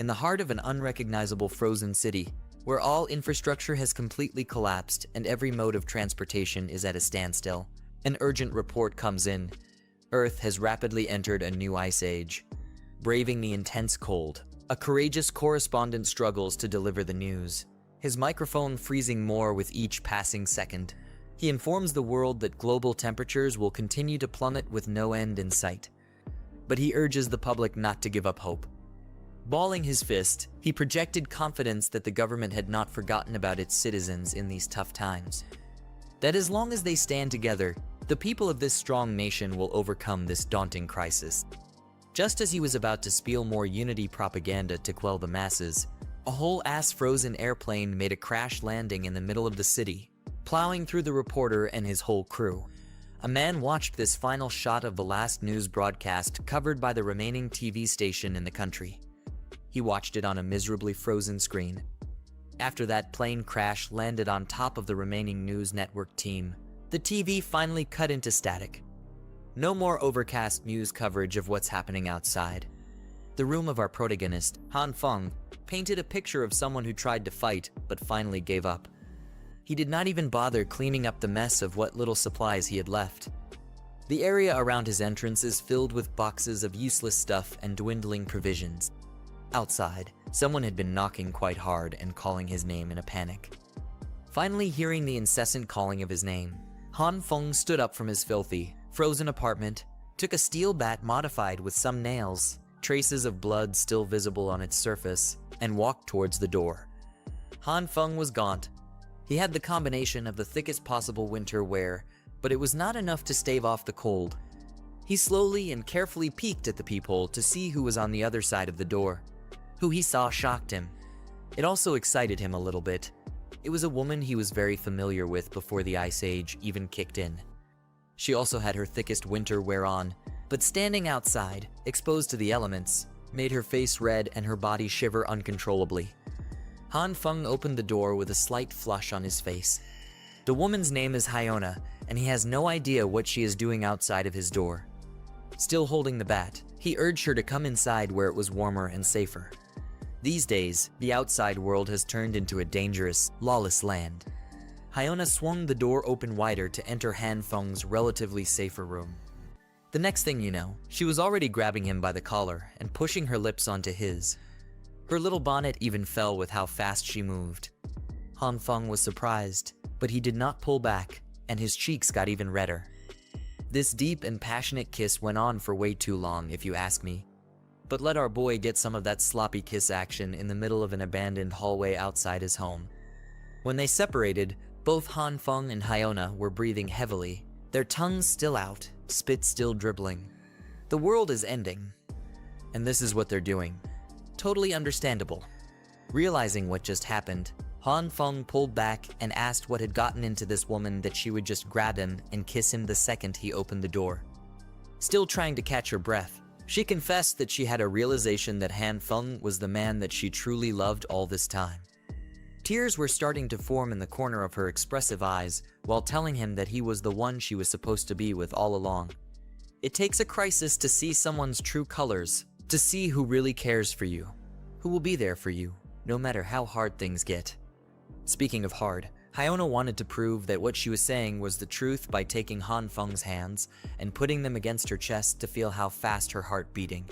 in the heart of an unrecognizable frozen city, where all infrastructure has completely collapsed and every mode of transportation is at a standstill, an urgent report comes in. Earth has rapidly entered a new ice age. Braving the intense cold, a courageous correspondent struggles to deliver the news, his microphone freezing more with each passing second. He informs the world that global temperatures will continue to plummet with no end in sight. But he urges the public not to give up hope. Balling his fist, he projected confidence that the government had not forgotten about its citizens in these tough times. That as long as they stand together, the people of this strong nation will overcome this daunting crisis. Just as he was about to spiel more unity propaganda to quell the masses, a whole-ass frozen airplane made a crash landing in the middle of the city, plowing through the reporter and his whole crew. A man watched this final shot of the last news broadcast covered by the remaining TV station in the country. He watched it on a miserably frozen screen. After that plane crash landed on top of the remaining news network team, the TV finally cut into static. No more overcast news coverage of what's happening outside. The room of our protagonist, Han Feng, painted a picture of someone who tried to fight but finally gave up. He did not even bother cleaning up the mess of what little supplies he had left. The area around his entrance is filled with boxes of useless stuff and dwindling provisions. Outside, someone had been knocking quite hard and calling his name in a panic. Finally hearing the incessant calling of his name, Han Feng stood up from his filthy, frozen apartment, took a steel bat modified with some nails, traces of blood still visible on its surface, and walked towards the door. Han Feng was gaunt. He had the combination of the thickest possible winter wear, but it was not enough to stave off the cold. He slowly and carefully peeked at the peephole to see who was on the other side of the door. Who he saw shocked him. It also excited him a little bit. It was a woman he was very familiar with before the Ice Age even kicked in. She also had her thickest winter wear on, but standing outside, exposed to the elements, made her face red and her body shiver uncontrollably. Han Feng opened the door with a slight flush on his face. The woman's name is Hyona, and he has no idea what she is doing outside of his door. Still holding the bat, he urged her to come inside where it was warmer and safer. These days, the outside world has turned into a dangerous, lawless land. Hyona swung the door open wider to enter Han Feng's relatively safer room. The next thing you know, she was already grabbing him by the collar and pushing her lips onto his. Her little bonnet even fell with how fast she moved. Han Feng was surprised, but he did not pull back, and his cheeks got even redder. This deep and passionate kiss went on for way too long, if you ask me. But let our boy get some of that sloppy kiss action in the middle of an abandoned hallway outside his home. When they separated, both Han Feng and Hyona were breathing heavily, their tongues still out, spit still dribbling. The world is ending, and this is what they're doing. Totally understandable. Realizing what just happened, Han Feng pulled back and asked what had gotten into this woman that she would just grab him and kiss him the second he opened the door. Still trying to catch her breath, she confessed that she had a realization that Han Feng was the man that she truly loved all this time. Tears were starting to form in the corner of her expressive eyes while telling him that he was the one she was supposed to be with all along. It takes a crisis to see someone's true colors, to see who really cares for you, who will be there for you, no matter how hard things get. Speaking of hard, Hyona wanted to prove that what she was saying was the truth by taking Han Feng's hands and putting them against her chest to feel how fast her heart beating.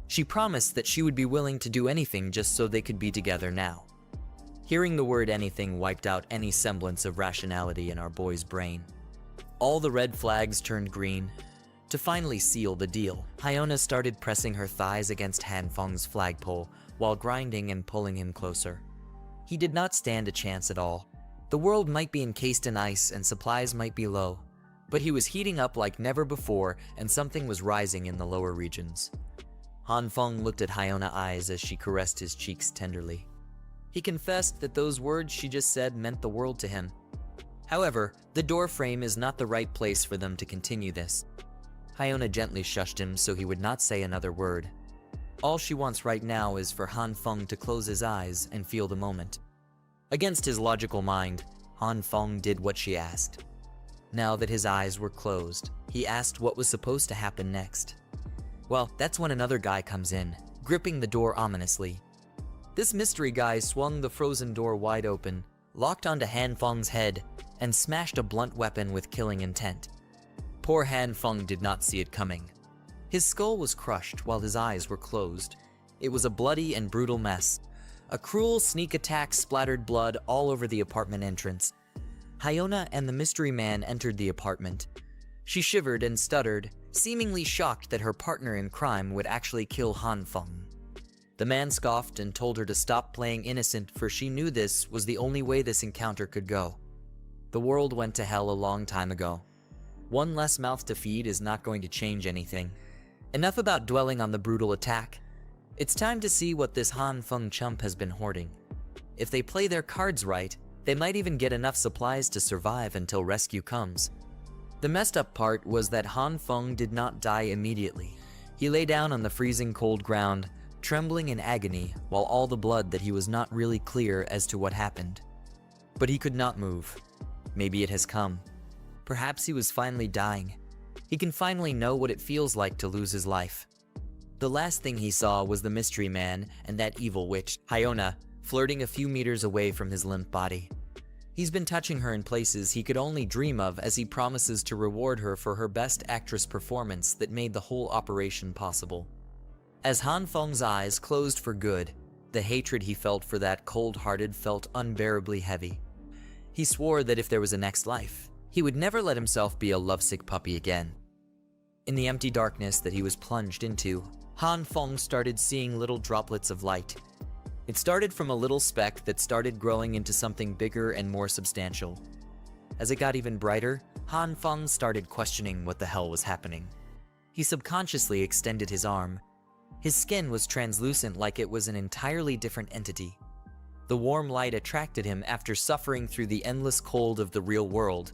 She promised that she would be willing to do anything just so they could be together now. Hearing the word anything wiped out any semblance of rationality in our boy's brain. All the red flags turned green. To finally seal the deal, Hyona started pressing her thighs against Han Feng's flagpole while grinding and pulling him closer. He did not stand a chance at all. The world might be encased in ice and supplies might be low, but he was heating up like never before and something was rising in the lower regions. Han Feng looked at Hyona's eyes as she caressed his cheeks tenderly. He confessed that those words she just said meant the world to him. However, the door frame is not the right place for them to continue this. Hyona gently shushed him so he would not say another word. All she wants right now is for Han Feng to close his eyes and feel the moment. Against his logical mind, Han Feng did what she asked. Now that his eyes were closed, he asked what was supposed to happen next. Well, that's when another guy comes in, gripping the door ominously. This mystery guy swung the frozen door wide open, locked onto Han Feng's head, and smashed a blunt weapon with killing intent. Poor Han Feng did not see it coming. His skull was crushed while his eyes were closed. It was a bloody and brutal mess. A cruel sneak attack splattered blood all over the apartment entrance. Hyona and the mystery man entered the apartment. She shivered and stuttered, seemingly shocked that her partner in crime would actually kill Han Feng. The man scoffed and told her to stop playing innocent, for she knew this was the only way this encounter could go. The world went to hell a long time ago. One less mouth to feed is not going to change anything. Enough about dwelling on the brutal attack. It's time to see what this Han Feng chump has been hoarding. If they play their cards right, they might even get enough supplies to survive until rescue comes. The messed up part was that Han Feng did not die immediately. He lay down on the freezing cold ground, trembling in agony, while all the blood that he was not really clear as to what happened. But he could not move. Maybe it has come. Perhaps he was finally dying. He can finally know what it feels like to lose his life. The last thing he saw was the mystery man and that evil witch, Hyona, flirting a few meters away from his limp body. He's been touching her in places he could only dream of as he promises to reward her for her best actress performance that made the whole operation possible. As Han Feng's eyes closed for good, the hatred he felt for that cold-hearted felt unbearably heavy. He swore that if there was a next life, he would never let himself be a lovesick puppy again. In the empty darkness that he was plunged into, Han Feng started seeing little droplets of light. It started from a little speck that started growing into something bigger and more substantial. As it got even brighter, Han Feng started questioning what the hell was happening. He subconsciously extended his arm. His skin was translucent, like it was an entirely different entity. The warm light attracted him after suffering through the endless cold of the real world.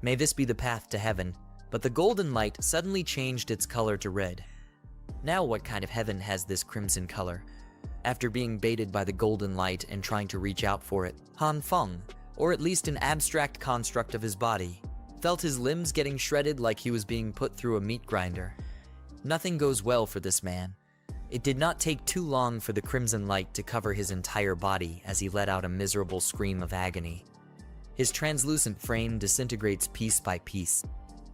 May this be the path to heaven, but the golden light suddenly changed its color to red. Now what kind of heaven has this crimson color? After being baited by the golden light and trying to reach out for it, Han Feng, or at least an abstract construct of his body, felt his limbs getting shredded like he was being put through a meat grinder. Nothing goes well for this man. It did not take too long for the crimson light to cover his entire body as he let out a miserable scream of agony. His translucent frame disintegrates piece by piece.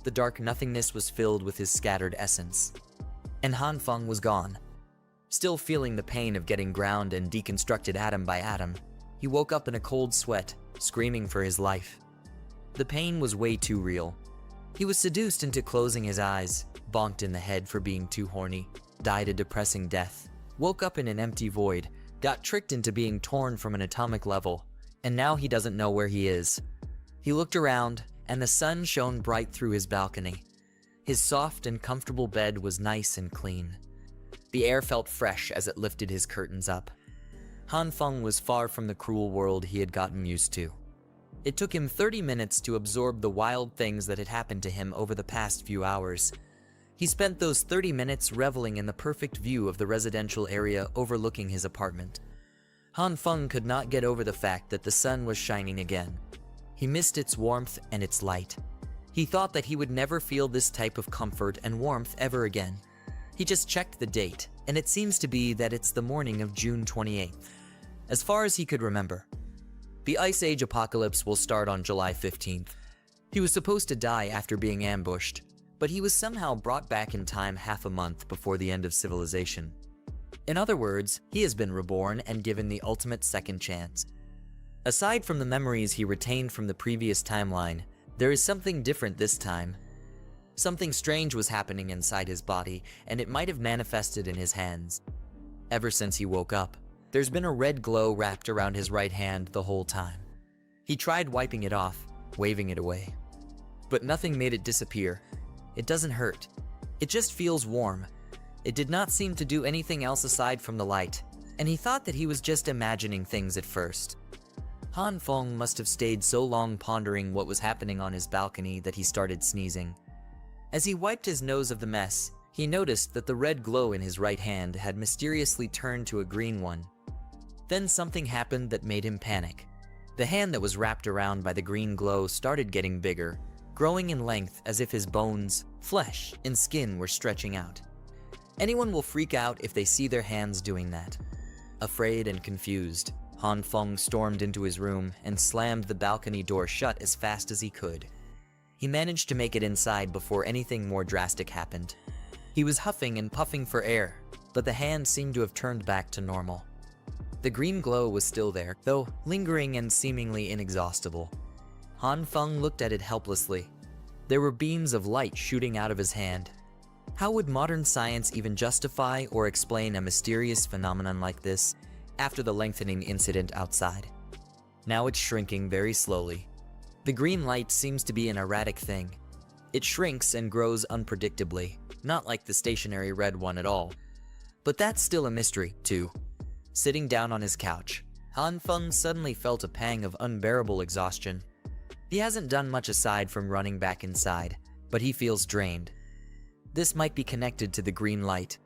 The dark nothingness was filled with his scattered essence. And Han Feng was gone. Still feeling the pain of getting ground and deconstructed atom by atom, he woke up in a cold sweat, screaming for his life. The pain was way too real. He was seduced into closing his eyes, bonked in the head for being too horny, died a depressing death, woke up in an empty void, got tricked into being torn from an atomic level, and now he doesn't know where he is. He looked around, and the sun shone bright through his balcony. His soft and comfortable bed was nice and clean. The air felt fresh as it lifted his curtains up. Han Feng was far from the cruel world he had gotten used to. It took him 30 minutes to absorb the wild things that had happened to him over the past few hours. He spent those 30 minutes reveling in the perfect view of the residential area overlooking his apartment. Han Feng could not get over the fact that the sun was shining again. He missed its warmth and its light. He thought that he would never feel this type of comfort and warmth ever again. He just checked the date, and it seems to be that it's the morning of June 28th. As far as he could remember. The Ice Age apocalypse will start on July 15th. He was supposed to die after being ambushed, but he was somehow brought back in time half a month before the end of civilization. In other words, he has been reborn and given the ultimate second chance. Aside from the memories he retained from the previous timeline, there is something different this time. Something strange was happening inside his body, and it might have manifested in his hands. Ever since he woke up, there's been a red glow wrapped around his right hand the whole time. He tried wiping it off, waving it away. But nothing made it disappear. It doesn't hurt. It just feels warm. It did not seem to do anything else aside from the light, and he thought that he was just imagining things at first. Han Feng must have stayed so long pondering what was happening on his balcony that he started sneezing. As he wiped his nose of the mess, he noticed that the red glow in his right hand had mysteriously turned to a green one. Then something happened that made him panic. The hand that was wrapped around by the green glow started getting bigger, growing in length as if his bones, flesh, and skin were stretching out. Anyone will freak out if they see their hands doing that. Afraid and confused, Han Feng stormed into his room and slammed the balcony door shut as fast as he could. He managed to make it inside before anything more drastic happened. He was huffing and puffing for air, but the hand seemed to have turned back to normal. The green glow was still there, though lingering and seemingly inexhaustible. Han Feng looked at it helplessly. There were beams of light shooting out of his hand. How would modern science even justify or explain a mysterious phenomenon like this after the lengthening incident outside? Now it's shrinking very slowly. The green light seems to be an erratic thing. It shrinks and grows unpredictably, not like the stationary red one at all. But that's still a mystery, too. Sitting down on his couch, Han Feng suddenly felt a pang of unbearable exhaustion. He hasn't done much aside from running back inside, but he feels drained. This might be connected to the green light.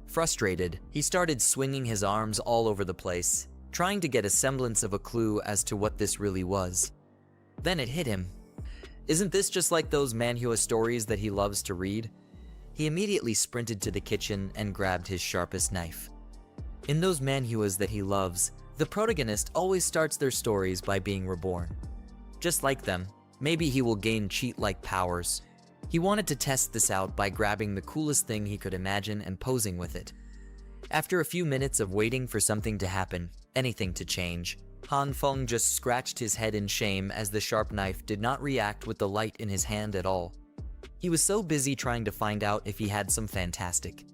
Frustrated, he started swinging his arms all over the place, trying to get a semblance of a clue as to what this really was. Then it hit him. Isn't this just like those manhwa stories that he loves to read? He immediately sprinted to the kitchen and grabbed his sharpest knife. In those manhwas that he loves, the protagonist always starts their stories by being reborn. Just like them, maybe he will gain cheat-like powers. He wanted to test this out by grabbing the coolest thing he could imagine and posing with it. After a few minutes of waiting for something to happen, anything to change, Han Feng just scratched his head in shame as the sharp knife did not react with the light in his hand at all. He was so busy trying to find out if he had some fantastic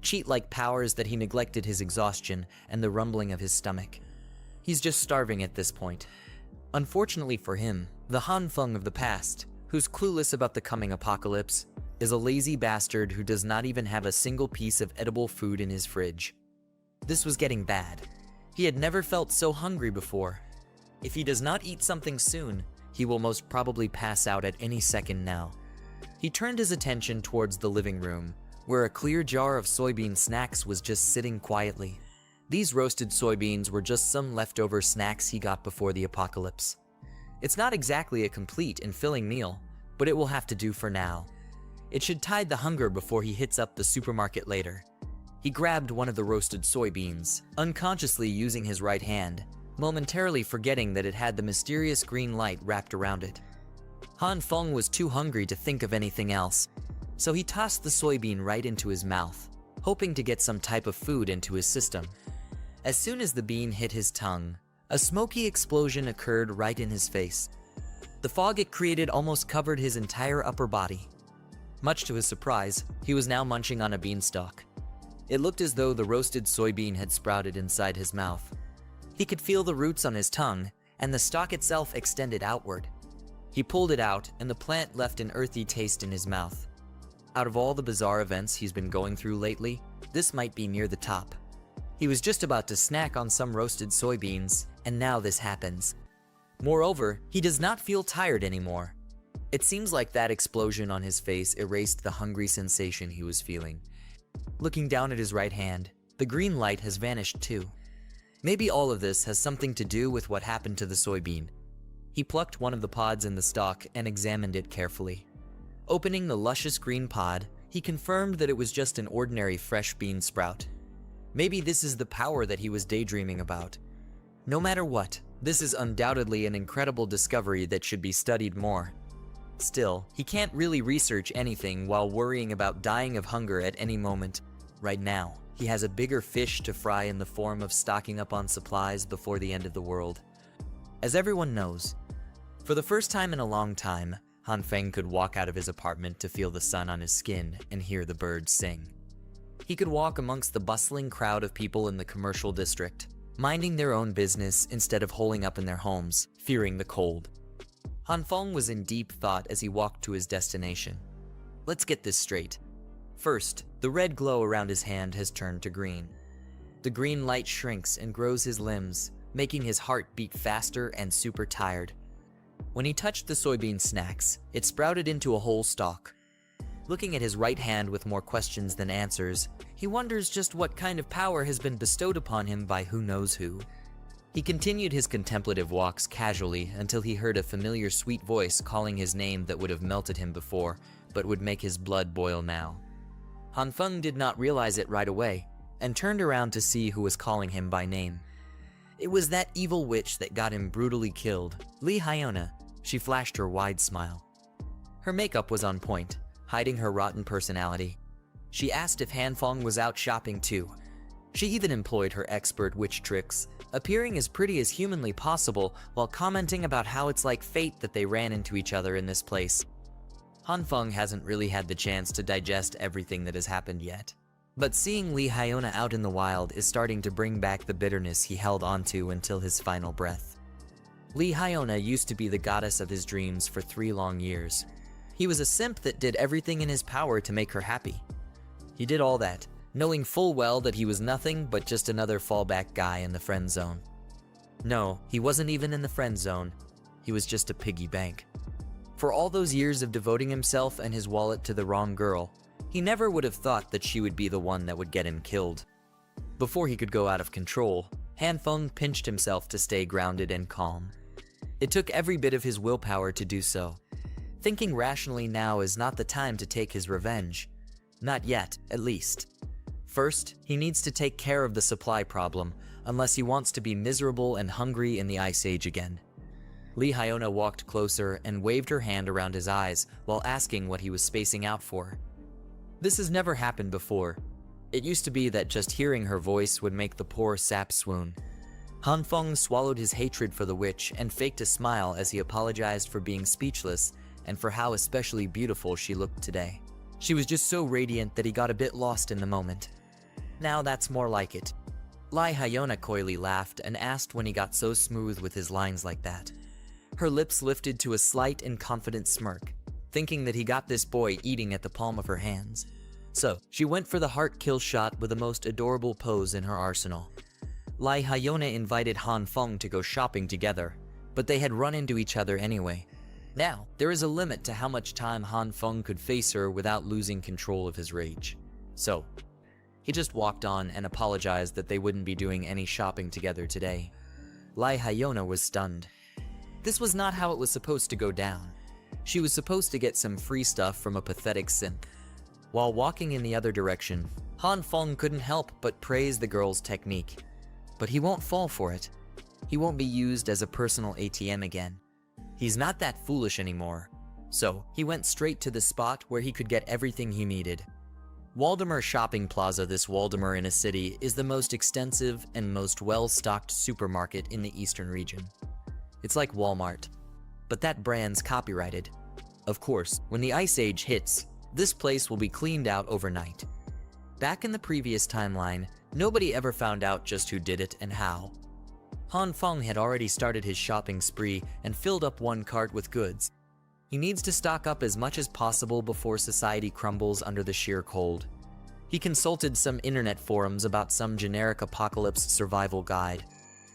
cheat-like powers that he neglected his exhaustion and the rumbling of his stomach. He's just starving at this point. Unfortunately for him, the Han Feng of the past, who's clueless about the coming apocalypse, is a lazy bastard who does not even have a single piece of edible food in his fridge. This was getting bad. He had never felt so hungry before. If he does not eat something soon, he will most probably pass out at any second now. He turned his attention towards the living room, where a clear jar of soybean snacks was just sitting quietly. These roasted soybeans were just some leftover snacks he got before the apocalypse. It's not exactly a complete and filling meal, but it will have to do for now. It should tide the hunger before he hits up the supermarket later. He grabbed one of the roasted soybeans, unconsciously using his right hand, momentarily forgetting that it had the mysterious green light wrapped around it. Han Feng was too hungry to think of anything else, so he tossed the soybean right into his mouth, hoping to get some type of food into his system. As soon as the bean hit his tongue, a smoky explosion occurred right in his face. The fog it created almost covered his entire upper body. Much to his surprise, he was now munching on a beanstalk. It looked as though the roasted soybean had sprouted inside his mouth. He could feel the roots on his tongue, and the stalk itself extended outward. He pulled it out, and the plant left an earthy taste in his mouth. Out of all the bizarre events he's been going through lately, this might be near the top. He was just about to snack on some roasted soybeans, and now this happens. Moreover, he does not feel tired anymore. It seems like that explosion on his face erased the hungry sensation he was feeling. Looking down at his right hand, the green light has vanished too. Maybe all of this has something to do with what happened to the soybean. He plucked one of the pods in the stalk and examined it carefully. Opening the luscious green pod, he confirmed that it was just an ordinary fresh bean sprout. Maybe this is the power that he was daydreaming about. No matter what, this is undoubtedly an incredible discovery that should be studied more. Still, he can't really research anything while worrying about dying of hunger at any moment. Right now, he has a bigger fish to fry in the form of stocking up on supplies before the end of the world. As everyone knows, for the first time in a long time, Han Feng could walk out of his apartment to feel the sun on his skin and hear the birds sing. He could walk amongst the bustling crowd of people in the commercial district, minding their own business instead of holing up in their homes, fearing the cold. Han Feng was in deep thought as he walked to his destination. Let's get this straight. First, the red glow around his hand has turned to green. The green light shrinks and grows his limbs, making his heart beat faster and super tired. When he touched the soybean snacks, it sprouted into a whole stalk. Looking at his right hand with more questions than answers, he wonders just what kind of power has been bestowed upon him by who knows who. He continued his contemplative walks casually until he heard a familiar sweet voice calling his name that would have melted him before, but would make his blood boil now. Han Feng did not realize it right away, and turned around to see who was calling him by name. It was that evil witch that got him brutally killed, Lee Hyona. She flashed her wide smile. Her makeup was on point, hiding her rotten personality. She asked if Hanfong was out shopping too. She even employed her expert witch tricks, appearing as pretty as humanly possible while commenting about how it's like fate that they ran into each other in this place. Hanfong hasn't really had the chance to digest everything that has happened yet. But seeing Lee Hyona out in the wild is starting to bring back the bitterness he held onto until his final breath. Lee Hyona used to be the goddess of his dreams for 3 long years. He was a simp that did everything in his power to make her happy. He did all that, knowing full well that he was nothing but just another fallback guy in the friend zone. No, he wasn't even in the friend zone. He was just a piggy bank. For all those years of devoting himself and his wallet to the wrong girl, he never would have thought that she would be the one that would get him killed. Before he could go out of control, Hanfeng pinched himself to stay grounded and calm. It took every bit of his willpower to do so. Thinking rationally now is not the time to take his revenge. Not yet, at least. First, he needs to take care of the supply problem, unless he wants to be miserable and hungry in the Ice Age again. Lee Hyona walked closer and waved her hand around his eyes while asking what he was spacing out for. This has never happened before. It used to be that just hearing her voice would make the poor sap swoon. Hanfeng swallowed his hatred for the witch and faked a smile as he apologized for being speechless and for how especially beautiful she looked today. She was just so radiant that he got a bit lost in the moment. Now that's more like it. Lee Hyona coyly laughed and asked when he got so smooth with his lines like that. Her lips lifted to a slight and confident smirk, thinking that he got this boy eating at the palm of her hands. So, she went for the heart kill shot with the most adorable pose in her arsenal. Lee Hyona invited Hanfeng to go shopping together, but they had run into each other anyway. Now, there is a limit to how much time Hanfeng could face her without losing control of his rage. So, he just walked on and apologized that they wouldn't be doing any shopping together today. Lee Hyona was stunned. This was not how it was supposed to go down. She was supposed to get some free stuff from a pathetic simp. While walking in the other direction, Hanfeng couldn't help but praise the girl's technique. But he won't fall for it. He won't be used as a personal ATM again. He's not that foolish anymore. So, he went straight to the spot where he could get everything he needed. Waldemar Shopping Plaza. This Waldemar in a city is the most extensive and most well-stocked supermarket in the eastern region. It's like Walmart, but that brand's copyrighted. Of course, when the Ice Age hits, this place will be cleaned out overnight. Back in the previous timeline, nobody ever found out just who did it and how. Hanfeng had already started his shopping spree and filled up one cart with goods. He needs to stock up as much as possible before society crumbles under the sheer cold. He consulted some internet forums about some generic apocalypse survival guide,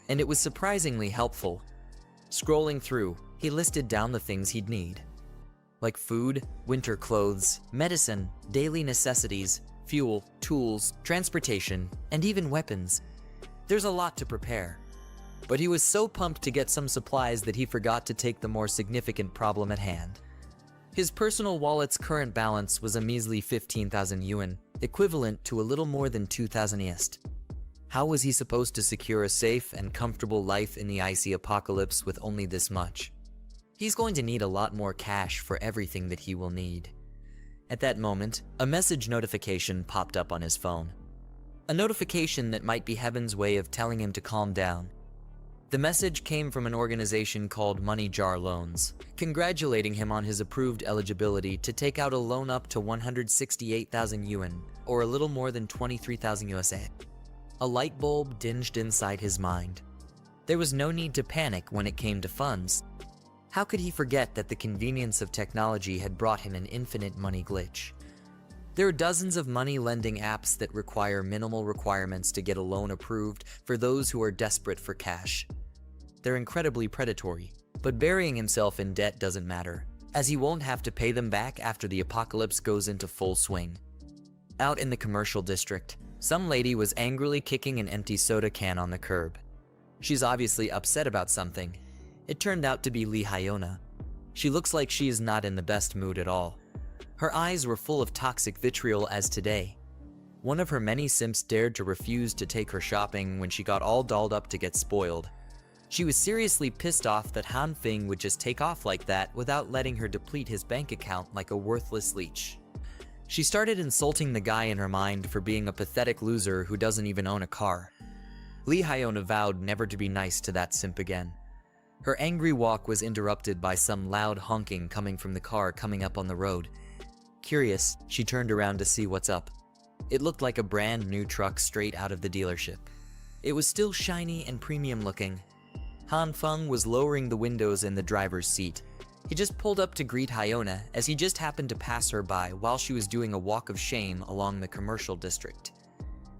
and it was surprisingly helpful. Scrolling through, he listed down the things he'd need, like food, winter clothes, medicine, daily necessities, fuel, tools, transportation, and even weapons. There's a lot to prepare. But he was so pumped to get some supplies that he forgot to take the more significant problem at hand. His personal wallet's current balance was a measly 15,000 yuan, equivalent to a little more than 2,000 ist. How was he supposed to secure a safe and comfortable life in the icy apocalypse with only this much? He's going to need a lot more cash for everything that he will need. At that moment, a message notification popped up on his phone. A notification that might be Heaven's way of telling him to calm down. The message came from an organization called Money Jar Loans, congratulating him on his approved eligibility to take out a loan up to 168,000 yuan, or a little more than 23,000 USA. A light bulb dinged inside his mind. There was no need to panic when it came to funds. How could he forget that the convenience of technology had brought him an infinite money glitch? There are dozens of money lending apps that require minimal requirements to get a loan approved for those who are desperate for cash. They're incredibly predatory, but burying himself in debt doesn't matter, as he won't have to pay them back after the apocalypse goes into full swing. Out in the commercial district, some lady was angrily kicking an empty soda can on the curb. She's obviously upset about something. It turned out to be Lee Hyona. She looks like she is not in the best mood at all. Her eyes were full of toxic vitriol as today. One of her many simps dared to refuse to take her shopping when she got all dolled up to get spoiled. She was seriously pissed off that Han Feng would just take off like that without letting her deplete his bank account like a worthless leech. She started insulting the guy in her mind for being a pathetic loser who doesn't even own a car. Lee Hyona vowed never to be nice to that simp again. Her angry walk was interrupted by some loud honking coming from the car coming up on the road. Curious, she turned around to see what's up. It looked like a brand new truck straight out of the dealership. It was still shiny and premium looking. Han Feng was lowering the windows in the driver's seat. He just pulled up to greet Hyona as he just happened to pass her by while she was doing a walk of shame along the commercial district.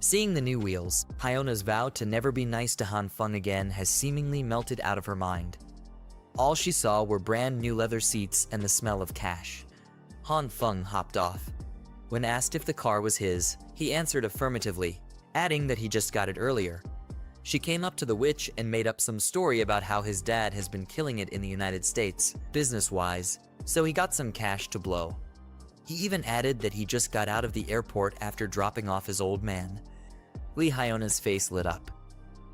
Seeing the new wheels, Hyona's vow to never be nice to Han Feng again has seemingly melted out of her mind. All she saw were brand new leather seats and the smell of cash. Han Feng hopped off. When asked if the car was his, he answered affirmatively, adding that he just got it earlier. She came up to the witch and made up some story about how his dad has been killing it in the United States, business-wise, so he got some cash to blow. He even added that he just got out of the airport after dropping off his old man. Lee Hyona's face lit up.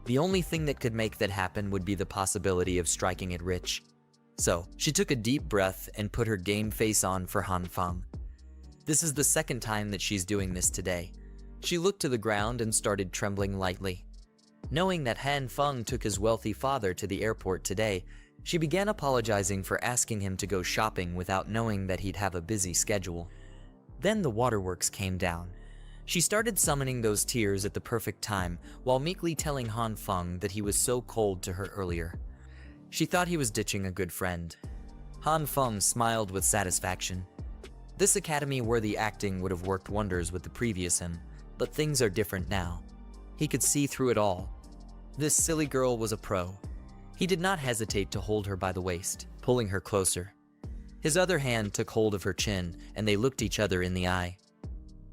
The only thing that could make that happen would be the possibility of striking it rich. So, she took a deep breath and put her game face on for Han Feng. This is the second time that she's doing this today. She looked to the ground and started trembling lightly. Knowing that Han Feng took his wealthy father to the airport today, she began apologizing for asking him to go shopping without knowing that he'd have a busy schedule. Then the waterworks came down. She started summoning those tears at the perfect time, while meekly telling Han Feng that he was so cold to her earlier. She thought he was ditching a good friend. Han Feng smiled with satisfaction. This academy-worthy acting would have worked wonders with the previous him, but things are different now. He could see through it all. This silly girl was a pro. He did not hesitate to hold her by the waist, pulling her closer. His other hand took hold of her chin, and they looked each other in the eye.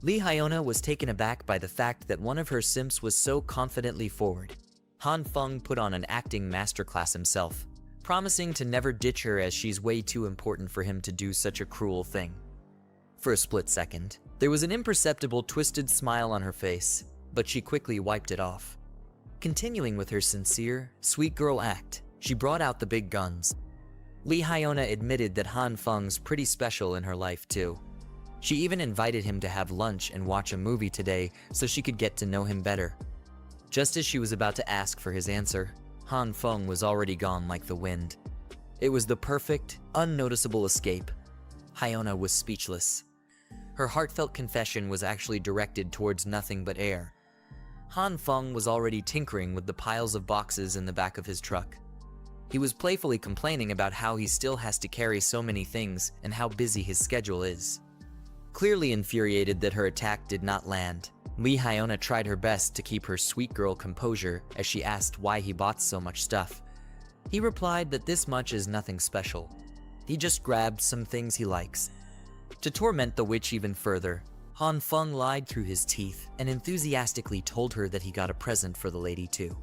Lee Hyona was taken aback by the fact that one of her simps was so confidently forward. Han Feng put on an acting masterclass himself, promising to never ditch her as she's way too important for him to do such a cruel thing. For a split second, there was an imperceptible twisted smile on her face, but she quickly wiped it off. Continuing with her sincere, sweet girl act, she brought out the big guns. Lee Hyona admitted that Han Feng's pretty special in her life too. She even invited him to have lunch and watch a movie today so she could get to know him better. Just as she was about to ask for his answer, Han Feng was already gone like the wind. It was the perfect, unnoticeable escape. Hyona was speechless. Her heartfelt confession was actually directed towards nothing but air. Han Feng was already tinkering with the piles of boxes in the back of his truck. He was playfully complaining about how he still has to carry so many things and how busy his schedule is. Clearly infuriated that her attack did not land, Lee Hyona tried her best to keep her sweet girl composure as she asked why he bought so much stuff. He replied that this much is nothing special. He just grabbed some things he likes. To torment the witch even further, Han Feng lied through his teeth and enthusiastically told her that he got a present for the lady too.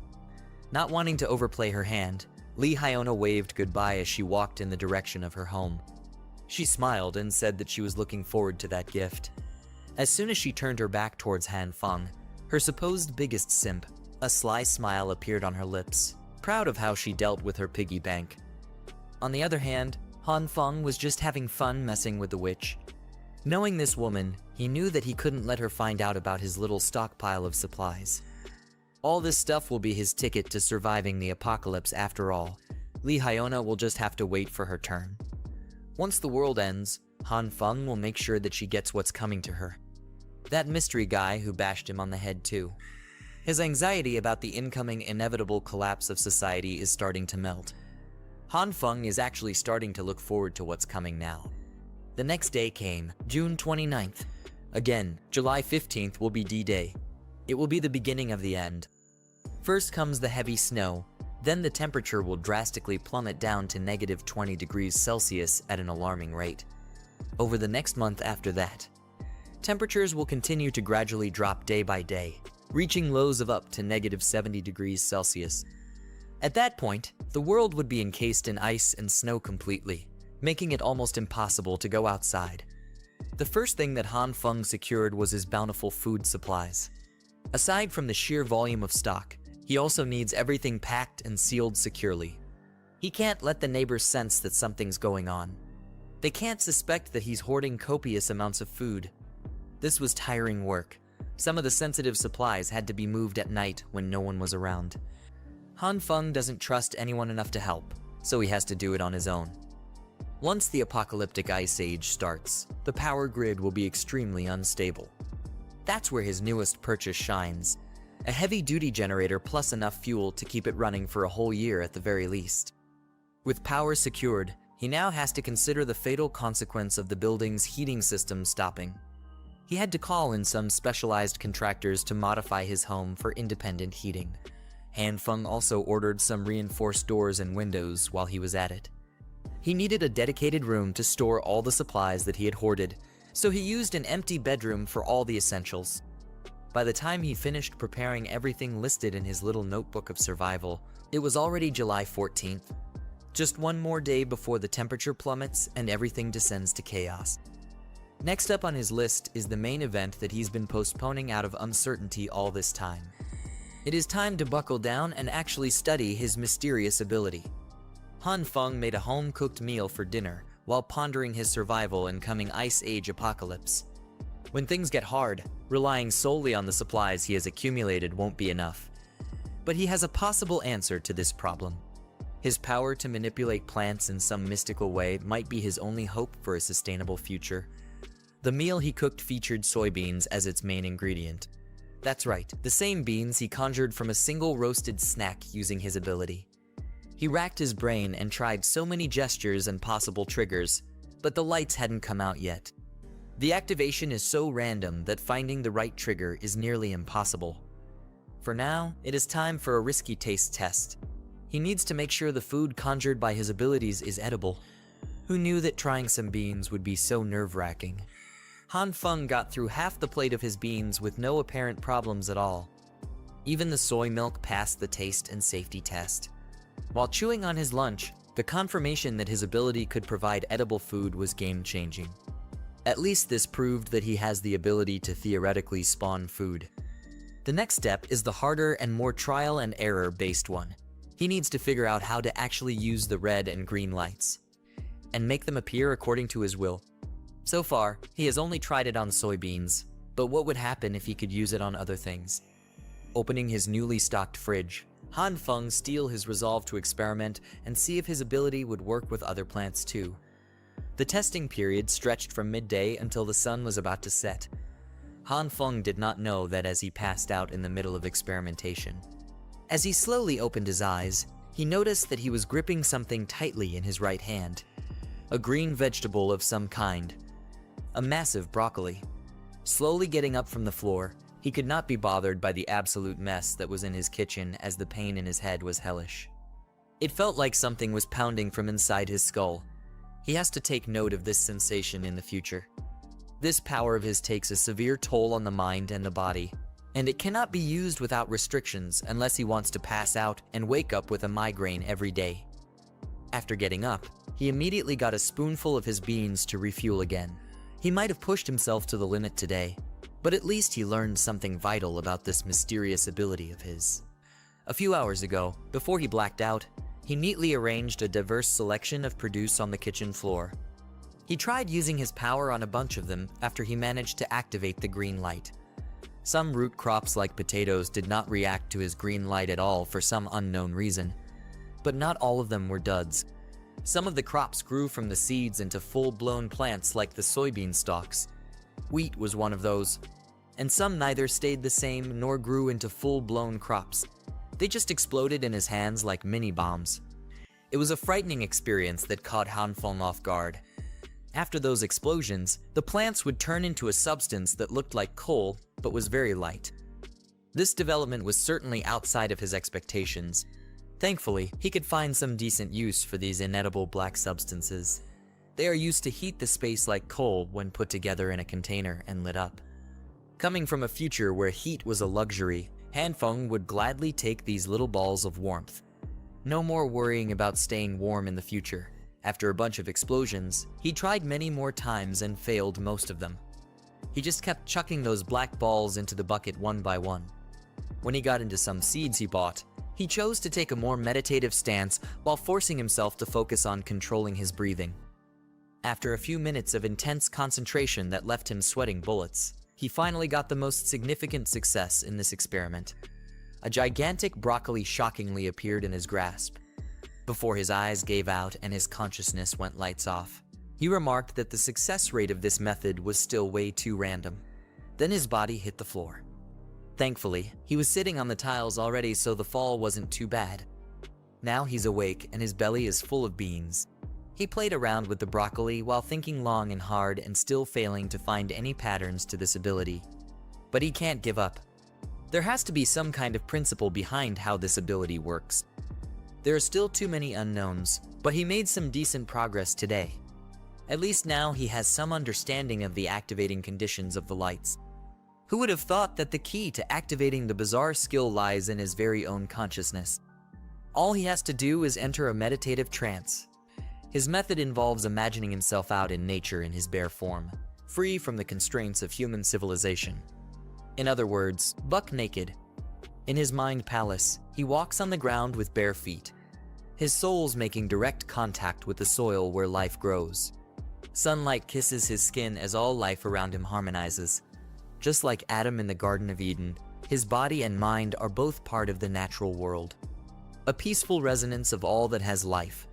Not wanting to overplay her hand, Lee Hyona waved goodbye as she walked in the direction of her home. She smiled and said that she was looking forward to that gift. As soon as she turned her back towards Han Feng, her supposed biggest simp, a sly smile appeared on her lips, proud of how she dealt with her piggy bank. On the other hand, Han Feng was just having fun messing with the witch. Knowing this woman, he knew that he couldn't let her find out about his little stockpile of supplies. All this stuff will be his ticket to surviving the apocalypse after all. Lee Hyona will just have to wait for her turn. Once the world ends, Han Feng will make sure that she gets what's coming to her. That mystery guy who bashed him on the head too. His anxiety about the incoming inevitable collapse of society is starting to melt. Han Feng is actually starting to look forward to what's coming now. The next day came, June 29th. Again, July 15th will be D-Day. It will be the beginning of the end. First comes the heavy snow, then the temperature will drastically plummet down to -20 degrees Celsius at an alarming rate. Over the next month after that, temperatures will continue to gradually drop day by day, reaching lows of up to -70 degrees Celsius. At that point, the world would be encased in ice and snow completely, making it almost impossible to go outside. The first thing that Han Feng secured was his bountiful food supplies. Aside from the sheer volume of stock, he also needs everything packed and sealed securely. He can't let the neighbors sense that something's going on. They can't suspect that he's hoarding copious amounts of food. This was tiring work. Some of the sensitive supplies had to be moved at night when no one was around. Han Feng doesn't trust anyone enough to help, so he has to do it on his own. Once the apocalyptic ice age starts, the power grid will be extremely unstable. That's where his newest purchase shines. A heavy-duty generator plus enough fuel to keep it running for a whole year at the very least. With power secured, he now has to consider the fatal consequence of the building's heating system stopping. He had to call in some specialized contractors to modify his home for independent heating. Han Feng also ordered some reinforced doors and windows while he was at it. He needed a dedicated room to store all the supplies that he had hoarded, so he used an empty bedroom for all the essentials. By the time he finished preparing everything listed in his little notebook of survival, it was already July 14th. Just one more day before the temperature plummets and everything descends to chaos. Next up on his list is the main event that he's been postponing out of uncertainty all this time. It is time to buckle down and actually study his mysterious ability. Han Feng made a home-cooked meal for dinner while pondering his survival in coming Ice Age apocalypse. When things get hard, relying solely on the supplies he has accumulated won't be enough. But he has a possible answer to this problem. His power to manipulate plants in some mystical way might be his only hope for a sustainable future. The meal he cooked featured soybeans as its main ingredient. That's right, the same beans he conjured from a single roasted snack using his ability. He racked his brain and tried so many gestures and possible triggers, but the lights hadn't come out yet. The activation is so random that finding the right trigger is nearly impossible. For now, it is time for a risky taste test. He needs to make sure the food conjured by his abilities is edible. Who knew that trying some beans would be so nerve-wracking? Han Feng got through half the plate of his beans with no apparent problems at all. Even the soy milk passed the taste and safety test. While chewing on his lunch, the confirmation that his ability could provide edible food was game-changing. At least this proved that he has the ability to theoretically spawn food. The next step is the harder and more trial and error based one. He needs to figure out how to actually use the red and green lights and make them appear according to his will. So far, he has only tried it on soybeans, but what would happen if he could use it on other things? Opening his newly stocked fridge, Han Feng steeled his resolve to experiment and see if his ability would work with other plants too. The testing period stretched from midday until the sun was about to set. Han Feng did not know that as he passed out in the middle of experimentation. As he slowly opened his eyes, he noticed that he was gripping something tightly in his right hand. A green vegetable of some kind. A massive broccoli. Slowly getting up from the floor, he could not be bothered by the absolute mess that was in his kitchen as the pain in his head was hellish. It felt like something was pounding from inside his skull. He has to take note of this sensation in the future. This power of his takes a severe toll on the mind and the body, and it cannot be used without restrictions unless he wants to pass out and wake up with a migraine every day. After getting up, he immediately got a spoonful of his beans to refuel again. He might have pushed himself to the limit today, but at least he learned something vital about this mysterious ability of his. A few hours ago, before he blacked out, he neatly arranged a diverse selection of produce on the kitchen floor. He tried using his power on a bunch of them after he managed to activate the green light. Some root crops like potatoes did not react to his green light at all for some unknown reason, but not all of them were duds. Some of the crops grew from the seeds into full-blown plants like the soybean stalks. Wheat was one of those, and some neither stayed the same nor grew into full-blown crops. They just exploded in his hands like mini-bombs. It was a frightening experience that caught Han Feng off guard. After those explosions, the plants would turn into a substance that looked like coal but was very light. This development was certainly outside of his expectations. Thankfully, he could find some decent use for these inedible black substances. They are used to heat the space like coal when put together in a container and lit up. Coming from a future where heat was a luxury, Han Feng would gladly take these little balls of warmth. No more worrying about staying warm in the future. After a bunch of explosions, he tried many more times and failed most of them. He just kept chucking those black balls into the bucket one by one. When he got into some seeds he bought, he chose to take a more meditative stance while forcing himself to focus on controlling his breathing. After a few minutes of intense concentration that left him sweating bullets, he finally got the most significant success in this experiment. A gigantic broccoli shockingly appeared in his grasp. Before his eyes gave out and his consciousness went lights off, he remarked that the success rate of this method was still way too random. Then his body hit the floor. Thankfully, he was sitting on the tiles already, so the fall wasn't too bad. Now he's awake and his belly is full of beans. He played around with the broccoli while thinking long and hard and still failing to find any patterns to this ability. But he can't give up. There has to be some kind of principle behind how this ability works. There are still too many unknowns, but he made some decent progress today. At least now he has some understanding of the activating conditions of the lights. Who would have thought that the key to activating the bizarre skill lies in his very own consciousness? All he has to do is enter a meditative trance. His method involves imagining himself out in nature in his bare form, free from the constraints of human civilization. In other words, buck naked. In his mind palace, he walks on the ground with bare feet. His soul's making direct contact with the soil where life grows. Sunlight kisses his skin as all life around him harmonizes. Just like Adam in the Garden of Eden, his body and mind are both part of the natural world. A peaceful resonance of all that has life.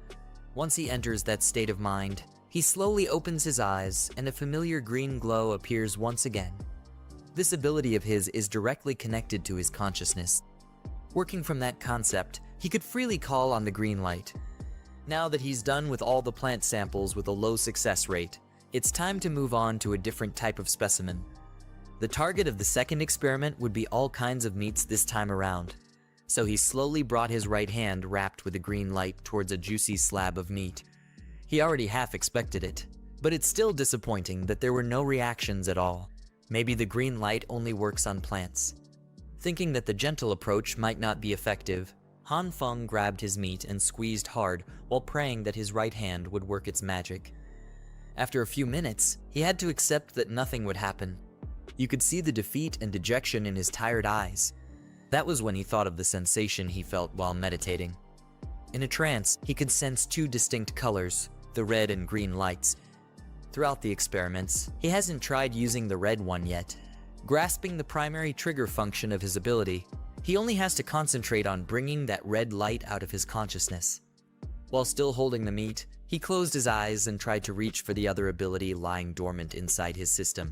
Once he enters that state of mind, he slowly opens his eyes and a familiar green glow appears once again. This ability of his is directly connected to his consciousness. Working from that concept, he could freely call on the green light. Now that he's done with all the plant samples with a low success rate, it's time to move on to a different type of specimen. The target of the second experiment would be all kinds of meats this time around, so he slowly brought his right hand wrapped with a green light towards a juicy slab of meat. He already half expected it, but it's still disappointing that there were no reactions at all. Maybe the green light only works on plants. Thinking that the gentle approach might not be effective, Han Feng grabbed his meat and squeezed hard while praying that his right hand would work its magic. After a few minutes, he had to accept that nothing would happen. You could see the defeat and dejection in his tired eyes. That was when he thought of the sensation he felt while meditating. In a trance, he could sense two distinct colors, the red and green lights. Throughout the experiments, he hasn't tried using the red one yet. Grasping the primary trigger function of his ability, he only has to concentrate on bringing that red light out of his consciousness. While still holding the meat, he closed his eyes and tried to reach for the other ability lying dormant inside his system.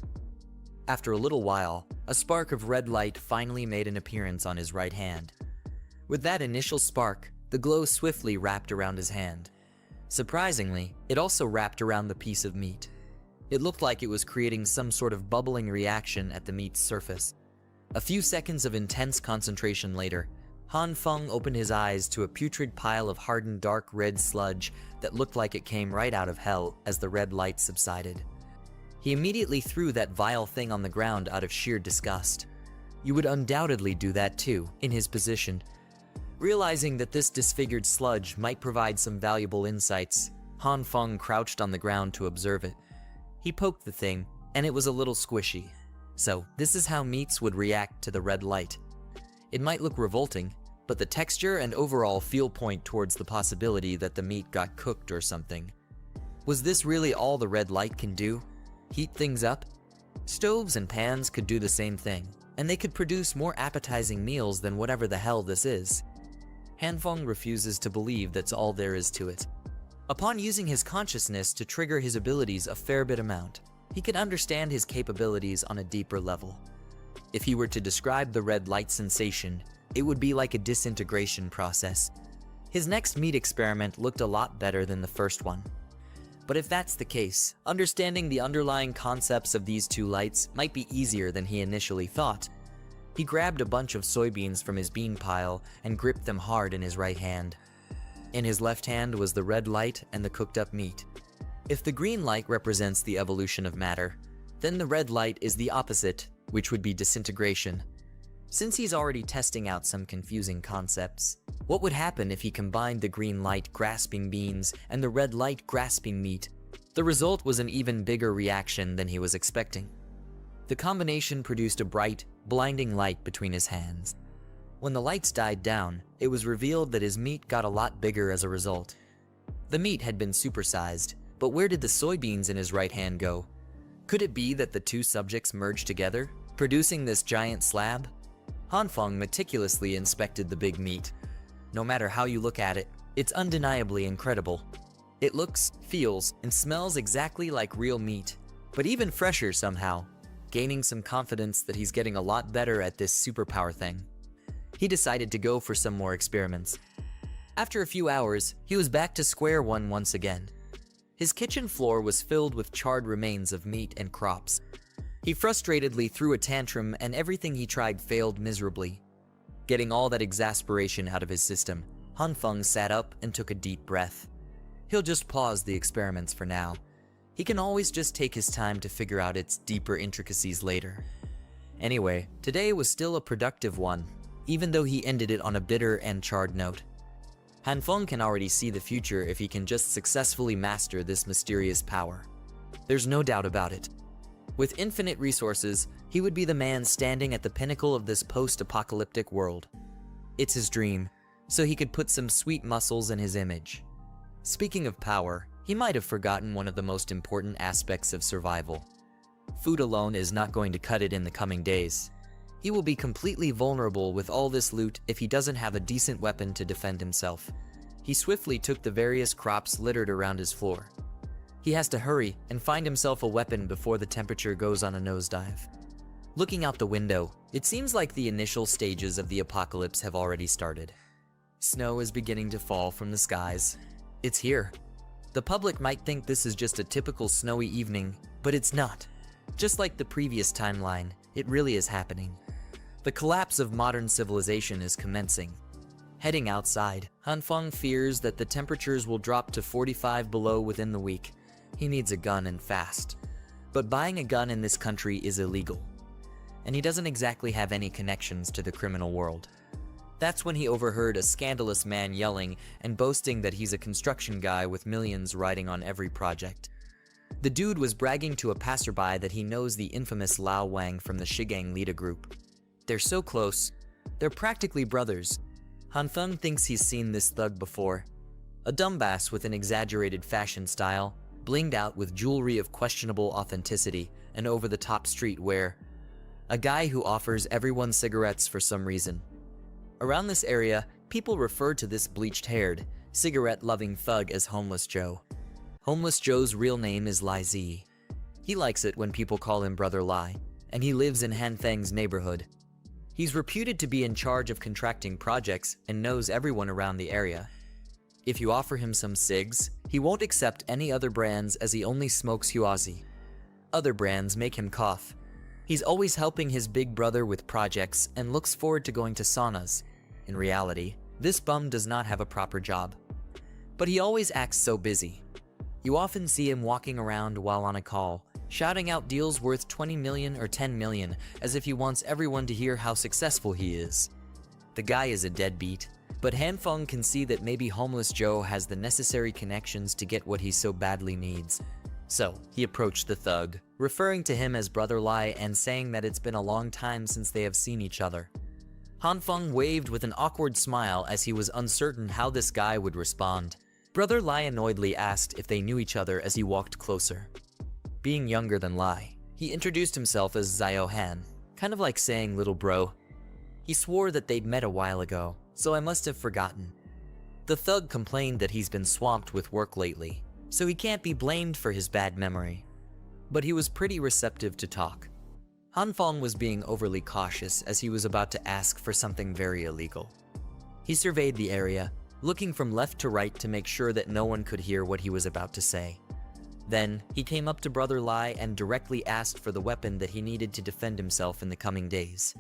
After a little while, a spark of red light finally made an appearance on his right hand. With that initial spark, the glow swiftly wrapped around his hand. Surprisingly, it also wrapped around the piece of meat. It looked like it was creating some sort of bubbling reaction at the meat's surface. A few seconds of intense concentration later, Han Feng opened his eyes to a putrid pile of hardened dark red sludge that looked like it came right out of hell as the red light subsided. He immediately threw that vile thing on the ground out of sheer disgust. You would undoubtedly do that too, in his position. Realizing that this disfigured sludge might provide some valuable insights, Han Feng crouched on the ground to observe it. He poked the thing, and it was a little squishy. So, this is how meats would react to the red light. It might look revolting, but the texture and overall feel point towards the possibility that the meat got cooked or something. Was this really all the red light can do? Heat things up? Stoves and pans could do the same thing, and they could produce more appetizing meals than whatever the hell this is. Han Feng refuses to believe that's all there is to it. Upon using his consciousness to trigger his abilities a fair bit amount, he could understand his capabilities on a deeper level. If he were to describe the red light sensation, it would be like a disintegration process. His next meat experiment looked a lot better than the first one. But if that's the case, understanding the underlying concepts of these two lights might be easier than he initially thought. He grabbed a bunch of soybeans from his bean pile and gripped them hard in his right hand. In his left hand was the red light and the cooked up meat. If the green light represents the evolution of matter, then the red light is the opposite, which would be disintegration. Since he's already testing out some confusing concepts, what would happen if he combined the green light grasping beans and the red light grasping meat? The result was an even bigger reaction than he was expecting. The combination produced a bright, blinding light between his hands. When the lights died down, it was revealed that his meat got a lot bigger as a result. The meat had been supersized, but where did the soybeans in his right hand go? Could it be that the two subjects merged together, producing this giant slab? Hanfeng meticulously inspected the big meat. No matter how you look at it, it's undeniably incredible. It looks, feels, and smells exactly like real meat, but even fresher somehow, gaining some confidence that he's getting a lot better at this superpower thing. He decided to go for some more experiments. After a few hours, he was back to square one once again. His kitchen floor was filled with charred remains of meat and crops. He frustratedly threw a tantrum and everything he tried failed miserably. Getting all that exasperation out of his system, Hanfeng sat up and took a deep breath. He'll just pause the experiments for now. He can always just take his time to figure out its deeper intricacies later. Anyway, today was still a productive one, even though he ended it on a bitter and charred note. Hanfeng can already see the future if he can just successfully master this mysterious power. There's no doubt about it. With infinite resources, he would be the man standing at the pinnacle of this post-apocalyptic world. It's his dream, so he could put some sweet muscles in his image. Speaking of power, he might have forgotten one of the most important aspects of survival. Food alone is not going to cut it in the coming days. He will be completely vulnerable with all this loot if he doesn't have a decent weapon to defend himself. He swiftly took the various crops littered around his floor. He has to hurry and find himself a weapon before the temperature goes on a nosedive. Looking out the window, it seems like the initial stages of the apocalypse have already started. Snow is beginning to fall from the skies. It's here. The public might think this is just a typical snowy evening, but it's not. Just like the previous timeline, it really is happening. The collapse of modern civilization is commencing. Heading outside, Hanfeng fears that the temperatures will drop to 45 below within the week. He needs a gun and fast. But buying a gun in this country is illegal. And he doesn't exactly have any connections to the criminal world. That's when he overheard a scandalous man yelling and boasting that he's a construction guy with millions riding on every project. The dude was bragging to a passerby that he knows the infamous Lao Wang from the Shigang Lida group. They're so close. They're practically brothers. Hanfeng thinks he's seen this thug before. A dumbass with an exaggerated fashion style, blinged out with jewelry of questionable authenticity, and over-the-top streetwear. A guy who offers everyone cigarettes for some reason. Around this area, people refer to this bleached-haired, cigarette-loving thug as Homeless Joe. Homeless Joe's real name is Lai Zi. He likes it when people call him Brother Lai, and he lives in Hanfeng's neighborhood. He's reputed to be in charge of contracting projects and knows everyone around the area. If you offer him some cigs, he won't accept any other brands as he only smokes Huazi. Other brands make him cough. He's always helping his big brother with projects and looks forward to going to saunas. In reality, this bum does not have a proper job. But he always acts so busy. You often see him walking around while on a call, shouting out deals worth 20 million or 10 million as if he wants everyone to hear how successful he is. The guy is a deadbeat, but Hanfeng can see that maybe Homeless Joe has the necessary connections to get what he so badly needs. So, he approached the thug, referring to him as Brother Lai and saying that it's been a long time since they have seen each other. Hanfeng waved with an awkward smile as he was uncertain how this guy would respond. Brother Lai annoyedly asked if they knew each other as he walked closer. Being younger than Lai, he introduced himself as Zio Han, kind of like saying little bro. He swore that they'd met a while ago, so I must have forgotten. The thug complained that he's been swamped with work lately, so he can't be blamed for his bad memory. But he was pretty receptive to talk. Hanfeng was being overly cautious as he was about to ask for something very illegal. He surveyed the area, looking from left to right to make sure that no one could hear what he was about to say. Then, he came up to Brother Lai and directly asked for the weapon that he needed to defend himself in the coming days.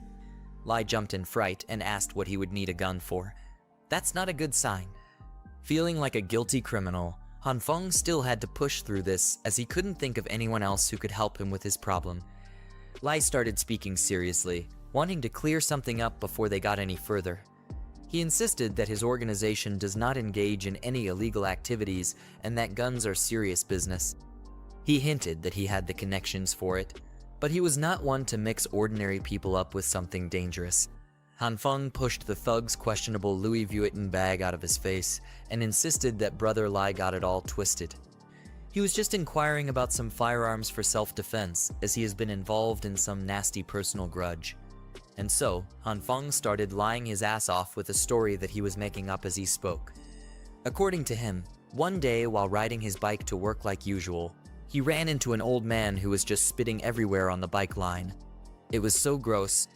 Lai jumped in fright and asked what he would need a gun for. That's not a good sign. Feeling like a guilty criminal, Hanfeng still had to push through this as he couldn't think of anyone else who could help him with his problem. Lai started speaking seriously, wanting to clear something up before they got any further. He insisted that his organization does not engage in any illegal activities and that guns are serious business. He hinted that he had the connections for it, but he was not one to mix ordinary people up with something dangerous. Han Feng pushed the thug's questionable Louis Vuitton bag out of his face and insisted that Brother Lai got it all twisted. He was just inquiring about some firearms for self-defense, as he has been involved in some nasty personal grudge. And so, Han Feng started lying his ass off with a story that he was making up as he spoke. According to him, one day while riding his bike to work like usual, he ran into an old man who was just spitting everywhere on the bike line. It was so gross,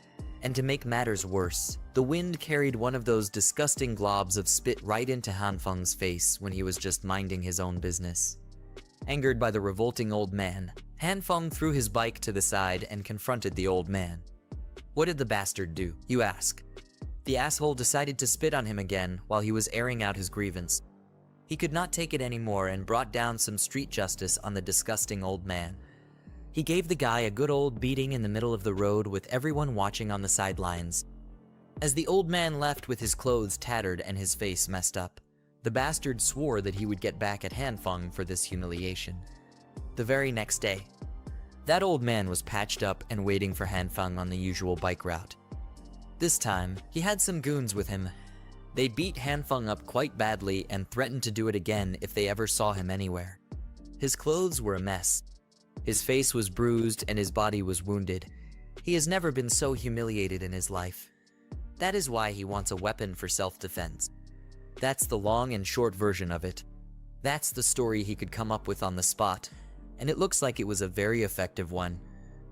and to make matters worse, the wind carried one of those disgusting globs of spit right into Han Feng's face when he was just minding his own business. Angered by the revolting old man, Han Feng threw his bike to the side and confronted the old man. What did the bastard do, you ask? The asshole decided to spit on him again while he was airing out his grievance. He could not take it anymore and brought down some street justice on the disgusting old man. He gave the guy a good old beating in the middle of the road with everyone watching on the sidelines. As the old man left with his clothes tattered and his face messed up, the bastard swore that he would get back at Han Feng for this humiliation. The very next day, that old man was patched up and waiting for Han Feng on the usual bike route. This time, he had some goons with him. They beat Han Feng up quite badly and threatened to do it again if they ever saw him anywhere. His clothes were a mess. His face was bruised and his body was wounded. He has never been so humiliated in his life. That is why he wants a weapon for self-defense. That's the long and short version of it. That's the story he could come up with on the spot, and it looks like it was a very effective one.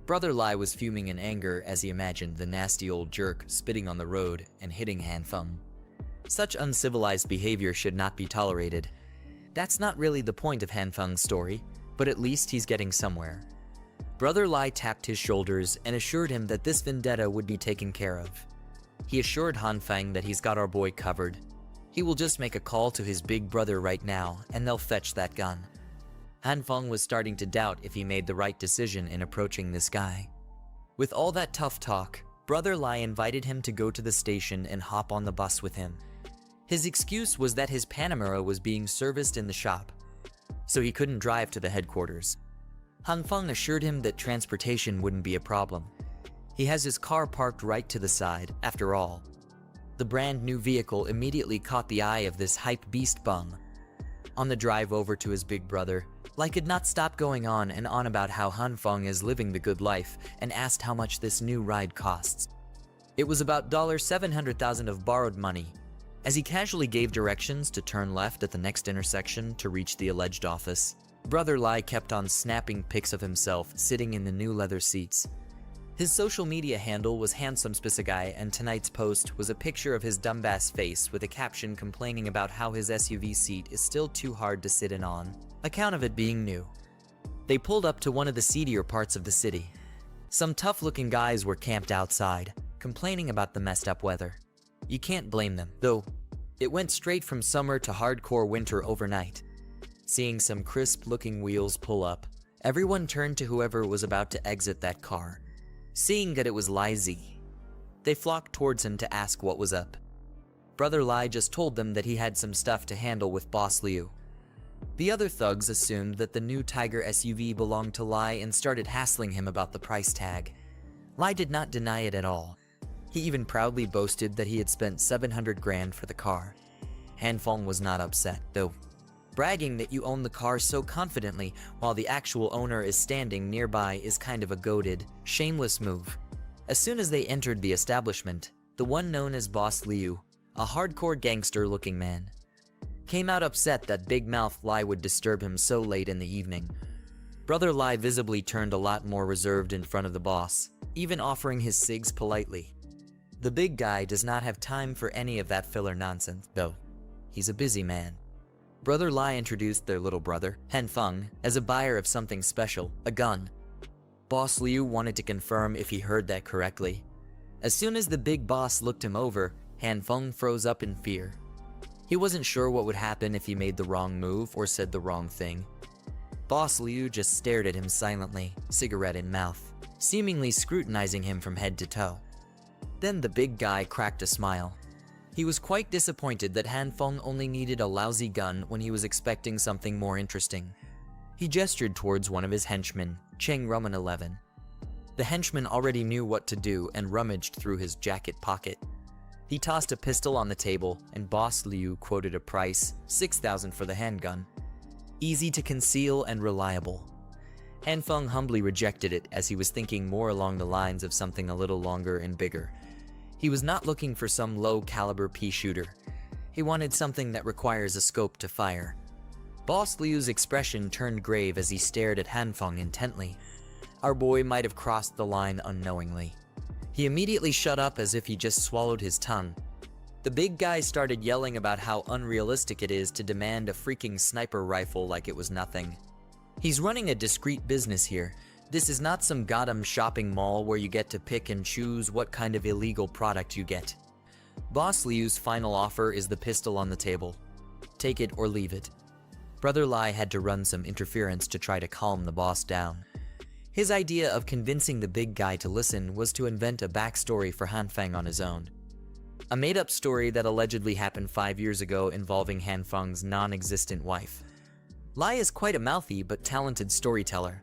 Brother Lai was fuming in anger as he imagined the nasty old jerk spitting on the road and hitting Han Feng. Such uncivilized behavior should not be tolerated. That's not really the point of Han Feng's story, but at least he's getting somewhere. Brother Lai tapped his shoulders and assured him that this vendetta would be taken care of. He assured Han Feng that he's got our boy covered. He will just make a call to his big brother right now and they'll fetch that gun. Han Feng was starting to doubt if he made the right decision in approaching this guy. With all that tough talk, Brother Lai invited him to go to the station and hop on the bus with him. His excuse was that his Panamera was being serviced in the shop, so he couldn't drive to the headquarters. Han Feng assured him that transportation wouldn't be a problem. He has his car parked right to the side, after all. The brand new vehicle immediately caught the eye of this hype beast bum. On the drive over to his big brother, Lai could not stop going on and on about how Han Feng is living the good life and asked how much this new ride costs. It was about $700,000 of borrowed money. As he casually gave directions to turn left at the next intersection to reach the alleged office, Brother Lai kept on snapping pics of himself sitting in the new leather seats. His social media handle was Handsome Spicigai, and tonight's post was a picture of his dumbass face with a caption complaining about how his SUV seat is still too hard to sit in on, account of it being new. They pulled up to one of the seedier parts of the city. Some tough-looking guys were camped outside, complaining about the messed up weather. You can't blame them, though. It went straight from summer to hardcore winter overnight. Seeing some crisp-looking wheels pull up, everyone turned to whoever was about to exit that car. Seeing that it was Lai Z, they flocked towards him to ask what was up. Brother Lai just told them that he had some stuff to handle with Boss Liu. The other thugs assumed that the new Tiger SUV belonged to Lai and started hassling him about the price tag. Lai did not deny it at all. He even proudly boasted that he had spent 700 grand for the car. Han Feng was not upset, though. Bragging that you own the car so confidently while the actual owner is standing nearby is kind of a goated, shameless move. As soon as they entered the establishment, the one known as Boss Liu, a hardcore gangster-looking man, came out upset that Big Mouth Lai would disturb him so late in the evening. Brother Lai visibly turned a lot more reserved in front of the boss, even offering his cigs politely. The big guy does not have time for any of that filler nonsense, though. He's a busy man. Brother Lai introduced their little brother, Han Feng, as a buyer of something special, a gun. Boss Liu wanted to confirm if he heard that correctly. As soon as the big boss looked him over, Han Feng froze up in fear. He wasn't sure what would happen if he made the wrong move or said the wrong thing. Boss Liu just stared at him silently, cigarette in mouth, seemingly scrutinizing him from head to toe. Then the big guy cracked a smile. He was quite disappointed that Han Feng only needed a lousy gun when he was expecting something more interesting. He gestured towards one of his henchmen, Cheng Rumman 11. The henchman already knew what to do and rummaged through his jacket pocket. He tossed a pistol on the table, and Boss Liu quoted a price, 6,000 for the handgun. Easy to conceal and reliable. Han Feng humbly rejected it as he was thinking more along the lines of something a little longer and bigger. He was not looking for some low-caliber pea shooter. He wanted something that requires a scope to fire. Boss Liu's expression turned grave as he stared at Han Feng intently. Our boy might have crossed the line unknowingly. He immediately shut up as if he just swallowed his tongue. The big guy started yelling about how unrealistic it is to demand a freaking sniper rifle like it was nothing. He's running a discreet business here. This is not some goddamn shopping mall where you get to pick and choose what kind of illegal product you get. Boss Liu's final offer is the pistol on the table. Take it or leave it. Brother Lai had to run some interference to try to calm the boss down. His idea of convincing the big guy to listen was to invent a backstory for Han Feng on his own. A made-up story that allegedly happened 5 years ago involving Han Feng's non-existent wife. Lai is quite a mouthy but talented storyteller.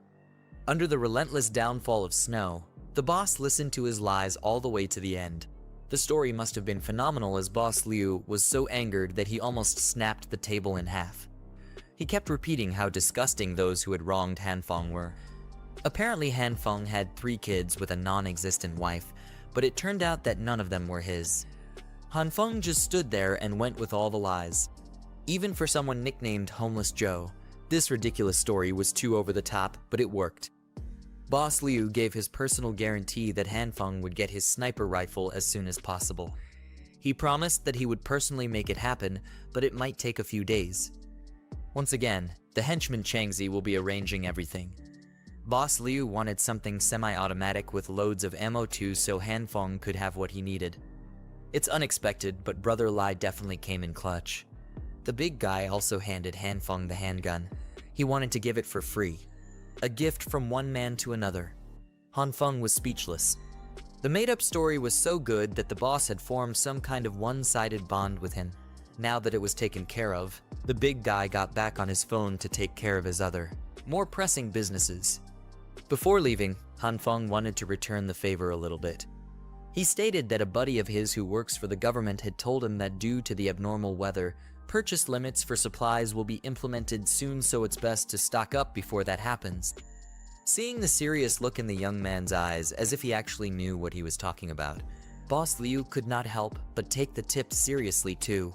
Under the relentless downfall of snow, the boss listened to his lies all the way to the end. The story must have been phenomenal as Boss Liu was so angered that he almost snapped the table in half. He kept repeating how disgusting those who had wronged Han Feng were. Apparently Han Feng had 3 kids with a non-existent wife, but it turned out that none of them were his. Han Feng just stood there and went with all the lies. Even for someone nicknamed Homeless Joe, this ridiculous story was too over the top, but it worked. Boss Liu gave his personal guarantee that Han Feng would get his sniper rifle as soon as possible. He promised that he would personally make it happen, but it might take a few days. Once again, the henchman Changzi will be arranging everything. Boss Liu wanted something semi-automatic with loads of ammo too so Han Feng could have what he needed. It's unexpected, but Brother Lai definitely came in clutch. The big guy also handed Han Feng the handgun. He wanted to give it for free. A gift from one man to another. Han Feng was speechless. The made-up story was so good that the boss had formed some kind of one-sided bond with him. Now that it was taken care of, the big guy got back on his phone to take care of his other, more pressing businesses. Before leaving, Han Feng wanted to return the favor a little bit. He stated that a buddy of his who works for the government had told him that due to the abnormal weather, purchase limits for supplies will be implemented soon, so it's best to stock up before that happens. Seeing the serious look in the young man's eyes as if he actually knew what he was talking about, Boss Liu could not help but take the tip seriously too.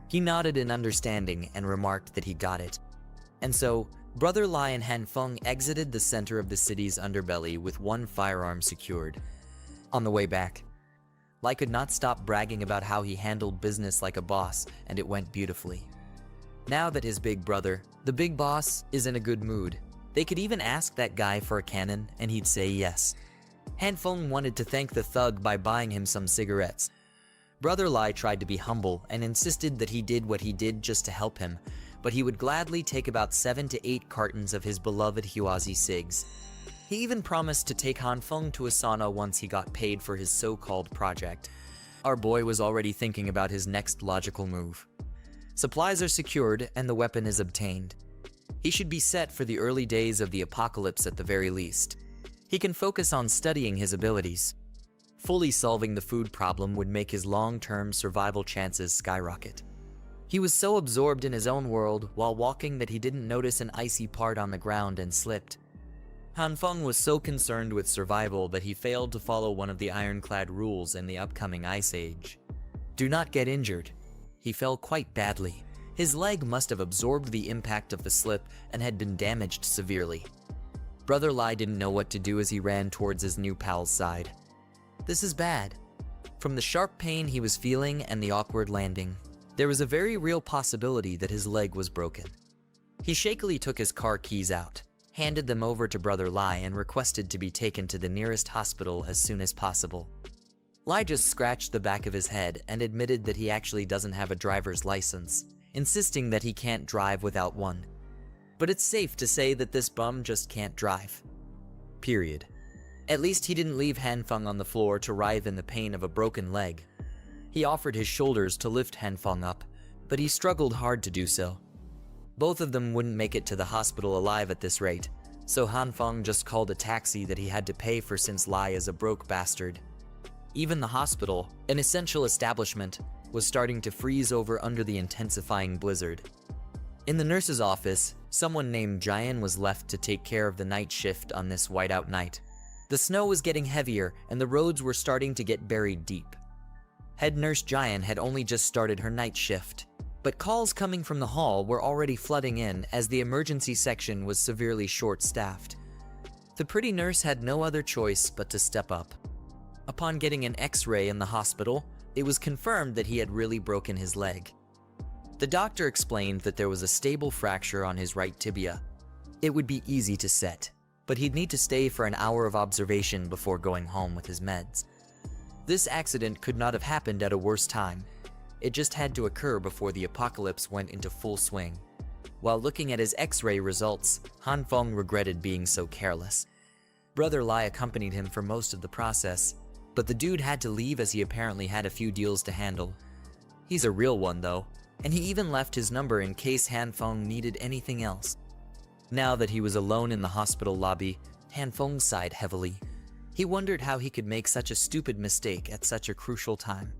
He nodded in understanding and remarked that he got it. And so, Brother Lai and Han Feng exited the center of the city's underbelly with one firearm secured. On the way back, Lai could not stop bragging about how he handled business like a boss, and it went beautifully. Now that his big brother, the big boss, is in a good mood, they could even ask that guy for a cannon and he'd say yes. Han Feng wanted to thank the thug by buying him some cigarettes. Brother Lai tried to be humble and insisted that he did what he did just to help him, but he would gladly take about 7 to 8 cartons of his beloved Huazi cigs. He even promised to take Han Feng to a sauna once he got paid for his so-called project. Our boy was already thinking about his next logical move. Supplies are secured and the weapon is obtained. He should be set for the early days of the apocalypse at the very least. He can focus on studying his abilities. Fully solving the food problem would make his long-term survival chances skyrocket. He was so absorbed in his own world while walking that he didn't notice an icy part on the ground and slipped. Han Feng was so concerned with survival that he failed to follow one of the ironclad rules in the upcoming Ice Age. Do not get injured. He fell quite badly. His leg must have absorbed the impact of the slip and had been damaged severely. Brother Lai didn't know what to do as he ran towards his new pal's side. This is bad. From the sharp pain he was feeling and the awkward landing, there was a very real possibility that his leg was broken. He shakily took his car keys out, handed them over to Brother Lai and requested to be taken to the nearest hospital as soon as possible. Lai just scratched the back of his head and admitted that he actually doesn't have a driver's license, insisting that he can't drive without one. But it's safe to say that this bum just can't drive. Period. At least he didn't leave Hanfeng on the floor to writhe in the pain of a broken leg. He offered his shoulders to lift Hanfeng up, but he struggled hard to do so. Both of them wouldn't make it to the hospital alive at this rate, so Hanfeng just called a taxi that he had to pay for since Lai is a broke bastard. Even the hospital, an essential establishment, was starting to freeze over under the intensifying blizzard. In the nurse's office, someone named Jian was left to take care of the night shift on this whiteout night. The snow was getting heavier and the roads were starting to get buried deep. Head nurse Jian had only just started her night shift, but calls coming from the hall were already flooding in as the emergency section was severely short-staffed. The pretty nurse had no other choice but to step up. Upon getting an X-ray in the hospital, it was confirmed that he had really broken his leg. The doctor explained that there was a stable fracture on his right tibia. It would be easy to set, but he'd need to stay for an hour of observation before going home with his meds. This accident could not have happened at a worse time. It just had to occur before the apocalypse went into full swing. While looking at his X-ray results, Hanfeng regretted being so careless. Brother Lai accompanied him for most of the process, but the dude had to leave as he apparently had a few deals to handle. He's a real one though, and he even left his number in case Hanfeng needed anything else. Now that he was alone in the hospital lobby, Hanfeng sighed heavily. He wondered how he could make such a stupid mistake at such a crucial time.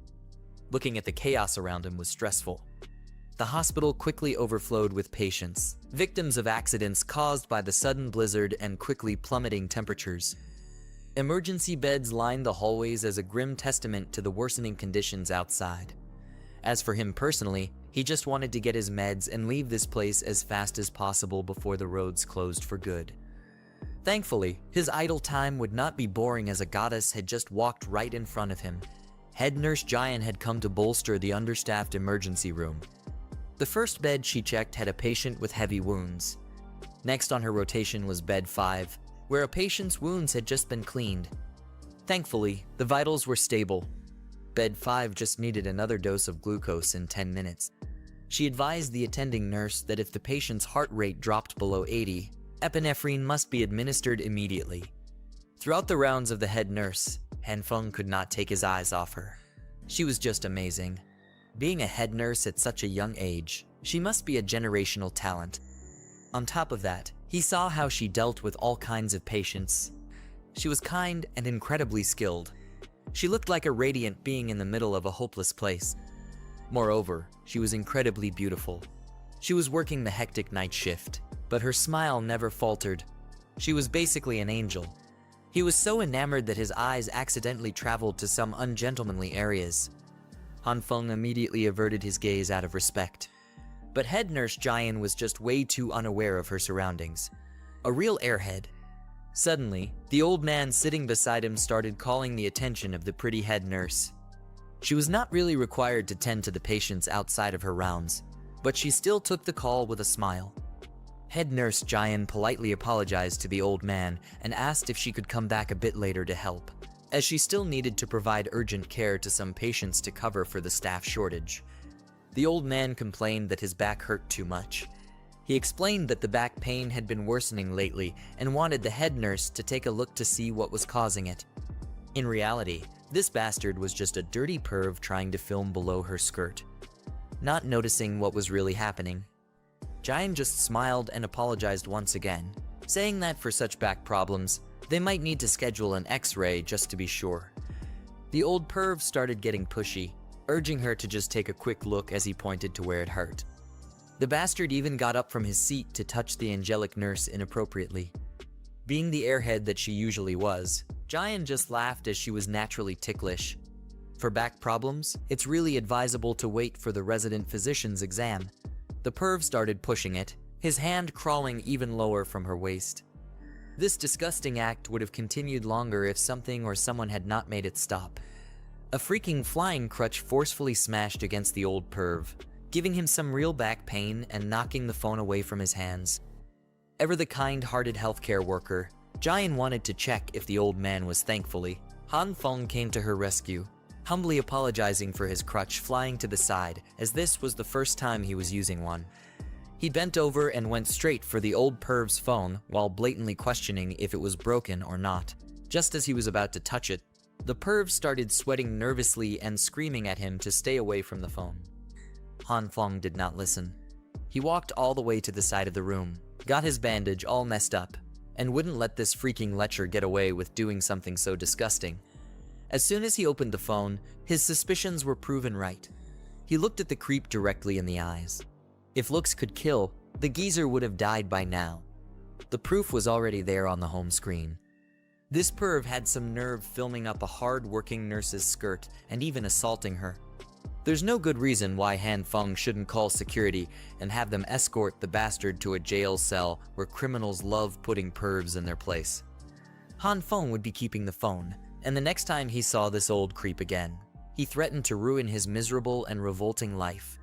Looking at the chaos around him was stressful. The hospital quickly overflowed with patients, victims of accidents caused by the sudden blizzard and quickly plummeting temperatures. Emergency beds lined the hallways as a grim testament to the worsening conditions outside. As for him personally, he just wanted to get his meds and leave this place as fast as possible before the roads closed for good. Thankfully, his idle time would not be boring as a goddess had just walked right in front of him. Head nurse Jian had come to bolster the understaffed emergency room. The first bed she checked had a patient with heavy wounds. Next on her rotation was bed 5, where a patient's wounds had just been cleaned. Thankfully, the vitals were stable. Bed 5 just needed another dose of glucose in 10 minutes. She advised the attending nurse that if the patient's heart rate dropped below 80, epinephrine must be administered immediately. Throughout the rounds of the head nurse, Hanfeng could not take his eyes off her. She was just amazing. Being a head nurse at such a young age, she must be a generational talent. On top of that, he saw how she dealt with all kinds of patients. She was kind and incredibly skilled. She looked like a radiant being in the middle of a hopeless place. Moreover, she was incredibly beautiful. She was working the hectic night shift, but her smile never faltered. She was basically an angel. He was so enamored that his eyes accidentally traveled to some ungentlemanly areas. Hanfeng immediately averted his gaze out of respect. But head nurse Jian was just way too unaware of her surroundings. A real airhead. Suddenly, the old man sitting beside him started calling the attention of the pretty head nurse. She was not really required to tend to the patients outside of her rounds, but she still took the call with a smile. Head nurse Jian politely apologized to the old man and asked if she could come back a bit later to help, as she still needed to provide urgent care to some patients to cover for the staff shortage. The old man complained that his back hurt too much. He explained that the back pain had been worsening lately and wanted the head nurse to take a look to see what was causing it. In reality, this bastard was just a dirty perv trying to film below her skirt. Not noticing what was really happening, Jian just smiled and apologized once again, saying that for such back problems, they might need to schedule an X-ray just to be sure. The old perv started getting pushy, urging her to just take a quick look as he pointed to where it hurt. The bastard even got up from his seat to touch the angelic nurse inappropriately. Being the airhead that she usually was, Jian just laughed as she was naturally ticklish. For back problems, it's really advisable to wait for the resident physician's exam. The perv started pushing it, his hand crawling even lower from her waist. This disgusting act would have continued longer if something or someone had not made it stop. A freaking flying crutch forcefully smashed against the old perv, giving him some real back pain and knocking the phone away from his hands. Ever the kind-hearted healthcare worker, Jian wanted to check if the old man was. Thankfully, Hanfeng came to her rescue, humbly apologizing for his crutch flying to the side, as this was the first time he was using one. He bent over and went straight for the old perv's phone while blatantly questioning if it was broken or not. Just as he was about to touch it, the perv started sweating nervously and screaming at him to stay away from the phone. Han Feng did not listen. He walked all the way to the side of the room, got his bandage all messed up, and wouldn't let this freaking lecher get away with doing something so disgusting. As soon as he opened the phone, his suspicions were proven right. He looked at the creep directly in the eyes. If looks could kill, the geezer would have died by now. The proof was already there on the home screen. This perv had some nerve filming up a hard-working nurse's skirt and even assaulting her. There's no good reason why Han Feng shouldn't call security and have them escort the bastard to a jail cell where criminals love putting pervs in their place. Han Feng would be keeping the phone, and the next time he saw this old creep again, he threatened to ruin his miserable and revolting life.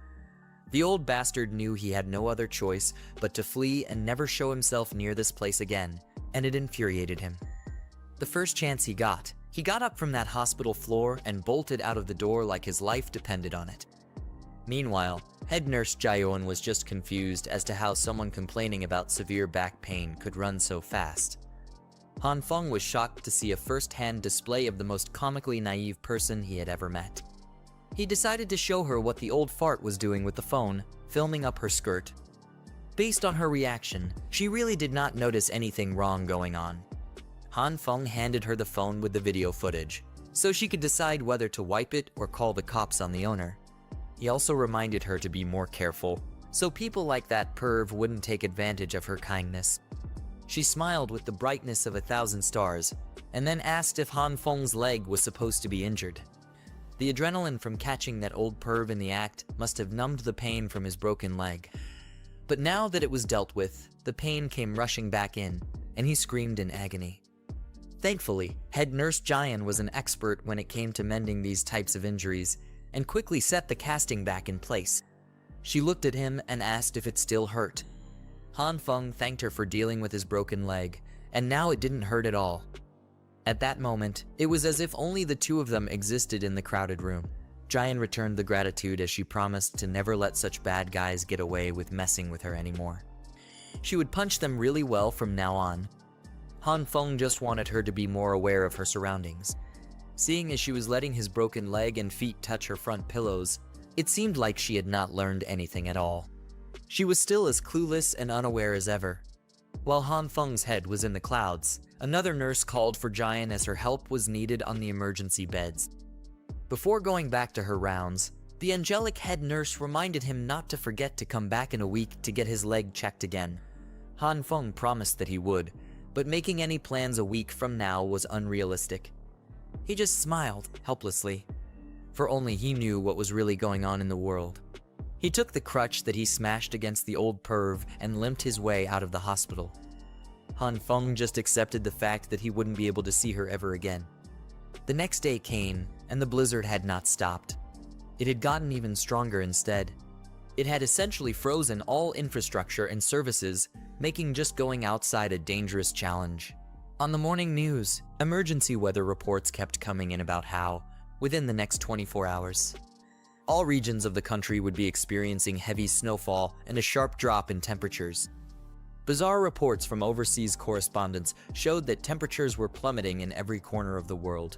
The old bastard knew he had no other choice but to flee and never show himself near this place again, and it infuriated him. The first chance he got up from that hospital floor and bolted out of the door like his life depended on it. Meanwhile, head nurse Jaeon was just confused as to how someone complaining about severe back pain could run so fast. Han Feng was shocked to see a first-hand display of the most comically naive person he had ever met. He decided to show her what the old fart was doing with the phone, filming up her skirt. Based on her reaction, she really did not notice anything wrong going on. Han Feng handed her the phone with the video footage, so she could decide whether to wipe it or call the cops on the owner. He also reminded her to be more careful, so people like that perv wouldn't take advantage of her kindness. She smiled with the brightness of 1,000 stars, and then asked if Han Feng's leg was supposed to be injured. The adrenaline from catching that old perv in the act must have numbed the pain from his broken leg. But now that it was dealt with, the pain came rushing back in, and he screamed in agony. Thankfully, head nurse Jaeon was an expert when it came to mending these types of injuries, and quickly set the casting back in place. She looked at him and asked if it still hurt. Han Feng thanked her for dealing with his broken leg, and now it didn't hurt at all. At that moment, it was as if only the two of them existed in the crowded room. Jaeon returned the gratitude as she promised to never let such bad guys get away with messing with her anymore. She would punch them really well from now on. Han Feng just wanted her to be more aware of her surroundings. Seeing as she was letting his broken leg and feet touch her front pillows, it seemed like she had not learned anything at all. She was still as clueless and unaware as ever. While Han Feng's head was in the clouds, another nurse called for Jaeon as her help was needed on the emergency beds. Before going back to her rounds, the angelic head nurse reminded him not to forget to come back in a week to get his leg checked again. Han Feng promised that he would, but making any plans a week from now was unrealistic. He just smiled helplessly, for only he knew what was really going on in the world. He took the crutch that he smashed against the old perv and limped his way out of the hospital. Han Feng just accepted the fact that he wouldn't be able to see her ever again. The next day came, and the blizzard had not stopped. It had gotten even stronger instead. It had essentially frozen all infrastructure and services, making just going outside a dangerous challenge. On the morning news, emergency weather reports kept coming in about how, within the next 24 hours, all regions of the country would be experiencing heavy snowfall and a sharp drop in temperatures. Bizarre reports from overseas correspondents showed that temperatures were plummeting in every corner of the world.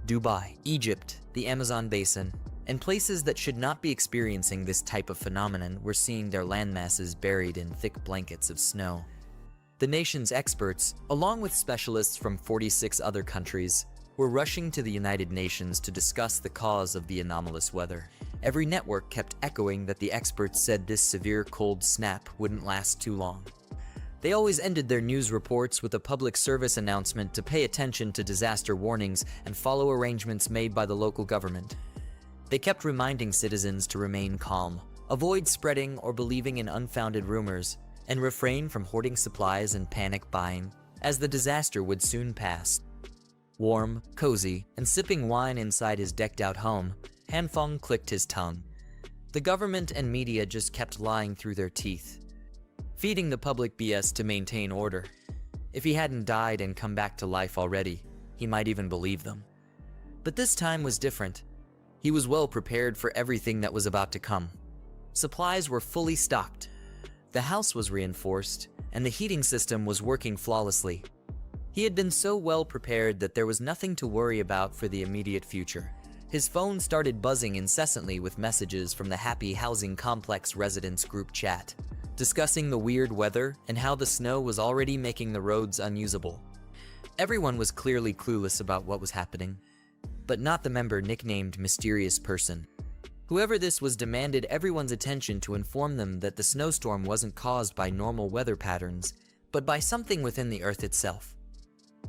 Dubai, Egypt, the Amazon basin, and places that should not be experiencing this type of phenomenon were seeing their landmasses buried in thick blankets of snow. The nation's experts, along with specialists from 46 other countries, were rushing to the United Nations to discuss the cause of the anomalous weather. Every network kept echoing that the experts said this severe cold snap wouldn't last too long. They always ended their news reports with a public service announcement to pay attention to disaster warnings and follow arrangements made by the local government. They kept reminding citizens to remain calm, avoid spreading or believing in unfounded rumors, and refrain from hoarding supplies and panic buying, as the disaster would soon pass. Warm, cozy, and sipping wine inside his decked-out home, Han Feng clicked his tongue. The government and media just kept lying through their teeth, feeding the public BS to maintain order. If he hadn't died and come back to life already, he might even believe them. But this time was different. He was well prepared for everything that was about to come. Supplies were fully stocked. The house was reinforced, and the heating system was working flawlessly. He had been so well prepared that there was nothing to worry about for the immediate future. His phone started buzzing incessantly with messages from the Happy Housing Complex residents group chat, discussing the weird weather and how the snow was already making the roads unusable. Everyone was clearly clueless about what was happening, but not the member nicknamed Mysterious Person. Whoever this was demanded everyone's attention to inform them that the snowstorm wasn't caused by normal weather patterns, but by something within the Earth itself.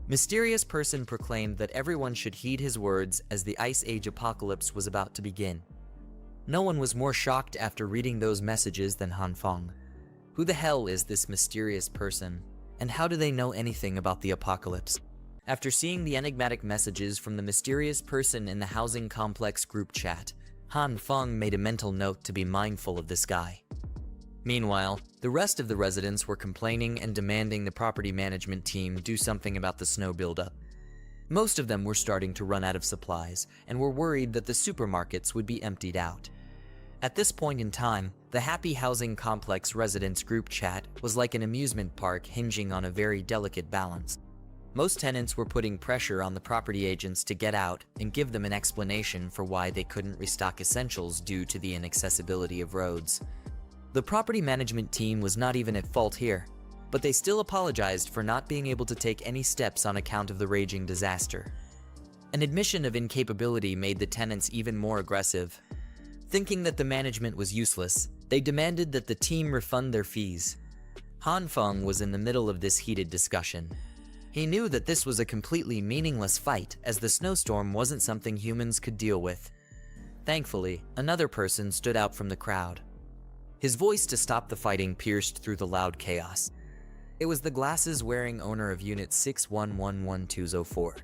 Mysterious Person proclaimed that everyone should heed his words as the Ice Age apocalypse was about to begin. No one was more shocked after reading those messages than Han Feng. Who the hell is this mysterious person, and how do they know anything about the apocalypse? After seeing the enigmatic messages from the mysterious person in the housing complex group chat, Han Feng made a mental note to be mindful of this guy. Meanwhile, the rest of the residents were complaining and demanding the property management team do something about the snow buildup. Most of them were starting to run out of supplies and were worried that the supermarkets would be emptied out. At this point in time, the Happy Housing Complex residents group chat was like an amusement park hinging on a very delicate balance. Most tenants were putting pressure on the property agents to get out and give them an explanation for why they couldn't restock essentials due to the inaccessibility of roads. The property management team was not even at fault here, but they still apologized for not being able to take any steps on account of the raging disaster. An admission of incapability made the tenants even more aggressive. Thinking that the management was useless, they demanded that the team refund their fees. Han Feng was in the middle of this heated discussion. He knew that this was a completely meaningless fight, as the snowstorm wasn't something humans could deal with. Thankfully, another person stood out from the crowd. His voice to stop the fighting pierced through the loud chaos. It was the glasses-wearing owner of Unit 61111204.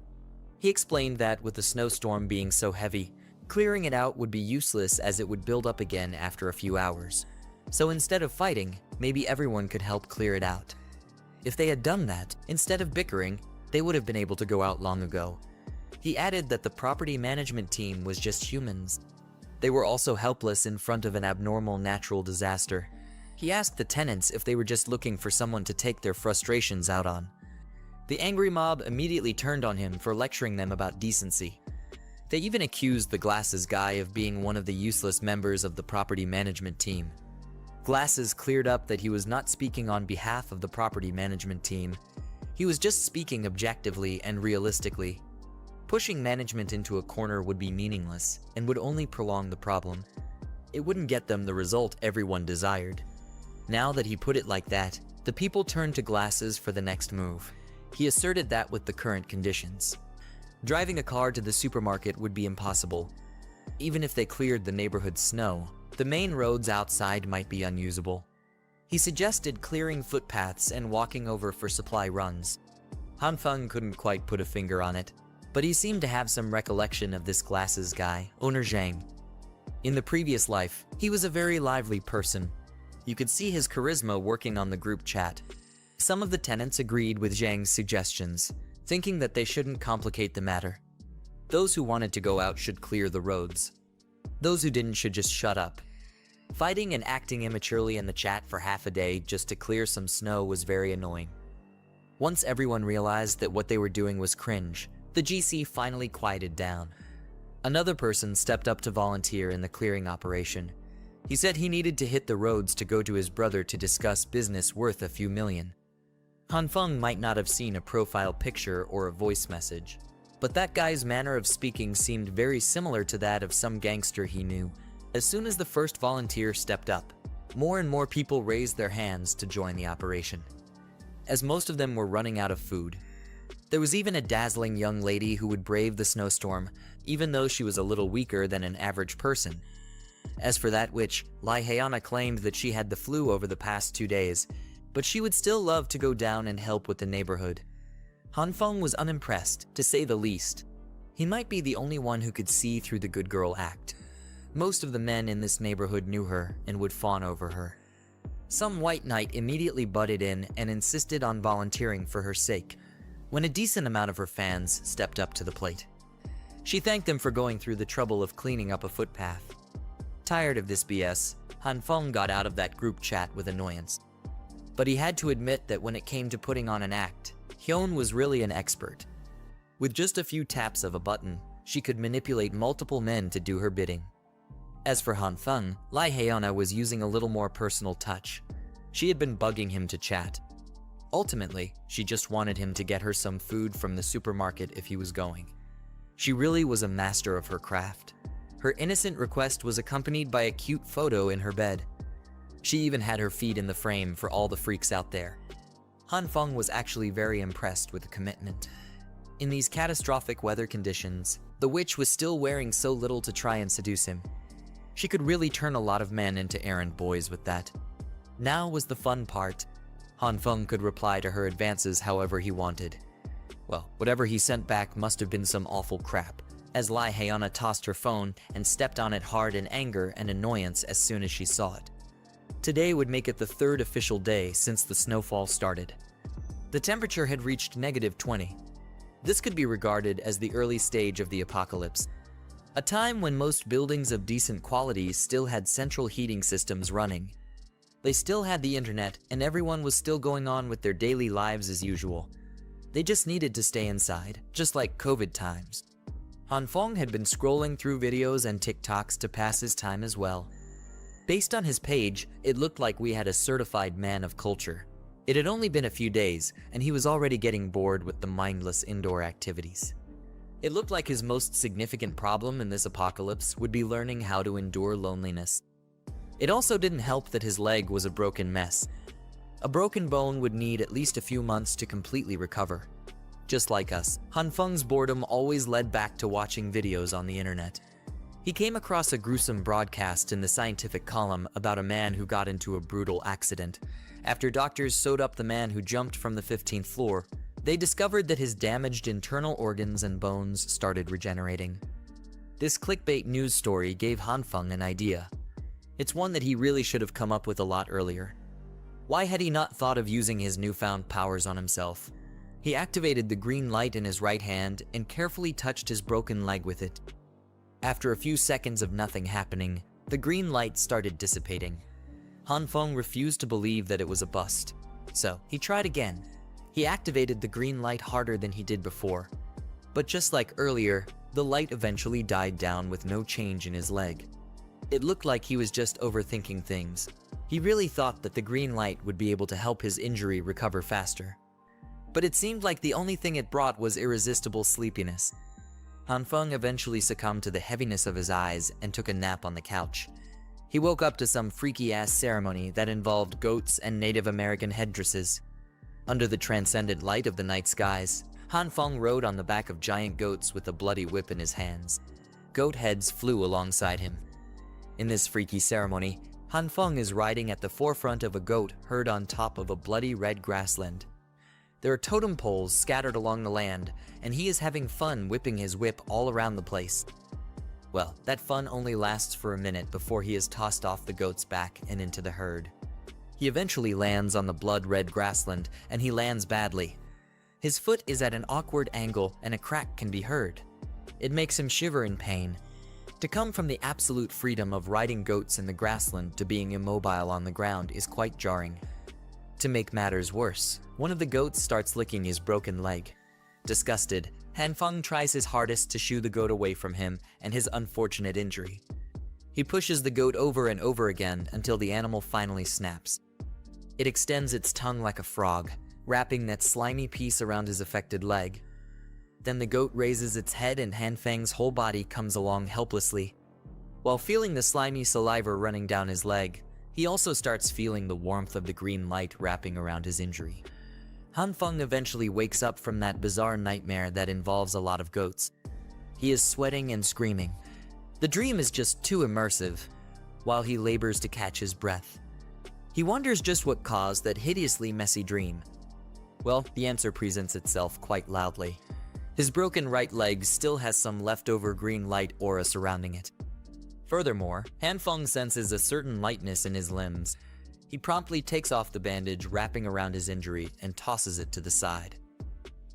He explained that with the snowstorm being so heavy, clearing it out would be useless as it would build up again after a few hours. So instead of fighting, maybe everyone could help clear it out. If they had done that, instead of bickering, they would have been able to go out long ago. He added that the property management team was just humans. They were also helpless in front of an abnormal natural disaster. He asked the tenants if they were just looking for someone to take their frustrations out on. The angry mob immediately turned on him for lecturing them about decency. They even accused the Glasses guy of being one of the useless members of the property management team. Glasses cleared up that he was not speaking on behalf of the property management team. He was just speaking objectively and realistically. Pushing management into a corner would be meaningless and would only prolong the problem. It wouldn't get them the result everyone desired. Now that he put it like that, the people turned to Glasses for the next move. He asserted that with the current conditions, driving a car to the supermarket would be impossible. Even if they cleared the neighborhood's snow, the main roads outside might be unusable. He suggested clearing footpaths and walking over for supply runs. Han Feng couldn't quite put a finger on it, but he seemed to have some recollection of this Glasses guy, owner Zhang. In the previous life, he was a very lively person. You could see his charisma working on the group chat. Some of the tenants agreed with Zhang's suggestions, thinking that they shouldn't complicate the matter. Those who wanted to go out should clear the roads. Those who didn't should just shut up. Fighting and acting immaturely in the chat for half a day just to clear some snow was very annoying. Once everyone realized that what they were doing was cringe, the GC finally quieted down. Another person stepped up to volunteer in the clearing operation. He said he needed to hit the roads to go to his brother to discuss business worth a few million. Han Feng might not have seen a profile picture or a voice message, but that guy's manner of speaking seemed very similar to that of some gangster he knew. As soon as the first volunteer stepped up, more and more people raised their hands to join the operation, as most of them were running out of food. There was even a dazzling young lady who would brave the snowstorm, even though she was a little weaker than an average person. As for that witch, Lai Heiana claimed that she had the flu over the past 2 days, but she would still love to go down and help with the neighborhood. Han Feng was unimpressed, to say the least. He might be the only one who could see through the good girl act. Most of the men in this neighborhood knew her and would fawn over her. Some white knight immediately butted in and insisted on volunteering for her sake, when a decent amount of her fans stepped up to the plate. She thanked them for going through the trouble of cleaning up a footpath. Tired of this BS, Han Feng got out of that group chat with annoyance. But he had to admit that when it came to putting on an act, Hyun was really an expert. With just a few taps of a button, she could manipulate multiple men to do her bidding. As for Hanfeng, Lee Hae-yeon was using a little more personal touch. She had been bugging him to chat. Ultimately, she just wanted him to get her some food from the supermarket if he was going. She really was a master of her craft. Her innocent request was accompanied by a cute photo in her bed. She even had her feet in the frame for all the freaks out there. Hanfeng was actually very impressed with the commitment. In these catastrophic weather conditions, the witch was still wearing so little to try and seduce him. She could really turn a lot of men into errand boys with that. Now was the fun part. Hanfeng could reply to her advances however he wanted. Well, whatever he sent back must have been some awful crap, as Lee Hae-yeon tossed her phone and stepped on it hard in anger and annoyance as soon as she saw it. Today would make it the third official day since the snowfall started. The temperature had reached -20. This could be regarded as the early stage of the apocalypse, a time when most buildings of decent quality still had central heating systems running. They still had the internet, and everyone was still going on with their daily lives as usual. They just needed to stay inside, just like COVID times. Hanfeng had been scrolling through videos and TikToks to pass his time as well. Based on his page, it looked like we had a certified man of culture. It had only been a few days, and he was already getting bored with the mindless indoor activities. It looked like his most significant problem in this apocalypse would be learning how to endure loneliness. It also didn't help that his leg was a broken mess. A broken bone would need at least a few months to completely recover. Just like us, Hanfeng's boredom always led back to watching videos on the internet. He came across a gruesome broadcast in the scientific column about a man who got into a brutal accident. After doctors sewed up the man who jumped from the 15th floor, they discovered that his damaged internal organs and bones started regenerating. This clickbait news story gave Hanfeng an idea. It's one that he really should have come up with a lot earlier. Why had he not thought of using his newfound powers on himself? He activated the green light in his right hand and carefully touched his broken leg with it. After a few seconds of nothing happening, the green light started dissipating. Hanfeng refused to believe that it was a bust, so he tried again. He activated the green light harder than he did before. But just like earlier, the light eventually died down with no change in his leg. It looked like he was just overthinking things. He really thought that the green light would be able to help his injury recover faster. But it seemed like the only thing it brought was irresistible sleepiness. Hanfeng eventually succumbed to the heaviness of his eyes and took a nap on the couch. He woke up to some freaky-ass ceremony that involved goats and Native American headdresses. Under the transcendent light of the night skies, Hanfeng rode on the back of giant goats with a bloody whip in his hands. Goat heads flew alongside him. In this freaky ceremony, Hanfeng is riding at the forefront of a goat herd on top of a bloody red grassland. There are totem poles scattered along the land, and he is having fun whipping his whip all around the place. Well, that fun only lasts for a minute before he is tossed off the goat's back and into the herd. He eventually lands on the blood-red grassland, and he lands badly. His foot is at an awkward angle, and a crack can be heard. It makes him shiver in pain. To come from the absolute freedom of riding goats in the grassland to being immobile on the ground is quite jarring. To make matters worse, one of the goats starts licking his broken leg. Disgusted, Hanfeng tries his hardest to shoo the goat away from him and his unfortunate injury. He pushes the goat over and over again until the animal finally snaps. It extends its tongue like a frog, wrapping that slimy piece around his affected leg. Then the goat raises its head and Hanfeng's whole body comes along helplessly. While feeling the slimy saliva running down his leg, he also starts feeling the warmth of the green light wrapping around his injury. Hanfeng eventually wakes up from that bizarre nightmare that involves a lot of goats. He is sweating and screaming. The dream is just too immersive, while he labors to catch his breath. He wonders just what caused that hideously messy dream. Well, the answer presents itself quite loudly. His broken right leg still has some leftover green light aura surrounding it. Furthermore, Hanfeng senses a certain lightness in his limbs. He promptly takes off the bandage wrapping around his injury and tosses it to the side.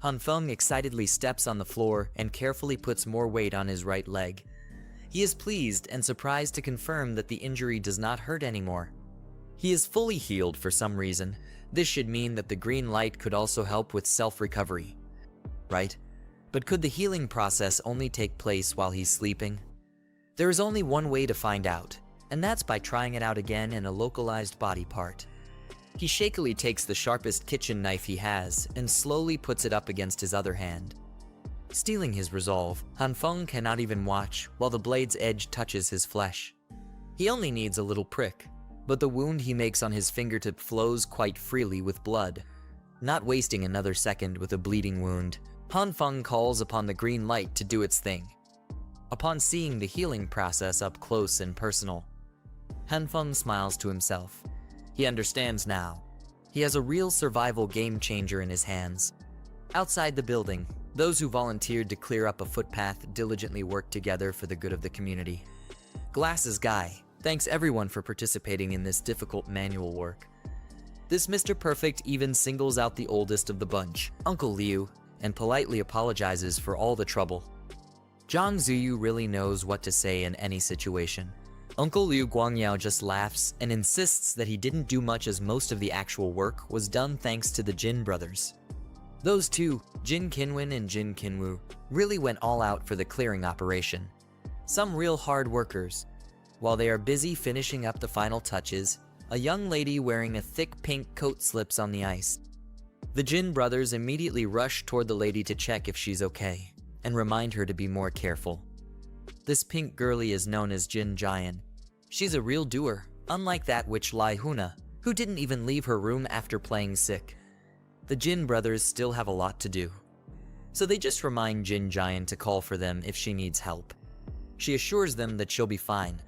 Hanfeng excitedly steps on the floor and carefully puts more weight on his right leg. He is pleased and surprised to confirm that the injury does not hurt anymore. He is fully healed for some reason. This should mean that the green light could also help with self-recovery, right? But could the healing process only take place while he's sleeping? There is only one way to find out, and that's by trying it out again in a localized body part. He shakily takes the sharpest kitchen knife he has and slowly puts it up against his other hand. Stealing his resolve, Han Feng cannot even watch while the blade's edge touches his flesh. He only needs a little prick, but the wound he makes on his fingertip flows quite freely with blood. Not wasting another second with a bleeding wound, Han Feng calls upon the green light to do its thing. Upon seeing the healing process up close and personal, Han Feng smiles to himself. He understands now. He has a real survival game changer in his hands. Outside the building, those who volunteered to clear up a footpath diligently worked together for the good of the community. Glasses Guy thanks everyone for participating in this difficult manual work. This Mr. Perfect even singles out the oldest of the bunch, Uncle Liu, and politely apologizes for all the trouble. Zhang Ziyu really knows what to say in any situation. Uncle Liu Guangyao just laughs and insists that he didn't do much as most of the actual work was done thanks to the Jin brothers. Those two, Jin Qinwen and Jin Qinwu, really went all out for the clearing operation. Some real hard workers. While they are busy finishing up the final touches, a young lady wearing a thick pink coat slips on the ice. The Jin brothers immediately rush toward the lady to check if she's okay, and remind her to be more careful. This pink girlie is known as Jin Jian. She's a real doer, unlike that witch Lai Huna, who didn't even leave her room after playing sick. The Jin brothers still have a lot to do, so they just remind Jin Jian to call for them if she needs help. She assures them that she'll be fine.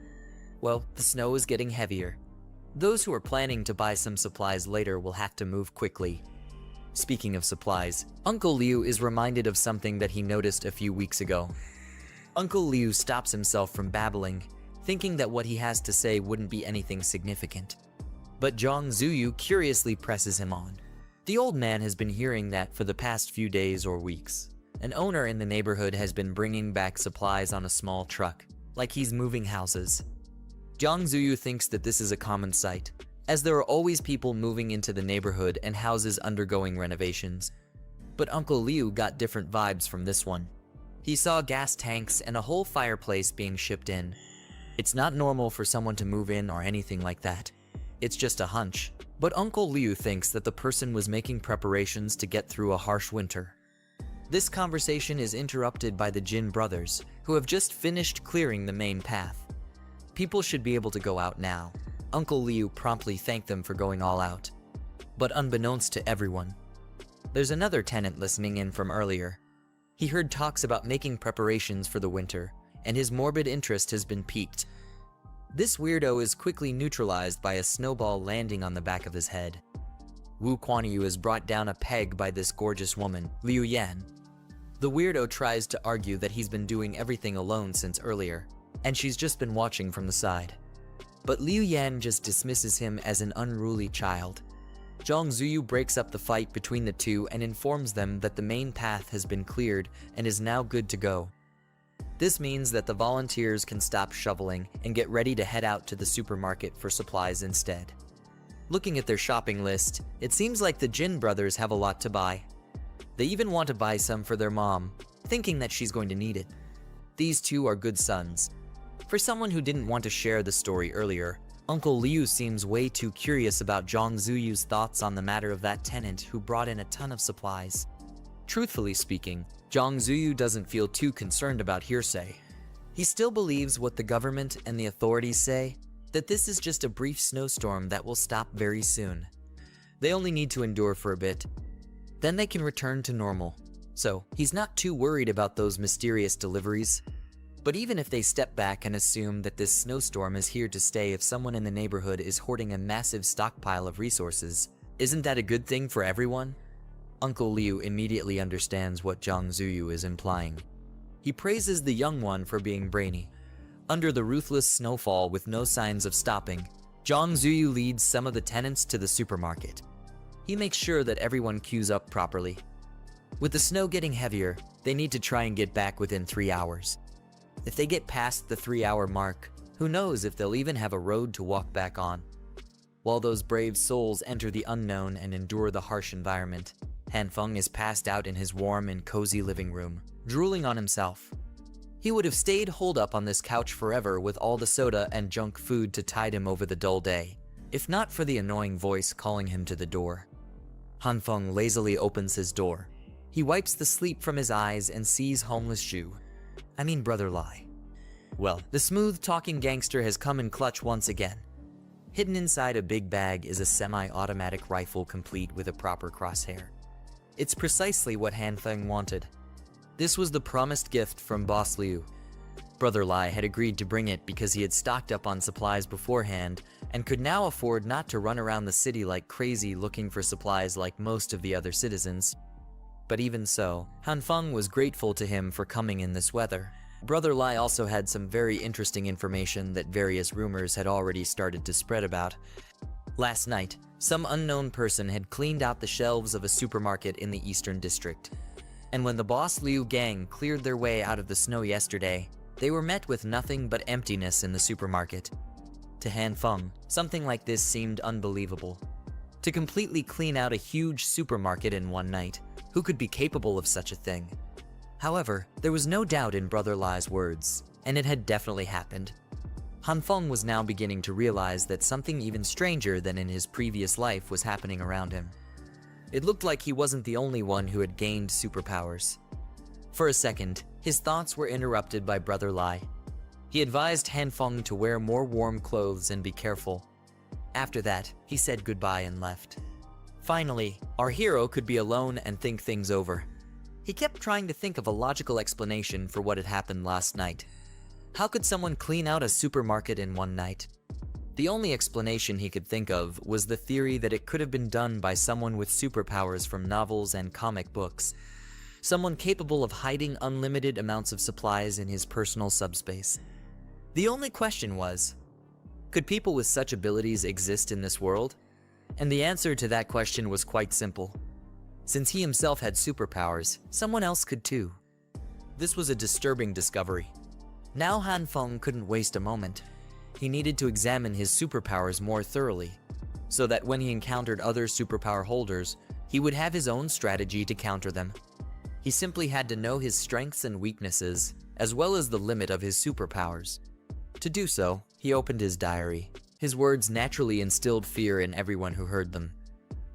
Well, the snow is getting heavier. Those who are planning to buy some supplies later will have to move quickly. Speaking of supplies, Uncle Liu is reminded of something that he noticed a few weeks ago. Uncle Liu stops himself from babbling, thinking that what he has to say wouldn't be anything significant. But Zhang Ziyu curiously presses him on. The old man has been hearing that for the past few days or weeks. An owner in the neighborhood has been bringing back supplies on a small truck, like he's moving houses. Zhang Ziyu thinks that this is a common sight, as there are always people moving into the neighborhood and houses undergoing renovations. But Uncle Liu got different vibes from this one. He saw gas tanks and a whole fireplace being shipped in. It's not normal for someone to move in or anything like that. It's just a hunch. But Uncle Liu thinks that the person was making preparations to get through a harsh winter. This conversation is interrupted by the Jin brothers, who have just finished clearing the main path. People should be able to go out now. Uncle Liu promptly thanked them for going all out. But unbeknownst to everyone, there's another tenant listening in from earlier. He heard talks about making preparations for the winter, and his morbid interest has been piqued. This weirdo is quickly neutralized by a snowball landing on the back of his head. Wu Kuanyu is brought down a peg by this gorgeous woman, Liu Yan. The weirdo tries to argue that he's been doing everything alone since earlier, and she's just been watching from the side. But Liu Yan just dismisses him as an unruly child. Zhang Ziyu breaks up the fight between the two and informs them that the main path has been cleared and is now good to go. This means that the volunteers can stop shoveling and get ready to head out to the supermarket for supplies instead. Looking at their shopping list, it seems like the Jin brothers have a lot to buy. They even want to buy some for their mom, thinking that she's going to need it. These two are good sons. For someone who didn't want to share the story earlier, Uncle Liu seems way too curious about Zhang Ziyu's thoughts on the matter of that tenant who brought in a ton of supplies. Truthfully speaking, Zhang Ziyu doesn't feel too concerned about hearsay. He still believes what the government and the authorities say, that this is just a brief snowstorm that will stop very soon. They only need to endure for a bit. Then they can return to normal. So, he's not too worried about those mysterious deliveries. But even if they step back and assume that this snowstorm is here to stay if someone in the neighborhood is hoarding a massive stockpile of resources, isn't that a good thing for everyone? Uncle Liu immediately understands what Zhang Ziyu is implying. He praises the young one for being brainy. Under the ruthless snowfall with no signs of stopping, Zhang Ziyu leads some of the tenants to the supermarket. He makes sure that everyone queues up properly. With the snow getting heavier, they need to try and get back within 3 hours. If they get past the 3-hour mark, who knows if they'll even have a road to walk back on. While those brave souls enter the unknown and endure the harsh environment, Han Feng is passed out in his warm and cozy living room, drooling on himself. He would have stayed holed up on this couch forever with all the soda and junk food to tide him over the dull day, if not for the annoying voice calling him to the door. Han Feng lazily opens his door. He wipes the sleep from his eyes and sees Brother Lai. Well, the smooth-talking gangster has come in clutch once again. Hidden inside a big bag is a semi-automatic rifle complete with a proper crosshair. It's precisely what Han Feng wanted. This was the promised gift from Boss Liu. Brother Lai had agreed to bring it because he had stocked up on supplies beforehand and could now afford not to run around the city like crazy looking for supplies like most of the other citizens. But even so, Han Feng was grateful to him for coming in this weather. Brother Lai also had some very interesting information that various rumors had already started to spread about. Last night, some unknown person had cleaned out the shelves of a supermarket in the Eastern District. And when the Boss Liu gang cleared their way out of the snow yesterday, they were met with nothing but emptiness in the supermarket. To Han Feng, something like this seemed unbelievable. To completely clean out a huge supermarket in one night, who could be capable of such a thing? However, there was no doubt in Brother Lai's words, and it had definitely happened. Han Feng was now beginning to realize that something even stranger than in his previous life was happening around him. It looked like he wasn't the only one who had gained superpowers. For a second, his thoughts were interrupted by Brother Lai. He advised Han Feng to wear more warm clothes and be careful. After that, he said goodbye and left. Finally, our hero could be alone and think things over. He kept trying to think of a logical explanation for what had happened last night. How could someone clean out a supermarket in one night? The only explanation he could think of was the theory that it could have been done by someone with superpowers from novels and comic books. Someone capable of hiding unlimited amounts of supplies in his personal subspace. The only question was, could people with such abilities exist in this world? And the answer to that question was quite simple. Since he himself had superpowers, someone else could too. This was a disturbing discovery. Now Han Feng couldn't waste a moment. He needed to examine his superpowers more thoroughly, so that when he encountered other superpower holders, he would have his own strategy to counter them. He simply had to know his strengths and weaknesses, as well as the limit of his superpowers. To do so, he opened his diary. His words naturally instilled fear in everyone who heard them.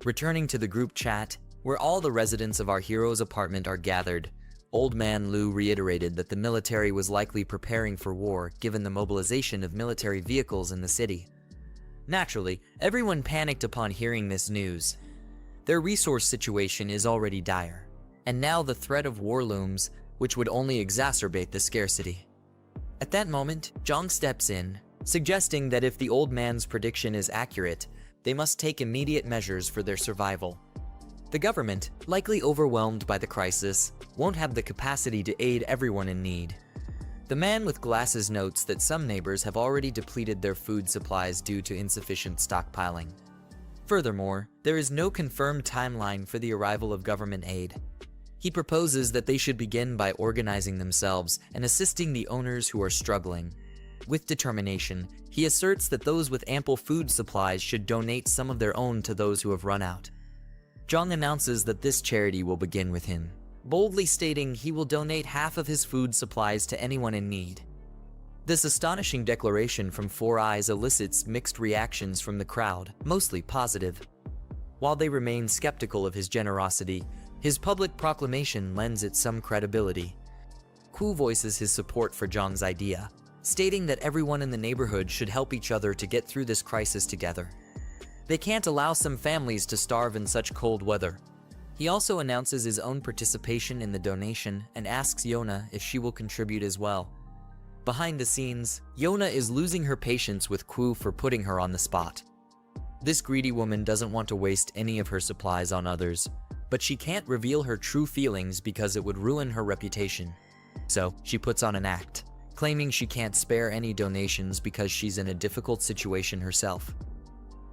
Returning to the group chat, where all the residents of our hero's apartment are gathered, Old Man Lu reiterated that the military was likely preparing for war given the mobilization of military vehicles in the city. Naturally, everyone panicked upon hearing this news. Their resource situation is already dire, and now the threat of war looms, which would only exacerbate the scarcity. At that moment, Zhang steps in, suggesting that if the old man's prediction is accurate, they must take immediate measures for their survival. The government, likely overwhelmed by the crisis, won't have the capacity to aid everyone in need. The man with glasses notes that some neighbors have already depleted their food supplies due to insufficient stockpiling. Furthermore, there is no confirmed timeline for the arrival of government aid. He proposes that they should begin by organizing themselves and assisting the owners who are struggling. With determination, he asserts that those with ample food supplies should donate some of their own to those who have run out. Zhang announces that this charity will begin with him, boldly stating he will donate half of his food supplies to anyone in need. This astonishing declaration from Four Eyes elicits mixed reactions from the crowd, mostly positive. While they remain skeptical of his generosity, his public proclamation lends it some credibility. Ku voices his support for Zhang's idea, stating that everyone in the neighborhood should help each other to get through this crisis together. They can't allow some families to starve in such cold weather. He also announces his own participation in the donation and asks Yona if she will contribute as well. Behind the scenes, Yona is losing her patience with Ku for putting her on the spot. This greedy woman doesn't want to waste any of her supplies on others, but she can't reveal her true feelings because it would ruin her reputation. So, she puts on an act, claiming she can't spare any donations because she's in a difficult situation herself.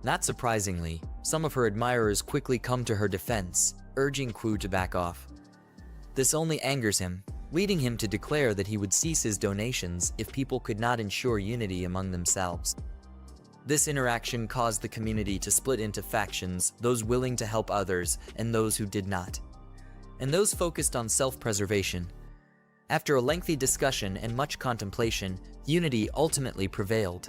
Not surprisingly, some of her admirers quickly come to her defense, urging Ku to back off. This only angers him, leading him to declare that he would cease his donations if people could not ensure unity among themselves. This interaction caused the community to split into factions, those willing to help others and those who did not, and those focused on self-preservation. After a lengthy discussion and much contemplation, unity ultimately prevailed.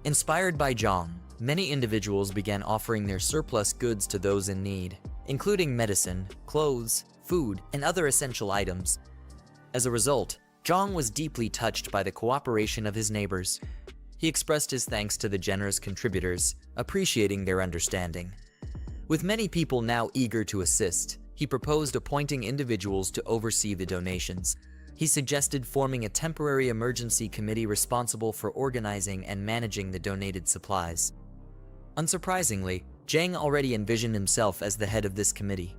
Inspired by Zhang, many individuals began offering their surplus goods to those in need, including medicine, clothes, food, and other essential items. As a result, Zhang was deeply touched by the cooperation of his neighbors. He expressed his thanks to the generous contributors, appreciating their understanding. With many people now eager to assist, he proposed appointing individuals to oversee the donations. He suggested forming a temporary emergency committee responsible for organizing and managing the donated supplies. Unsurprisingly, Zhang already envisioned himself as the head of this committee.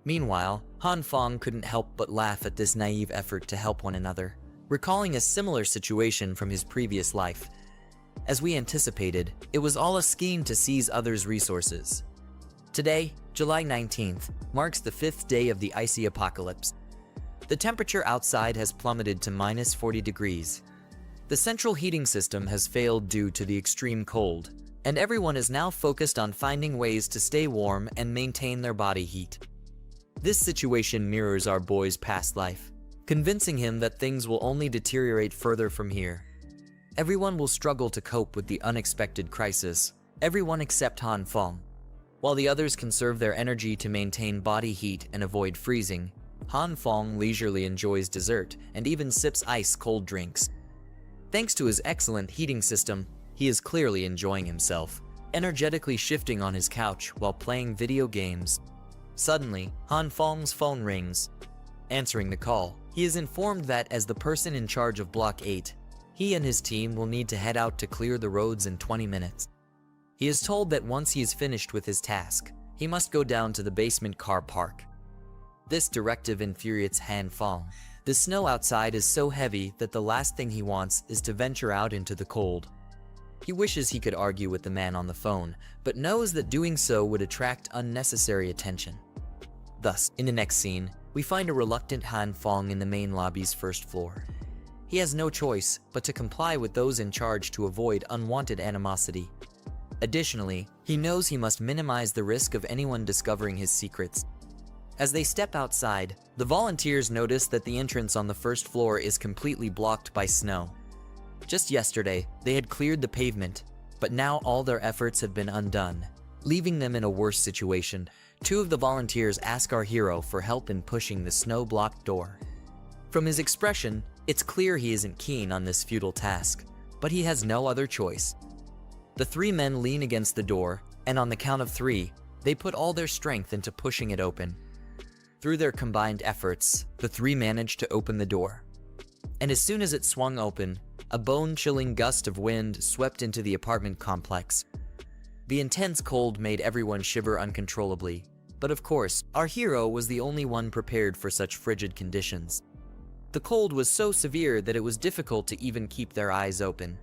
Meanwhile, Han Feng couldn't help but laugh at this naive effort to help one another, recalling a similar situation from his previous life. As we anticipated, it was all a scheme to seize others' resources. Today, July 19th, marks the 5th day of the icy apocalypse. The temperature outside has plummeted to minus 40 degrees. The central heating system has failed due to the extreme cold, and everyone is now focused on finding ways to stay warm and maintain their body heat. This situation mirrors our boy's past life, convincing him that things will only deteriorate further from here. Everyone will struggle to cope with the unexpected crisis, everyone except Han Feng. While the others conserve their energy to maintain body heat and avoid freezing, Han Feng leisurely enjoys dessert and even sips ice-cold drinks. Thanks to his excellent heating system, he is clearly enjoying himself, energetically shifting on his couch while playing video games. Suddenly, Han Feng's phone rings. Answering the call, he is informed that as the person in charge of Block 8, he and his team will need to head out to clear the roads in 20 minutes. He is told that once he is finished with his task, he must go down to the basement car park. This directive infuriates Han Feng. The snow outside is so heavy that the last thing he wants is to venture out into the cold. He wishes he could argue with the man on the phone, but knows that doing so would attract unnecessary attention. Thus, in the next scene, we find a reluctant Han Feng in the main lobby's first floor. He has no choice but to comply with those in charge to avoid unwanted animosity. Additionally, he knows he must minimize the risk of anyone discovering his secrets. As they step outside, the volunteers notice that the entrance on the first floor is completely blocked by snow. Just yesterday, they had cleared the pavement, but now all their efforts have been undone, leaving them in a worse situation. Two of the volunteers ask our hero for help in pushing the snow-blocked door. From his expression, it's clear he isn't keen on this futile task, but he has no other choice. The three men lean against the door, and on the count of 3, they put all their strength into pushing it open. Through their combined efforts, the 3 managed to open the door. And as soon as it swung open, a bone-chilling gust of wind swept into the apartment complex. The intense cold made everyone shiver uncontrollably, but of course, our hero was the only one prepared for such frigid conditions. The cold was so severe that it was difficult to even keep their eyes open.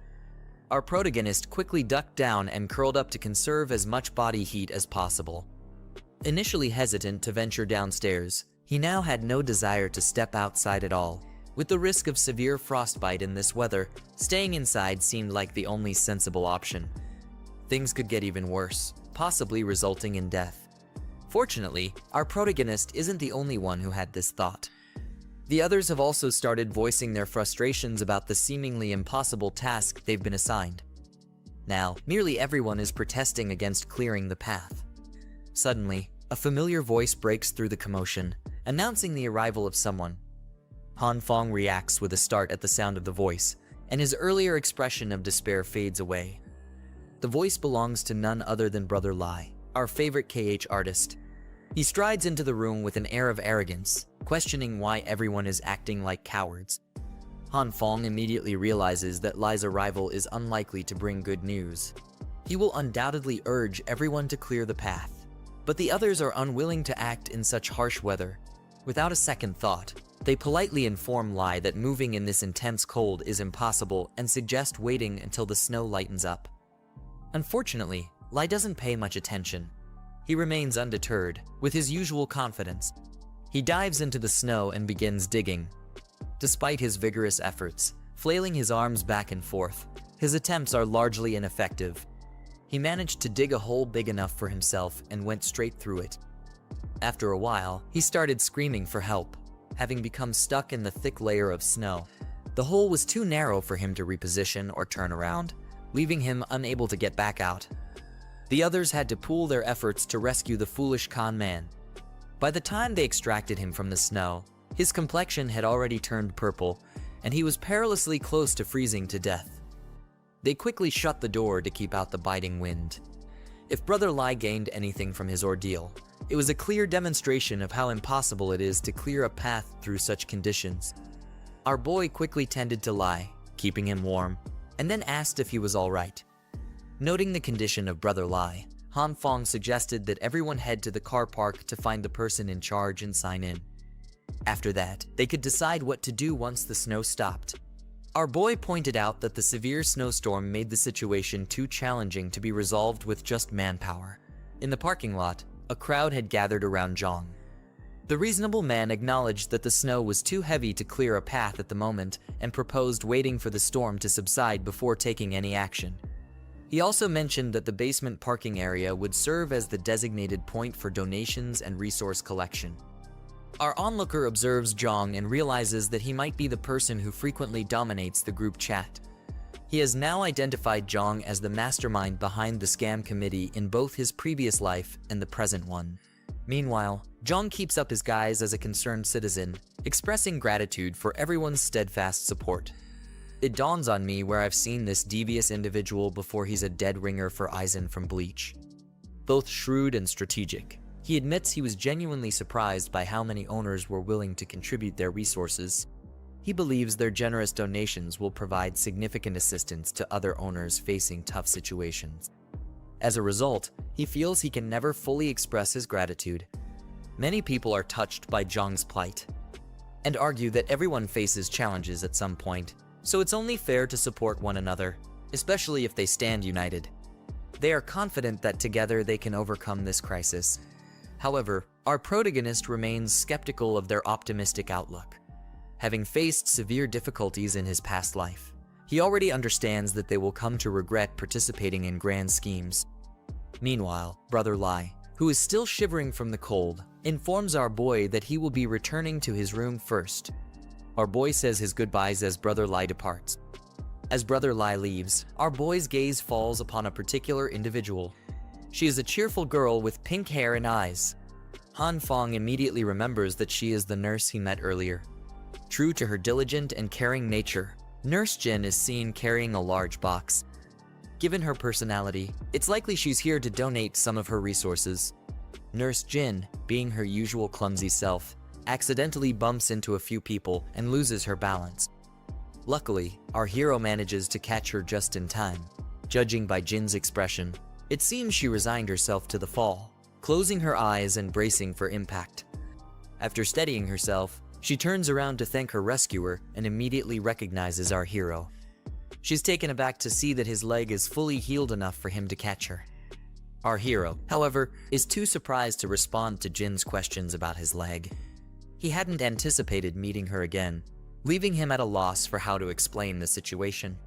Our protagonist quickly ducked down and curled up to conserve as much body heat as possible. Initially hesitant to venture downstairs, he now had no desire to step outside at all. With the risk of severe frostbite in this weather, staying inside seemed like the only sensible option. Things could get even worse, possibly resulting in death. Fortunately, our protagonist isn't the only one who had this thought. The others have also started voicing their frustrations about the seemingly impossible task they've been assigned. Now, nearly everyone is protesting against clearing the path. Suddenly, a familiar voice breaks through the commotion, announcing the arrival of someone. Han Feng reacts with a start at the sound of the voice, and his earlier expression of despair fades away. The voice belongs to none other than Brother Lai, our favorite KH artist. He strides into the room with an air of arrogance, questioning why everyone is acting like cowards. Han Feng immediately realizes that Lai's arrival is unlikely to bring good news. He will undoubtedly urge everyone to clear the path, but the others are unwilling to act in such harsh weather. Without a second thought, they politely inform Lai that moving in this intense cold is impossible and suggest waiting until the snow lightens up. Unfortunately, Lai doesn't pay much attention. He remains undeterred, with his usual confidence. He dives into the snow and begins digging. Despite his vigorous efforts, flailing his arms back and forth, his attempts are largely ineffective. He managed to dig a hole big enough for himself and went straight through it. After a while, he started screaming for help, having become stuck in the thick layer of snow. The hole was too narrow for him to reposition or turn around, leaving him unable to get back out. The others had to pool their efforts to rescue the foolish con man. By the time they extracted him from the snow, his complexion had already turned purple, and he was perilously close to freezing to death. They quickly shut the door to keep out the biting wind. If Brother Lai gained anything from his ordeal, it was a clear demonstration of how impossible it is to clear a path through such conditions. Our boy quickly tended to Lai, keeping him warm, and then asked if he was all right. Noting the condition of Brother Lai, Han Fong suggested that everyone head to the car park to find the person in charge and sign in. After that, they could decide what to do once the snow stopped. Our boy pointed out that the severe snowstorm made the situation too challenging to be resolved with just manpower. In the parking lot, a crowd had gathered around Zhang. The reasonable man acknowledged that the snow was too heavy to clear a path at the moment and proposed waiting for the storm to subside before taking any action. He also mentioned that the basement parking area would serve as the designated point for donations and resource collection. Our onlooker observes Zhang and realizes that he might be the person who frequently dominates the group chat. He has now identified Zhang as the mastermind behind the scam committee in both his previous life and the present one. Meanwhile, Zhang keeps up his guise as a concerned citizen, expressing gratitude for everyone's steadfast support. It dawns on me where I've seen this devious individual before. He's a dead ringer for Aizen from Bleach. Both shrewd and strategic, he admits he was genuinely surprised by how many owners were willing to contribute their resources. He believes their generous donations will provide significant assistance to other owners facing tough situations. As a result, he feels he can never fully express his gratitude. Many people are touched by Zhang's plight and argue that everyone faces challenges at some point, so it's only fair to support one another, especially if they stand united. They are confident that together they can overcome this crisis. However, our protagonist remains skeptical of their optimistic outlook. Having faced severe difficulties in his past life, he already understands that they will come to regret participating in grand schemes. Meanwhile, Brother Lai, who is still shivering from the cold, informs our boy that he will be returning to his room first. Our boy says his goodbyes as Brother Lai departs. As Brother Lai leaves, our boy's gaze falls upon a particular individual. She is a cheerful girl with pink hair and eyes. Han Fong immediately remembers that she is the nurse he met earlier. True to her diligent and caring nature, Nurse Jin is seen carrying a large box. Given her personality, it's likely she's here to donate some of her resources. Nurse Jin, being her usual clumsy self, accidentally bumps into a few people and loses her balance. Luckily, our hero manages to catch her just in time. Judging by Jin's expression, it seems she resigned herself to the fall, closing her eyes and bracing for impact. After steadying herself, she turns around to thank her rescuer and immediately recognizes our hero. She's taken aback to see that his leg is fully healed enough for him to catch her. Our hero, however, is too surprised to respond to Jin's questions about his leg. He hadn't anticipated meeting her again, leaving him at a loss for how to explain the situation.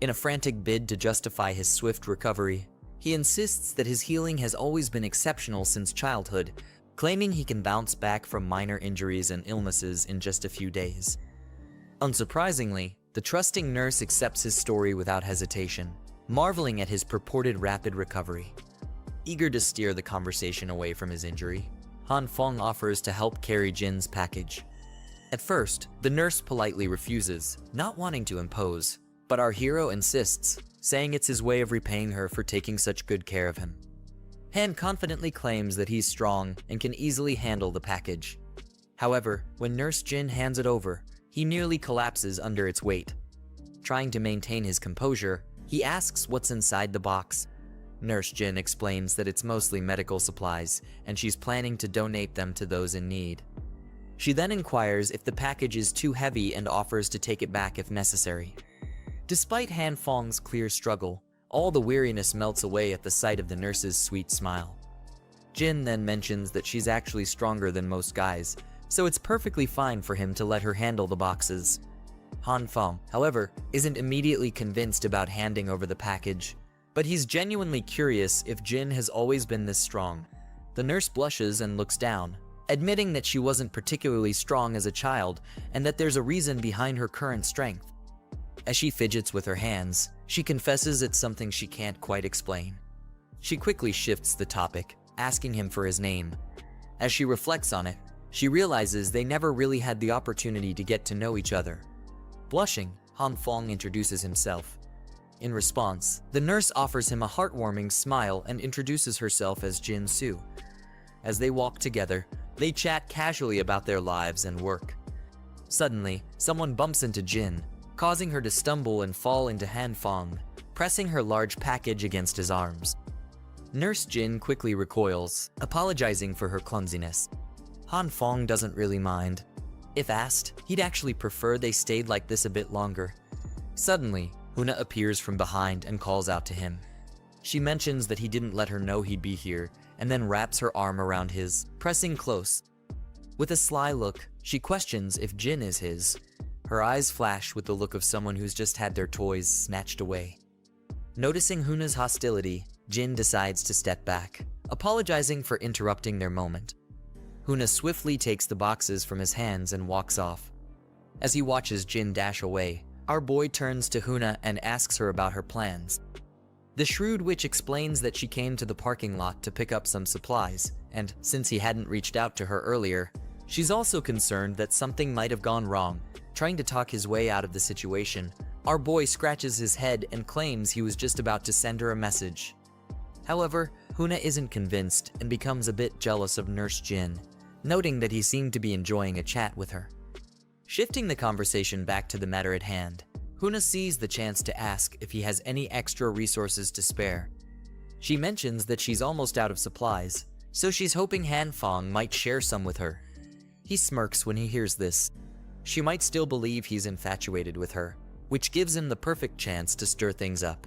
In a frantic bid to justify his swift recovery, he insists that his healing has always been exceptional since childhood, claiming he can bounce back from minor injuries and illnesses in just a few days. Unsurprisingly, the trusting nurse accepts his story without hesitation, marveling at his purported rapid recovery. Eager to steer the conversation away from his injury, Han Fong offers to help carry Jin's package. At first, the nurse politely refuses, not wanting to impose, but our hero insists, saying it's his way of repaying her for taking such good care of him. Han confidently claims that he's strong and can easily handle the package. However, when Nurse Jin hands it over, he nearly collapses under its weight. Trying to maintain his composure, he asks what's inside the box. Nurse Jin explains that it's mostly medical supplies, and she's planning to donate them to those in need. She then inquires if the package is too heavy and offers to take it back if necessary. Despite Han Fong's clear struggle, all the weariness melts away at the sight of the nurse's sweet smile. Jin then mentions that she's actually stronger than most guys, so it's perfectly fine for him to let her handle the boxes. Han Fong, however, isn't immediately convinced about handing over the package. but he's genuinely curious if Jin has always been this strong. The nurse blushes and looks down, admitting that she wasn't particularly strong as a child and that there's a reason behind her current strength. As she fidgets with her hands, she confesses it's something she can't quite explain. She quickly shifts the topic, asking him for his name. As she reflects on it, she realizes they never really had the opportunity to get to know each other. Blushing, Han Fong introduces himself. In response, the nurse offers him a heartwarming smile and introduces herself as Jin Soo. As they walk together, they chat casually about their lives and work. Suddenly, someone bumps into Jin, causing her to stumble and fall into Han Fong, pressing her large package against his arms. Nurse Jin quickly recoils, apologizing for her clumsiness. Han Fong doesn't really mind. If asked, he'd actually prefer they stayed like this a bit longer. Suddenly, Huna appears from behind and calls out to him. She mentions that he didn't let her know he'd be here, and then wraps her arm around his, pressing close. With a sly look, she questions if Jin is his. Her eyes flash with the look of someone who's just had their toys snatched away. Noticing Huna's hostility, Jin decides to step back, apologizing for interrupting their moment. Huna swiftly takes the boxes from his hands and walks off. As he watches Jin dash away, our boy turns to Huna and asks her about her plans. The shrewd witch explains that she came to the parking lot to pick up some supplies, and since he hadn't reached out to her earlier, she's also concerned that something might have gone wrong. Trying to talk his way out of the situation, our boy scratches his head and claims he was just about to send her a message. However, Huna isn't convinced and becomes a bit jealous of Nurse Jin, noting that he seemed to be enjoying a chat with her. Shifting the conversation back to the matter at hand, Huna sees the chance to ask if he has any extra resources to spare. She mentions that she's almost out of supplies, so she's hoping Han Fong might share some with her. He smirks when he hears this. She might still believe he's infatuated with her, which gives him the perfect chance to stir things up.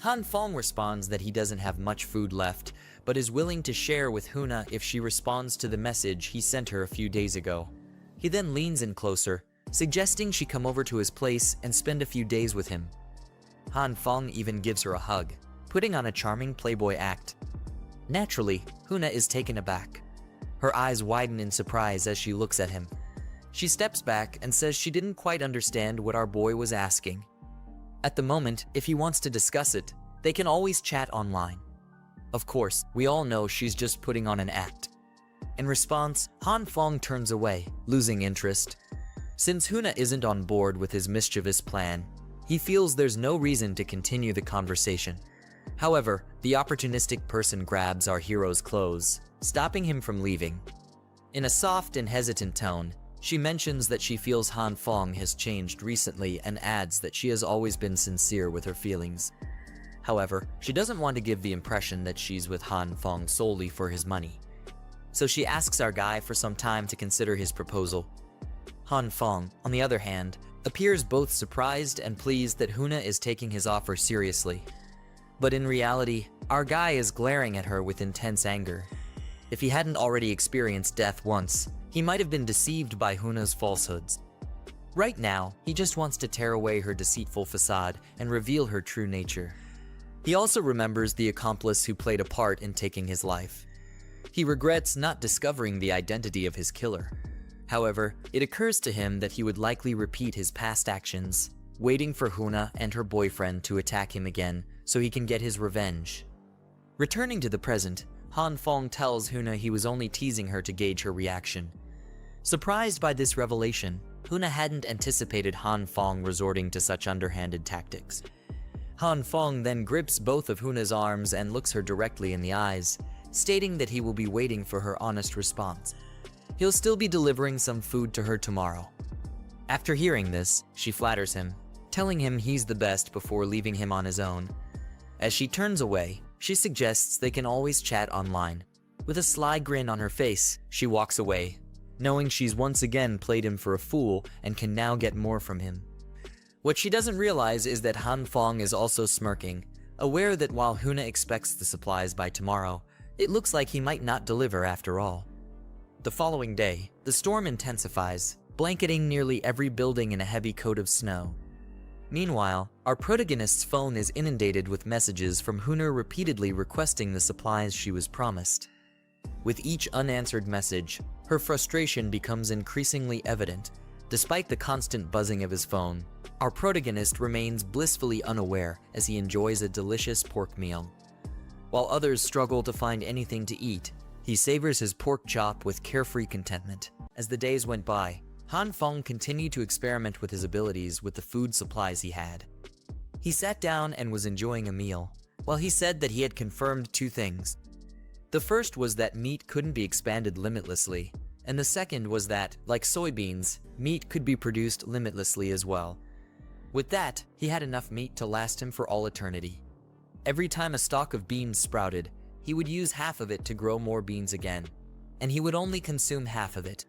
Han Fong responds that he doesn't have much food left, but is willing to share with Huna if she responds to the message he sent her a few days ago. He then leans in closer, suggesting she come over to his place and spend a few days with him. Han Fong even gives her a hug, putting on a charming playboy act. Naturally, Huna is taken aback. Her eyes widen in surprise as she looks at him. She steps back and says she didn't quite understand what our boy was asking. At the moment, if he wants to discuss it, they can always chat online. Of course, we all know she's just putting on an act. In response, Han Fong turns away, losing interest. Since Huna isn't on board with his mischievous plan, he feels there's no reason to continue the conversation. However, the opportunistic person grabs our hero's clothes, stopping him from leaving. In a soft and hesitant tone, she mentions that she feels Han Fong has changed recently and adds that she has always been sincere with her feelings. However, she doesn't want to give the impression that she's with Han Fong solely for his money. So she asks our guy for some time to consider his proposal. Han Fong, on the other hand, appears both surprised and pleased that Huna is taking his offer seriously. But in reality, our guy is glaring at her with intense anger. If he hadn't already experienced death once, he might have been deceived by Huna's falsehoods. Right now, he just wants to tear away her deceitful facade and reveal her true nature. He also remembers the accomplice who played a part in taking his life. He regrets not discovering the identity of his killer. However, it occurs to him that he would likely repeat his past actions, waiting for Huna and her boyfriend to attack him again so he can get his revenge. Returning to the present, Han Fong tells Huna he was only teasing her to gauge her reaction. Surprised by this revelation, Huna hadn't anticipated Han Fong resorting to such underhanded tactics. Han Fong then grips both of Huna's arms and looks her directly in the eyes, stating that he will be waiting for her honest response. He'll still be delivering some food to her tomorrow. After hearing this, she flatters him, telling him he's the best before leaving him on his own. As she turns away, she suggests they can always chat online. With a sly grin on her face, she walks away, knowing she's once again played him for a fool and can now get more from him. What she doesn't realize is that Han Fong is also smirking, aware that while Huna expects the supplies by tomorrow, it looks like he might not deliver after all. The following day, the storm intensifies, blanketing nearly every building in a heavy coat of snow. Meanwhile, our protagonist's phone is inundated with messages from Hunter repeatedly requesting the supplies she was promised. With each unanswered message, her frustration becomes increasingly evident. Despite the constant buzzing of his phone, our protagonist remains blissfully unaware as he enjoys a delicious pork meal. While others struggle to find anything to eat, he savors his pork chop with carefree contentment. As the days went by, Han Feng continued to experiment with his abilities with the food supplies he had. He sat down and was enjoying a meal, while he said that he had confirmed two things. The first was that meat couldn't be expanded limitlessly, and the second was that, like soybeans, meat could be produced limitlessly as well. With that, he had enough meat to last him for all eternity. Every time a stalk of beans sprouted, he would use half of it to grow more beans again, and he would only consume half of it.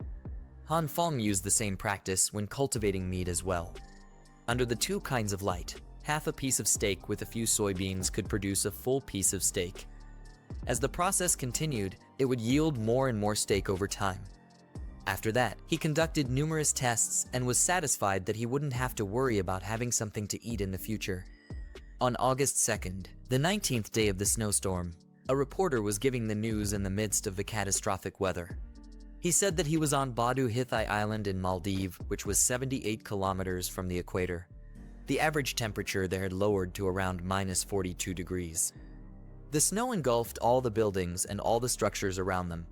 Han Feng used the same practice when cultivating meat as well. Under the two kinds of light, half a piece of steak with a few soybeans could produce a full piece of steak. As the process continued, it would yield more and more steak over time. After that, he conducted numerous tests and was satisfied that he wouldn't have to worry about having something to eat in the future. On August 2nd, the 19th day of the snowstorm, a reporter was giving the news in the midst of the catastrophic weather. He said that he was on Badu Hithai Island in Maldives, which was 78 kilometers from the equator. The average temperature there had lowered to around -42 degrees. The snow engulfed all the buildings and all the structures around them.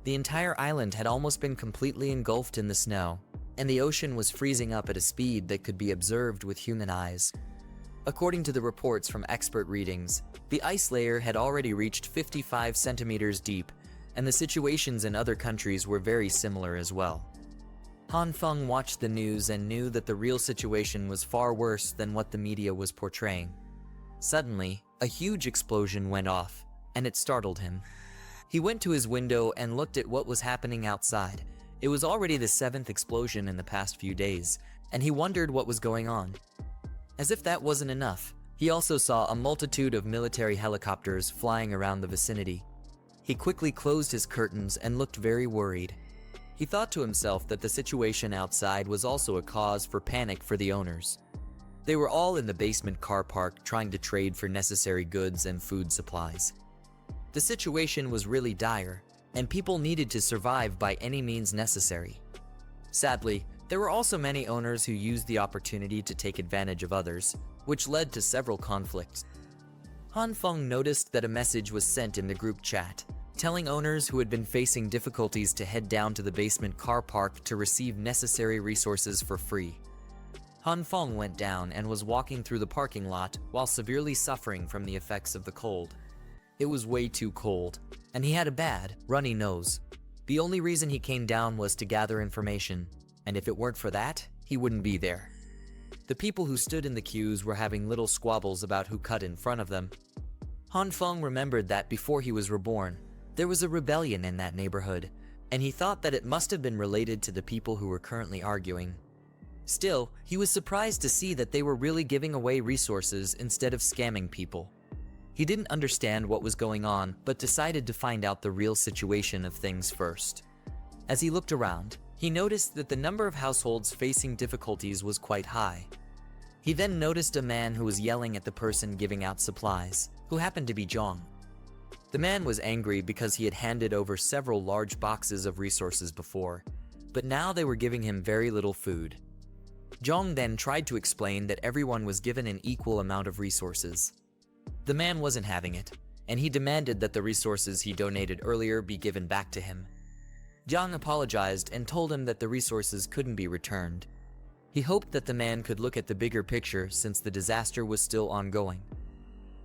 The entire island had almost been completely engulfed in the snow, and the ocean was freezing up at a speed that could be observed with human eyes. According to the reports from expert readings, the ice layer had already reached 55 centimeters deep, and the situations in other countries were very similar as well. Han Feng watched the news and knew that the real situation was far worse than what the media was portraying. Suddenly, a huge explosion went off, and it startled him. He went to his window and looked at what was happening outside. It was already the 7th explosion in the past few days, and he wondered what was going on. As if that wasn't enough, he also saw a multitude of military helicopters flying around the vicinity. He quickly closed his curtains and looked very worried. He thought to himself that the situation outside was also a cause for panic for the owners. They were all in the basement car park trying to trade for necessary goods and food supplies. The situation was really dire, and people needed to survive by any means necessary. Sadly, there were also many owners who used the opportunity to take advantage of others, which led to several conflicts. Han Feng noticed that a message was sent in the group chat, telling owners who had been facing difficulties to head down to the basement car park to receive necessary resources for free. Han Feng went down and was walking through the parking lot while severely suffering from the effects of the cold. It was way too cold, and he had a bad, runny nose. The only reason he came down was to gather information, and if it weren't for that, he wouldn't be there. The people who stood in the queues were having little squabbles about who cut in front of them. Han Feng remembered that before he was reborn, there was a rebellion in that neighborhood, and he thought that it must have been related to the people who were currently arguing. Still, he was surprised to see that they were really giving away resources instead of scamming people. He didn't understand what was going on, but decided to find out the real situation of things first. As he looked around, he noticed that the number of households facing difficulties was quite high. He then noticed a man who was yelling at the person giving out supplies, who happened to be Zhang. The man was angry because he had handed over several large boxes of resources before, but now they were giving him very little food. Zhang then tried to explain that everyone was given an equal amount of resources. The man wasn't having it, and he demanded that the resources he donated earlier be given back to him. Zhang apologized and told him that the resources couldn't be returned. He hoped that the man could look at the bigger picture since the disaster was still ongoing.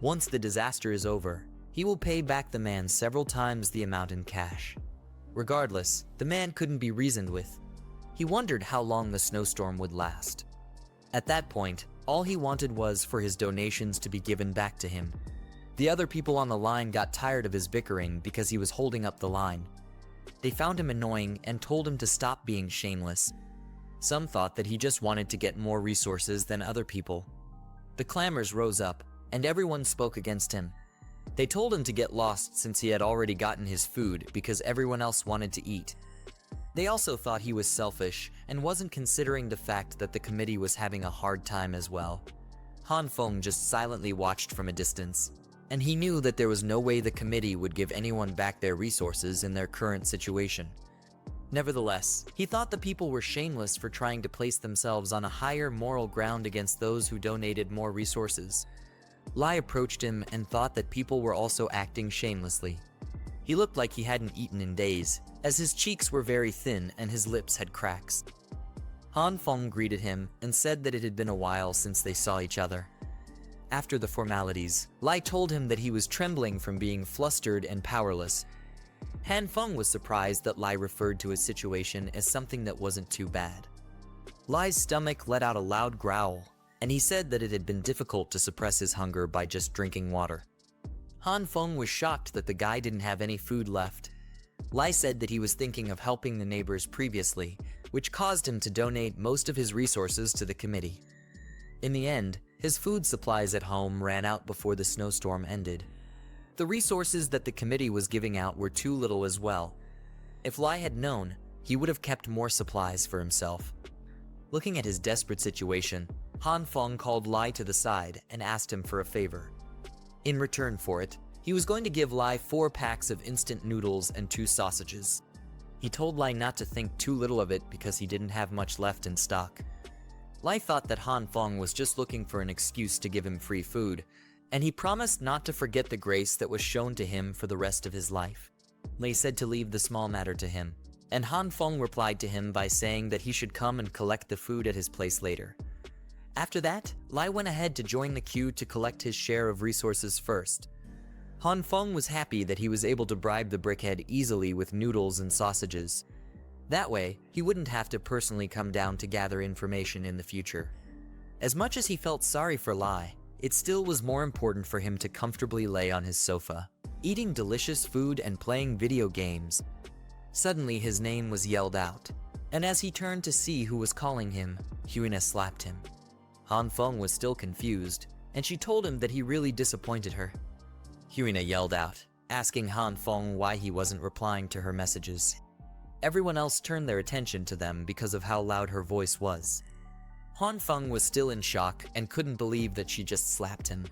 Once the disaster is over, he will pay back the man several times the amount in cash. Regardless, the man couldn't be reasoned with. He wondered how long the snowstorm would last. At that point, all he wanted was for his donations to be given back to him. The other people on the line got tired of his bickering because he was holding up the line. They found him annoying and told him to stop being shameless. Some thought that he just wanted to get more resources than other people. The clamors rose up, and everyone spoke against him. They told him to get lost since he had already gotten his food because everyone else wanted to eat. They also thought he was selfish and wasn't considering the fact that the committee was having a hard time as well. Han Feng just silently watched from a distance, and he knew that there was no way the committee would give anyone back their resources in their current situation. Nevertheless, he thought the people were shameless for trying to place themselves on a higher moral ground against those who donated more resources. Lai approached him and thought that people were also acting shamelessly. He looked like he hadn't eaten in days, as his cheeks were very thin and his lips had cracks. Han Feng greeted him and said that it had been a while since they saw each other. After the formalities, Lai told him that he was trembling from being flustered and powerless. Han Feng was surprised that Lai referred to his situation as something that wasn't too bad. Lai's stomach let out a loud growl, and he said that it had been difficult to suppress his hunger by just drinking water. Han Feng was shocked that the guy didn't have any food left. Lai said that he was thinking of helping the neighbors previously, which caused him to donate most of his resources to the committee. In the end, his food supplies at home ran out before the snowstorm ended. The resources that the committee was giving out were too little as well. If Lai had known, he would have kept more supplies for himself. Looking at his desperate situation, Han Feng called Lai to the side and asked him for a favor. In return for it, he was going to give Lai 4 packs of instant noodles and 2 sausages. He told Lai not to think too little of it because he didn't have much left in stock. Lai thought that Han Feng was just looking for an excuse to give him free food, and he promised not to forget the grace that was shown to him for the rest of his life. Lai said to leave the small matter to him, and Han Feng replied to him by saying that he should come and collect the food at his place later. After that, Lai went ahead to join the queue to collect his share of resources first. Han Feng was happy that he was able to bribe the brickhead easily with noodles and sausages. That way, he wouldn't have to personally come down to gather information in the future. As much as he felt sorry for Lai, it still was more important for him to comfortably lay on his sofa, eating delicious food and playing video games. Suddenly his name was yelled out, and as he turned to see who was calling him, Huina slapped him. Han Feng was still confused, and she told him that he really disappointed her. Huina yelled out, asking Han Feng why he wasn't replying to her messages. Everyone else turned their attention to them because of how loud her voice was. Han Feng was still in shock and couldn't believe that she just slapped him.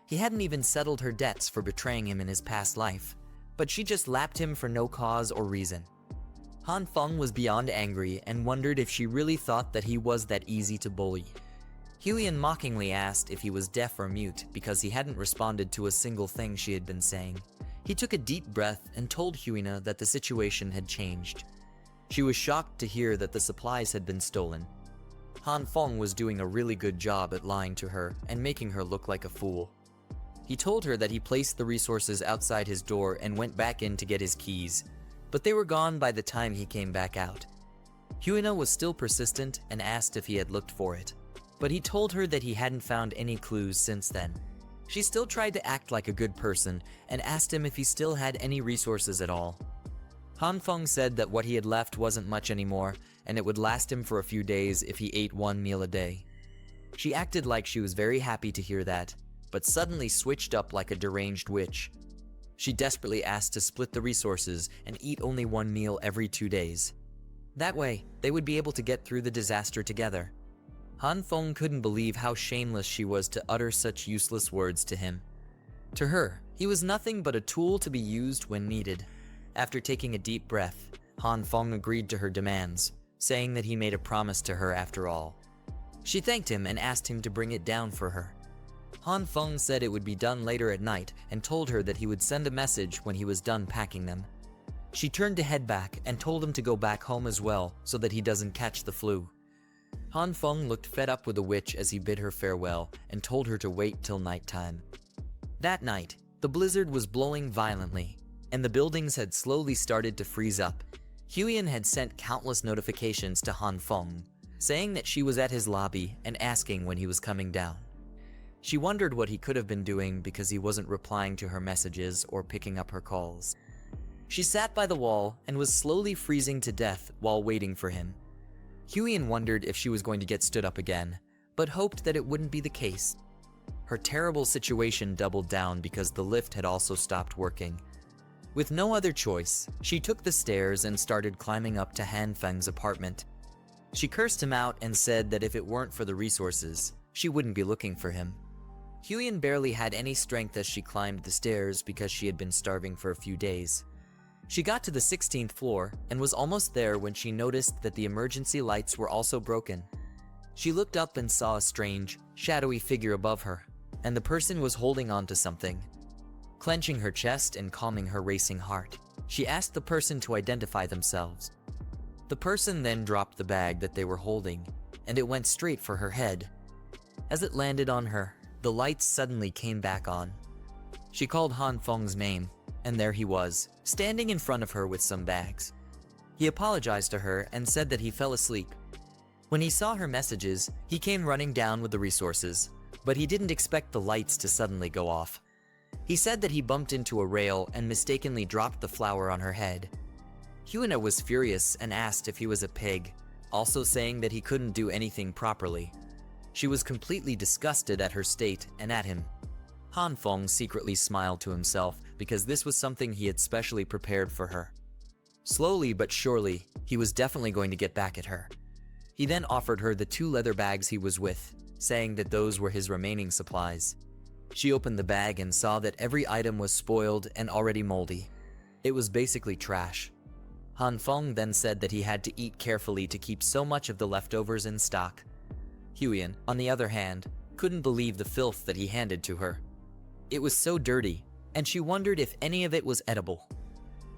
He hadn't even settled her debts for betraying him in his past life, but she just lapped him for no cause or reason. Han Feng was beyond angry and wondered if she really thought that he was that easy to bully. Huiyan mockingly asked if he was deaf or mute because he hadn't responded to a single thing she had been saying. He took a deep breath and told Huina that the situation had changed. She was shocked to hear that the supplies had been stolen. Han Feng was doing a really good job at lying to her and making her look like a fool. He told her that he placed the resources outside his door and went back in to get his keys, but they were gone by the time he came back out. Huina was still persistent and asked if he had looked for it, but he told her that he hadn't found any clues since then. She still tried to act like a good person and asked him if he still had any resources at all. Han Feng said that what he had left wasn't much anymore, and it would last him for a few days if he ate 1 meal a day. She acted like she was very happy to hear that, but suddenly switched up like a deranged witch. She desperately asked to split the resources and eat only 1 meal every 2 days. That way, they would be able to get through the disaster together. Han Feng couldn't believe how shameless she was to utter such useless words to him. To her, he was nothing but a tool to be used when needed. After taking a deep breath, Han Feng agreed to her demands, saying that he made a promise to her after all. She thanked him and asked him to bring it down for her. Han Feng said it would be done later at night and told her that he would send a message when he was done packing them. She turned to head back and told him to go back home as well so that he doesn't catch the flu. Han Feng looked fed up with the witch as he bid her farewell and told her to wait till nighttime. That night, the blizzard was blowing violently, and the buildings had slowly started to freeze up. Huiyan had sent countless notifications to Han Feng, saying that she was at his lobby and asking when he was coming down. She wondered what he could have been doing because he wasn't replying to her messages or picking up her calls. She sat by the wall and was slowly freezing to death while waiting for him. Huiyan wondered if she was going to get stood up again, but hoped that it wouldn't be the case. Her terrible situation doubled down because the lift had also stopped working. With no other choice, she took the stairs and started climbing up to Han Feng's apartment. She cursed him out and said that if it weren't for the resources, she wouldn't be looking for him. Huyen barely had any strength as she climbed the stairs because she had been starving for a few days. She got to the 16th floor and was almost there when she noticed that the emergency lights were also broken. She looked up and saw a strange, shadowy figure above her, and the person was holding on to something. Clenching her chest and calming her racing heart, she asked the person to identify themselves. The person then dropped the bag that they were holding, and it went straight for her head. As it landed on her, the lights suddenly came back on. She called Han Feng's name, and there he was, standing in front of her with some bags. He apologized to her and said that he fell asleep. When he saw her messages, he came running down with the resources, but he didn't expect the lights to suddenly go off. He said that he bumped into a rail and mistakenly dropped the flower on her head. Huena was furious and asked if he was a pig, also saying that he couldn't do anything properly. She was completely disgusted at her state and at him. Han Feng secretly smiled to himself because this was something he had specially prepared for her. Slowly but surely, he was definitely going to get back at her. He then offered her the 2 leather bags he was with, saying that those were his remaining supplies. She opened the bag and saw that every item was spoiled and already moldy. It was basically trash. Han Feng then said that he had to eat carefully to keep so much of the leftovers in stock. Huyen, on the other hand, couldn't believe the filth that he handed to her. It was so dirty, and she wondered if any of it was edible.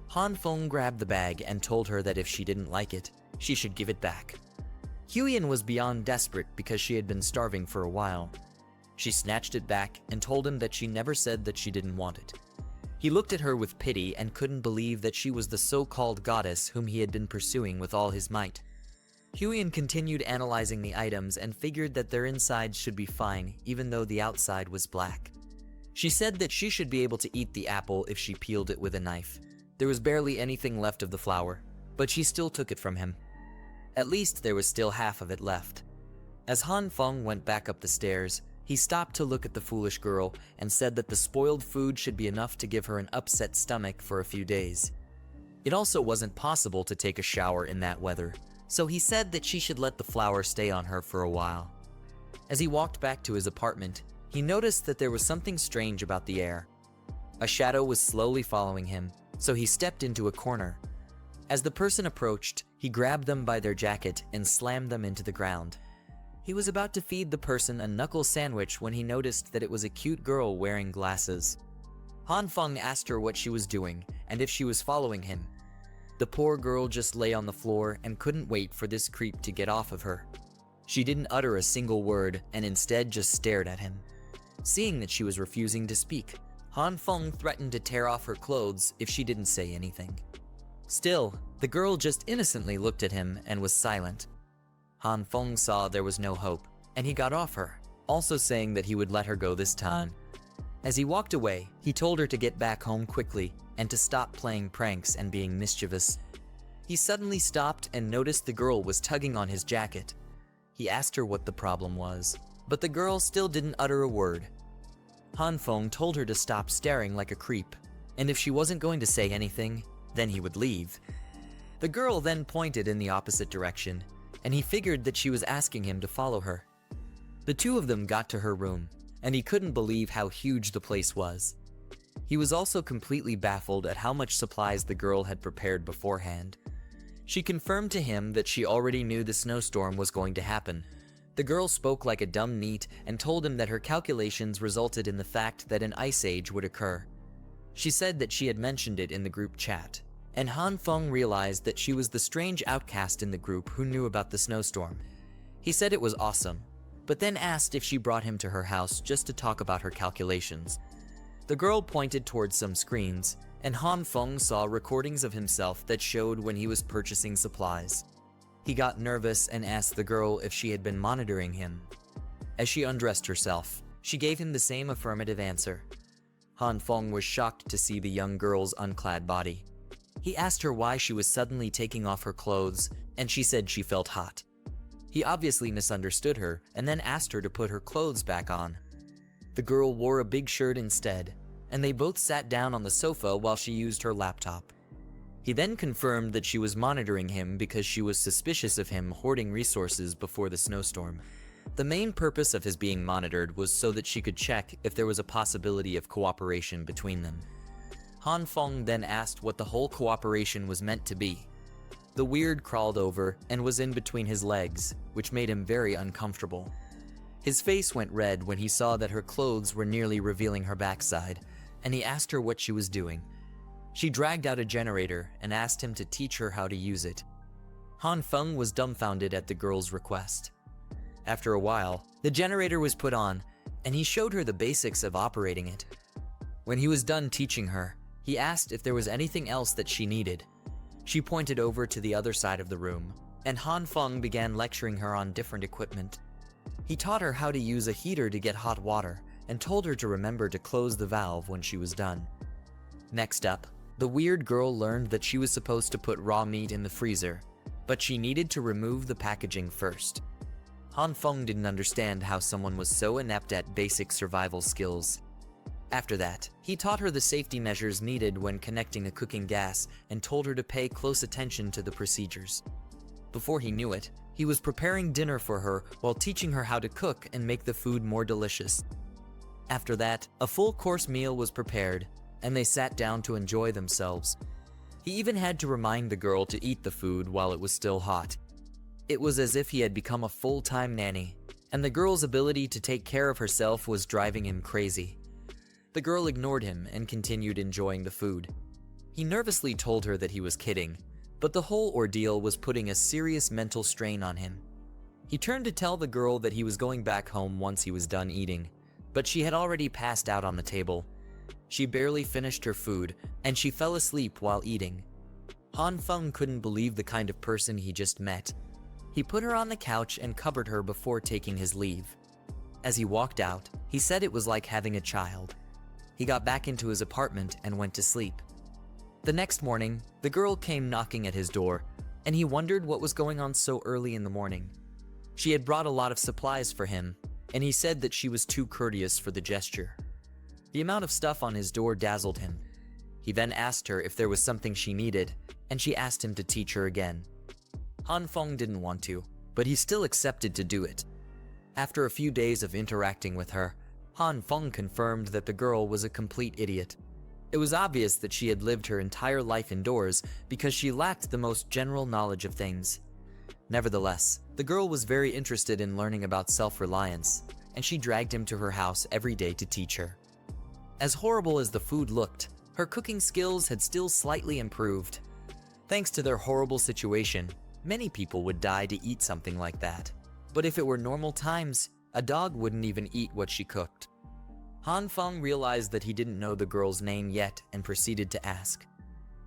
Han Feng grabbed the bag and told her that if she didn't like it, she should give it back. Huyen was beyond desperate because she had been starving for a while. She snatched it back and told him that she never said that she didn't want it. He looked at her with pity and couldn't believe that she was the so-called goddess whom he had been pursuing with all his might. Huyen continued analyzing the items and figured that their insides should be fine even though the outside was black. She said that she should be able to eat the apple if she peeled it with a knife. There was barely anything left of the flower, but she still took it from him. At least there was still half of it left. As Han Feng went back up the stairs, he stopped to look at the foolish girl and said that the spoiled food should be enough to give her an upset stomach for a few days. It also wasn't possible to take a shower in that weather, so he said that she should let the flower stay on her for a while. As he walked back to his apartment, he noticed that there was something strange about the air. A shadow was slowly following him, so he stepped into a corner. As the person approached, he grabbed them by their jacket and slammed them into the ground. He was about to feed the person a knuckle sandwich when he noticed that it was a cute girl wearing glasses. Han Feng asked her what she was doing and if she was following him. The poor girl just lay on the floor and couldn't wait for this creep to get off of her. She didn't utter a single word and instead just stared at him. Seeing that she was refusing to speak, Han Feng threatened to tear off her clothes if she didn't say anything. Still, the girl just innocently looked at him and was silent. Han Feng saw there was no hope, and he got off her, also saying that he would let her go this time. As he walked away, he told her to get back home quickly and to stop playing pranks and being mischievous. He suddenly stopped and noticed the girl was tugging on his jacket. He asked her what the problem was, but the girl still didn't utter a word. Han Feng told her to stop staring like a creep, and if she wasn't going to say anything, then he would leave. The girl then pointed in the opposite direction, and he figured that she was asking him to follow her. The two of them got to her room, and he couldn't believe how huge the place was. He was also completely baffled at how much supplies the girl had prepared beforehand. She confirmed to him that she already knew the snowstorm was going to happen. The girl spoke like a dumb neat and told him that her calculations resulted in the fact that an ice age would occur. She said that she had mentioned it in the group chat, and Han Feng realized that she was the strange outcast in the group who knew about the snowstorm. He said it was awesome, but then asked if she brought him to her house just to talk about her calculations. The girl pointed towards some screens, and Han Feng saw recordings of himself that showed when he was purchasing supplies. He got nervous and asked the girl if she had been monitoring him. As she undressed herself, she gave him the same affirmative answer. Han Feng was shocked to see the young girl's unclad body. He asked her why she was suddenly taking off her clothes, and she said she felt hot. He obviously misunderstood her and then asked her to put her clothes back on. The girl wore a big shirt instead, and they both sat down on the sofa while she used her laptop. He then confirmed that she was monitoring him because she was suspicious of him hoarding resources before the snowstorm. The main purpose of his being monitored was so that she could check if there was a possibility of cooperation between them. Han Feng then asked what the whole cooperation was meant to be. The weird crawled over and was in between his legs, which made him very uncomfortable. His face went red when he saw that her clothes were nearly revealing her backside, and he asked her what she was doing. She dragged out a generator and asked him to teach her how to use it. Han Feng was dumbfounded at the girl's request. After a while, the generator was put on, and he showed her the basics of operating it. When he was done teaching her, he asked if there was anything else that she needed. She pointed over to the other side of the room, and Han Feng began lecturing her on different equipment. He taught her how to use a heater to get hot water, and told her to remember to close the valve when she was done. Next up, the weird girl learned that she was supposed to put raw meat in the freezer, but she needed to remove the packaging first. Han Feng didn't understand how someone was so inept at basic survival skills. After that, he taught her the safety measures needed when connecting a cooking gas and told her to pay close attention to the procedures. Before he knew it, he was preparing dinner for her while teaching her how to cook and make the food more delicious. After that, a full-course meal was prepared, and they sat down to enjoy themselves. He even had to remind the girl to eat the food while it was still hot. It was as if he had become a full-time nanny, and the girl's ability to take care of herself was driving him crazy. The girl ignored him and continued enjoying the food. He nervously told her that he was kidding, but the whole ordeal was putting a serious mental strain on him. He turned to tell the girl that he was going back home once he was done eating, but she had already passed out on the table. She barely finished her food, and she fell asleep while eating. Han Feng couldn't believe the kind of person he just met. He put her on the couch and covered her before taking his leave. As he walked out, he said it was like having a child. He got back into his apartment and went to sleep. The next morning, the girl came knocking at his door, and he wondered what was going on so early in the morning. She had brought a lot of supplies for him, and he said that she was too courteous for the gesture. The amount of stuff on his door dazzled him. He then asked her if there was something she needed, and she asked him to teach her again. Han Feng didn't want to, but he still accepted to do it. After a few days of interacting with her, Han Feng confirmed that the girl was a complete idiot. It was obvious that she had lived her entire life indoors because she lacked the most general knowledge of things. Nevertheless, the girl was very interested in learning about self-reliance, and she dragged him to her house every day to teach her. As horrible as the food looked, her cooking skills had still slightly improved. Thanks to their horrible situation, many people would die to eat something like that. But if it were normal times, a dog wouldn't even eat what she cooked. Han Feng realized that he didn't know the girl's name yet and proceeded to ask.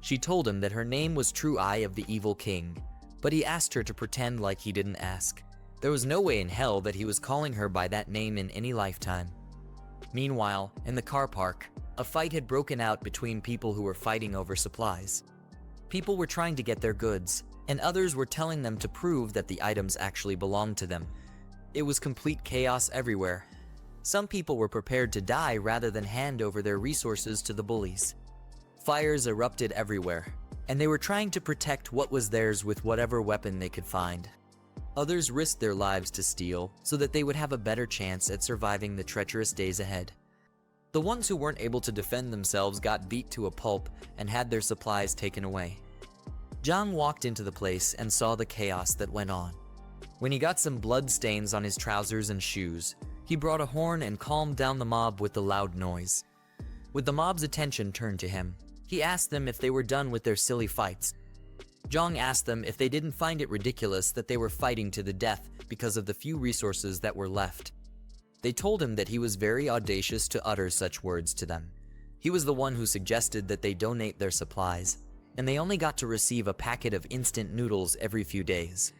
She told him that her name was True Eye of the Evil King, but he asked her to pretend like he didn't ask. There was no way in hell that he was calling her by that name in any lifetime. Meanwhile, in the car park, a fight had broken out between people who were fighting over supplies. People were trying to get their goods, and others were telling them to prove that the items actually belonged to them. It was complete chaos everywhere. Some people were prepared to die rather than hand over their resources to the bullies. Fires erupted everywhere, and they were trying to protect what was theirs with whatever weapon they could find. Others risked their lives to steal so that they would have a better chance at surviving the treacherous days ahead. The ones who weren't able to defend themselves got beat to a pulp and had their supplies taken away. Zhang walked into the place and saw the chaos that went on. When he got some blood stains on his trousers and shoes, he brought a horn and calmed down the mob with the loud noise. With the mob's attention turned to him, he asked them if they were done with their silly fights. Zhang asked them if they didn't find it ridiculous that they were fighting to the death because of the few resources that were left. They told him that he was very audacious to utter such words to them. He was the one who suggested that they donate their supplies, and they only got to receive a packet of instant noodles every few days.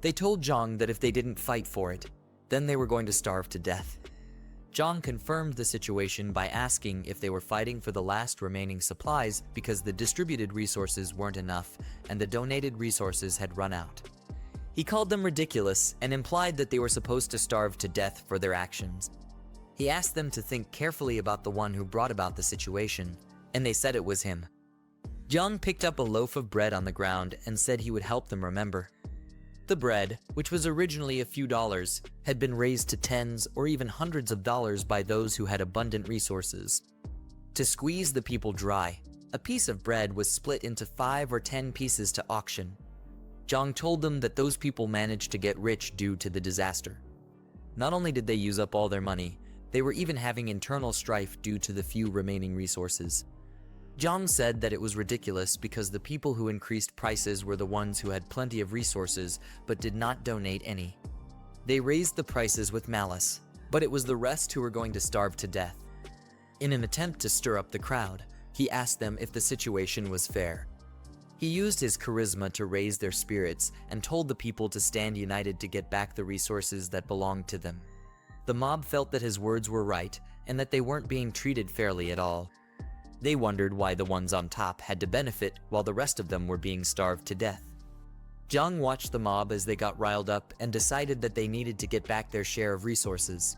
They told Zhang that if they didn't fight for it, then they were going to starve to death. Zhang confirmed the situation by asking if they were fighting for the last remaining supplies because the distributed resources weren't enough and the donated resources had run out. He called them ridiculous and implied that they were supposed to starve to death for their actions. He asked them to think carefully about the one who brought about the situation, and they said it was him. Jiang picked up a loaf of bread on the ground and said he would help them remember. The bread, which was originally a few dollars, had been raised to tens or even hundreds of dollars by those who had abundant resources. To squeeze the people dry, a piece of bread was split into 5 or 10 pieces to auction. Jiang told them that those people managed to get rich due to the disaster. Not only did they use up all their money, they were even having internal strife due to the few remaining resources. Jiang said that it was ridiculous because the people who increased prices were the ones who had plenty of resources but did not donate any. They raised the prices with malice, but it was the rest who were going to starve to death. In an attempt to stir up the crowd, he asked them if the situation was fair. He used his charisma to raise their spirits and told the people to stand united to get back the resources that belonged to them. The mob felt that his words were right and that they weren't being treated fairly at all. They wondered why the ones on top had to benefit while the rest of them were being starved to death. Jiang watched the mob as they got riled up and decided that they needed to get back their share of resources.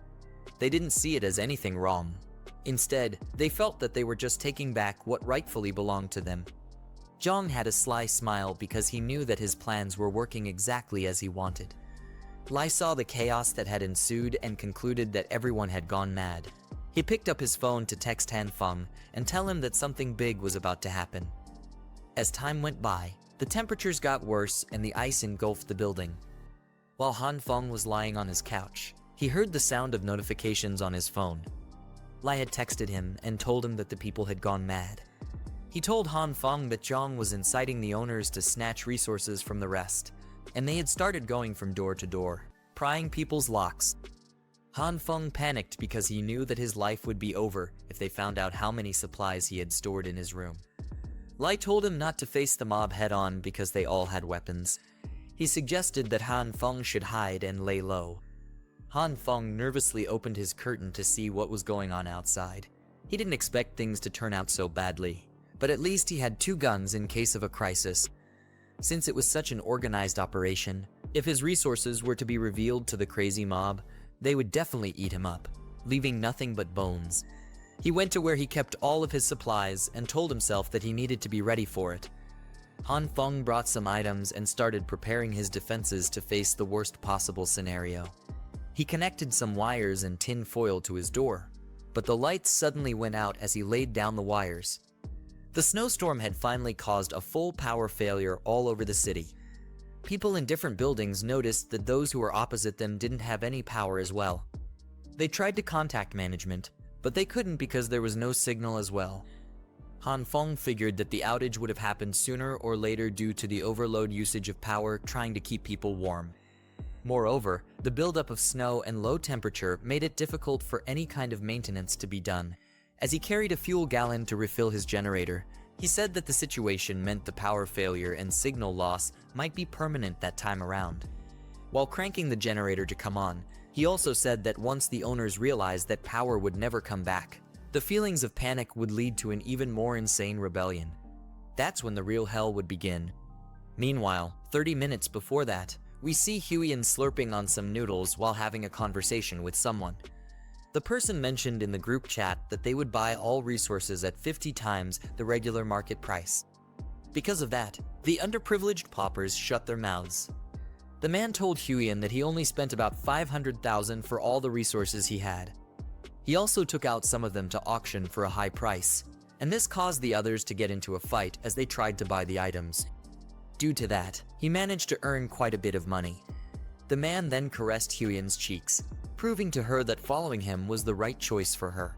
They didn't see it as anything wrong. Instead, they felt that they were just taking back what rightfully belonged to them. Jiang had a sly smile because he knew that his plans were working exactly as he wanted. Lai saw the chaos that had ensued and concluded that everyone had gone mad. He picked up his phone to text Han Feng and tell him that something big was about to happen. As time went by, the temperatures got worse and the ice engulfed the building. While Han Feng was lying on his couch, he heard the sound of notifications on his phone. Lai had texted him and told him that the people had gone mad. He told Han Feng that Jiang was inciting the owners to snatch resources from the rest, and they had started going from door to door, prying people's locks. Han Feng panicked because he knew that his life would be over if they found out how many supplies he had stored in his room. Lai told him not to face the mob head-on because they all had weapons. He suggested that Han Feng should hide and lay low. Han Feng nervously opened his curtain to see what was going on outside. He didn't expect things to turn out so badly, but at least he had 2 guns in case of a crisis. Since it was such an organized operation, if his resources were to be revealed to the crazy mob, they would definitely eat him up, leaving nothing but bones. He went to where he kept all of his supplies and told himself that he needed to be ready for it. Han Feng brought some items and started preparing his defenses to face the worst possible scenario. He connected some wires and tin foil to his door, but the lights suddenly went out as he laid down the wires. The snowstorm had finally caused a full power failure all over the city. People in different buildings noticed that those who were opposite them didn't have any power as well. They tried to contact management, but they couldn't because there was no signal as well. Han Feng figured that the outage would have happened sooner or later due to the overload usage of power trying to keep people warm. Moreover, the buildup of snow and low temperature made it difficult for any kind of maintenance to be done. As he carried a fuel gallon to refill his generator, he said that the situation meant the power failure and signal loss might be permanent that time around. While cranking the generator to come on, he also said that once the owners realized that power would never come back, the feelings of panic would lead to an even more insane rebellion. That's when the real hell would begin. Meanwhile, 30 minutes before that, we see Huiyan slurping on some noodles while having a conversation with someone. The person mentioned in the group chat that they would buy all resources at 50 times the regular market price. Because of that, the underprivileged paupers shut their mouths. The man told Huiyan that he only spent about 500,000 for all the resources he had. He also took out some of them to auction for a high price, and this caused the others to get into a fight as they tried to buy the items. Due to that, he managed to earn quite a bit of money. The man then caressed Huiyan's cheeks, proving to her that following him was the right choice for her.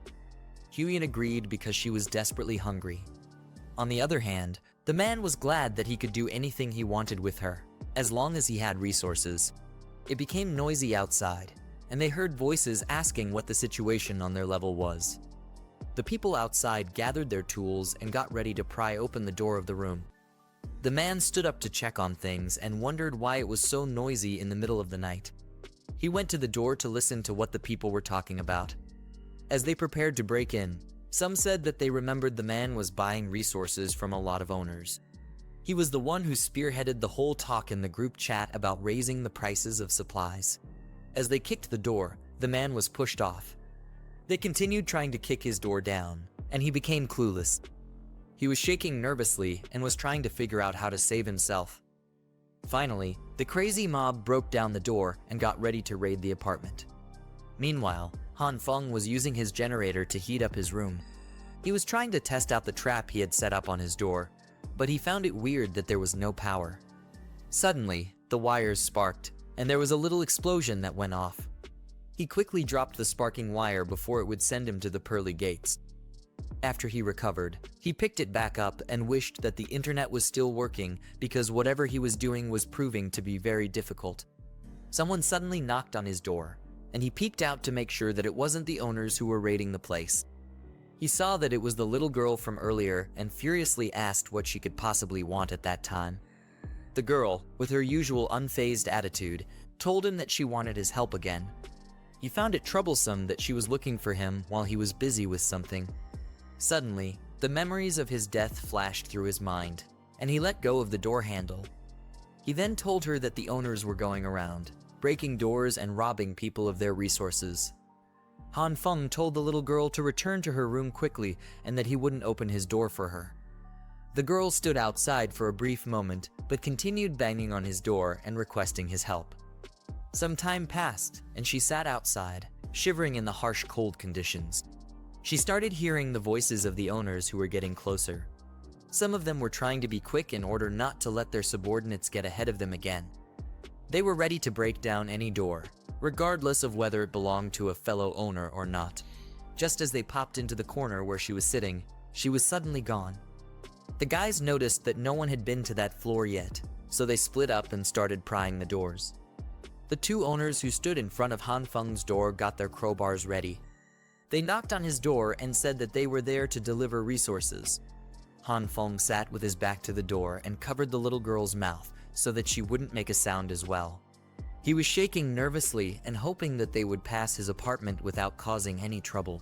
Huiyan agreed because she was desperately hungry. On the other hand, the man was glad that he could do anything he wanted with her, as long as he had resources. It became noisy outside, and they heard voices asking what the situation on their level was. The people outside gathered their tools and got ready to pry open the door of the room. The man stood up to check on things and wondered why it was so noisy in the middle of the night. He went to the door to listen to what the people were talking about. As they prepared to break in, some said that they remembered the man was buying resources from a lot of owners. He was the one who spearheaded the whole talk in the group chat about raising the prices of supplies. As they kicked the door, the man was pushed off. They continued trying to kick his door down, and he became clueless. He was shaking nervously and was trying to figure out how to save himself. Finally, the crazy mob broke down the door and got ready to raid the apartment. Meanwhile, Han Feng was using his generator to heat up his room. He was trying to test out the trap he had set up on his door, but he found it weird that there was no power. Suddenly, the wires sparked, and there was a little explosion that went off. He quickly dropped the sparking wire before it would send him to the pearly gates. After he recovered, he picked it back up and wished that the internet was still working because whatever he was doing was proving to be very difficult. Someone suddenly knocked on his door, and he peeked out to make sure that it wasn't the owners who were raiding the place. He saw that it was the little girl from earlier and furiously asked what she could possibly want at that time. The girl, with her usual unfazed attitude, told him that she wanted his help again. He found it troublesome that she was looking for him while he was busy with something. Suddenly, the memories of his death flashed through his mind, and he let go of the door handle. He then told her that the owners were going around, breaking doors and robbing people of their resources. Han Feng told the little girl to return to her room quickly and that he wouldn't open his door for her. The girl stood outside for a brief moment, but continued banging on his door and requesting his help. Some time passed, and she sat outside, shivering in the harsh cold conditions. She started hearing the voices of the owners who were getting closer. Some of them were trying to be quick in order not to let their subordinates get ahead of them again. They were ready to break down any door, regardless of whether it belonged to a fellow owner or not. Just as they popped into the corner where she was sitting, she was suddenly gone. The guys noticed that no one had been to that floor yet, so they split up and started prying the doors. The two owners who stood in front of Han Feng's door got their crowbars ready. They knocked on his door and said that they were there to deliver resources. Han Feng sat with his back to the door and covered the little girl's mouth so that she wouldn't make a sound as well. He was shaking nervously and hoping that they would pass his apartment without causing any trouble.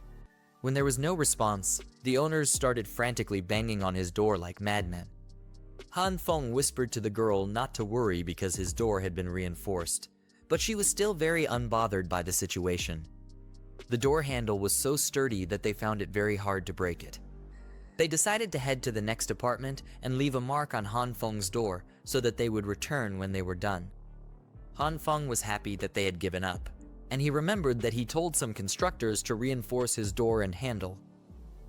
When there was no response, the owners started frantically banging on his door like madmen. Han Feng whispered to the girl not to worry because his door had been reinforced, but she was still very unbothered by the situation. The door handle was so sturdy that they found it very hard to break it. They decided to head to the next apartment and leave a mark on Han Feng's door so that they would return when they were done. Han Feng was happy that they had given up, and he remembered that he told some constructors to reinforce his door and handle.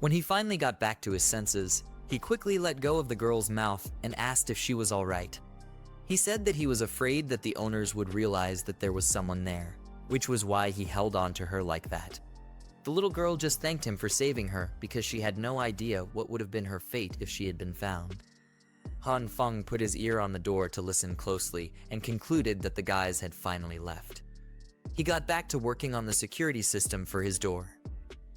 When he finally got back to his senses, he quickly let go of the girl's mouth and asked if she was all right. He said that he was afraid that the owners would realize that there was someone there, which was why he held on to her like that. The little girl just thanked him for saving her because she had no idea what would have been her fate if she had been found. Han Feng put his ear on the door to listen closely and concluded that the guys had finally left. He got back to working on the security system for his door.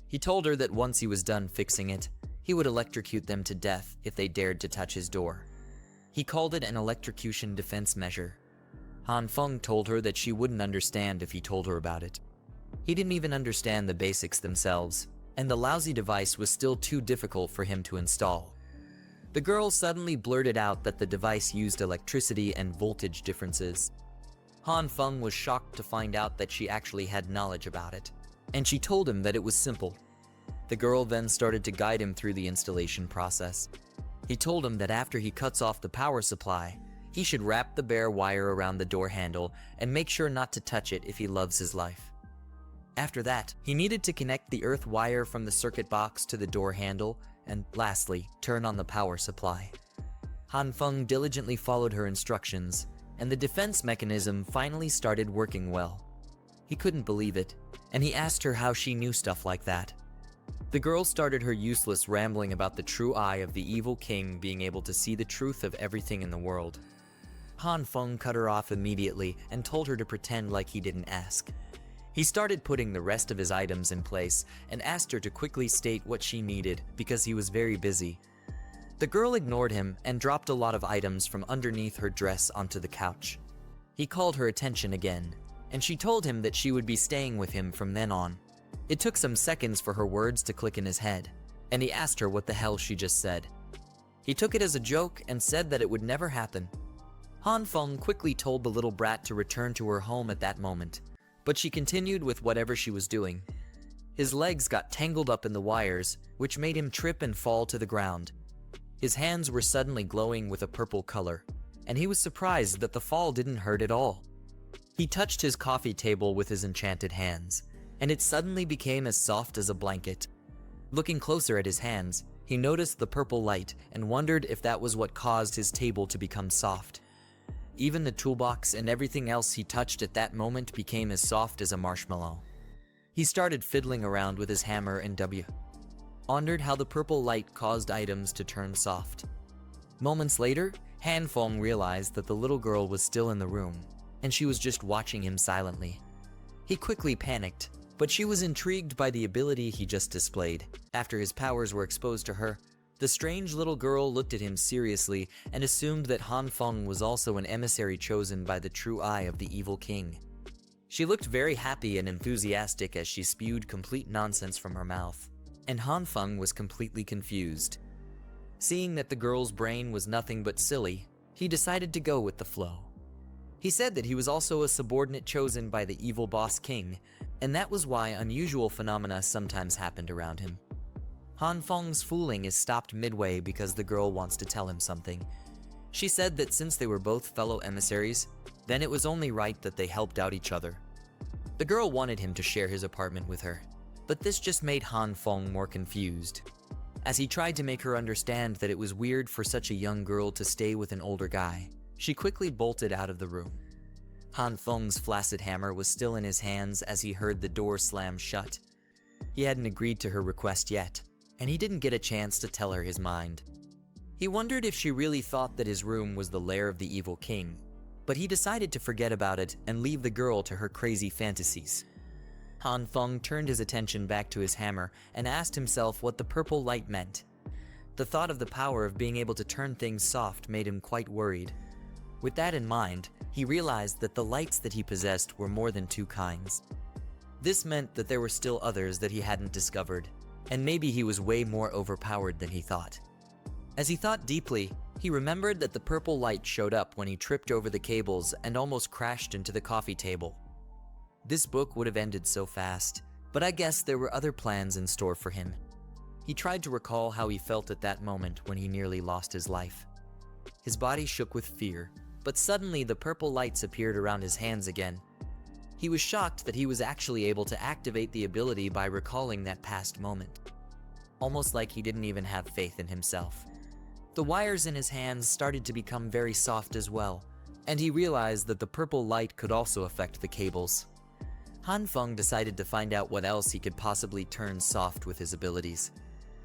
He told her that once he was done fixing it, he would electrocute them to death if they dared to touch his door. He called it an electrocution defense measure. Han Feng told her that she wouldn't understand if he told her about it. He didn't even understand the basics themselves, and the lousy device was still too difficult for him to install. The girl suddenly blurted out that the device used electricity and voltage differences. Han Feng was shocked to find out that she actually had knowledge about it, and she told him that it was simple. The girl then started to guide him through the installation process. He told him that after he cuts off the power supply, he should wrap the bare wire around the door handle and make sure not to touch it if he loves his life. After that, he needed to connect the earth wire from the circuit box to the door handle and, lastly, turn on the power supply. Han Feng diligently followed her instructions, and the defense mechanism finally started working well. He couldn't believe it, and he asked her how she knew stuff like that. The girl started her useless rambling about the true eye of the evil king being able to see the truth of everything in the world. Han Feng cut her off immediately and told her to pretend like he didn't ask. He started putting the rest of his items in place and asked her to quickly state what she needed because he was very busy. The girl ignored him and dropped a lot of items from underneath her dress onto the couch. He called her attention again, and she told him that she would be staying with him from then on. It took some seconds for her words to click in his head, and he asked her what the hell she just said. He took it as a joke and said that it would never happen. Han Feng quickly told the little brat to return to her home at that moment, but she continued with whatever she was doing. His legs got tangled up in the wires, which made him trip and fall to the ground. His hands were suddenly glowing with a purple color, and he was surprised that the fall didn't hurt at all. He touched his coffee table with his enchanted hands, and it suddenly became as soft as a blanket. Looking closer at his hands, he noticed the purple light and wondered if that was what caused his table to become soft. Even the toolbox and everything else he touched at that moment became as soft as a marshmallow. He started fiddling around with his hammer and wondered how the purple light caused items to turn soft. Moments later, Han Feng realized that the little girl was still in the room, and she was just watching him silently. He quickly panicked, but she was intrigued by the ability he just displayed. After his powers were exposed to her, the strange little girl looked at him seriously and assumed that Han Feng was also an emissary chosen by the true eye of the evil king. She looked very happy and enthusiastic as she spewed complete nonsense from her mouth, and Han Feng was completely confused. Seeing that the girl's brain was nothing but silly, he decided to go with the flow. He said that he was also a subordinate chosen by the evil boss king, and that was why unusual phenomena sometimes happened around him. Han Feng's fooling is stopped midway because the girl wants to tell him something. She said that since they were both fellow emissaries, then it was only right that they helped out each other. The girl wanted him to share his apartment with her, but this just made Han Feng more confused. As he tried to make her understand that it was weird for such a young girl to stay with an older guy, she quickly bolted out of the room. Han Feng's flaccid hammer was still in his hands as he heard the door slam shut. He hadn't agreed to her request yet, and he didn't get a chance to tell her his mind. He wondered if she really thought that his room was the lair of the evil king, but he decided to forget about it and leave the girl to her crazy fantasies. Han Feng turned his attention back to his hammer and asked himself what the purple light meant. The thought of the power of being able to turn things soft made him quite worried. With that in mind, he realized that the lights that he possessed were more than two kinds. This meant that there were still others that he hadn't discovered, and maybe he was way more overpowered than he thought. As he thought deeply, he remembered that the purple light showed up when he tripped over the cables and almost crashed into the coffee table. This book would have ended so fast, but I guess there were other plans in store for him. He tried to recall how he felt at that moment when he nearly lost his life. His body shook with fear, but suddenly the purple lights appeared around his hands again. He was shocked that he was actually able to activate the ability by recalling that past moment. Almost like he didn't even have faith in himself. The wires in his hands started to become very soft as well, and he realized that the purple light could also affect the cables. Han Feng decided to find out what else he could possibly turn soft with his abilities.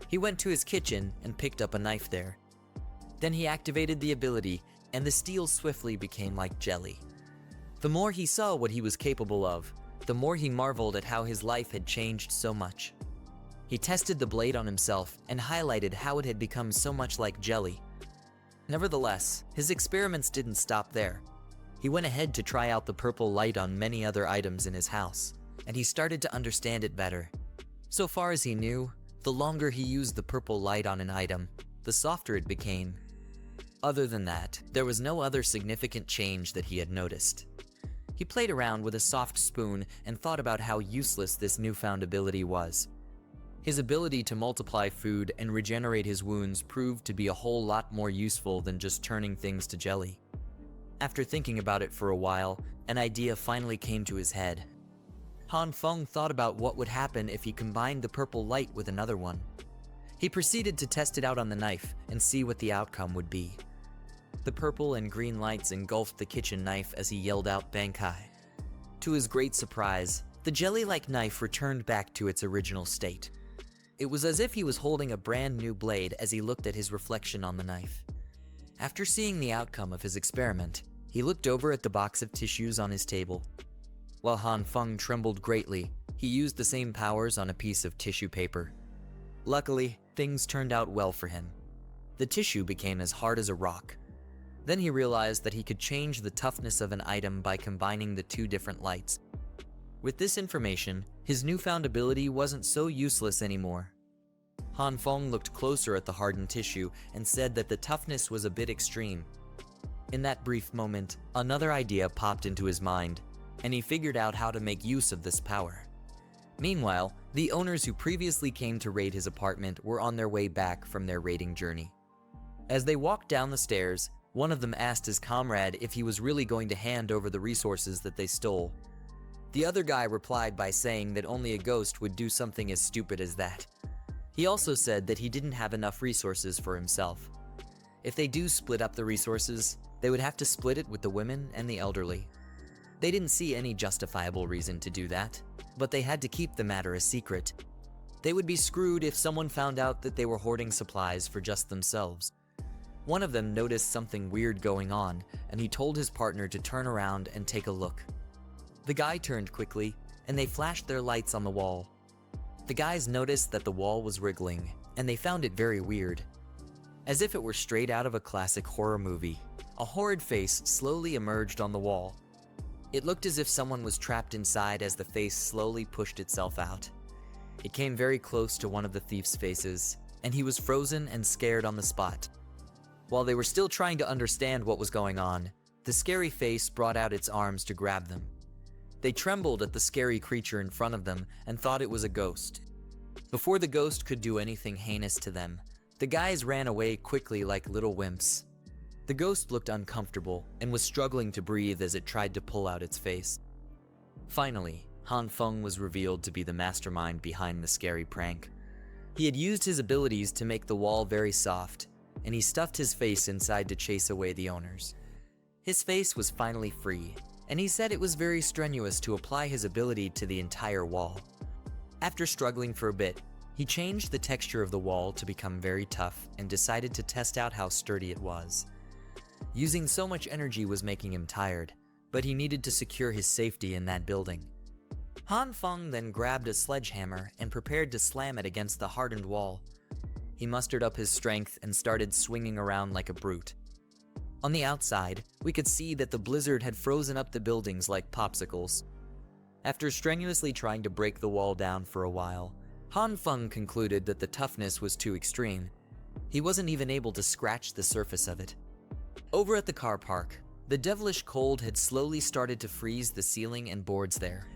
He went to his kitchen and picked up a knife there. Then he activated the ability, and the steel swiftly became like jelly. The more he saw what he was capable of, the more he marveled at how his life had changed so much. He tested the blade on himself and highlighted how it had become so much like jelly. Nevertheless, his experiments didn't stop there. He went ahead to try out the purple light on many other items in his house, and he started to understand it better. So far as he knew, the longer he used the purple light on an item, the softer it became. Other than that, there was no other significant change that he had noticed. He played around with a soft spoon and thought about how useless this newfound ability was. His ability to multiply food and regenerate his wounds proved to be a whole lot more useful than just turning things to jelly. After thinking about it for a while, an idea finally came to his head. Han Feng thought about what would happen if he combined the purple light with another one. He proceeded to test it out on the knife and see what the outcome would be. The purple and green lights engulfed the kitchen knife as he yelled out "Bankai." To his great surprise, the jelly-like knife returned back to its original state. It was as if he was holding a brand new blade as he looked at his reflection on the knife. After seeing the outcome of his experiment, he looked over at the box of tissues on his table. While Han Feng trembled greatly, he used the same powers on a piece of tissue paper. Luckily, things turned out well for him. The tissue became as hard as a rock. Then he realized that he could change the toughness of an item by combining the two different lights. With this information, his newfound ability wasn't so useless anymore. Han Feng looked closer at the hardened tissue and said that the toughness was a bit extreme. In that brief moment, another idea popped into his mind, and he figured out how to make use of this power. Meanwhile, the owners who previously came to raid his apartment were on their way back from their raiding journey. As they walked down the stairs, one of them asked his comrade if he was really going to hand over the resources that they stole. The other guy replied by saying that only a ghost would do something as stupid as that. He also said that he didn't have enough resources for himself. If they do split up the resources, they would have to split it with the women and the elderly. They didn't see any justifiable reason to do that, but they had to keep the matter a secret. They would be screwed if someone found out that they were hoarding supplies for just themselves. One of them noticed something weird going on, and he told his partner to turn around and take a look. The guy turned quickly, and they flashed their lights on the wall. The guys noticed that the wall was wriggling, and they found it very weird. As if it were straight out of a classic horror movie, a horrid face slowly emerged on the wall. It looked as if someone was trapped inside as the face slowly pushed itself out. It came very close to one of the thief's faces, and he was frozen and scared on the spot. While they were still trying to understand what was going on, the scary face brought out its arms to grab them. They trembled at the scary creature in front of them and thought it was a ghost. Before the ghost could do anything heinous to them, the guys ran away quickly like little wimps. The ghost looked uncomfortable and was struggling to breathe as it tried to pull out its face. Finally, Han Feng was revealed to be the mastermind behind the scary prank. He had used his abilities to make the wall very soft, and he stuffed his face inside to chase away the owners. His face was finally free, and he said it was very strenuous to apply his ability to the entire wall. After struggling for a bit, he changed the texture of the wall to become very tough and decided to test out how sturdy it was. Using so much energy was making him tired, but he needed to secure his safety in that building. Han Feng then grabbed a sledgehammer and prepared to slam it against the hardened wall. He mustered up his strength and started swinging around like a brute. On the outside, we could see that the blizzard had frozen up the buildings like popsicles. After strenuously trying to break the wall down for a while, Han Feng concluded that the toughness was too extreme. He wasn't even able to scratch the surface of it. Over at the car park, the devilish cold had slowly started to freeze the ceiling and boards there.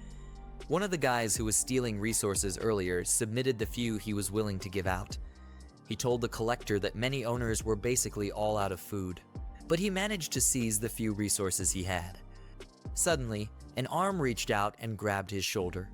One of the guys who was stealing resources earlier submitted the few he was willing to give out. He told the collector that many owners were basically all out of food, but he managed to seize the few resources he had. Suddenly, an arm reached out and grabbed his shoulder.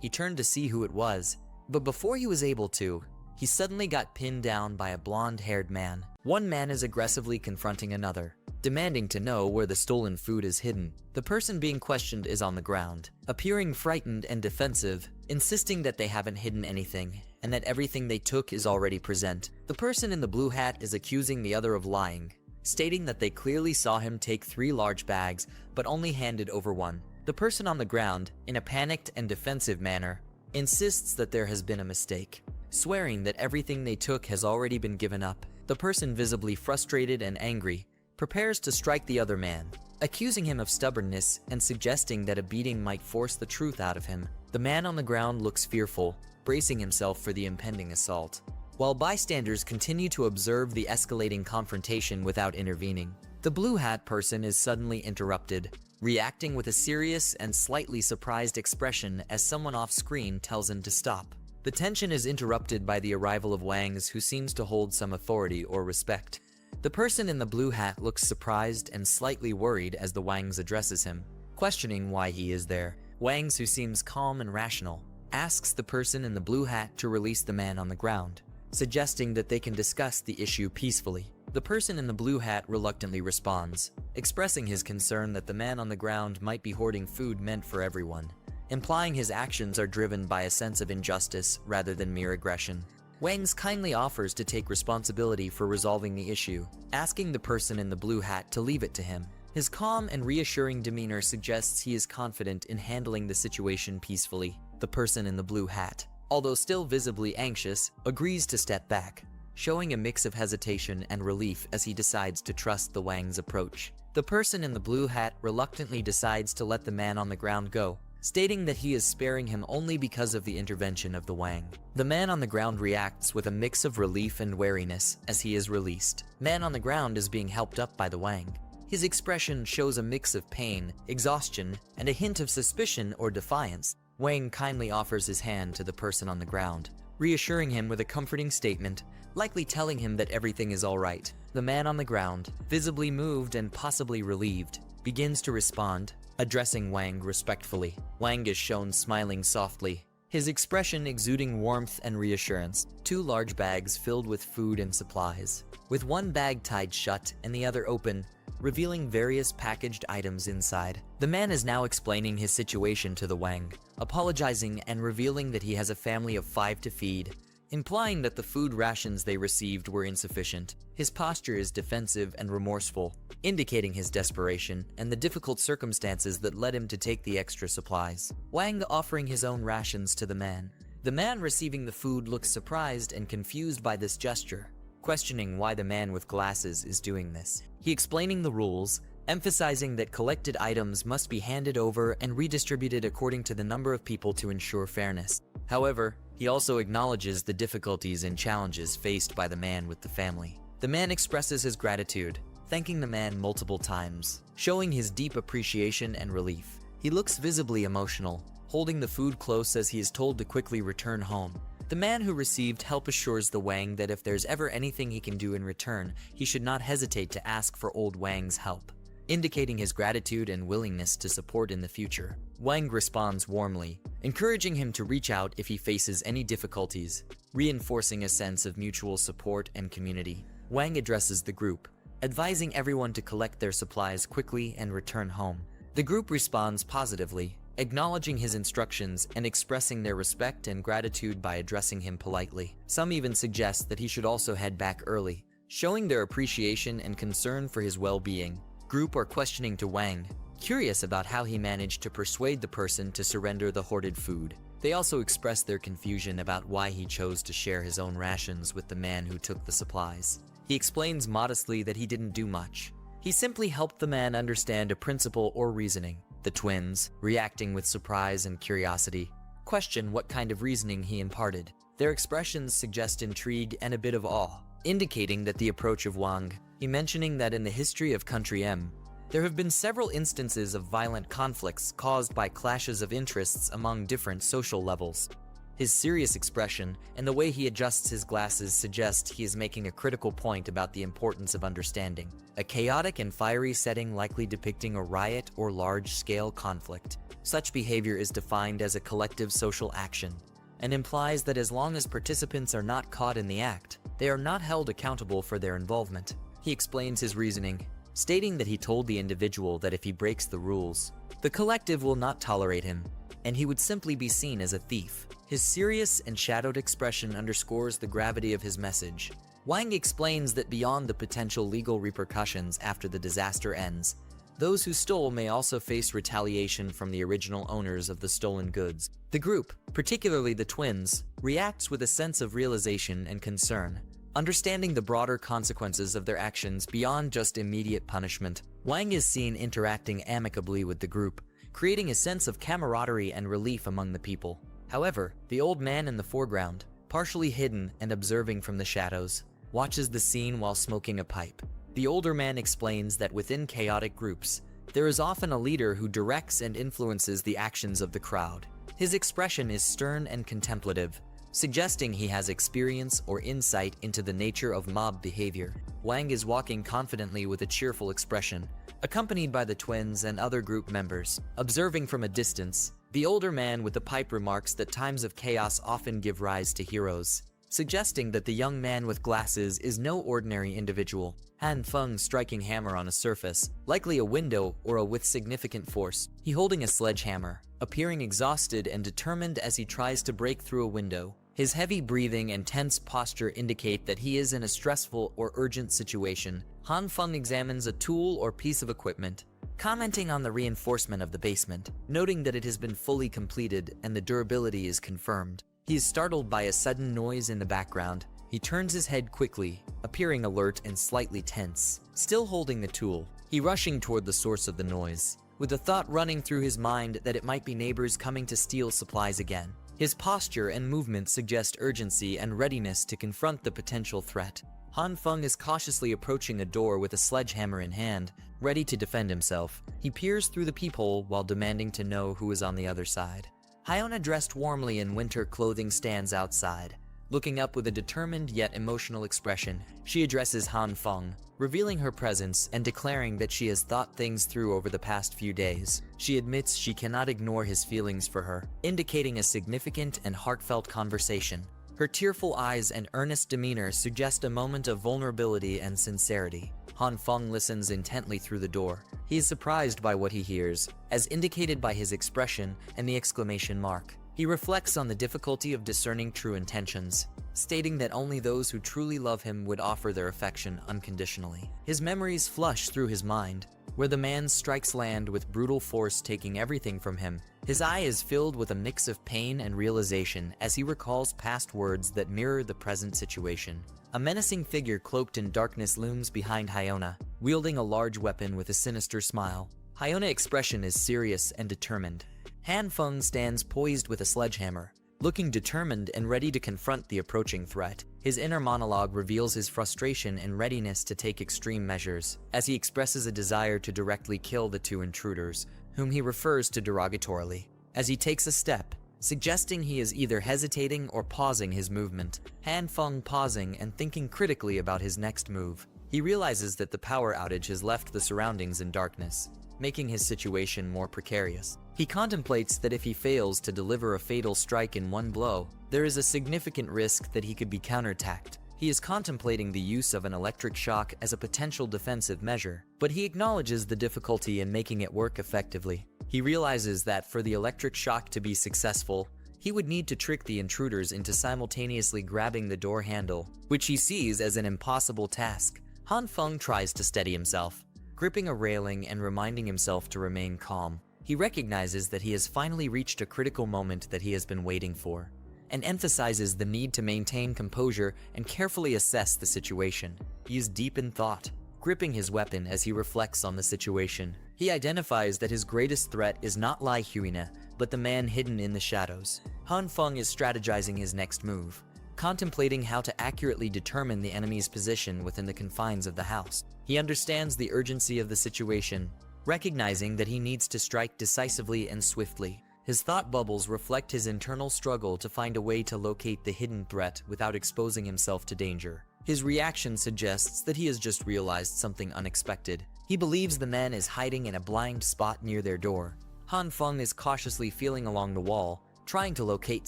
He turned to see who it was, but before he was able to, he suddenly got pinned down by a blonde-haired man. One man is aggressively confronting another, demanding to know where the stolen food is hidden. The person being questioned is on the ground, appearing frightened and defensive, insisting that they haven't hidden anything, and that everything they took is already present. The person in the blue hat is accusing the other of lying, stating that they clearly saw him take 3 large bags, but only handed over 1. The person on the ground, in a panicked and defensive manner, insists that there has been a mistake, swearing that everything they took has already been given up. The person, visibly frustrated and angry, prepares to strike the other man, accusing him of stubbornness and suggesting that a beating might force the truth out of him. The man on the ground looks fearful, bracing himself for the impending assault, while bystanders continue to observe the escalating confrontation without intervening. The blue hat person is suddenly interrupted, reacting with a serious and slightly surprised expression as someone off-screen tells him to stop. The tension is interrupted by the arrival of Wangs, who seems to hold some authority or respect. The person in the blue hat looks surprised and slightly worried as the Wangs addresses him, questioning why he is there. Wangs, who seems calm and rational, asks the person in the blue hat to release the man on the ground, suggesting that they can discuss the issue peacefully. The person in the blue hat reluctantly responds, expressing his concern that the man on the ground might be hoarding food meant for everyone, implying his actions are driven by a sense of injustice rather than mere aggression. Wangs kindly offers to take responsibility for resolving the issue, asking the person in the blue hat to leave it to him. His calm and reassuring demeanor suggests he is confident in handling the situation peacefully. The person in the blue hat, although still visibly anxious, agrees to step back, showing a mix of hesitation and relief as he decides to trust the Wang's approach. The person in the blue hat reluctantly decides to let the man on the ground go, stating that he is sparing him only because of the intervention of the Wang. The man on the ground reacts with a mix of relief and wariness as he is released. Man on the ground is being helped up by the Wang. His expression shows a mix of pain, exhaustion, and a hint of suspicion or defiance. Wang kindly offers his hand to the person on the ground, reassuring him with a comforting statement, likely telling him that everything is all right. The man on the ground, visibly moved and possibly relieved, begins to respond, addressing Wang respectfully. Wang is shown smiling softly, his expression exuding warmth and reassurance. Two large bags filled with food and supplies, with one bag tied shut and the other open, revealing various packaged items inside. The man is now explaining his situation to the Wang, apologizing and revealing that he has a family of 5 to feed, implying that the food rations they received were insufficient. His posture is defensive and remorseful, indicating his desperation and the difficult circumstances that led him to take the extra supplies. Wang offering his own rations to the man. The man receiving the food looks surprised and confused by this gesture, questioning why the man with glasses is doing this. He explaining the rules, emphasizing that collected items must be handed over and redistributed according to the number of people to ensure fairness. However, he also acknowledges the difficulties and challenges faced by the man with the family. The man expresses his gratitude, thanking the man multiple times, showing his deep appreciation and relief. He looks visibly emotional, holding the food close as he is told to quickly return home. The man who received help assures the Wang that if there's ever anything he can do in return, he should not hesitate to ask for old Wang's help, indicating his gratitude and willingness to support in the future. Wang responds warmly, encouraging him to reach out if he faces any difficulties, reinforcing a sense of mutual support and community. Wang addresses the group, advising everyone to collect their supplies quickly and return home. The group responds positively, acknowledging his instructions and expressing their respect and gratitude by addressing him politely. Some even suggest that he should also head back early, showing their appreciation and concern for his well-being. Group are questioning to Wang, curious about how he managed to persuade the person to surrender the hoarded food. They also express their confusion about why he chose to share his own rations with the man who took the supplies. He explains modestly that he didn't do much. He simply helped the man understand a principle or reasoning. The twins, reacting with surprise and curiosity, question what kind of reasoning he imparted. Their expressions suggest intrigue and a bit of awe, indicating that the approach of Wang. He mentioning that in the history of Country M, there have been several instances of violent conflicts caused by clashes of interests among different social levels. His serious expression and the way he adjusts his glasses suggest he is making a critical point about the importance of understanding. A chaotic and fiery setting likely depicting a riot or large-scale conflict. Such behavior is defined as a collective social action and implies that as long as participants are not caught in the act, they are not held accountable for their involvement. He explains his reasoning, stating that he told the individual that if he breaks the rules, the collective will not tolerate him, and he would simply be seen as a thief. His serious and shadowed expression underscores the gravity of his message. Wang explains that beyond the potential legal repercussions after the disaster ends, those who stole may also face retaliation from the original owners of the stolen goods. The group, particularly the twins, reacts with a sense of realization and concern, understanding the broader consequences of their actions beyond just immediate punishment. Wang is seen interacting amicably with the group, creating a sense of camaraderie and relief among the people. However, the old man in the foreground, partially hidden and observing from the shadows, watches the scene while smoking a pipe. The older man explains that within chaotic groups, there is often a leader who directs and influences the actions of the crowd. His expression is stern and contemplative, suggesting he has experience or insight into the nature of mob behavior. Wang is walking confidently with a cheerful expression, accompanied by the twins and other group members. Observing from a distance, the older man with the pipe remarks that times of chaos often give rise to heroes, suggesting that the young man with glasses is no ordinary individual. Han Feng striking hammer on a surface, likely a window or with significant force. He holding a sledgehammer, appearing exhausted and determined as he tries to break through a window. His heavy breathing and tense posture indicate that he is in a stressful or urgent situation. Han Feng examines a tool or piece of equipment, commenting on the reinforcement of the basement, noting that it has been fully completed and the durability is confirmed. He is startled by a sudden noise in the background. He turns his head quickly, appearing alert and slightly tense. Still holding the tool, he rushing toward the source of the noise, with the thought running through his mind that it might be neighbors coming to steal supplies again. His posture and movement suggest urgency and readiness to confront the potential threat. Han Feng is cautiously approaching a door with a sledgehammer in hand, ready to defend himself. He peers through the peephole while demanding to know who is on the other side. Hyona, dressed warmly in winter clothing, stands outside, Looking up with a determined yet emotional expression, she addresses Han Feng, revealing her presence and declaring that she has thought things through over the past few days. She admits she cannot ignore his feelings for her, indicating a significant and heartfelt conversation. Her tearful eyes and earnest demeanor suggest a moment of vulnerability and sincerity. Han Feng listens intently through the door. He is surprised by what he hears, as indicated by his expression and the exclamation mark. He reflects on the difficulty of discerning true intentions, stating that only those who truly love him would offer their affection unconditionally. His memories flush through his mind, where the man strikes land with brutal force, taking everything from him. His eye is filled with a mix of pain and realization as he recalls past words that mirror the present situation. A menacing figure cloaked in darkness looms behind Hyona, wielding a large weapon with a sinister smile. Hyona's expression is serious and determined. Han Feng stands poised with a sledgehammer, looking determined and ready to confront the approaching threat. His inner monologue reveals his frustration and readiness to take extreme measures, as he expresses a desire to directly kill the two intruders, whom he refers to derogatorily. As he takes a step, suggesting he is either hesitating or pausing his movement, Han Feng pausing and thinking critically about his next move. He realizes that the power outage has left the surroundings in darkness, making his situation more precarious. He contemplates that if he fails to deliver a fatal strike in one blow, there is a significant risk that he could be counterattacked. He is contemplating the use of an electric shock as a potential defensive measure, but he acknowledges the difficulty in making it work effectively. He realizes that for the electric shock to be successful, he would need to trick the intruders into simultaneously grabbing the door handle, which he sees as an impossible task. Han Feng tries to steady himself, gripping a railing and reminding himself to remain calm. He recognizes that he has finally reached a critical moment that he has been waiting for, and emphasizes the need to maintain composure and carefully assess the situation. He is deep in thought, gripping his weapon as he reflects on the situation. He identifies that his greatest threat is not Lai Huina, but the man hidden in the shadows. Han Feng is strategizing his next move, contemplating how to accurately determine the enemy's position within the confines of the house. He understands the urgency of the situation, recognizing that he needs to strike decisively and swiftly. His thought bubbles reflect his internal struggle to find a way to locate the hidden threat without exposing himself to danger. His reaction suggests that he has just realized something unexpected. He believes the man is hiding in a blind spot near their door. Han Feng is cautiously feeling along the wall, trying to locate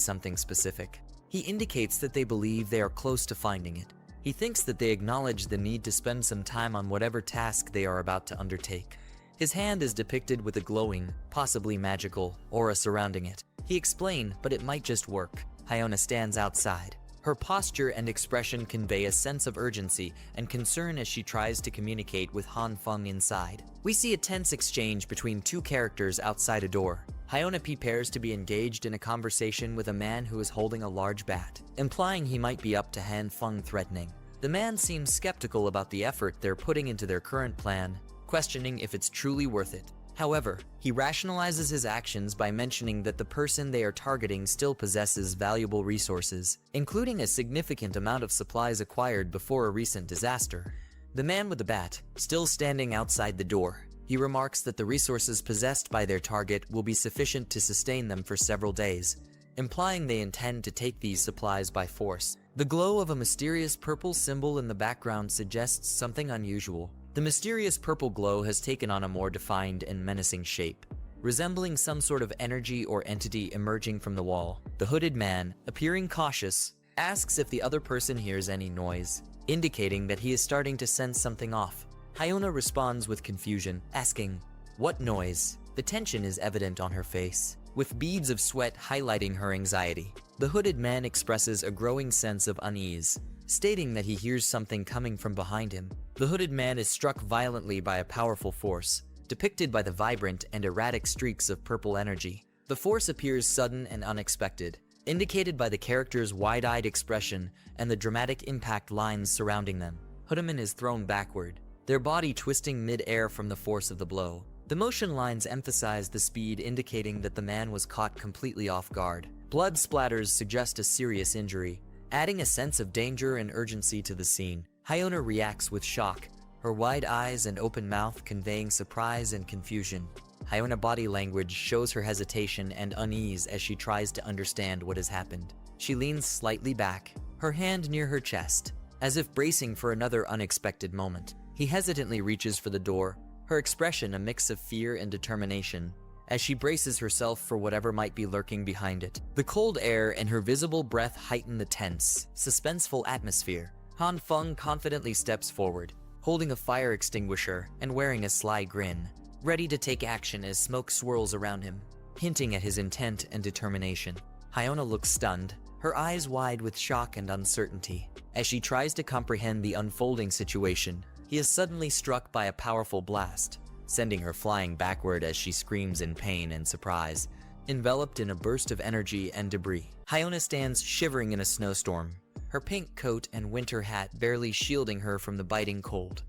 something specific. He indicates that they believe they are close to finding it. He thinks that they acknowledge the need to spend some time on whatever task they are about to undertake. His hand is depicted with a glowing, possibly magical, aura surrounding it. He explained, but it might just work. Hyona stands outside. Her posture and expression convey a sense of urgency and concern as she tries to communicate with Han Feng inside. We see a tense exchange between two characters outside a door. Hyona prepares to be engaged in a conversation with a man who is holding a large bat, implying he might be up to Han Feng threatening. The man seems skeptical about the effort they're putting into their current plan, questioning if it's truly worth it. However, he rationalizes his actions by mentioning that the person they are targeting still possesses valuable resources, including a significant amount of supplies acquired before a recent disaster. The man with the bat, still standing outside the door, he remarks that the resources possessed by their target will be sufficient to sustain them for several days, implying they intend to take these supplies by force. The glow of a mysterious purple symbol in the background suggests something unusual. The mysterious purple glow has taken on a more defined and menacing shape, resembling some sort of energy or entity emerging from the wall. The hooded man, appearing cautious, asks if the other person hears any noise, indicating that he is starting to sense something off. Hyona responds with confusion, asking, "What noise?" The tension is evident on her face, with beads of sweat highlighting her anxiety. The hooded man expresses a growing sense of unease, stating that he hears something coming from behind him. The hooded man is struck violently by a powerful force, depicted by the vibrant and erratic streaks of purple energy. The force appears sudden and unexpected, indicated by the character's wide-eyed expression and the dramatic impact lines surrounding them. Hoodman is thrown backward, their body twisting mid-air from the force of the blow. The motion lines emphasize the speed, indicating that the man was caught completely off guard. Blood splatters suggest a serious injury, adding a sense of danger and urgency to the scene. Hyona reacts with shock, her wide eyes and open mouth conveying surprise and confusion. Hyona body language shows her hesitation and unease as she tries to understand what has happened. She leans slightly back, her hand near her chest, as if bracing for another unexpected moment. He hesitantly reaches for the door, her expression a mix of fear and determination, as she braces herself for whatever might be lurking behind it. The cold air and her visible breath heighten the tense, suspenseful atmosphere. Han Feng confidently steps forward, holding a fire extinguisher and wearing a sly grin, ready to take action as smoke swirls around him, hinting at his intent and determination. Hyona looks stunned, her eyes wide with shock and uncertainty. As she tries to comprehend the unfolding situation, he is suddenly struck by a powerful blast, sending her flying backward as she screams in pain and surprise, enveloped in a burst of energy and debris. Hyona stands shivering in a snowstorm, her pink coat and winter hat barely shielding her from the biting cold.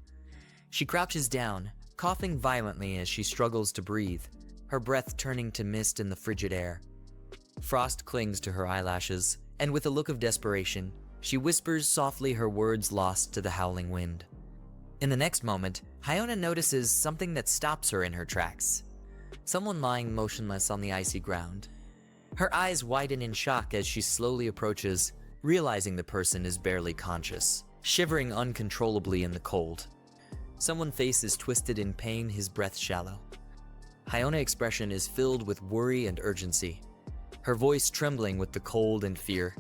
She crouches down, coughing violently as she struggles to breathe, her breath turning to mist in the frigid air. Frost clings to her eyelashes, and with a look of desperation, she whispers softly, her words lost to the howling wind. In the next moment, Hyona notices something that stops her in her tracks. Someone lying motionless on the icy ground. Her eyes widen in shock as she slowly approaches, realizing the person is barely conscious, shivering uncontrollably in the cold. Someone's face is twisted in pain, his breath shallow. Hyona's expression is filled with worry and urgency, her voice trembling with the cold and fear.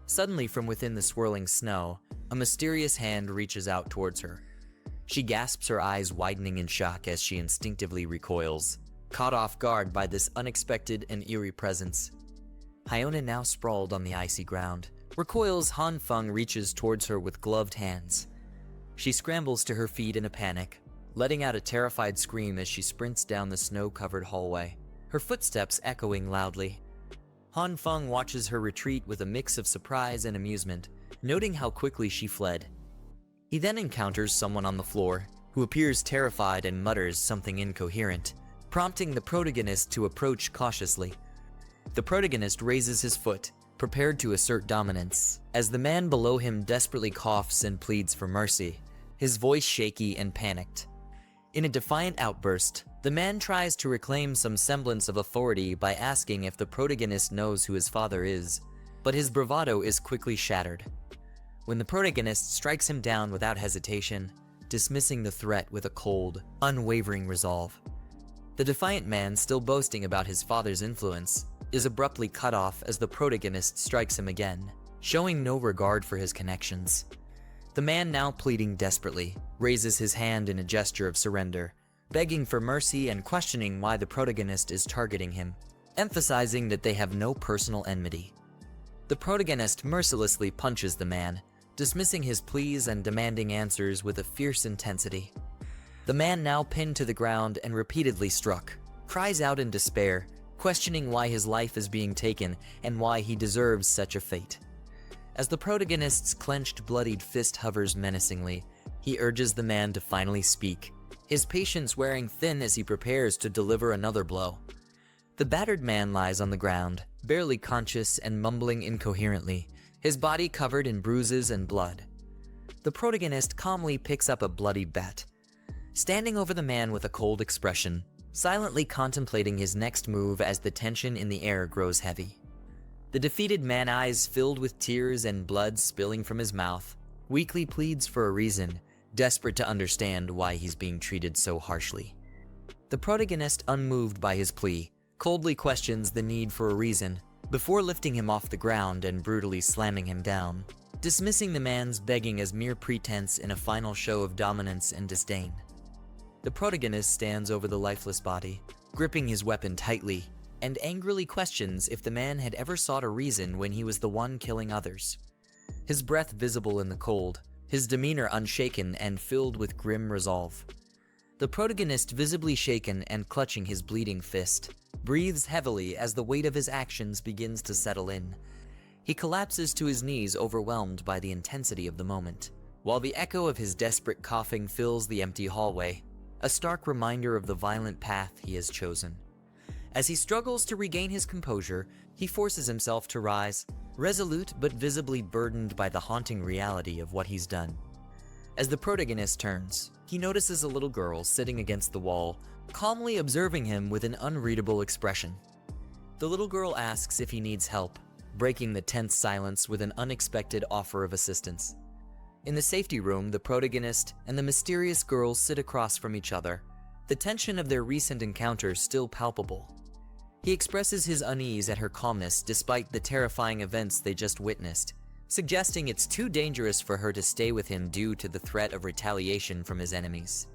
Suddenly, from within the swirling snow, a mysterious hand reaches out towards her. She gasps, her eyes widening in shock as she instinctively recoils, caught off guard by this unexpected and eerie presence. Hyona, now sprawled on the icy ground, recoils. Han Feng reaches towards her with gloved hands. She scrambles to her feet in a panic, letting out a terrified scream as she sprints down the snow-covered hallway, her footsteps echoing loudly. Han Feng watches her retreat with a mix of surprise and amusement, noting how quickly she fled. He then encounters someone on the floor, who appears terrified and mutters something incoherent, prompting the protagonist to approach cautiously. The protagonist raises his foot, prepared to assert dominance, as the man below him desperately coughs and pleads for mercy, his voice shaky and panicked. In a defiant outburst, the man tries to reclaim some semblance of authority by asking if the protagonist knows who his father is, but his bravado is quickly shattered when the protagonist strikes him down without hesitation, dismissing the threat with a cold, unwavering resolve. The defiant man, still boasting about his father's influence, is abruptly cut off as the protagonist strikes him again, showing no regard for his connections. The man, now pleading desperately, raises his hand in a gesture of surrender, begging for mercy and questioning why the protagonist is targeting him, emphasizing that they have no personal enmity. The protagonist mercilessly punches the man, dismissing his pleas and demanding answers with a fierce intensity. The man, now pinned to the ground and repeatedly struck, cries out in despair, questioning why his life is being taken and why he deserves such a fate. As the protagonist's clenched, bloodied fist hovers menacingly, he urges the man to finally speak, his patience wearing thin as he prepares to deliver another blow. The battered man lies on the ground, barely conscious and mumbling incoherently, his body covered in bruises and blood. The protagonist calmly picks up a bloody bat, standing over the man with a cold expression, silently contemplating his next move as the tension in the air grows heavy. The defeated man, eyes filled with tears and blood spilling from his mouth, weakly pleads for a reason, desperate to understand why he's being treated so harshly. The protagonist, unmoved by his plea, coldly questions the need for a reason, before lifting him off the ground and brutally slamming him down, dismissing the man's begging as mere pretense in a final show of dominance and disdain. The protagonist stands over the lifeless body, gripping his weapon tightly, and angrily questions if the man had ever sought a reason when he was the one killing others. His breath visible in the cold, his demeanor unshaken and filled with grim resolve. The protagonist, visibly shaken and clutching his bleeding fist, breathes heavily as the weight of his actions begins to settle in. He collapses to his knees, overwhelmed by the intensity of the moment, while the echo of his desperate coughing fills the empty hallway, a stark reminder of the violent path he has chosen. As he struggles to regain his composure, he forces himself to rise, resolute but visibly burdened by the haunting reality of what he's done. As the protagonist turns, he notices a little girl sitting against the wall, calmly observing him with an unreadable expression. The little girl asks if he needs help, breaking the tense silence with an unexpected offer of assistance. In the safety room, the protagonist and the mysterious girl sit across from each other, the tension of their recent encounter still palpable. He expresses his unease at her calmness despite the terrifying events they just witnessed, suggesting it's too dangerous for her to stay with him due to the threat of retaliation from his enemies.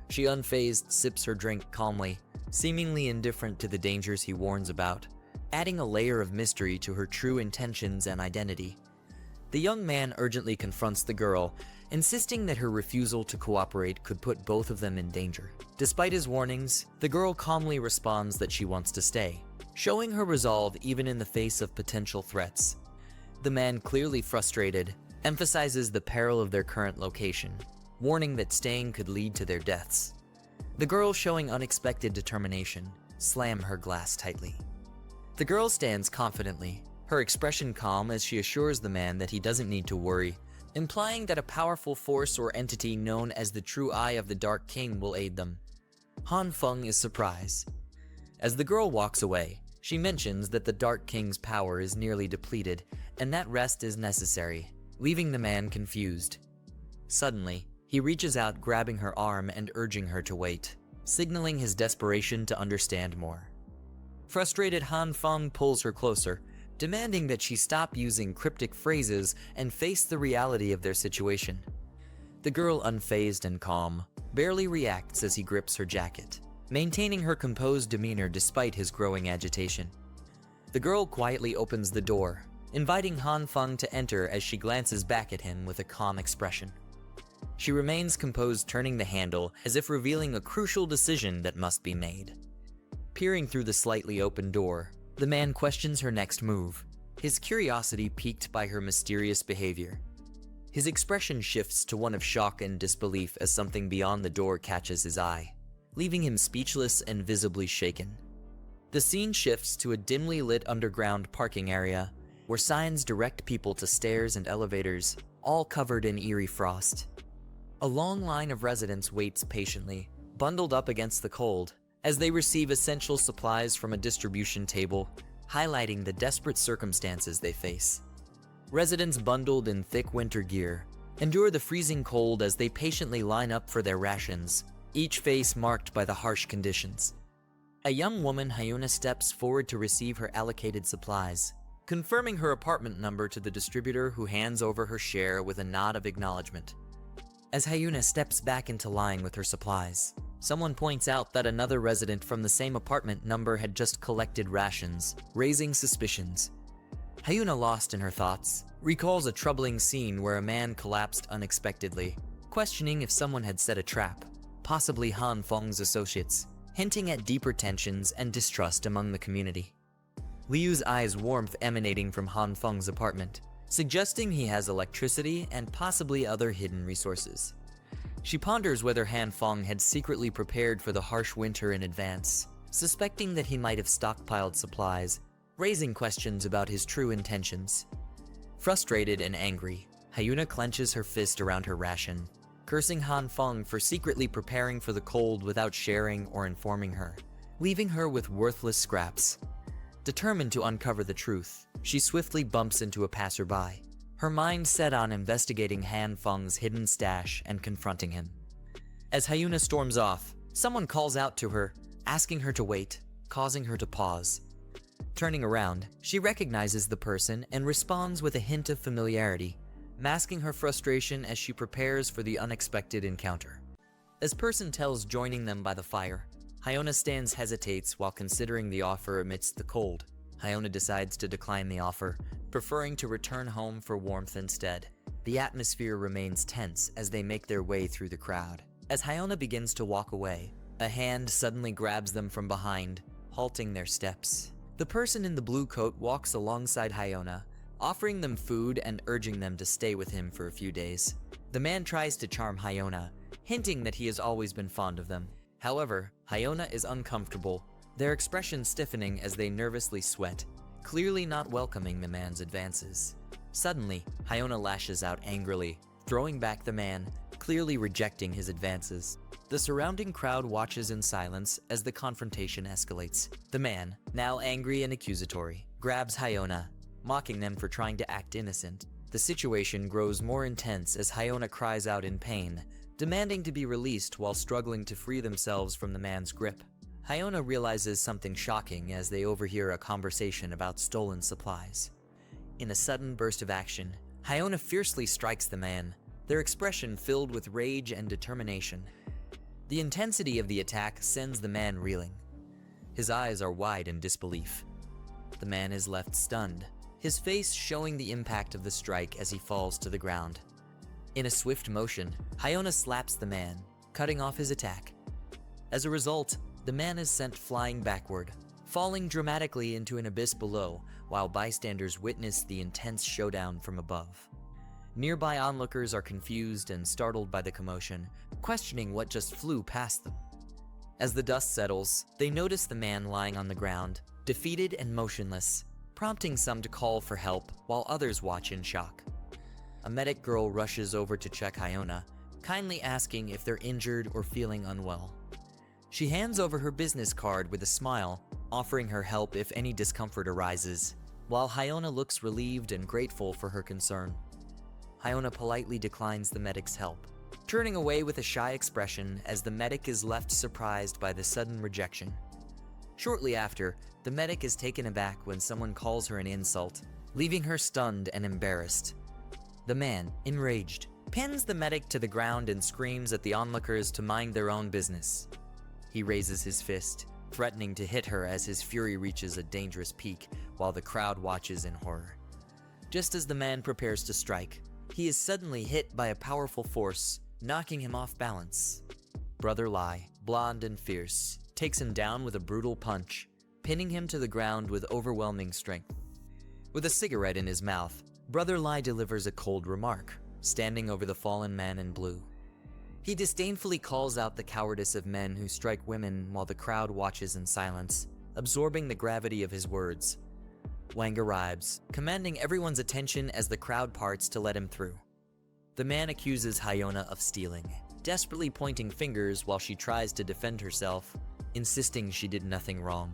She unfazed sips her drink calmly, seemingly indifferent to the dangers he warns about, adding a layer of mystery to her true intentions and identity. The young man urgently confronts the girl, insisting that her refusal to cooperate could put both of them in danger. Despite his warnings, the girl calmly responds that she wants to stay, showing her resolve even in the face of potential threats. The man, clearly frustrated, emphasizes the peril of their current location, warning that staying could lead to their deaths. The girl, showing unexpected determination, slams her glass tightly. The girl stands confidently, her expression calm as she assures the man that he doesn't need to worry, implying that a powerful force or entity known as the True Eye of the Dark King will aid them. Han Feng is surprised. As the girl walks away, she mentions that the Dark King's power is nearly depleted and that rest is necessary, leaving the man confused. Suddenly, he reaches out, grabbing her arm and urging her to wait, signaling his desperation to understand more. Frustrated, Han Feng pulls her closer, demanding that she stop using cryptic phrases and face the reality of their situation. The girl, unfazed and calm, barely reacts as he grips her jacket, maintaining her composed demeanor despite his growing agitation. The girl quietly opens the door, inviting Han Feng to enter as she glances back at him with a calm expression. She remains composed, turning the handle as if revealing a crucial decision that must be made. Peering through the slightly open door, the man questions her next move, his curiosity piqued by her mysterious behavior. His expression shifts to one of shock and disbelief as something beyond the door catches his eye, leaving him speechless and visibly shaken. The scene shifts to a dimly lit underground parking area, where signs direct people to stairs and elevators, all covered in eerie frost. A long line of residents waits patiently, bundled up against the cold, as they receive essential supplies from a distribution table, highlighting the desperate circumstances they face. Residents bundled in thick winter gear endure the freezing cold as they patiently line up for their rations, each face marked by the harsh conditions. A young woman, Hyuna, steps forward to receive her allocated supplies, confirming her apartment number to the distributor, who hands over her share with a nod of acknowledgement. As Hyuna steps back into line with her supplies, someone points out that another resident from the same apartment number had just collected rations, raising suspicions. Hyuna, lost in her thoughts, recalls a troubling scene where a man collapsed unexpectedly, questioning if someone had set a trap, possibly Han Feng's associates, hinting at deeper tensions and distrust among the community. Liu's eyes warmth emanating from Han Feng's apartment, suggesting he has electricity and possibly other hidden resources. She ponders whether Han Feng had secretly prepared for the harsh winter in advance, suspecting that he might have stockpiled supplies, raising questions about his true intentions. Frustrated and angry, Hyuna clenches her fist around her ration, cursing Han Feng for secretly preparing for the cold without sharing or informing her, leaving her with worthless scraps. Determined to uncover the truth, she swiftly bumps into a passerby, her mind set on investigating Han Feng's hidden stash and confronting him. As Hyuna storms off, someone calls out to her, asking her to wait, causing her to pause. Turning around, she recognizes the person and responds with a hint of familiarity, masking her frustration as she prepares for the unexpected encounter. As person tells joining them by the fire, Hyuna hesitates while considering the offer amidst the cold. Hyuna decides to decline the offer, preferring to return home for warmth instead. The atmosphere remains tense as they make their way through the crowd. As Hyuna begins to walk away, a hand suddenly grabs them from behind, halting their steps. The person in the blue coat walks alongside Hyuna, offering them food and urging them to stay with him for a few days. The man tries to charm Hyuna, hinting that he has always been fond of them. However, Hyuna is uncomfortable, their expressions stiffening as they nervously sweat, clearly not welcoming the man's advances. Suddenly, Hyuna lashes out angrily, throwing back the man, clearly rejecting his advances. The surrounding crowd watches in silence as the confrontation escalates. The man, now angry and accusatory, grabs Hyuna, mocking them for trying to act innocent. The situation grows more intense as Hyona cries out in pain, demanding to be released while struggling to free themselves from the man's grip. Hyona realizes something shocking as they overhear a conversation about stolen supplies. In a sudden burst of action, Hyona fiercely strikes the man, their expression filled with rage and determination. The intensity of the attack sends the man reeling. His eyes are wide in disbelief. The man is left stunned, his face showing the impact of the strike as he falls to the ground. In a swift motion, Hyona slaps the man, cutting off his attack. As a result, the man is sent flying backward, falling dramatically into an abyss below, while bystanders witness the intense showdown from above. Nearby onlookers are confused and startled by the commotion, questioning what just flew past them. As the dust settles, they notice the man lying on the ground, defeated and motionless, prompting some to call for help while others watch in shock. A medic girl rushes over to check Hyona, kindly asking if they're injured or feeling unwell. She hands over her business card with a smile, offering her help if any discomfort arises, while Hyona looks relieved and grateful for her concern. Hyona politely declines the medic's help, turning away with a shy expression as the medic is left surprised by the sudden rejection. Shortly after, the medic is taken aback when someone calls her an insult, leaving her stunned and embarrassed. The man, enraged, pins the medic to the ground and screams at the onlookers to mind their own business. He raises his fist, threatening to hit her as his fury reaches a dangerous peak while the crowd watches in horror. Just as the man prepares to strike, he is suddenly hit by a powerful force, knocking him off balance. Brother Lai, blonde and fierce, takes him down with a brutal punch, pinning him to the ground with overwhelming strength. With a cigarette in his mouth, Brother Lai delivers a cold remark, standing over the fallen man in blue. He disdainfully calls out the cowardice of men who strike women while the crowd watches in silence, absorbing the gravity of his words. Wang arrives, commanding everyone's attention as the crowd parts to let him through. The man accuses Hyona of stealing, desperately pointing fingers while she tries to defend herself, insisting she did nothing wrong.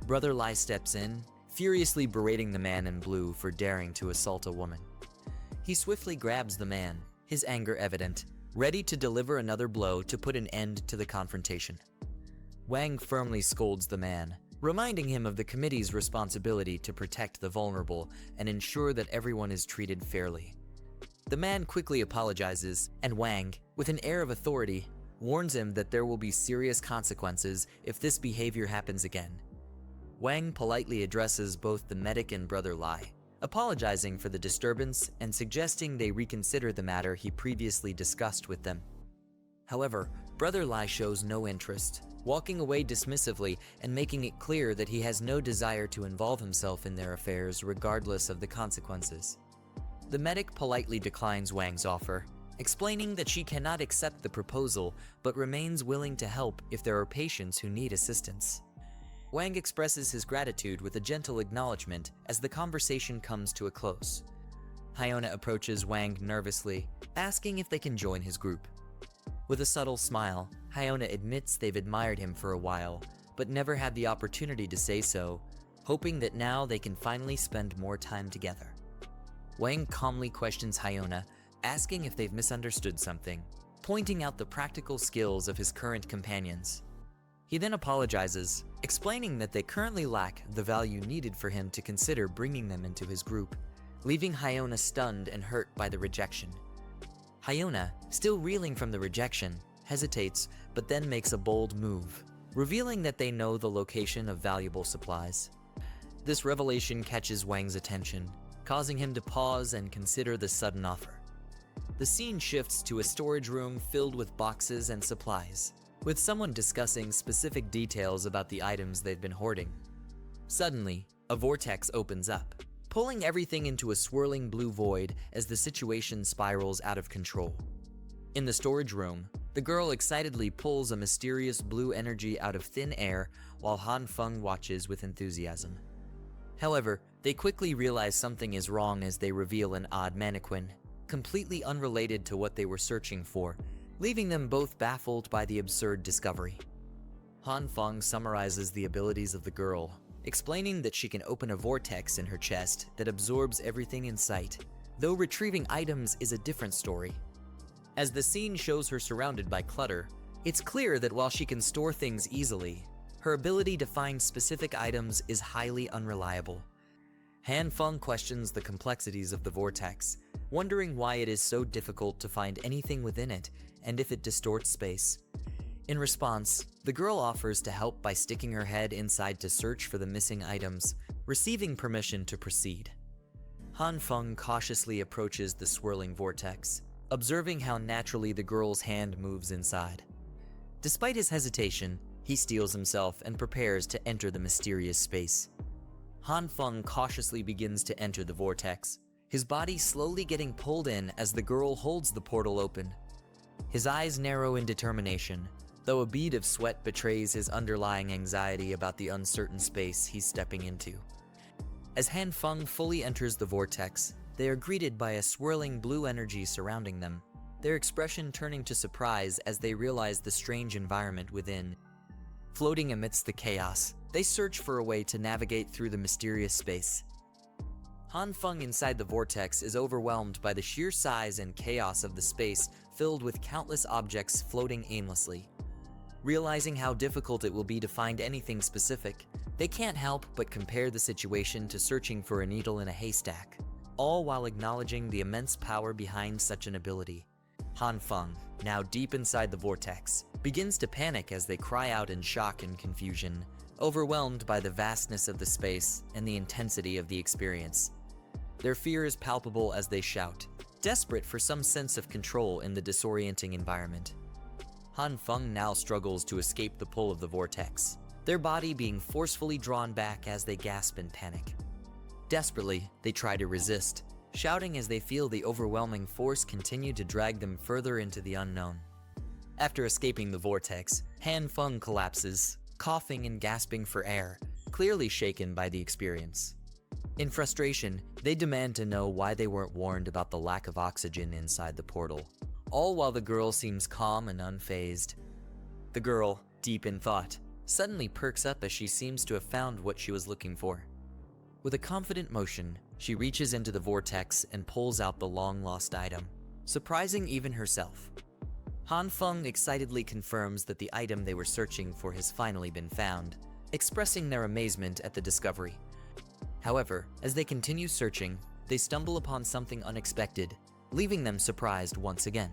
Brother Lai steps in, furiously berating the man in blue for daring to assault a woman. He swiftly grabs the man, his anger evident, ready to deliver another blow to put an end to the confrontation. Wang firmly scolds the man, reminding him of the committee's responsibility to protect the vulnerable and ensure that everyone is treated fairly. The man quickly apologizes, and Wang, with an air of authority, warns him that there will be serious consequences if this behavior happens again. Wang politely addresses both the medic and Brother Lai, apologizing for the disturbance and suggesting they reconsider the matter he previously discussed with them. However, Brother Lai shows no interest, walking away dismissively and making it clear that he has no desire to involve himself in their affairs regardless of the consequences. The medic politely declines Wang's offer, explaining that she cannot accept the proposal but remains willing to help if there are patients who need assistance. Wang expresses his gratitude with a gentle acknowledgement as the conversation comes to a close. Hyona approaches Wang nervously, asking if they can join his group. With a subtle smile, Hyona admits they've admired him for a while, but never had the opportunity to say so, hoping that now they can finally spend more time together. Wang calmly questions Hyona, asking if they've misunderstood something, pointing out the practical skills of his current companions. He then apologizes, explaining that they currently lack the value needed for him to consider bringing them into his group, leaving Hyona stunned and hurt by the rejection. Hyona, still reeling from the rejection, hesitates but then makes a bold move, revealing that they know the location of valuable supplies. This revelation catches Wang's attention, causing him to pause and consider the sudden offer. The scene shifts to a storage room filled with boxes and supplies, with someone discussing specific details about the items they've been hoarding. Suddenly, a vortex opens up, pulling everything into a swirling blue void as the situation spirals out of control. In the storage room, the girl excitedly pulls a mysterious blue energy out of thin air while Han Feng watches with enthusiasm. However, they quickly realize something is wrong as they reveal an odd mannequin, completely unrelated to what they were searching for, leaving them both baffled by the absurd discovery. Han Feng summarizes the abilities of the girl, explaining that she can open a vortex in her chest that absorbs everything in sight, though retrieving items is a different story. As the scene shows her surrounded by clutter, it's clear that while she can store things easily, her ability to find specific items is highly unreliable. Han Feng questions the complexities of the vortex, wondering why it is so difficult to find anything within it and if it distorts space. In response, the girl offers to help by sticking her head inside to search for the missing items, receiving permission to proceed. Han Feng cautiously approaches the swirling vortex, observing how naturally the girl's hand moves inside. Despite his hesitation, he steels himself and prepares to enter the mysterious space. Han Feng cautiously begins to enter the vortex, his body slowly getting pulled in as the girl holds the portal open. His eyes narrow in determination, though a bead of sweat betrays his underlying anxiety about the uncertain space he's stepping into. As Han Feng fully enters the vortex, they are greeted by a swirling blue energy surrounding them, their expression turning to surprise as they realize the strange environment within. Floating amidst the chaos, they search for a way to navigate through the mysterious space. Han Feng inside the vortex is overwhelmed by the sheer size and chaos of the space filled with countless objects floating aimlessly. Realizing how difficult it will be to find anything specific, they can't help but compare the situation to searching for a needle in a haystack, all while acknowledging the immense power behind such an ability. Han Feng, now deep inside the vortex, begins to panic as they cry out in shock and confusion, overwhelmed by the vastness of the space and the intensity of the experience. Their fear is palpable as they shout, desperate for some sense of control in the disorienting environment. Han Feng now struggles to escape the pull of the vortex, their body being forcefully drawn back as they gasp in panic. Desperately, they try to resist, shouting as they feel the overwhelming force continue to drag them further into the unknown. After escaping the vortex, Han Feng collapses, coughing and gasping for air, clearly shaken by the experience. In frustration, they demand to know why they weren't warned about the lack of oxygen inside the portal, all while the girl seems calm and unfazed. The girl, deep in thought, suddenly perks up as she seems to have found what she was looking for. With a confident motion, she reaches into the vortex and pulls out the long-lost item, surprising even herself. Han Feng excitedly confirms that the item they were searching for has finally been found, expressing their amazement at the discovery. However, as they continue searching, they stumble upon something unexpected, leaving them surprised once again.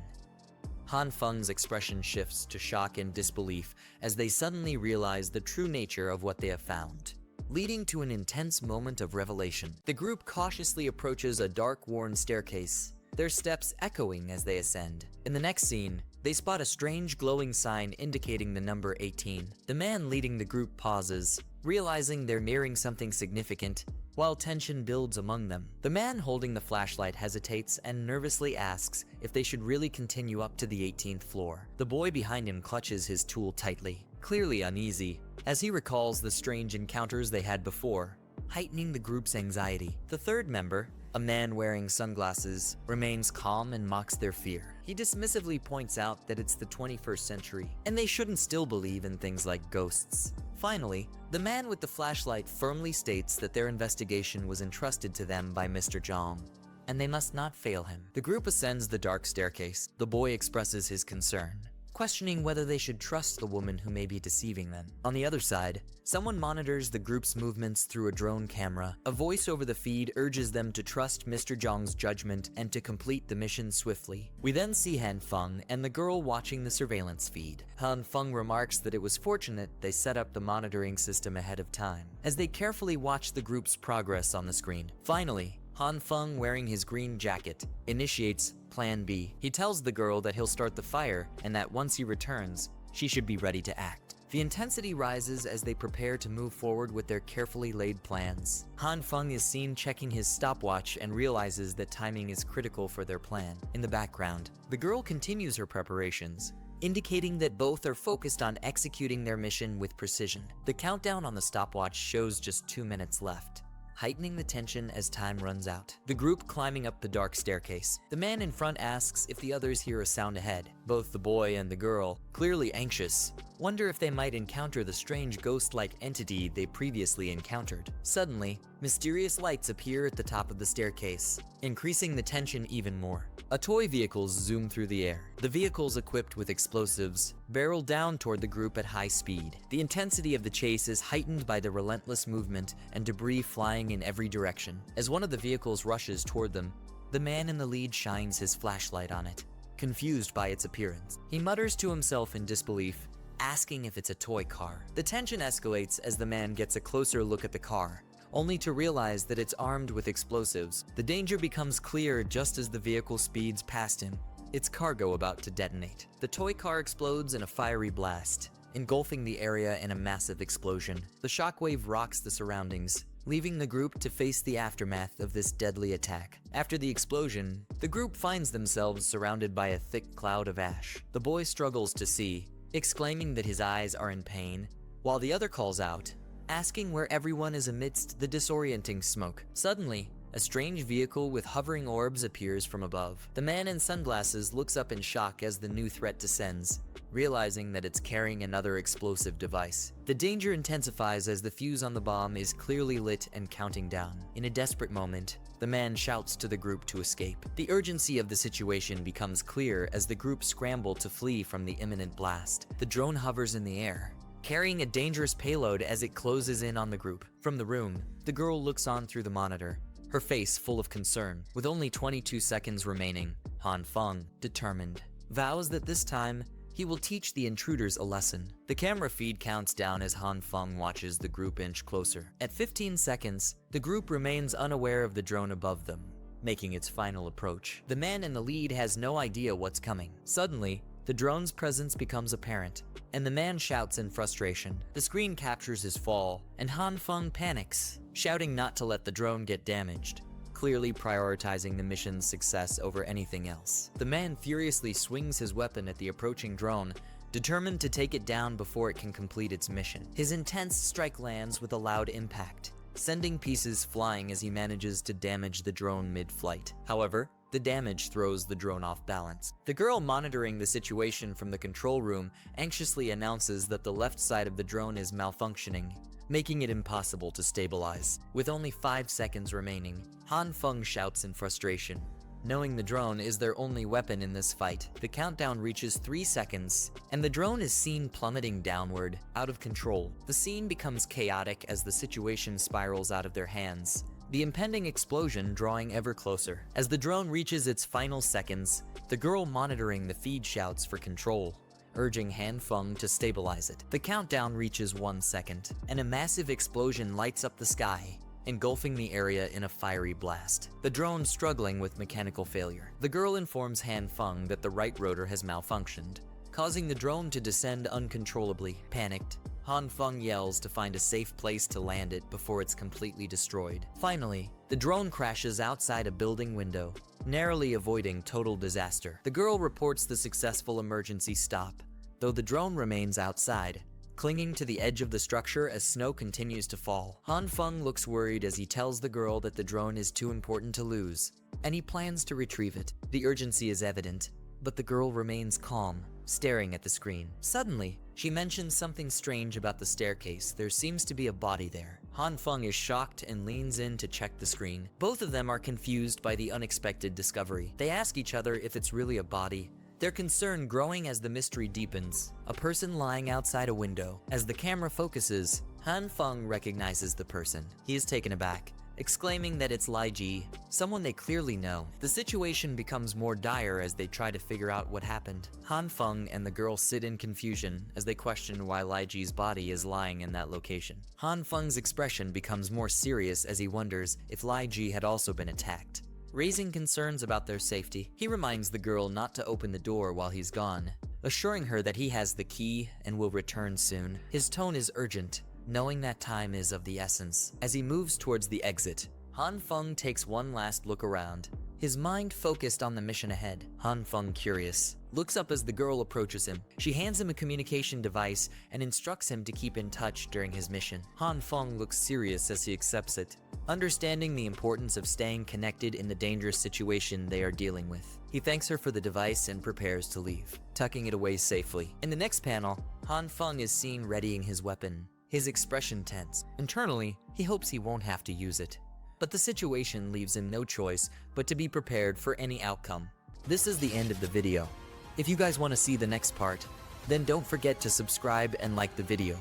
Han Feng's expression shifts to shock and disbelief as they suddenly realize the true nature of what they have found, leading to an intense moment of revelation. The group cautiously approaches a dark, worn staircase, their steps echoing as they ascend. In the next scene, they spot a strange glowing sign indicating the number 18. The man leading the group pauses, realizing they're nearing something significant, while tension builds among them. The man holding the flashlight hesitates and nervously asks if they should really continue up to the 18th floor. The boy behind him clutches his tool tightly, clearly uneasy, as he recalls the strange encounters they had before, heightening the group's anxiety. The third member, a man wearing sunglasses, remains calm and mocks their fear. He dismissively points out that it's the 21st century, and they shouldn't still believe in things like ghosts. Finally, the man with the flashlight firmly states that their investigation was entrusted to them by Mr. Zhang, and they must not fail him. The group ascends the dark staircase. The boy expresses his concern, questioning whether they should trust the woman who may be deceiving them. On the other side, someone monitors the group's movements through a drone camera. A voice over the feed urges them to trust Mr. Zhang's judgment and to complete the mission swiftly. We then see Han Feng and the girl watching the surveillance feed. Han Feng remarks that it was fortunate they set up the monitoring system ahead of time, as they carefully watch the group's progress on the screen. Finally, Han Feng, wearing his green jacket, initiates Plan B. He tells the girl that he'll start the fire and that once he returns, she should be ready to act. The intensity rises as they prepare to move forward with their carefully laid plans. Han Feng is seen checking his stopwatch and realizes that timing is critical for their plan. In the background, the girl continues her preparations, indicating that both are focused on executing their mission with precision. The countdown on the stopwatch shows just 2 minutes left, heightening the tension as time runs out. The group climbing up the dark staircase. The man in front asks if the others hear a sound ahead, Both the boy and the girl, clearly anxious, wonder if they might encounter the strange ghost-like entity they previously encountered. Suddenly, mysterious lights appear at the top of the staircase, increasing the tension even more. A toy vehicles zoom through the air. The vehicles equipped with explosives barrel down toward the group at high speed. The intensity of the chase is heightened by the relentless movement and debris flying in every direction. As one of the vehicles rushes toward them, the man in the lead shines his flashlight on it, confused by its appearance. He mutters to himself in disbelief, asking if it's a toy car. The tension escalates as the man gets a closer look at the car, only to realize that it's armed with explosives. The danger becomes clear just as the vehicle speeds past him, its cargo about to detonate. The toy car explodes in a fiery blast, engulfing the area in a massive explosion. The shockwave rocks the surroundings, leaving the group to face the aftermath of this deadly attack. After the explosion, the group finds themselves surrounded by a thick cloud of ash. The boy struggles to see, exclaiming that his eyes are in pain, while the other calls out, asking where everyone is amidst the disorienting smoke. Suddenly, a strange vehicle with hovering orbs appears from above. The man in sunglasses looks up in shock as the new threat descends, realizing that it's carrying another explosive device. The danger intensifies as the fuse on the bomb is clearly lit and counting down. In a desperate moment, the man shouts to the group to escape. The urgency of the situation becomes clear as the group scramble to flee from the imminent blast. The drone hovers in the air, carrying a dangerous payload as it closes in on the group. From the room, the girl looks on through the monitor, her face full of concern. With only 22 seconds remaining, Han Feng, determined, vows that this time, he will teach the intruders a lesson. The camera feed counts down as Han Feng watches the group inch closer. At 15 seconds, the group remains unaware of the drone above them, making its final approach. The man in the lead has no idea what's coming. Suddenly, the drone's presence becomes apparent, and the man shouts in frustration. The screen captures his fall, and Han Feng panics, shouting not to let the drone get damaged, clearly prioritizing the mission's success over anything else. The man furiously swings his weapon at the approaching drone, determined to take it down before it can complete its mission. His intense strike lands with a loud impact, sending pieces flying as he manages to damage the drone mid-flight. However, the damage throws the drone off balance. The girl monitoring the situation from the control room anxiously announces that the left side of the drone is malfunctioning, making it impossible to stabilize. With only 5 seconds remaining, Han Feng shouts in frustration, knowing the drone is their only weapon in this fight. The countdown reaches 3 seconds, and the drone is seen plummeting downward, out of control. The scene becomes chaotic as the situation spirals out of their hands, the impending explosion drawing ever closer. As the drone reaches its final seconds, the girl monitoring the feed shouts for control, urging Han Feng to stabilize it. The countdown reaches 1 second, and a massive explosion lights up the sky, engulfing the area in a fiery blast. The drone struggling with mechanical failure. The girl informs Han Feng that the right rotor has malfunctioned, causing the drone to descend uncontrollably. Panicked, Han Feng yells to find a safe place to land it before it's completely destroyed. Finally, the drone crashes outside a building window, narrowly avoiding total disaster. The girl reports the successful emergency stop, though the drone remains outside, clinging to the edge of the structure as snow continues to fall. Han Feng looks worried as he tells the girl that the drone is too important to lose, and he plans to retrieve it. The urgency is evident, but the girl remains calm, staring at the screen. Suddenly, she mentions something strange about the staircase. There seems to be a body there. Han Feng is shocked and leans in to check the screen. Both of them are confused by the unexpected discovery. They ask each other if it's really a body, their concern growing as the mystery deepens. A person lying outside a window. As the camera focuses, Han Feng recognizes the person. He is taken aback, exclaiming that it's Lai Ji, someone they clearly know. The situation becomes more dire as they try to figure out what happened. Han Feng and the girl sit in confusion as they question why Lai Ji's body is lying in that location. Han Feng's expression becomes more serious as he wonders if Lai Ji had also been attacked, raising concerns about their safety. He reminds the girl not to open the door while he's gone, assuring her that he has the key and will return soon. His tone is urgent, knowing that time is of the essence. As he moves towards the exit, Han Feng takes one last look around, his mind focused on the mission ahead. Han Feng, curious, looks up as the girl approaches him. She hands him a communication device and instructs him to keep in touch during his mission. Han Feng looks serious as he accepts it, understanding the importance of staying connected in the dangerous situation they are dealing with. He thanks her for the device and prepares to leave, tucking it away safely. In the next panel, Han Feng is seen readying his weapon, his expression tense. Internally, he hopes he won't have to use it. But the situation leaves him no choice but to be prepared for any outcome. This is the end of the video. If you guys want to see the next part, then don't forget to subscribe and like the video.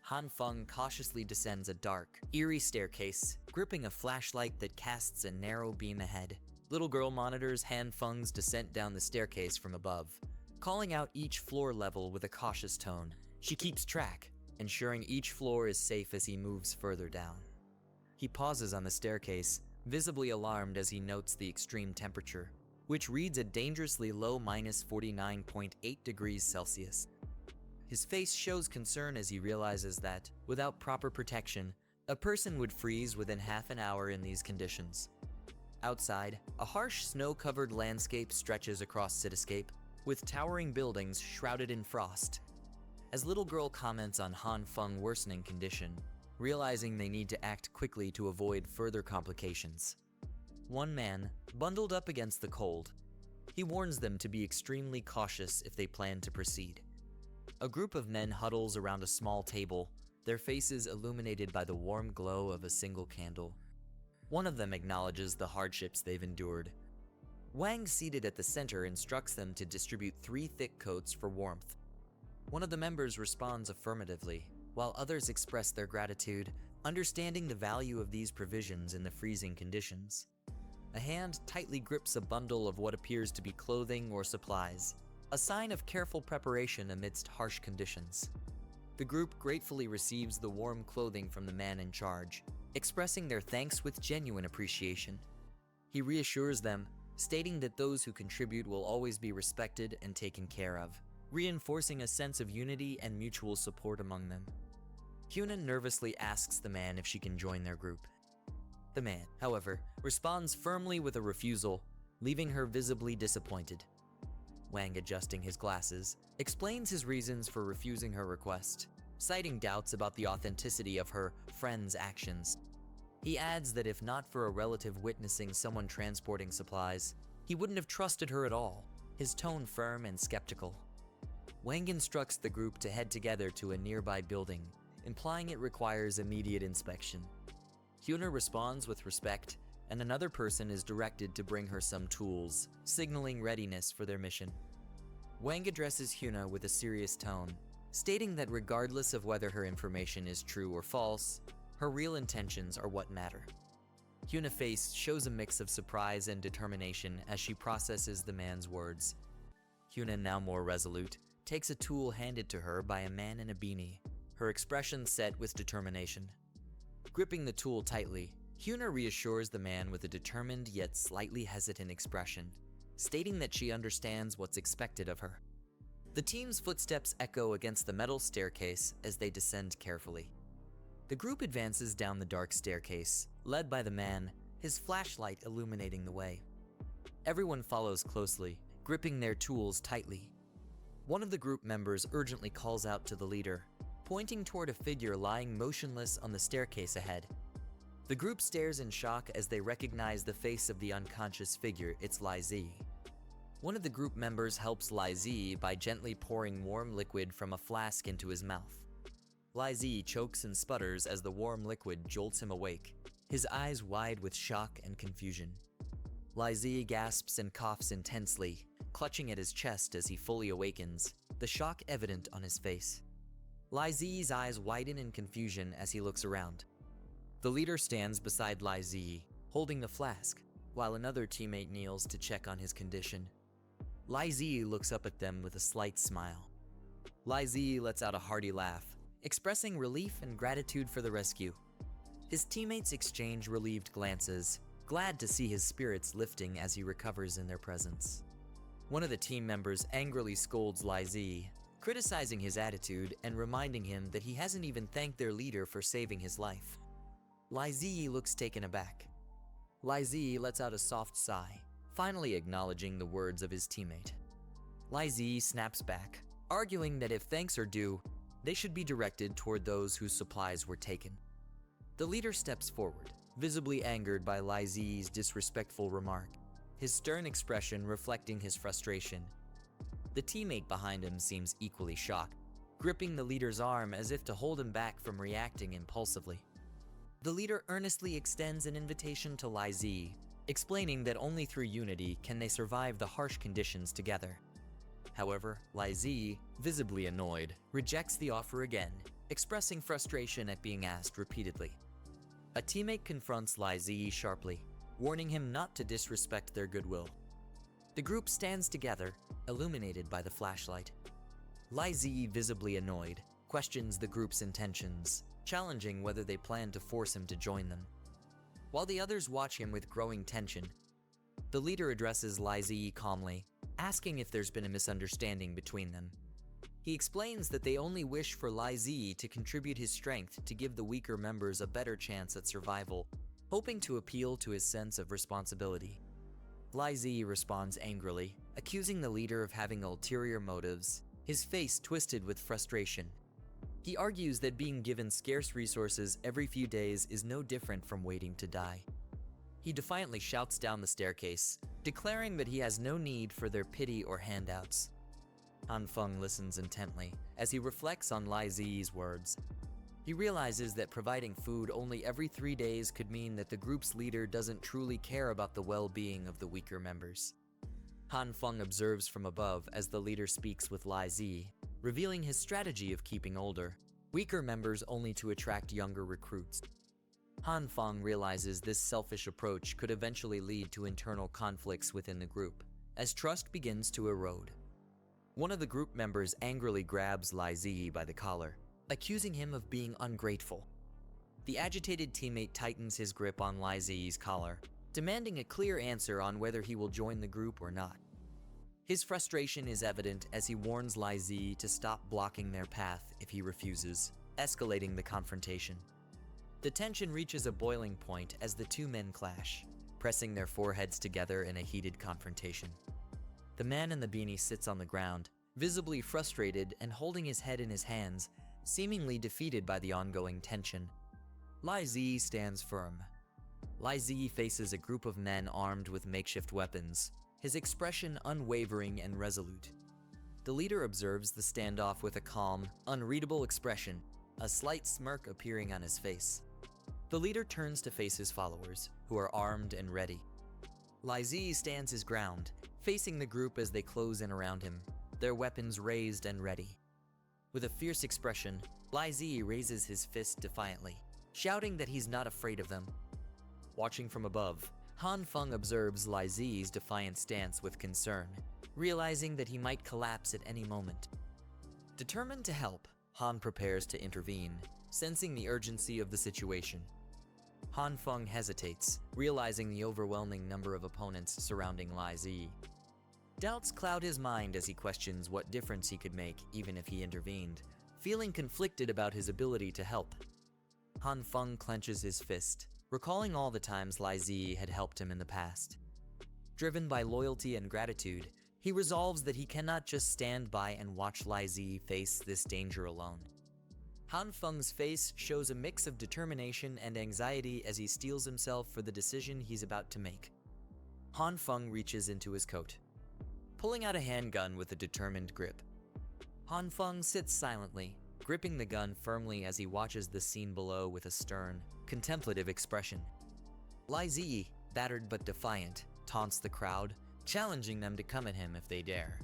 Han Feng cautiously descends a dark, eerie staircase, gripping a flashlight that casts a narrow beam ahead. Little girl monitors Han Feng's descent down the staircase from above, calling out each floor level with a cautious tone. She keeps track, ensuring each floor is safe as he moves further down. He pauses on the staircase, visibly alarmed as he notes the extreme temperature, which reads a dangerously low -49.8 degrees Celsius. His face shows concern as he realizes that, without proper protection, a person would freeze within half an hour in these conditions. Outside, a harsh snow-covered landscape stretches across cityscape, with towering buildings shrouded in frost. As little girl comments on Han Feng's worsening condition, realizing they need to act quickly to avoid further complications. One man, bundled up against the cold, he warns them to be extremely cautious if they plan to proceed. A group of men huddles around a small table, their faces illuminated by the warm glow of a single candle. One of them acknowledges the hardships they've endured. Wang, seated at the center, instructs them to distribute 3 thick coats for warmth. One of the members responds affirmatively, while others express their gratitude, understanding the value of these provisions in the freezing conditions. A hand tightly grips a bundle of what appears to be clothing or supplies, a sign of careful preparation amidst harsh conditions. The group gratefully receives the warm clothing from the man in charge, expressing their thanks with genuine appreciation. He reassures them, stating that those who contribute will always be respected and taken care of, reinforcing a sense of unity and mutual support among them. Hyuna nervously asks the man if she can join their group. The man, however, responds firmly with a refusal, leaving her visibly disappointed. Wang, adjusting his glasses, explains his reasons for refusing her request, citing doubts about the authenticity of her friend's actions. He adds that if not for a relative witnessing someone transporting supplies, he wouldn't have trusted her at all, his tone firm and skeptical. Wang instructs the group to head together to a nearby building, implying it requires immediate inspection. Hyuna responds with respect, and another person is directed to bring her some tools, signaling readiness for their mission. Wang addresses Hyuna with a serious tone, stating that regardless of whether her information is true or false, her real intentions are what matter. Hyuna's face shows a mix of surprise and determination as she processes the man's words. Hyuna, now more resolute, takes a tool handed to her by a man in a beanie, her expression set with determination. Gripping the tool tightly, Hyuna reassures the man with a determined yet slightly hesitant expression, stating that she understands what's expected of her. The team's footsteps echo against the metal staircase as they descend carefully. The group advances down the dark staircase, led by the man, his flashlight illuminating the way. Everyone follows closely, gripping their tools tightly. One of the group members urgently calls out to the leader, pointing toward a figure lying motionless on the staircase ahead. The group stares in shock as they recognize the face of the unconscious figure. It's Lai Zi. One of the group members helps Lai Zi by gently pouring warm liquid from a flask into his mouth. Lai Zi chokes and sputters as the warm liquid jolts him awake, his eyes wide with shock and confusion. Lai Zi gasps and coughs intensely, clutching at his chest as he fully awakens, the shock evident on his face. Lai Zi's eyes widen in confusion as he looks around. The leader stands beside Lai Zi, holding the flask, while another teammate kneels to check on his condition. Lai Zi looks up at them with a slight smile. Lai Zi lets out a hearty laugh, expressing relief and gratitude for the rescue. His teammates exchange relieved glances, glad to see his spirits lifting as he recovers in their presence. One of the team members angrily scolds Lai Zi, criticizing his attitude and reminding him that he hasn't even thanked their leader for saving his life. Lai Ziyi looks taken aback. Lai Ziyi lets out a soft sigh, finally acknowledging the words of his teammate. Lai Ziyi snaps back, arguing that if thanks are due, they should be directed toward those whose supplies were taken. The leader steps forward, visibly angered by Lai Ziyi's disrespectful remark, his stern expression reflecting his frustration. The teammate behind him seems equally shocked, gripping the leader's arm as if to hold him back from reacting impulsively. The leader earnestly extends an invitation to Lai Ziyi, explaining that only through unity can they survive the harsh conditions together. However, Lai Ziyi, visibly annoyed, rejects the offer again, expressing frustration at being asked repeatedly. A teammate confronts Lai Ziyi sharply, warning him not to disrespect their goodwill. The group stands together, illuminated by the flashlight. Lai Ziyi, visibly annoyed, questions the group's intentions, challenging whether they plan to force him to join them. While the others watch him with growing tension, the leader addresses Lai Ziyi calmly, asking if there's been a misunderstanding between them. He explains that they only wish for Lai Ziyi to contribute his strength to give the weaker members a better chance at survival, hoping to appeal to his sense of responsibility. Lai Ziyi responds angrily, accusing the leader of having ulterior motives, his face twisted with frustration. He argues that being given scarce resources every few days is no different from waiting to die. He defiantly shouts down the staircase, declaring that he has no need for their pity or handouts. Han Feng listens intently as he reflects on Lai Ziyi's words. He realizes that providing food only every 3 days could mean that the group's leader doesn't truly care about the well-being of the weaker members. Han Feng observes from above as the leader speaks with Lai Ziyi, revealing his strategy of keeping older, weaker members only to attract younger recruits. Han Feng realizes this selfish approach could eventually lead to internal conflicts within the group, as trust begins to erode. One of the group members angrily grabs Lai Ziyi by the collar, accusing him of being ungrateful. The agitated teammate tightens his grip on Lai Ziyi's collar, demanding a clear answer on whether he will join the group or not. His frustration is evident as he warns Lai Ziyi to stop blocking their path if he refuses, escalating the confrontation. The tension reaches a boiling point as the two men clash, pressing their foreheads together in a heated confrontation. The man in the beanie sits on the ground, visibly frustrated and holding his head in his hands, seemingly defeated by the ongoing tension. Lai Ziyi stands firm. Lai Ziyi faces a group of men armed with makeshift weapons, his expression unwavering and resolute. The leader observes the standoff with a calm, unreadable expression, a slight smirk appearing on his face. The leader turns to face his followers, who are armed and ready. Lai Ziyi stands his ground, facing the group as they close in around him, their weapons raised and ready. With a fierce expression, Lai Ziyi raises his fist defiantly, shouting that he's not afraid of them. Watching from above, Han Feng observes Lai Ziyi's defiant stance with concern, realizing that he might collapse at any moment. Determined to help, Han prepares to intervene, sensing the urgency of the situation. Han Feng hesitates, realizing the overwhelming number of opponents surrounding Lai Ziyi. Doubts cloud his mind as he questions what difference he could make even if he intervened, feeling conflicted about his ability to help. Han Feng clenches his fist, recalling all the times Lai Ziyi had helped him in the past. Driven by loyalty and gratitude, he resolves that he cannot just stand by and watch Lai Ziyi face this danger alone. Han Feng's face shows a mix of determination and anxiety as he steels himself for the decision he's about to make. Han Feng reaches into his coat, pulling out a handgun with a determined grip. Han Feng sits silently, gripping the gun firmly as he watches the scene below with a stern, contemplative expression. Lai Ziyi, battered but defiant, taunts the crowd, challenging them to come at him if they dare.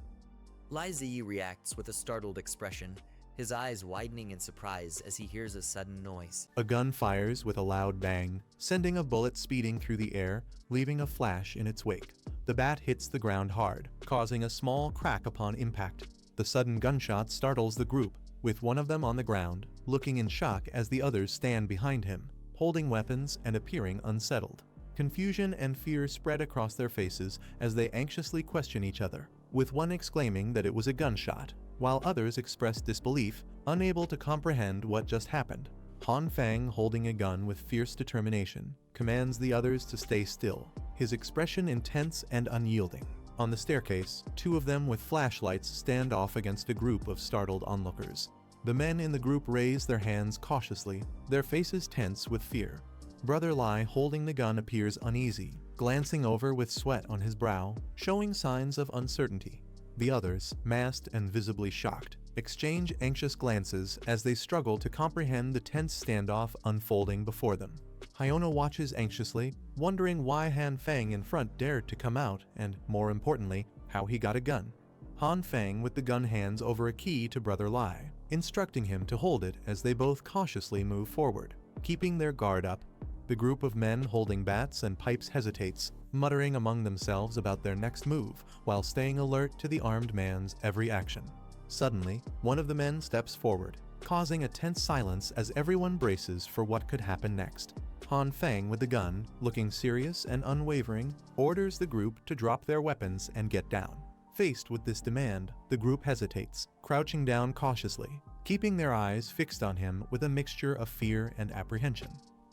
Lai Ziyi reacts with a startled expression, his eyes widening in surprise as he hears a sudden noise. A gun fires with a loud bang, sending a bullet speeding through the air, leaving a flash in its wake. The bat hits the ground hard, causing a small crack upon impact. The sudden gunshot startles the group, with one of them on the ground, looking in shock as the others stand behind him, holding weapons and appearing unsettled. Confusion and fear spread across their faces as they anxiously question each other, with one exclaiming that it was a gunshot, while others expressed disbelief, unable to comprehend what just happened. Han Fang, holding a gun with fierce determination, commands the others to stay still, his expression intense and unyielding. On the staircase, two of them with flashlights stand off against a group of startled onlookers. The men in the group raise their hands cautiously, their faces tense with fear. Brother Lai, holding the gun, appears uneasy, glancing over with sweat on his brow, showing signs of uncertainty. The others, masked and visibly shocked, exchange anxious glances as they struggle to comprehend the tense standoff unfolding before them. Hyona watches anxiously, wondering why Han Fang in front dared to come out and, more importantly, how he got a gun. Han Fang with the gun hands over a key to Brother Lai, instructing him to hold it as they both cautiously move forward. Keeping their guard up, the group of men holding bats and pipes hesitates, muttering among themselves about their next move while staying alert to the armed man's every action. Suddenly, one of the men steps forward, causing a tense silence as everyone braces for what could happen next. Han Fang with the gun, looking serious and unwavering, orders the group to drop their weapons and get down. Faced with this demand, the group hesitates, crouching down cautiously, keeping their eyes fixed on him with a mixture of fear and apprehension.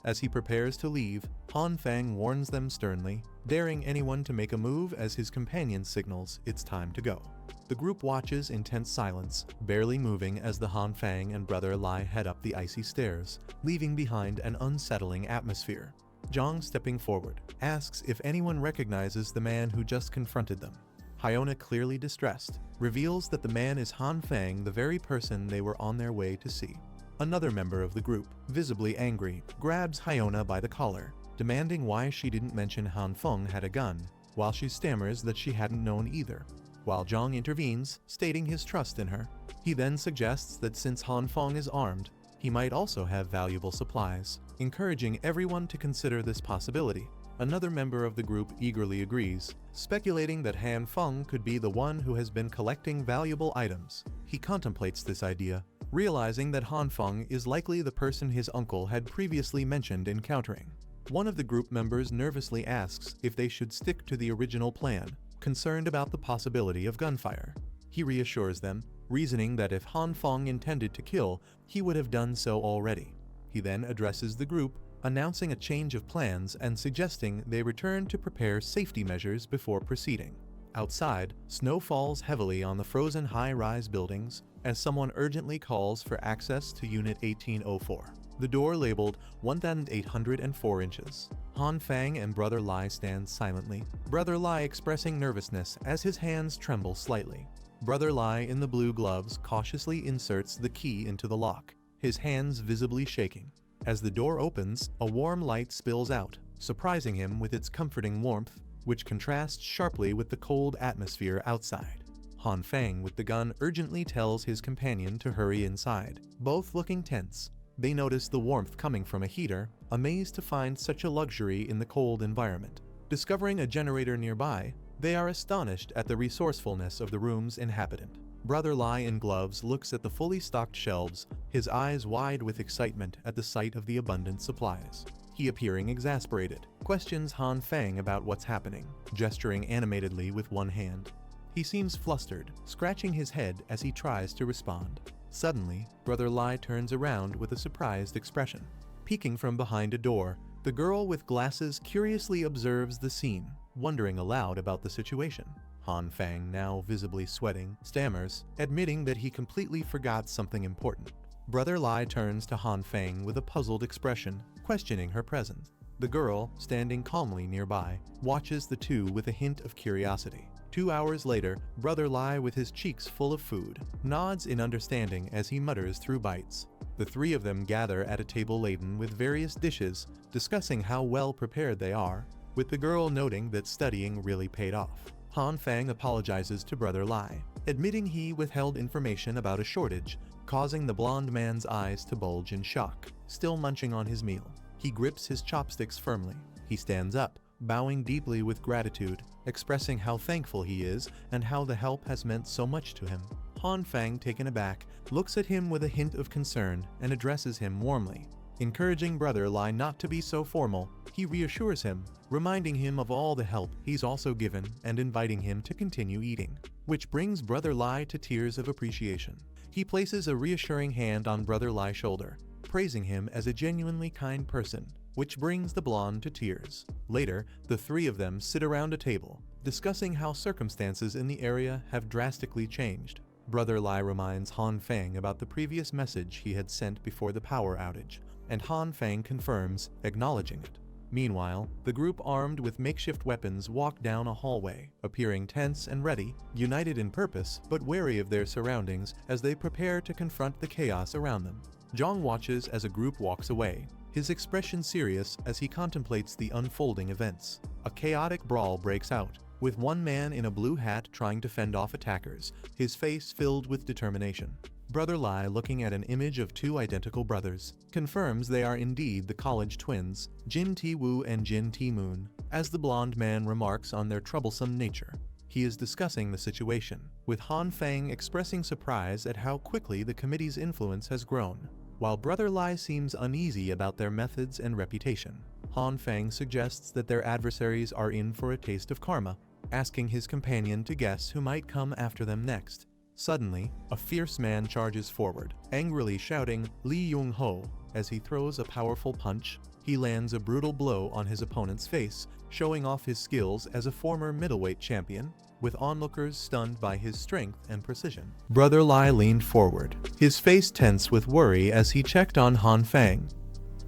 As he prepares to leave, Han Fang warns them sternly, daring anyone to make a move as his companion signals it's time to go. The group watches in tense silence, barely moving as the Han Fang and Brother Lai head up the icy stairs, leaving behind an unsettling atmosphere. Zhang, stepping forward, asks if anyone recognizes the man who just confronted them. Hyona, clearly distressed, reveals that the man is Han Fang, the very person they were on their way to see. Another member of the group, visibly angry, grabs Hyona by the collar, demanding why she didn't mention Han Feng had a gun, while she stammers that she hadn't known either. While Zhang intervenes, stating his trust in her, he then suggests that since Han Feng is armed, he might also have valuable supplies, encouraging everyone to consider this possibility. Another member of the group eagerly agrees, speculating that Han Feng could be the one who has been collecting valuable items. He contemplates this idea, realizing that Han Feng is likely the person his uncle had previously mentioned encountering. One of the group members nervously asks if they should stick to the original plan, concerned about the possibility of gunfire. He reassures them, reasoning that if Han Feng intended to kill, he would have done so already. He then addresses the group, announcing a change of plans and suggesting they return to prepare safety measures before proceeding. Outside, snow falls heavily on the frozen high-rise buildings as someone urgently calls for access to Unit 1804. The door labeled 1,804 inches. Han Fang and Brother Lai stand silently, Brother Lai expressing nervousness as his hands tremble slightly. Brother Lai in the blue gloves cautiously inserts the key into the lock, his hands visibly shaking. As the door opens, a warm light spills out, surprising him with its comforting warmth, which contrasts sharply with the cold atmosphere outside. Han Fang with the gun urgently tells his companion to hurry inside, both looking tense. They notice the warmth coming from a heater, amazed to find such a luxury in the cold environment. Discovering a generator nearby, they are astonished at the resourcefulness of the room's inhabitant. Brother Lai in gloves looks at the fully stocked shelves, his eyes wide with excitement at the sight of the abundant supplies. He, appearing exasperated, questions Han Fang about what's happening, gesturing animatedly with one hand. He seems flustered, scratching his head as he tries to respond. Suddenly, Brother Lai turns around with a surprised expression. Peeking from behind a door, the girl with glasses curiously observes the scene, wondering aloud about the situation. Han Fang, now visibly sweating, stammers, admitting that he completely forgot something important. Brother Lai turns to Han Fang with a puzzled expression, questioning her presence. The girl, standing calmly nearby, watches the two with a hint of curiosity. 2 hours later, Brother Lai, with his cheeks full of food, nods in understanding as he mutters through bites. The three of them gather at a table laden with various dishes, discussing how well prepared they are, with the girl noting that studying really paid off. Han Fang apologizes to Brother Lai, admitting he withheld information about a shortage, causing the blonde man's eyes to bulge in shock. Still munching on his meal, he grips his chopsticks firmly. He stands up, bowing deeply with gratitude, expressing how thankful he is and how the help has meant so much to him. Han Fang, taken aback, looks at him with a hint of concern and addresses him warmly. Encouraging Brother Lai not to be so formal, he reassures him, reminding him of all the help he's also given and inviting him to continue eating, which brings Brother Lai to tears of appreciation. He places a reassuring hand on Brother Lai's shoulder, praising him as a genuinely kind person, which brings the blonde to tears. Later, the three of them sit around a table, discussing how circumstances in the area have drastically changed. Brother Lai reminds Han Feng about the previous message he had sent before the power outage, and Han Feng confirms, acknowledging it. Meanwhile, the group armed with makeshift weapons walk down a hallway, appearing tense and ready, united in purpose but wary of their surroundings as they prepare to confront the chaos around them. Zhang watches as a group walks away, his expression serious as he contemplates the unfolding events. A chaotic brawl breaks out, with one man in a blue hat trying to fend off attackers, his face filled with determination. Brother Lai, looking at an image of two identical brothers, confirms they are indeed the college twins, Jin Ti-woo and Jin Ti-moon, as the blonde man remarks on their troublesome nature. He is discussing the situation, with Han Feng expressing surprise at how quickly the committee's influence has grown. While Brother Lai seems uneasy about their methods and reputation, Han Feng suggests that their adversaries are in for a taste of karma, asking his companion to guess who might come after them next. Suddenly, a fierce man charges forward, angrily shouting Li Yung-ho. As he throws a powerful punch, he lands a brutal blow on his opponent's face, showing off his skills as a former middleweight champion, with onlookers stunned by his strength and precision. Brother Lai leaned forward, his face tense with worry as he checked on Han Feng.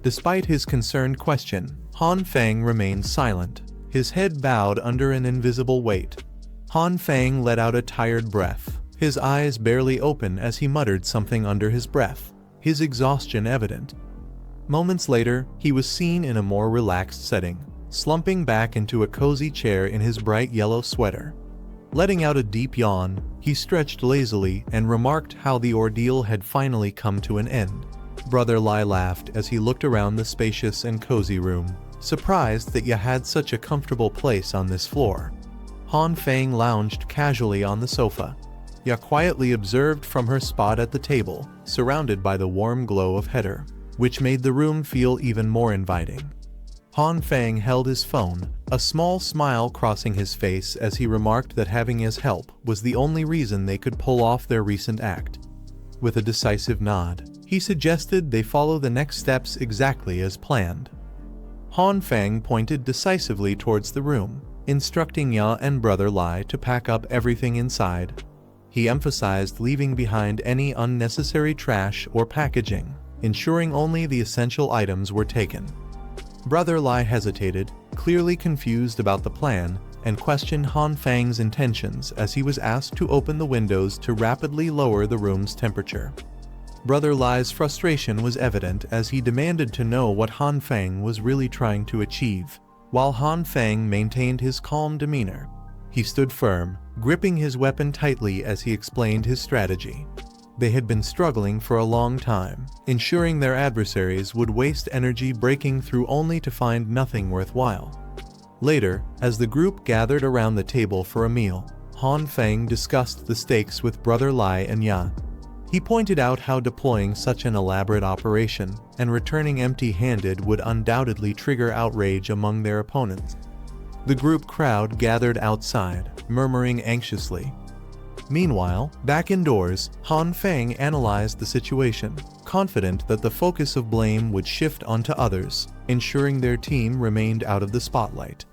Despite his concerned question, Han Feng remained silent, his head bowed under an invisible weight. Han Feng let out a tired breath, his eyes barely open as he muttered something under his breath, his exhaustion evident. Moments later, he was seen in a more relaxed setting, slumping back into a cozy chair in his bright yellow sweater. Letting out a deep yawn, he stretched lazily and remarked how the ordeal had finally come to an end. Brother Lai laughed as he looked around the spacious and cozy room, surprised that you had such a comfortable place on this floor. Han Feng lounged casually on the sofa. Ya quietly observed from her spot at the table, surrounded by the warm glow of header, which made the room feel even more inviting. Han Feng held his phone, a small smile crossing his face as he remarked that having his help was the only reason they could pull off their recent act. With a decisive nod, he suggested they follow the next steps exactly as planned. Han Feng pointed decisively towards the room, instructing Ya and Brother Lai to pack up everything inside. He emphasized leaving behind any unnecessary trash or packaging, ensuring only the essential items were taken. Brother Lai hesitated, clearly confused about the plan, and questioned Han Feng's intentions as he was asked to open the windows to rapidly lower the room's temperature. Brother Lai's frustration was evident as he demanded to know what Han Feng was really trying to achieve, while Han Feng maintained his calm demeanor. He stood firm, gripping his weapon tightly as he explained his strategy. They had been struggling for a long time, ensuring their adversaries would waste energy breaking through only to find nothing worthwhile. Later, as the group gathered around the table for a meal, Han Feng discussed the stakes with Brother Lai and Ya. He pointed out how deploying such an elaborate operation and returning empty-handed would undoubtedly trigger outrage among their opponents. The group crowd gathered outside, murmuring anxiously. Meanwhile, back indoors, Han Feng analyzed the situation, confident that the focus of blame would shift onto others, ensuring their team remained out of the spotlight.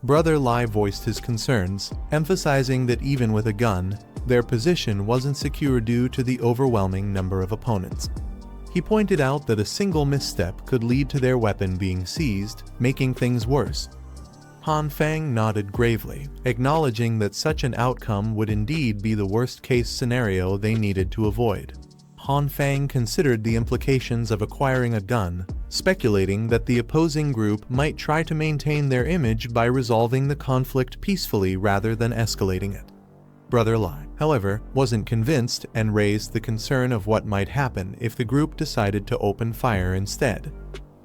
Brother Lai voiced his concerns, emphasizing that even with a gun, their position wasn't secure due to the overwhelming number of opponents. He pointed out that a single misstep could lead to their weapon being seized, making things worse. Han Feng nodded gravely, acknowledging that such an outcome would indeed be the worst-case scenario they needed to avoid. Han Feng considered the implications of acquiring a gun, speculating that the opposing group might try to maintain their image by resolving the conflict peacefully rather than escalating it. Brother Lai, however, wasn't convinced and raised the concern of what might happen if the group decided to open fire instead.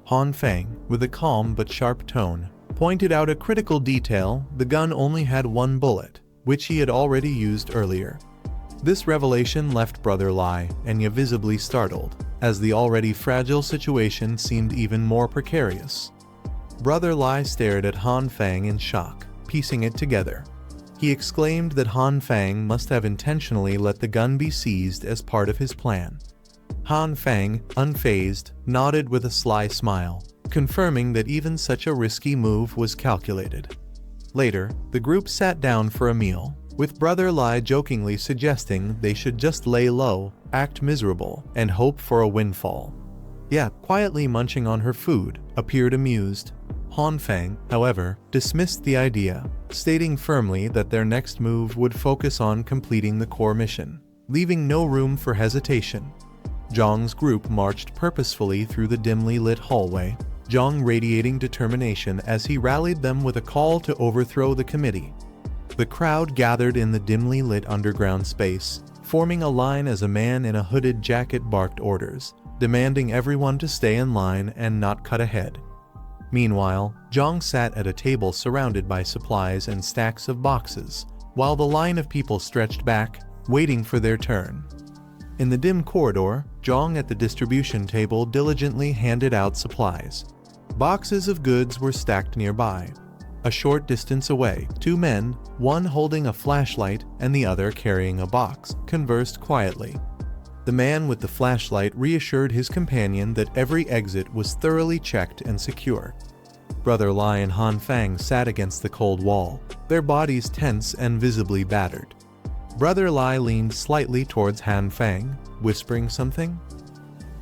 Han Feng, with a calm but sharp tone, pointed out a critical detail: the gun only had one bullet, which he had already used earlier. This revelation left Brother Lai and Ya visibly startled, as the already fragile situation seemed even more precarious. Brother Lai stared at Han Feng in shock, piecing it together. He exclaimed that Han Feng must have intentionally let the gun be seized as part of his plan. Han Fang, unfazed, nodded with a sly smile, confirming that even such a risky move was calculated. Later, the group sat down for a meal, with Brother Lai jokingly suggesting they should just lay low, act miserable, and hope for a windfall. Ya, quietly munching on her food, appeared amused. Han Fang, however, dismissed the idea, stating firmly that their next move would focus on completing the core mission, leaving no room for hesitation. Zhang's group marched purposefully through the dimly lit hallway, Zhang radiating determination as he rallied them with a call to overthrow the committee. The crowd gathered in the dimly lit underground space, forming a line as a man in a hooded jacket barked orders, demanding everyone to stay in line and not cut ahead. Meanwhile, Zhang sat at a table surrounded by supplies and stacks of boxes, while the line of people stretched back, waiting for their turn. In the dim corridor, Zhang at the distribution table diligently handed out supplies. Boxes of goods were stacked nearby. A short distance away, two men, one holding a flashlight and the other carrying a box, conversed quietly. The man with the flashlight reassured his companion that every exit was thoroughly checked and secure. Brother Lai and Han Fang sat against the cold wall, their bodies tense and visibly battered. Brother Lai leaned slightly towards Han Fang, whispering something.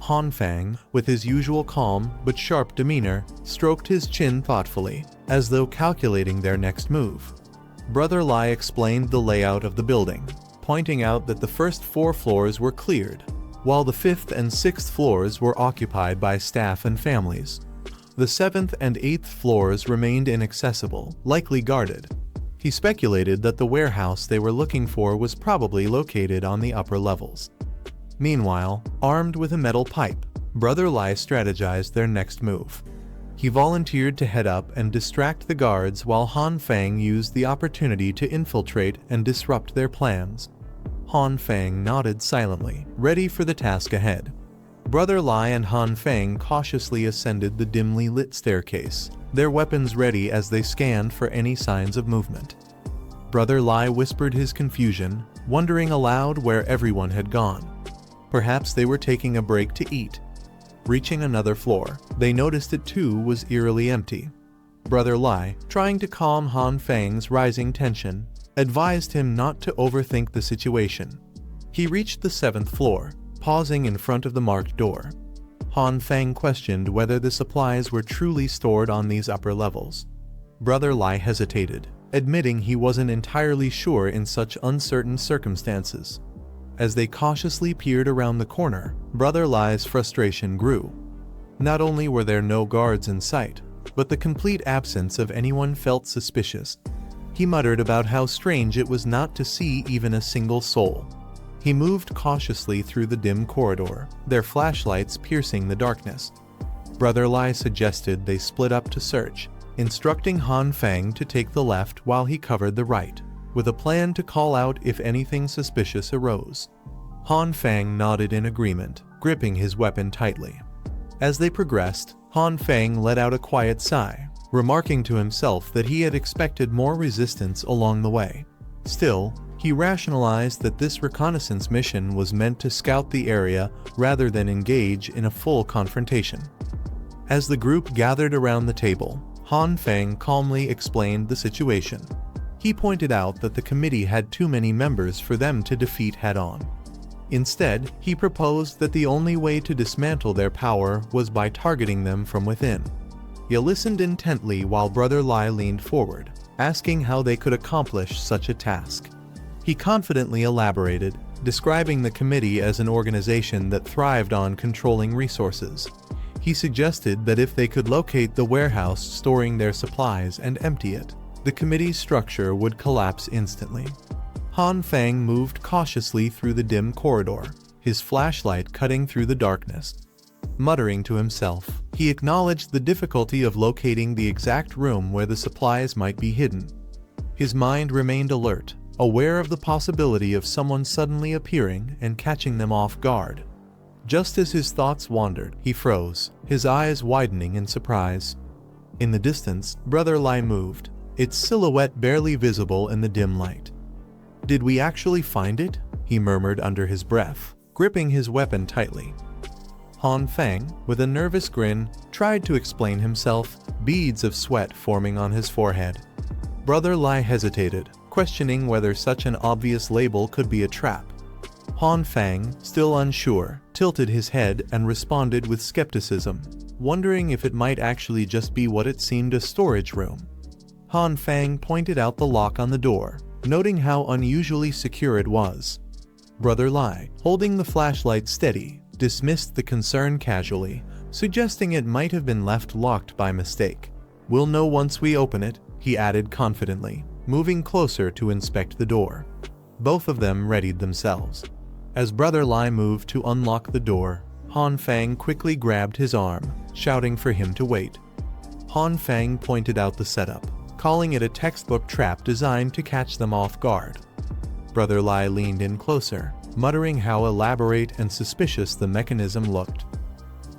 Han Fang, with his usual calm but sharp demeanor, stroked his chin thoughtfully, as though calculating their next move. Brother Lai explained the layout of the building, pointing out that the first 4 floors were cleared, while the 5th and 6th floors were occupied by staff and families. The 7th and 8th floors remained inaccessible, likely guarded. He speculated that the warehouse they were looking for was probably located on the upper levels. Meanwhile, armed with a metal pipe, Brother Lai strategized their next move. He volunteered to head up and distract the guards while Han Fang used the opportunity to infiltrate and disrupt their plans. Han Fang nodded silently, ready for the task ahead. Brother Lai and Han Fang cautiously ascended the dimly lit staircase, their weapons ready as they scanned for any signs of movement. Brother Lai whispered his confusion, wondering aloud where everyone had gone. Perhaps they were taking a break to eat. Reaching another floor, they noticed it too was eerily empty. Brother Lai, trying to calm Han Fang's rising tension, advised him not to overthink the situation. He reached the 7th floor, pausing in front of the marked door. Han Fang questioned whether the supplies were truly stored on these upper levels. Brother Lai hesitated, admitting he wasn't entirely sure in such uncertain circumstances. As they cautiously peered around the corner, Brother Lai's frustration grew. Not only were there no guards in sight, but the complete absence of anyone felt suspicious. He muttered about how strange it was not to see even a single soul. He moved cautiously through the dim corridor, their flashlights piercing the darkness. Brother Lai suggested they split up to search, instructing Han Fang to take the left while he covered the right, with a plan to call out if anything suspicious arose. Han Fang nodded in agreement, gripping his weapon tightly. As they progressed, Han Fang let out a quiet sigh, remarking to himself that he had expected more resistance along the way. Still, he rationalized that this reconnaissance mission was meant to scout the area rather than engage in a full confrontation. As the group gathered around the table, Han Fang calmly explained the situation. He pointed out that the committee had too many members for them to defeat head-on. Instead, he proposed that the only way to dismantle their power was by targeting them from within. He listened intently while Brother Lai leaned forward, asking how they could accomplish such a task. He confidently elaborated, describing the committee as an organization that thrived on controlling resources. He suggested that if they could locate the warehouse storing their supplies and empty it, the committee's structure would collapse instantly. Han Fang moved cautiously through the dim corridor, his flashlight cutting through the darkness. Muttering to himself, he acknowledged the difficulty of locating the exact room where the supplies might be hidden. His mind remained alert, aware of the possibility of someone suddenly appearing and catching them off guard. Just as his thoughts wandered, he froze, his eyes widening in surprise. In the distance, Brother Lai moved, its silhouette barely visible in the dim light. "Did we actually find it?" he murmured under his breath, gripping his weapon tightly. Han Feng, with a nervous grin, tried to explain himself, beads of sweat forming on his forehead. Brother Lai hesitated, questioning whether such an obvious label could be a trap. Han Feng, still unsure, tilted his head and responded with skepticism, wondering if it might actually just be what it seemed, a storage room. Han Feng pointed out the lock on the door, noting how unusually secure it was. Brother Lai, holding the flashlight steady, dismissed the concern casually, suggesting it might have been left locked by mistake. "We'll know once we open it," he added confidently, moving closer to inspect the door. Both of them readied themselves. As Brother Lai moved to unlock the door, Han Feng quickly grabbed his arm, shouting for him to wait. Han Feng pointed out the setup, calling it a textbook trap designed to catch them off guard. Brother Lai leaned in closer, muttering how elaborate and suspicious the mechanism looked.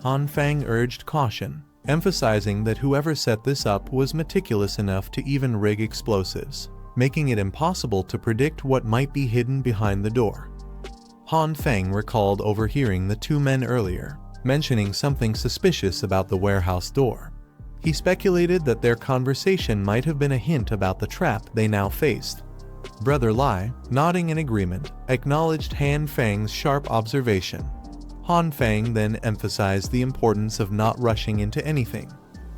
Han Feng urged caution, emphasizing that whoever set this up was meticulous enough to even rig explosives, making it impossible to predict what might be hidden behind the door. Han Feng recalled overhearing the two men earlier, mentioning something suspicious about the warehouse door. He speculated that their conversation might have been a hint about the trap they now faced. Brother Lai, nodding in agreement, acknowledged Han Feng's sharp observation. Han Feng then emphasized the importance of not rushing into anything.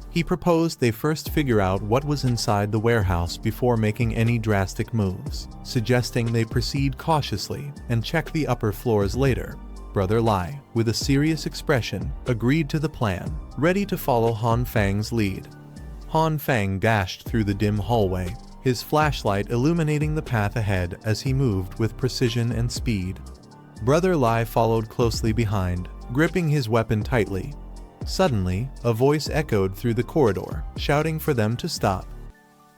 He proposed they first figure out what was inside the warehouse before making any drastic moves, suggesting they proceed cautiously and check the upper floors later. Brother Lai, with a serious expression, agreed to the plan, ready to follow Han Feng's lead. Han Feng dashed through the dim hallway, his flashlight illuminating the path ahead as he moved with precision and speed. Brother Lai followed closely behind, gripping his weapon tightly. Suddenly, a voice echoed through the corridor, shouting for them to stop.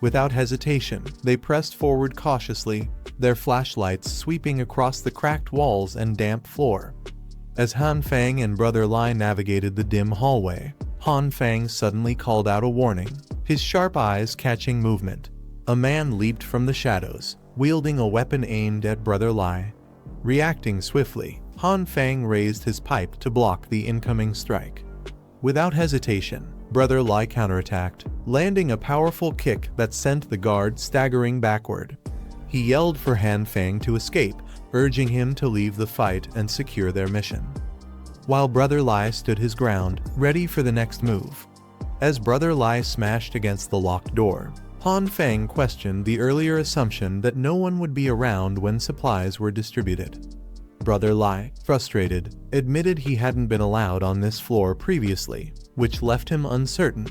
Without hesitation, they pressed forward cautiously, their flashlights sweeping across the cracked walls and damp floor. As Han Feng and Brother Lai navigated the dim hallway, Han Feng suddenly called out a warning, his sharp eyes catching movement. A man leaped from the shadows, wielding a weapon aimed at Brother Lai. Reacting swiftly, Han Feng raised his pipe to block the incoming strike. Without hesitation, Brother Lai counterattacked, landing a powerful kick that sent the guard staggering backward. He yelled for Han Feng to escape, urging him to leave the fight and secure their mission. While Brother Lai stood his ground, ready for the next move. As Brother Lai smashed against the locked door, Han Feng questioned the earlier assumption that no one would be around when supplies were distributed. Brother Lai, frustrated, admitted he hadn't been allowed on this floor previously, which left him uncertain.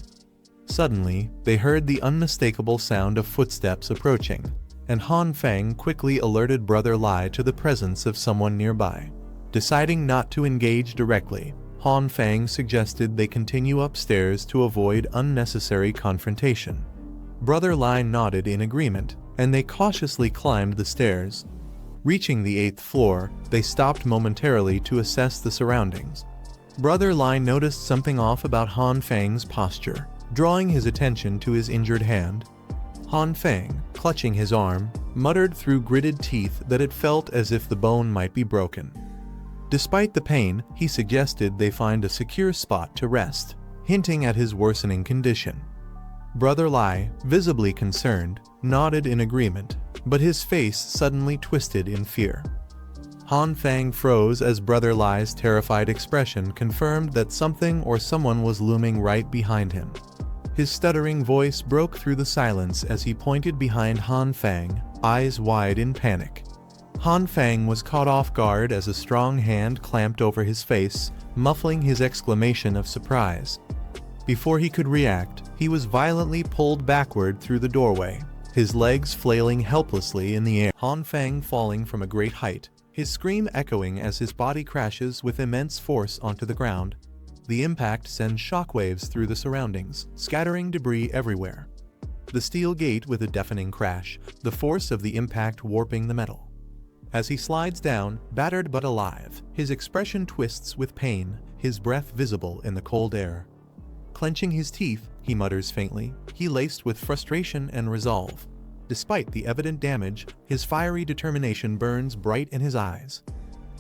Suddenly, they heard the unmistakable sound of footsteps approaching, and Han Feng quickly alerted Brother Lai to the presence of someone nearby. Deciding not to engage directly, Han Feng suggested they continue upstairs to avoid unnecessary confrontation. Brother Lai nodded in agreement, and they cautiously climbed the stairs. Reaching the 8th floor, they stopped momentarily to assess the surroundings. Brother Lai noticed something off about Han Feng's posture, drawing his attention to his injured hand. Han Feng, clutching his arm, muttered through gritted teeth that it felt as if the bone might be broken. Despite the pain, he suggested they find a secure spot to rest, hinting at his worsening condition. Brother Lai, visibly concerned, nodded in agreement, but his face suddenly twisted in fear. Han Feng froze as Brother Lai's terrified expression confirmed that something or someone was looming right behind him. His stuttering voice broke through the silence as he pointed behind Han Feng, eyes wide in panic. Han Feng was caught off guard as a strong hand clamped over his face, muffling his exclamation of surprise. Before he could react, he was violently pulled backward through the doorway, his legs flailing helplessly in the air. Han Feng falling from a great height, his scream echoing as his body crashes with immense force onto the ground. The impact sends shockwaves through the surroundings, scattering debris everywhere. The steel gate with a deafening crash, the force of the impact warping the metal. As he slides down, battered but alive, his expression twists with pain, his breath visible in the cold air. Clenching his teeth, he mutters faintly, he laced with frustration and resolve. Despite the evident damage, his fiery determination burns bright in his eyes.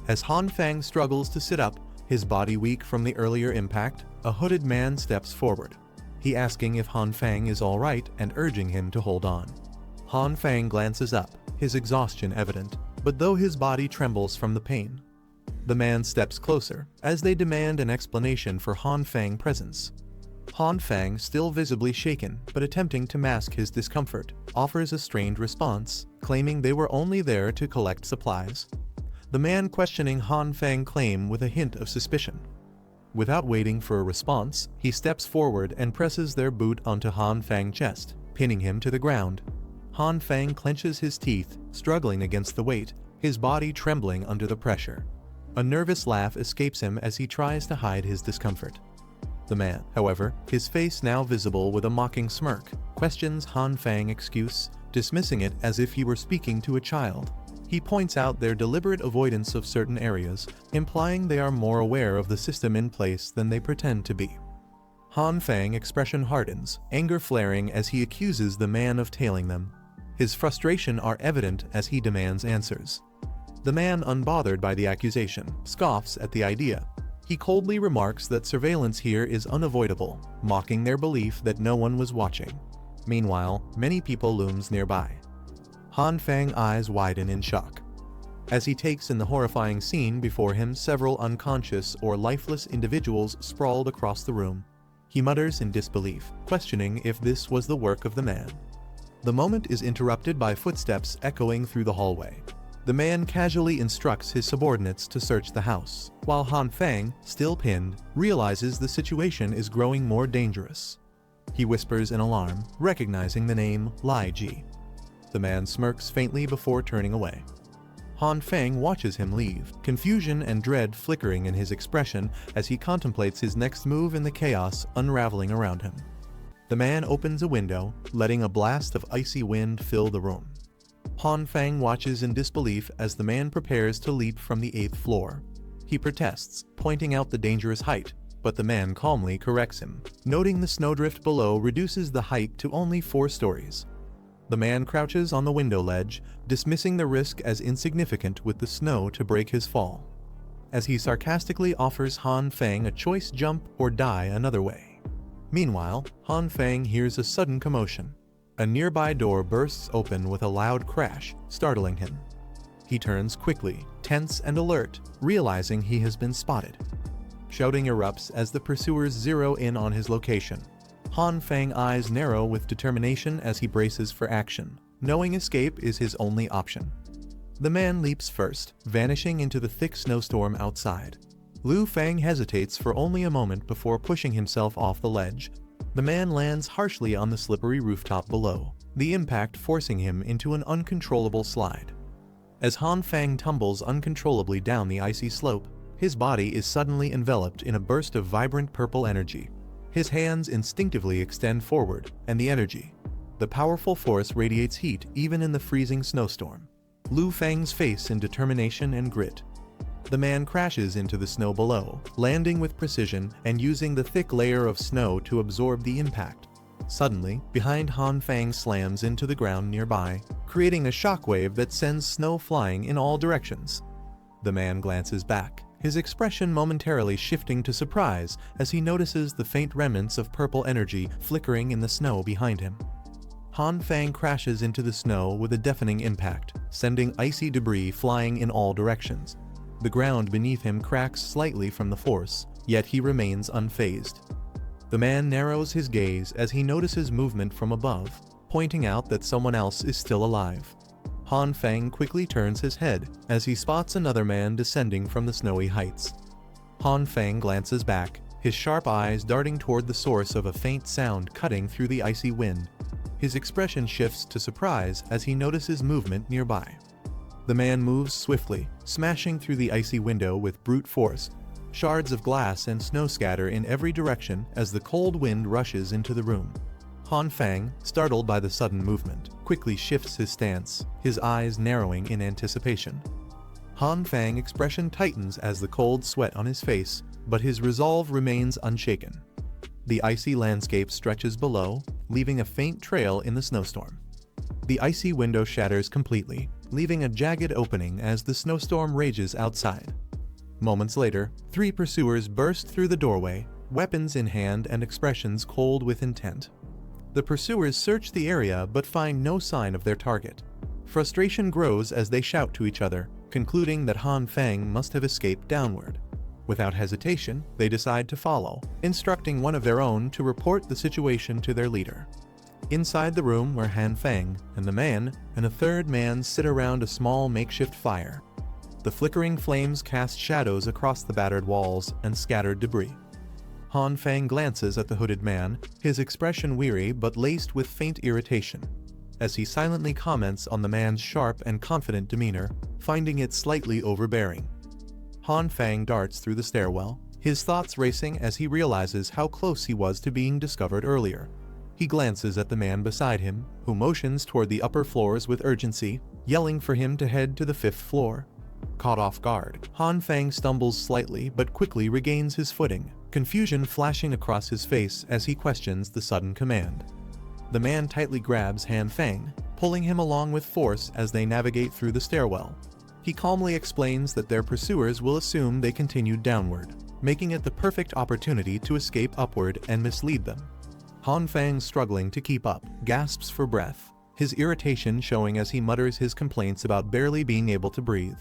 As Han Feng struggles to sit up, His body weak from the earlier impact, a hooded man steps forward. He asking if Han Fang is alright and urging him to hold on. Han Fang glances up, his exhaustion evident, but though his body trembles from the pain. The man steps closer, as they demand an explanation for Han Fang's presence. Han Fang, still visibly shaken, but attempting to mask his discomfort, offers a strained response, claiming they were only there to collect supplies. The man questioning Han Fang's claim with a hint of suspicion. Without waiting for a response, he steps forward and presses their boot onto Han Fang's chest, pinning him to the ground. Han Fang clenches his teeth, struggling against the weight, his body trembling under the pressure. A nervous laugh escapes him as he tries to hide his discomfort. The man, however, his face now visible with a mocking smirk, questions Han Fang's excuse, dismissing it as if he were speaking to a child. He points out their deliberate avoidance of certain areas, implying they are more aware of the system in place than they pretend to be. Han Fang's expression hardens, anger flaring as he accuses the man of tailing them. His frustration are evident as he demands answers. The man, unbothered by the accusation, scoffs at the idea. He coldly remarks that surveillance here is unavoidable, mocking their belief that no one was watching. Meanwhile, many people looms nearby. Han Fang's eyes widen in shock. As he takes in the horrifying scene before him, several unconscious or lifeless individuals sprawled across the room. He mutters in disbelief, questioning if this was the work of the man. The moment is interrupted by footsteps echoing through the hallway. The man casually instructs his subordinates to search the house, while Han Fang, still pinned, realizes the situation is growing more dangerous. He whispers in alarm, recognizing the name Lai Ji. The man smirks faintly before turning away. Han Fang watches him leave, confusion and dread flickering in his expression as he contemplates his next move in the chaos unraveling around him. The man opens a window, letting a blast of icy wind fill the room. Han Fang watches in disbelief as the man prepares to leap from the 8th floor. He protests, pointing out the dangerous height, but the man calmly corrects him, noting the snowdrift below reduces the height to only 4 stories. The man crouches on the window ledge, dismissing the risk as insignificant with the snow to break his fall, as he sarcastically offers Han Fang a choice jump or die another way. Meanwhile, Han Fang hears a sudden commotion. A nearby door bursts open with a loud crash, startling him. He turns quickly, tense and alert, realizing he has been spotted. Shouting erupts as the pursuers zero in on his location. Han Fang's eyes narrow with determination as he braces for action, knowing escape is his only option. The man leaps first, vanishing into the thick snowstorm outside. Lu Fang hesitates for only a moment before pushing himself off the ledge. The man lands harshly on the slippery rooftop below, the impact forcing him into an uncontrollable slide. As Han Fang tumbles uncontrollably down the icy slope, his body is suddenly enveloped in a burst of vibrant purple energy. His hands instinctively extend forward, and the powerful force radiates heat even in the freezing snowstorm. Lu Fang's face in determination and grit. The man crashes into the snow below, landing with precision and using the thick layer of snow to absorb the impact. Suddenly, behind Han Fang slams into the ground nearby, creating a shockwave that sends snow flying in all directions. The man glances back, his expression momentarily shifting to surprise as he notices the faint remnants of purple energy flickering in the snow behind him. Han Fang crashes into the snow with a deafening impact, sending icy debris flying in all directions. The ground beneath him cracks slightly from the force, yet he remains unfazed. The man narrows his gaze as he notices movement from above, pointing out that someone else is still alive. Han Fang quickly turns his head as he spots another man descending from the snowy heights. Han Fang glances back, his sharp eyes darting toward the source of a faint sound cutting through the icy wind. His expression shifts to surprise as he notices movement nearby. The man moves swiftly, smashing through the icy window with brute force. Shards of glass and snow scatter in every direction as the cold wind rushes into the room. Han Fang, startled by the sudden movement, quickly shifts his stance, his eyes narrowing in anticipation. Han Fang's expression tightens as the cold sweat on his face, but his resolve remains unshaken. The icy landscape stretches below, leaving a faint trail in the snowstorm. The icy window shatters completely, leaving a jagged opening as the snowstorm rages outside. Moments later, 3 pursuers burst through the doorway, weapons in hand and expressions cold with intent. The pursuers search the area but find no sign of their target. Frustration grows as they shout to each other, concluding that Han Feng must have escaped downward. Without hesitation, they decide to follow, instructing one of their own to report the situation to their leader. Inside the room where Han Feng and the man and a third man sit around a small makeshift fire. The flickering flames cast shadows across the battered walls and scattered debris. Han Feng glances at the hooded man, his expression weary but laced with faint irritation, as he silently comments on the man's sharp and confident demeanor, finding it slightly overbearing. Han Feng darts through the stairwell, his thoughts racing as he realizes how close he was to being discovered earlier. He glances at the man beside him, who motions toward the upper floors with urgency, yelling for him to head to the 5th floor. Caught off guard, Han Feng stumbles slightly but quickly regains his footing, confusion flashing across his face as he questions the sudden command. The man tightly grabs Han Feng, pulling him along with force as they navigate through the stairwell. He calmly explains that their pursuers will assume they continued downward, making it the perfect opportunity to escape upward and mislead them. Han Feng, struggling to keep up, gasps for breath, his irritation showing as he mutters his complaints about barely being able to breathe.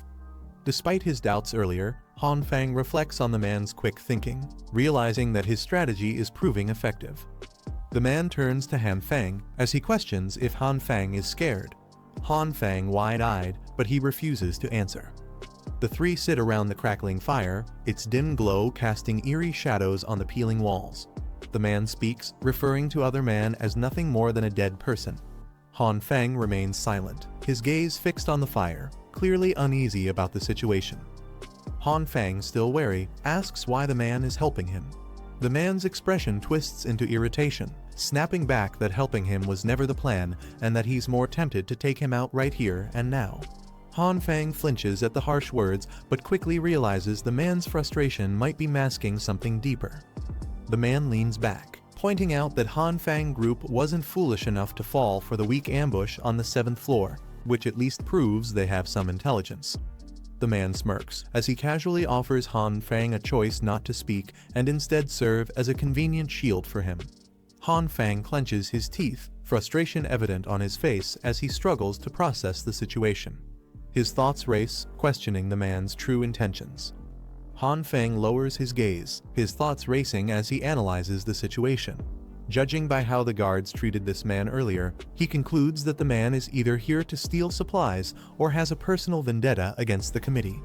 Despite his doubts earlier, Han Feng reflects on the man's quick thinking, realizing that his strategy is proving effective. The man turns to Han Feng as he questions if Han Feng is scared. Han Feng wide-eyed, but he refuses to answer. The 3 sit around the crackling fire, its dim glow casting eerie shadows on the peeling walls. The man speaks, referring to other man as nothing more than a dead person. Han Feng remains silent, his gaze fixed on the fire, clearly uneasy about the situation. Han Feng, still wary, asks why the man is helping him. The man's expression twists into irritation, snapping back that helping him was never the plan and that he's more tempted to take him out right here and now. Han Feng flinches at the harsh words but quickly realizes the man's frustration might be masking something deeper. The man leans back, pointing out that Han Feng group wasn't foolish enough to fall for the weak ambush on the 7th floor, which at least proves they have some intelligence. The man smirks as he casually offers Han Feng a choice not to speak and instead serve as a convenient shield for him. Han Feng clenches his teeth, frustration evident on his face as he struggles to process the situation. His thoughts race, questioning the man's true intentions. Han Feng lowers his gaze, his thoughts racing as he analyzes the situation. Judging by how the guards treated this man earlier, he concludes that the man is either here to steal supplies or has a personal vendetta against the committee.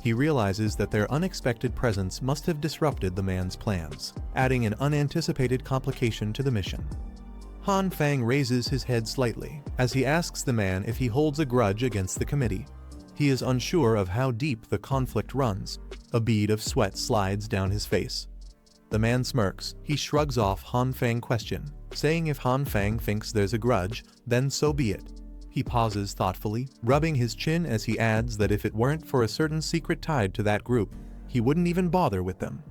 He realizes that their unexpected presence must have disrupted the man's plans, adding an unanticipated complication to the mission. Han Feng raises his head slightly as he asks the man if he holds a grudge against the committee. He is unsure of how deep the conflict runs. A bead of sweat slides down his face. The man smirks. He shrugs off Han Feng's question, saying if Han Feng thinks there's a grudge, then so be it. He pauses thoughtfully, rubbing his chin as he adds that if it weren't for a certain secret tied to that group, he wouldn't even bother with them.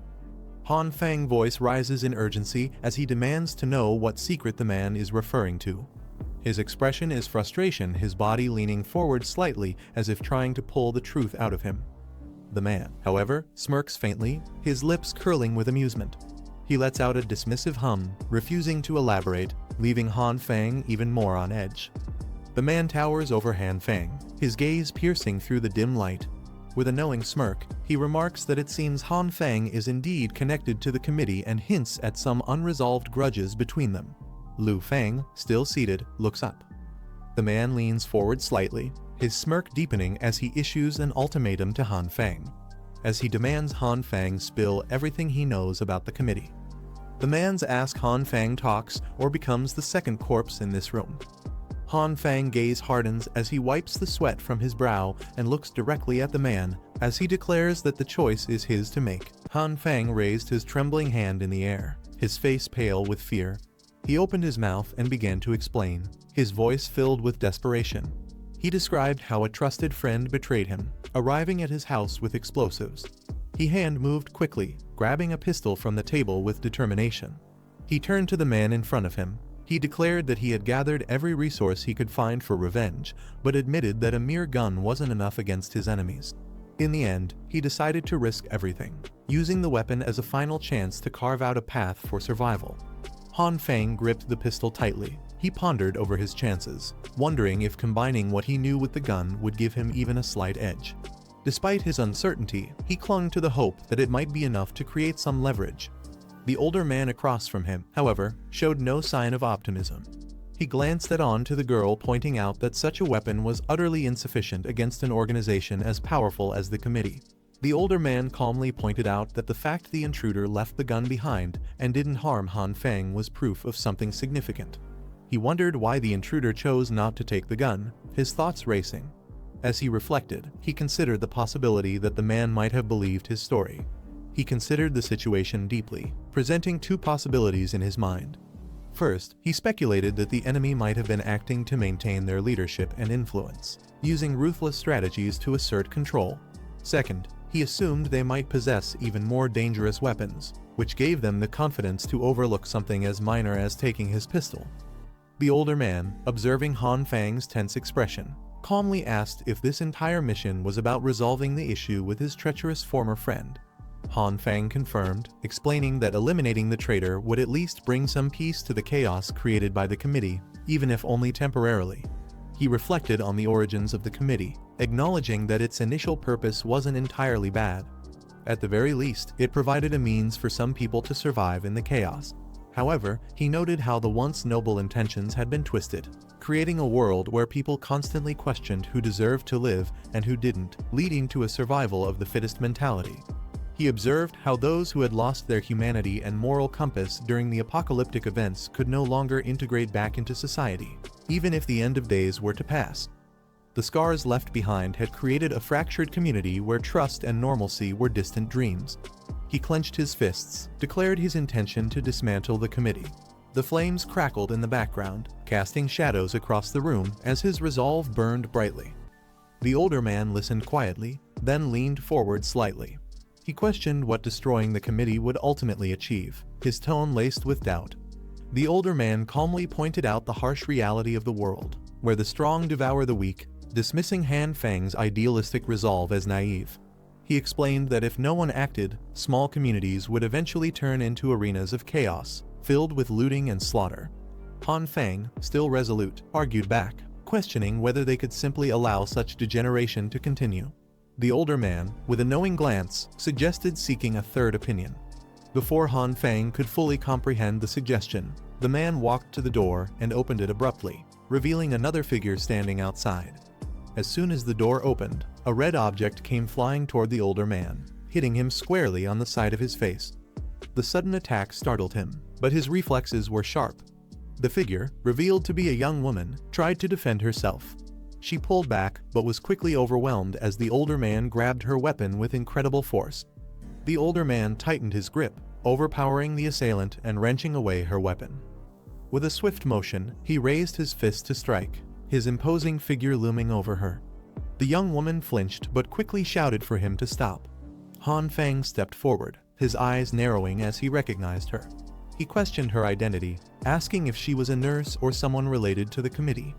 Han Feng's voice rises in urgency as he demands to know what secret the man is referring to. His expression is frustration, his body leaning forward slightly as if trying to pull the truth out of him. The man, however, smirks faintly, his lips curling with amusement. He lets out a dismissive hum, refusing to elaborate, leaving Han Feng even more on edge. The man towers over Han Feng, his gaze piercing through the dim light. With a knowing smirk, he remarks that it seems Han Feng is indeed connected to the committee and hints at some unresolved grudges between them. Lu Feng, still seated, looks up. The man leans forward slightly, his smirk deepening as he issues an ultimatum to Han Feng, as he demands Han Feng spill everything he knows about the committee. The man's ask Han Feng talks or becomes the second corpse in this room. Han Feng's gaze hardens as he wipes the sweat from his brow and looks directly at the man as he declares that the choice is his to make. Han Feng raised his trembling hand in the air, his face pale with fear. He opened his mouth and began to explain, his voice filled with desperation. He described how a trusted friend betrayed him, arriving at his house with explosives. He hand moved quickly, grabbing a pistol from the table with determination. He turned to the man in front of him. He declared that he had gathered every resource he could find for revenge, but admitted that a mere gun wasn't enough against his enemies. In the end, he decided to risk everything, using the weapon as a final chance to carve out a path for survival. Han Feng gripped the pistol tightly. He pondered over his chances, wondering if combining what he knew with the gun would give him even a slight edge. Despite his uncertainty, he clung to the hope that it might be enough to create some leverage. The older man across from him, however, showed no sign of optimism. He glanced to the girl, pointing out that such a weapon was utterly insufficient against an organization as powerful as the committee. The older man calmly pointed out that the fact the intruder left the gun behind and didn't harm Han Feng was proof of something significant. He wondered why the intruder chose not to take the gun, his thoughts racing. As he reflected, he considered the possibility that the man might have believed his story. He considered the situation deeply, presenting two possibilities in his mind. First, he speculated that the enemy might have been acting to maintain their leadership and influence, using ruthless strategies to assert control. Second, he assumed they might possess even more dangerous weapons, which gave them the confidence to overlook something as minor as taking his pistol. The older man, observing Han Feng's tense expression, calmly asked if this entire mission was about resolving the issue with his treacherous former friend. Han Feng confirmed, explaining that eliminating the traitor would at least bring some peace to the chaos created by the committee, even if only temporarily. He reflected on the origins of the committee, acknowledging that its initial purpose wasn't entirely bad. At the very least, it provided a means for some people to survive in the chaos. However, he noted how the once noble intentions had been twisted, creating a world where people constantly questioned who deserved to live and who didn't, leading to a survival of the fittest mentality. He observed how those who had lost their humanity and moral compass during the apocalyptic events could no longer integrate back into society, even if the end of days were to pass. The scars left behind had created a fractured community where trust and normalcy were distant dreams. He clenched his fists, declared his intention to dismantle the committee. The flames crackled in the background, casting shadows across the room as his resolve burned brightly. The older man listened quietly, then leaned forward slightly. He questioned what destroying the committee would ultimately achieve, his tone laced with doubt. The older man calmly pointed out the harsh reality of the world, where the strong devour the weak, dismissing Han Feng's idealistic resolve as naive. He explained that if no one acted, small communities would eventually turn into arenas of chaos, filled with looting and slaughter. Han Feng, still resolute, argued back, questioning whether they could simply allow such degeneration to continue. The older man, with a knowing glance, suggested seeking a third opinion. Before Han Feng could fully comprehend the suggestion, the man walked to the door and opened it abruptly, revealing another figure standing outside. As soon as the door opened, a red object came flying toward the older man, hitting him squarely on the side of his face. The sudden attack startled him, but his reflexes were sharp. The figure, revealed to be a young woman, tried to defend herself. She pulled back, but was quickly overwhelmed as the older man grabbed her weapon with incredible force. The older man tightened his grip, overpowering the assailant and wrenching away her weapon. With a swift motion, he raised his fist to strike, his imposing figure looming over her. The young woman flinched but quickly shouted for him to stop. Han Feng stepped forward, his eyes narrowing as he recognized her. He questioned her identity, asking if she was a nurse or someone related to the committee.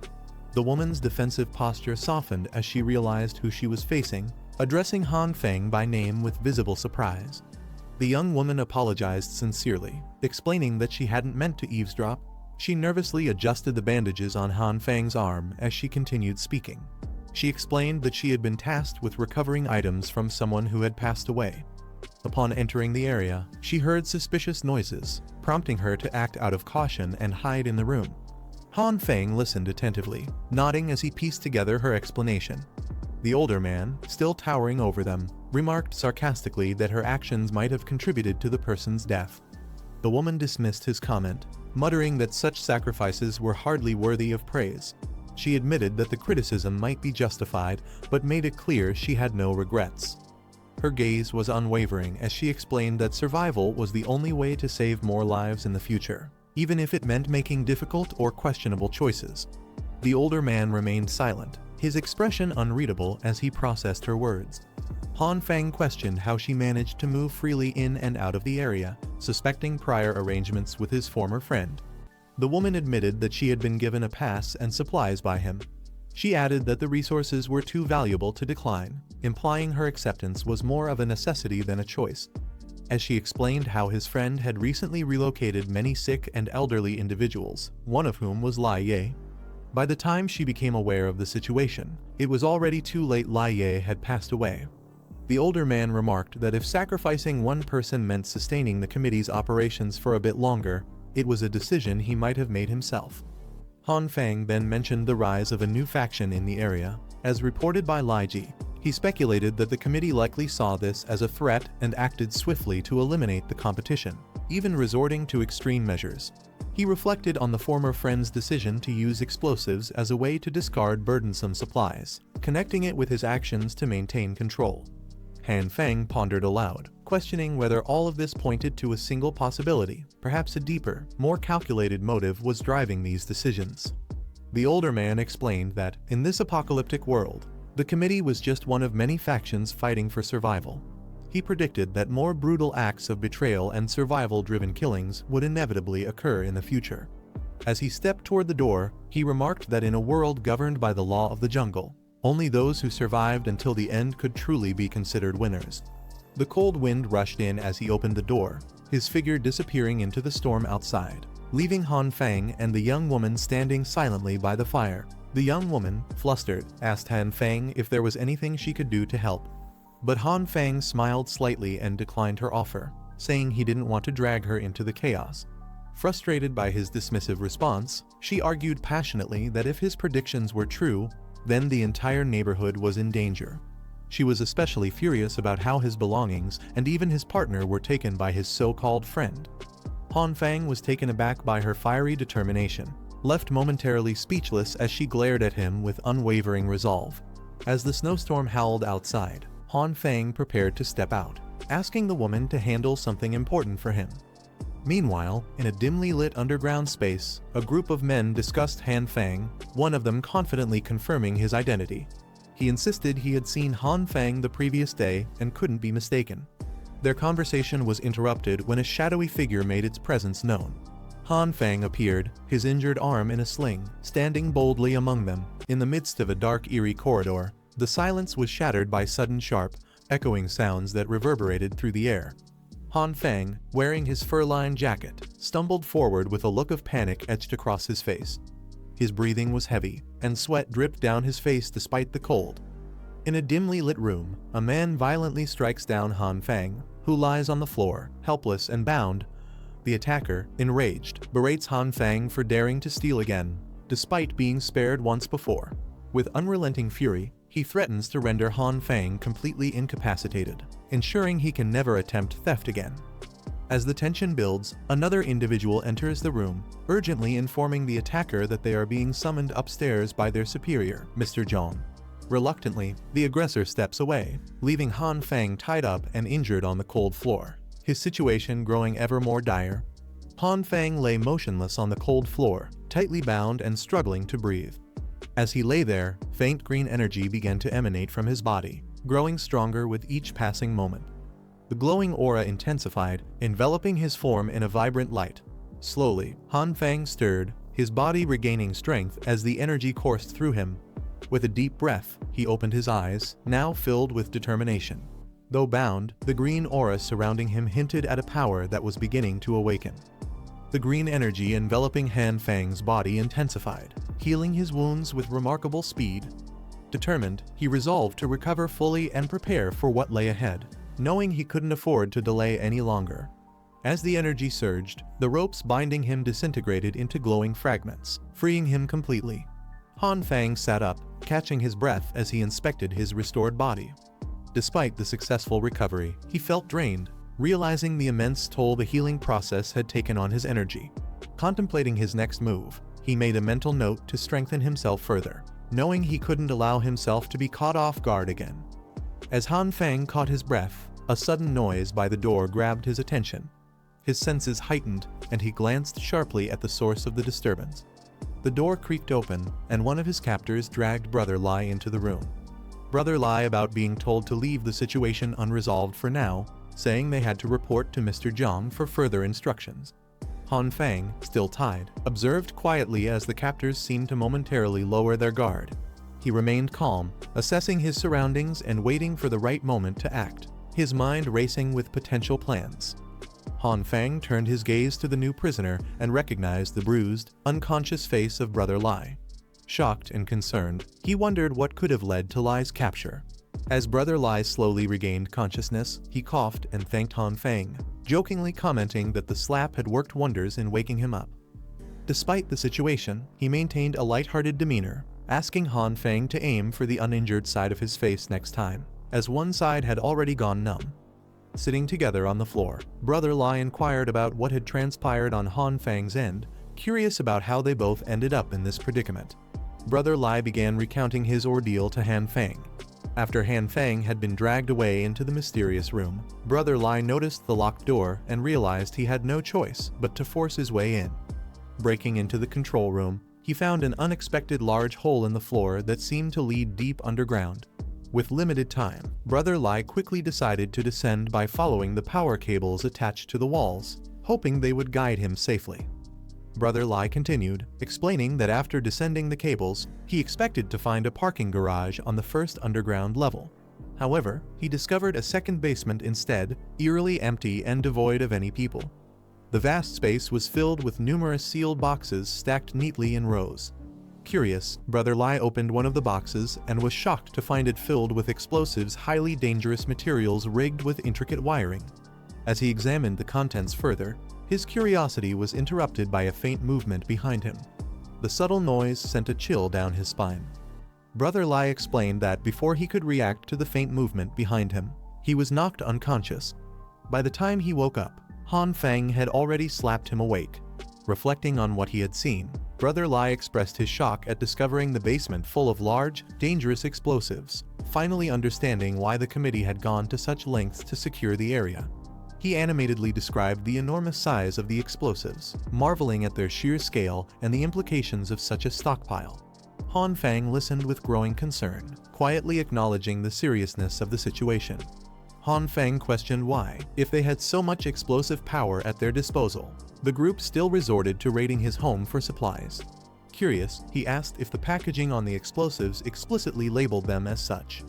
The woman's defensive posture softened as she realized who she was facing, addressing Han Feng by name with visible surprise. The young woman apologized sincerely, explaining that she hadn't meant to eavesdrop. She nervously adjusted the bandages on Han Feng's arm as she continued speaking. She explained that she had been tasked with recovering items from someone who had passed away. Upon entering the area, she heard suspicious noises, prompting her to act out of caution and hide in the room. Han Feng listened attentively, nodding as he pieced together her explanation. The older man, still towering over them, remarked sarcastically that her actions might have contributed to the person's death. The woman dismissed his comment, muttering that such sacrifices were hardly worthy of praise. She admitted that the criticism might be justified, but made it clear she had no regrets. Her gaze was unwavering as she explained that survival was the only way to save more lives in the future, even if it meant making difficult or questionable choices. The older man remained silent, his expression unreadable as he processed her words. Han Feng questioned how she managed to move freely in and out of the area, suspecting prior arrangements with his former friend. The woman admitted that she had been given a pass and supplies by him. She added that the resources were too valuable to decline, implying her acceptance was more of a necessity than a choice. As she explained how his friend had recently relocated many sick and elderly individuals, one of whom was Lai Ye. By the time she became aware of the situation, it was already too late. Lai Ye had passed away. The older man remarked that if sacrificing one person meant sustaining the committee's operations for a bit longer, it was a decision he might have made himself. Han Fang then mentioned the rise of a new faction in the area. As reported by Lai Ji, he speculated that the committee likely saw this as a threat and acted swiftly to eliminate the competition, even resorting to extreme measures. He reflected on the former friend's decision to use explosives as a way to discard burdensome supplies, connecting it with his actions to maintain control. Han Fang pondered aloud, questioning whether all of this pointed to a single possibility. Perhaps a deeper, more calculated motive was driving these decisions. The older man explained that, in this apocalyptic world, the committee was just one of many factions fighting for survival. He predicted that more brutal acts of betrayal and survival-driven killings would inevitably occur in the future. As he stepped toward the door, he remarked that in a world governed by the law of the jungle, only those who survived until the end could truly be considered winners. The cold wind rushed in as he opened the door, his figure disappearing into the storm outside, leaving Han Fang and the young woman standing silently by the fire. The young woman, flustered, asked Han Fang if there was anything she could do to help. But Han Fang smiled slightly and declined her offer, saying he didn't want to drag her into the chaos. Frustrated by his dismissive response, she argued passionately that if his predictions were true, then the entire neighborhood was in danger. She was especially furious about how his belongings and even his partner were taken by his so-called friend. Han Fang was taken aback by her fiery determination, left momentarily speechless as she glared at him with unwavering resolve. As the snowstorm howled outside, Han Fang prepared to step out, asking the woman to handle something important for him. Meanwhile, in a dimly lit underground space, a group of men discussed Han Fang, one of them confidently confirming his identity. He insisted he had seen Han Fang the previous day and couldn't be mistaken. Their conversation was interrupted when a shadowy figure made its presence known. Han Fang appeared, his injured arm in a sling, standing boldly among them. In the midst of a dark, eerie corridor, the silence was shattered by sudden sharp, echoing sounds that reverberated through the air. Han Fang, wearing his fur-lined jacket, stumbled forward with a look of panic etched across his face. His breathing was heavy, and sweat dripped down his face despite the cold. In a dimly lit room, a man violently strikes down Han Fang, who lies on the floor, helpless and bound. The attacker, enraged, berates Han Fang for daring to steal again, despite being spared once before. With unrelenting fury, he threatens to render Han Fang completely incapacitated, ensuring he can never attempt theft again. As the tension builds, another individual enters the room, urgently informing the attacker that they are being summoned upstairs by their superior, Mr. Zhang. Reluctantly, the aggressor steps away, leaving Han Fang tied up and injured on the cold floor, his situation growing ever more dire. Han Fang lay motionless on the cold floor, tightly bound and struggling to breathe. As he lay there, faint green energy began to emanate from his body, growing stronger with each passing moment. The glowing aura intensified, enveloping his form in a vibrant light. Slowly, Han Fang stirred, his body regaining strength as the energy coursed through him. With a deep breath, he opened his eyes, now filled with determination. Though bound, the green aura surrounding him hinted at a power that was beginning to awaken. The green energy enveloping Han Fang's body intensified, healing his wounds with remarkable speed. Determined, he resolved to recover fully and prepare for what lay ahead, knowing he couldn't afford to delay any longer. As the energy surged, the ropes binding him disintegrated into glowing fragments, freeing him completely. Han Fang sat up, catching his breath as he inspected his restored body. Despite the successful recovery, he felt drained, realizing the immense toll the healing process had taken on his energy. Contemplating his next move, he made a mental note to strengthen himself further, knowing he couldn't allow himself to be caught off guard again. As Han Fang caught his breath, a sudden noise by the door grabbed his attention. His senses heightened, and he glanced sharply at the source of the disturbance. The door creaked open, and one of his captors dragged Brother Lai into the room. Brother Lai about being told to leave the situation unresolved for now, saying they had to report to Mr. Zhang for further instructions. Han Fang, still tied, observed quietly as the captors seemed to momentarily lower their guard. he remained calm, assessing his surroundings and waiting for the right moment to act, his mind racing with potential plans. Han Fang turned his gaze to the new prisoner and recognized the bruised, unconscious face of Brother Lai. Shocked and concerned, he wondered what could have led to Lai's capture. As Brother Lai slowly regained consciousness, he coughed and thanked Han Fang, jokingly commenting that the slap had worked wonders in waking him up. Despite the situation, he maintained a lighthearted demeanor, asking Han Fang to aim for the uninjured side of his face next time, as one side had already gone numb. Sitting together on the floor, Brother Lai inquired about what had transpired on Han Fang's end, curious about how they both ended up in this predicament. Brother Lai began recounting his ordeal to Han Fang. After Han Fang had been dragged away into the mysterious room, Brother Lai noticed the locked door and realized he had no choice but to force his way in. Breaking into the control room, he found an unexpected large hole in the floor that seemed to lead deep underground. With limited time, Brother Lai quickly decided to descend by following the power cables attached to the walls, hoping they would guide him safely. Brother Lai continued, explaining that after descending the cables, he expected to find a parking garage on the first underground level. However, he discovered a second basement instead, eerily empty and devoid of any people. The vast space was filled with numerous sealed boxes stacked neatly in rows. Curious, Brother Lai opened one of the boxes and was shocked to find it filled with explosives, highly dangerous materials rigged with intricate wiring. As he examined the contents further, his curiosity was interrupted by a faint movement behind him. The subtle noise sent a chill down his spine. Brother Lai explained that before he could react to the faint movement behind him, he was knocked unconscious. By the time he woke up, Han Fang had already slapped him awake. Reflecting on what he had seen, Brother Lai expressed his shock at discovering the basement full of large, dangerous explosives, finally understanding why the committee had gone to such lengths to secure the area. He animatedly described the enormous size of the explosives, marveling at their sheer scale and the implications of such a stockpile. Han Fang listened with growing concern, quietly acknowledging the seriousness of the situation. Han Fang questioned why, if they had so much explosive power at their disposal, the group still resorted to raiding his home for supplies. Curious, he asked if the packaging on the explosives explicitly labeled them as such.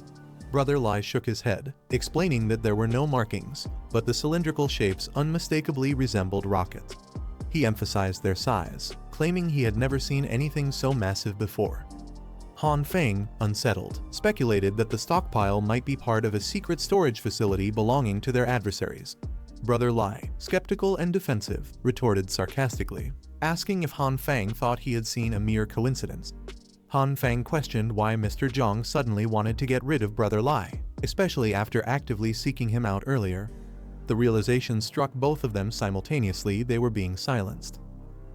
Brother Lai shook his head, explaining that there were no markings, but the cylindrical shapes unmistakably resembled rockets. He emphasized their size, claiming he had never seen anything so massive before. Han Fang, unsettled, speculated that the stockpile might be part of a secret storage facility belonging to their adversaries. Brother Lai, skeptical and defensive, retorted sarcastically, asking if Han Fang thought he had seen a mere coincidence. Han Fang questioned why Mr. Zhang suddenly wanted to get rid of Brother Lai, especially after actively seeking him out earlier. The realization struck both of them simultaneously. They were being silenced.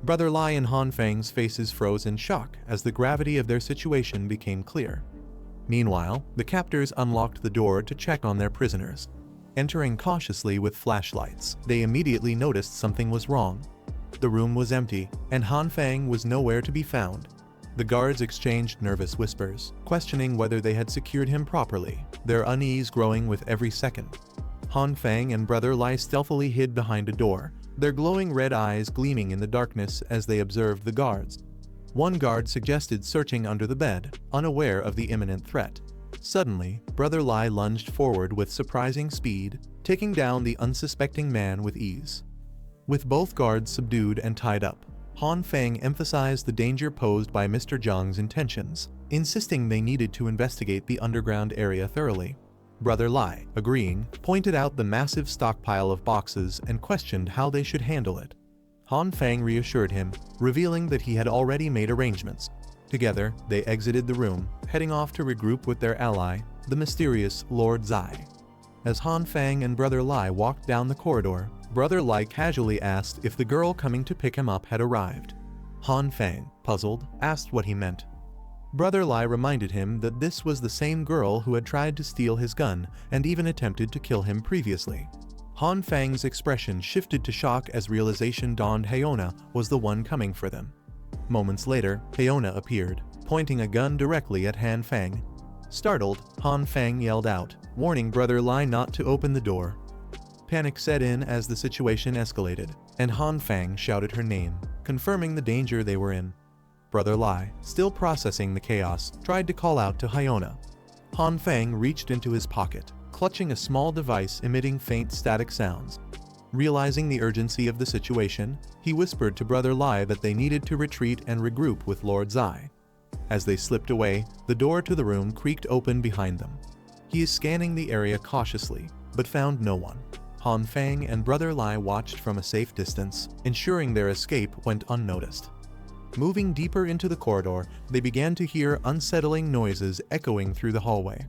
Brother Lai and Han Fang's faces froze in shock as the gravity of their situation became clear. Meanwhile, the captors unlocked the door to check on their prisoners. Entering cautiously with flashlights, they immediately noticed something was wrong. The room was empty, and Han Fang was nowhere to be found. The guards exchanged nervous whispers, questioning whether they had secured him properly, their unease growing with every second. Han Fang and Brother Lai stealthily hid behind a door, their glowing red eyes gleaming in the darkness as they observed the guards. One guard suggested searching under the bed, unaware of the imminent threat. Suddenly, Brother Lai lunged forward with surprising speed, taking down the unsuspecting man with ease. With both guards subdued and tied up, Han Fang emphasized the danger posed by Mr. Zhang's intentions, insisting they needed to investigate the underground area thoroughly. Brother Lai, agreeing, pointed out the massive stockpile of boxes and questioned how they should handle it. Han Fang reassured him, revealing that he had already made arrangements. Together, they exited the room, heading off to regroup with their ally, the mysterious Lord Zai. As Han Fang and Brother Lai walked down the corridor, Brother Lai casually asked if the girl coming to pick him up had arrived. Han Fang, puzzled, asked what he meant. Brother Lai reminded him that this was the same girl who had tried to steal his gun and even attempted to kill him previously. Han Fang's expression shifted to shock as realization dawned. Haona was the one coming for them. Moments later, Haona appeared, pointing a gun directly at Han Fang. Startled, Han Fang yelled out, warning Brother Lai not to open the door. Panic set in as the situation escalated, and Han Fang shouted her name, confirming the danger they were in. Brother Lai, still processing the chaos, tried to call out to Hyona. Han Feng reached into his pocket, clutching a small device emitting faint static sounds. Realizing the urgency of the situation, he whispered to Brother Lai that they needed to retreat and regroup with Lord Zai. As they slipped away, the door to the room creaked open behind them. He is scanning the area cautiously, but found no one. Han Feng and Brother Lai watched from a safe distance, ensuring their escape went unnoticed. Moving deeper into the corridor, they began to hear unsettling noises echoing through the hallway.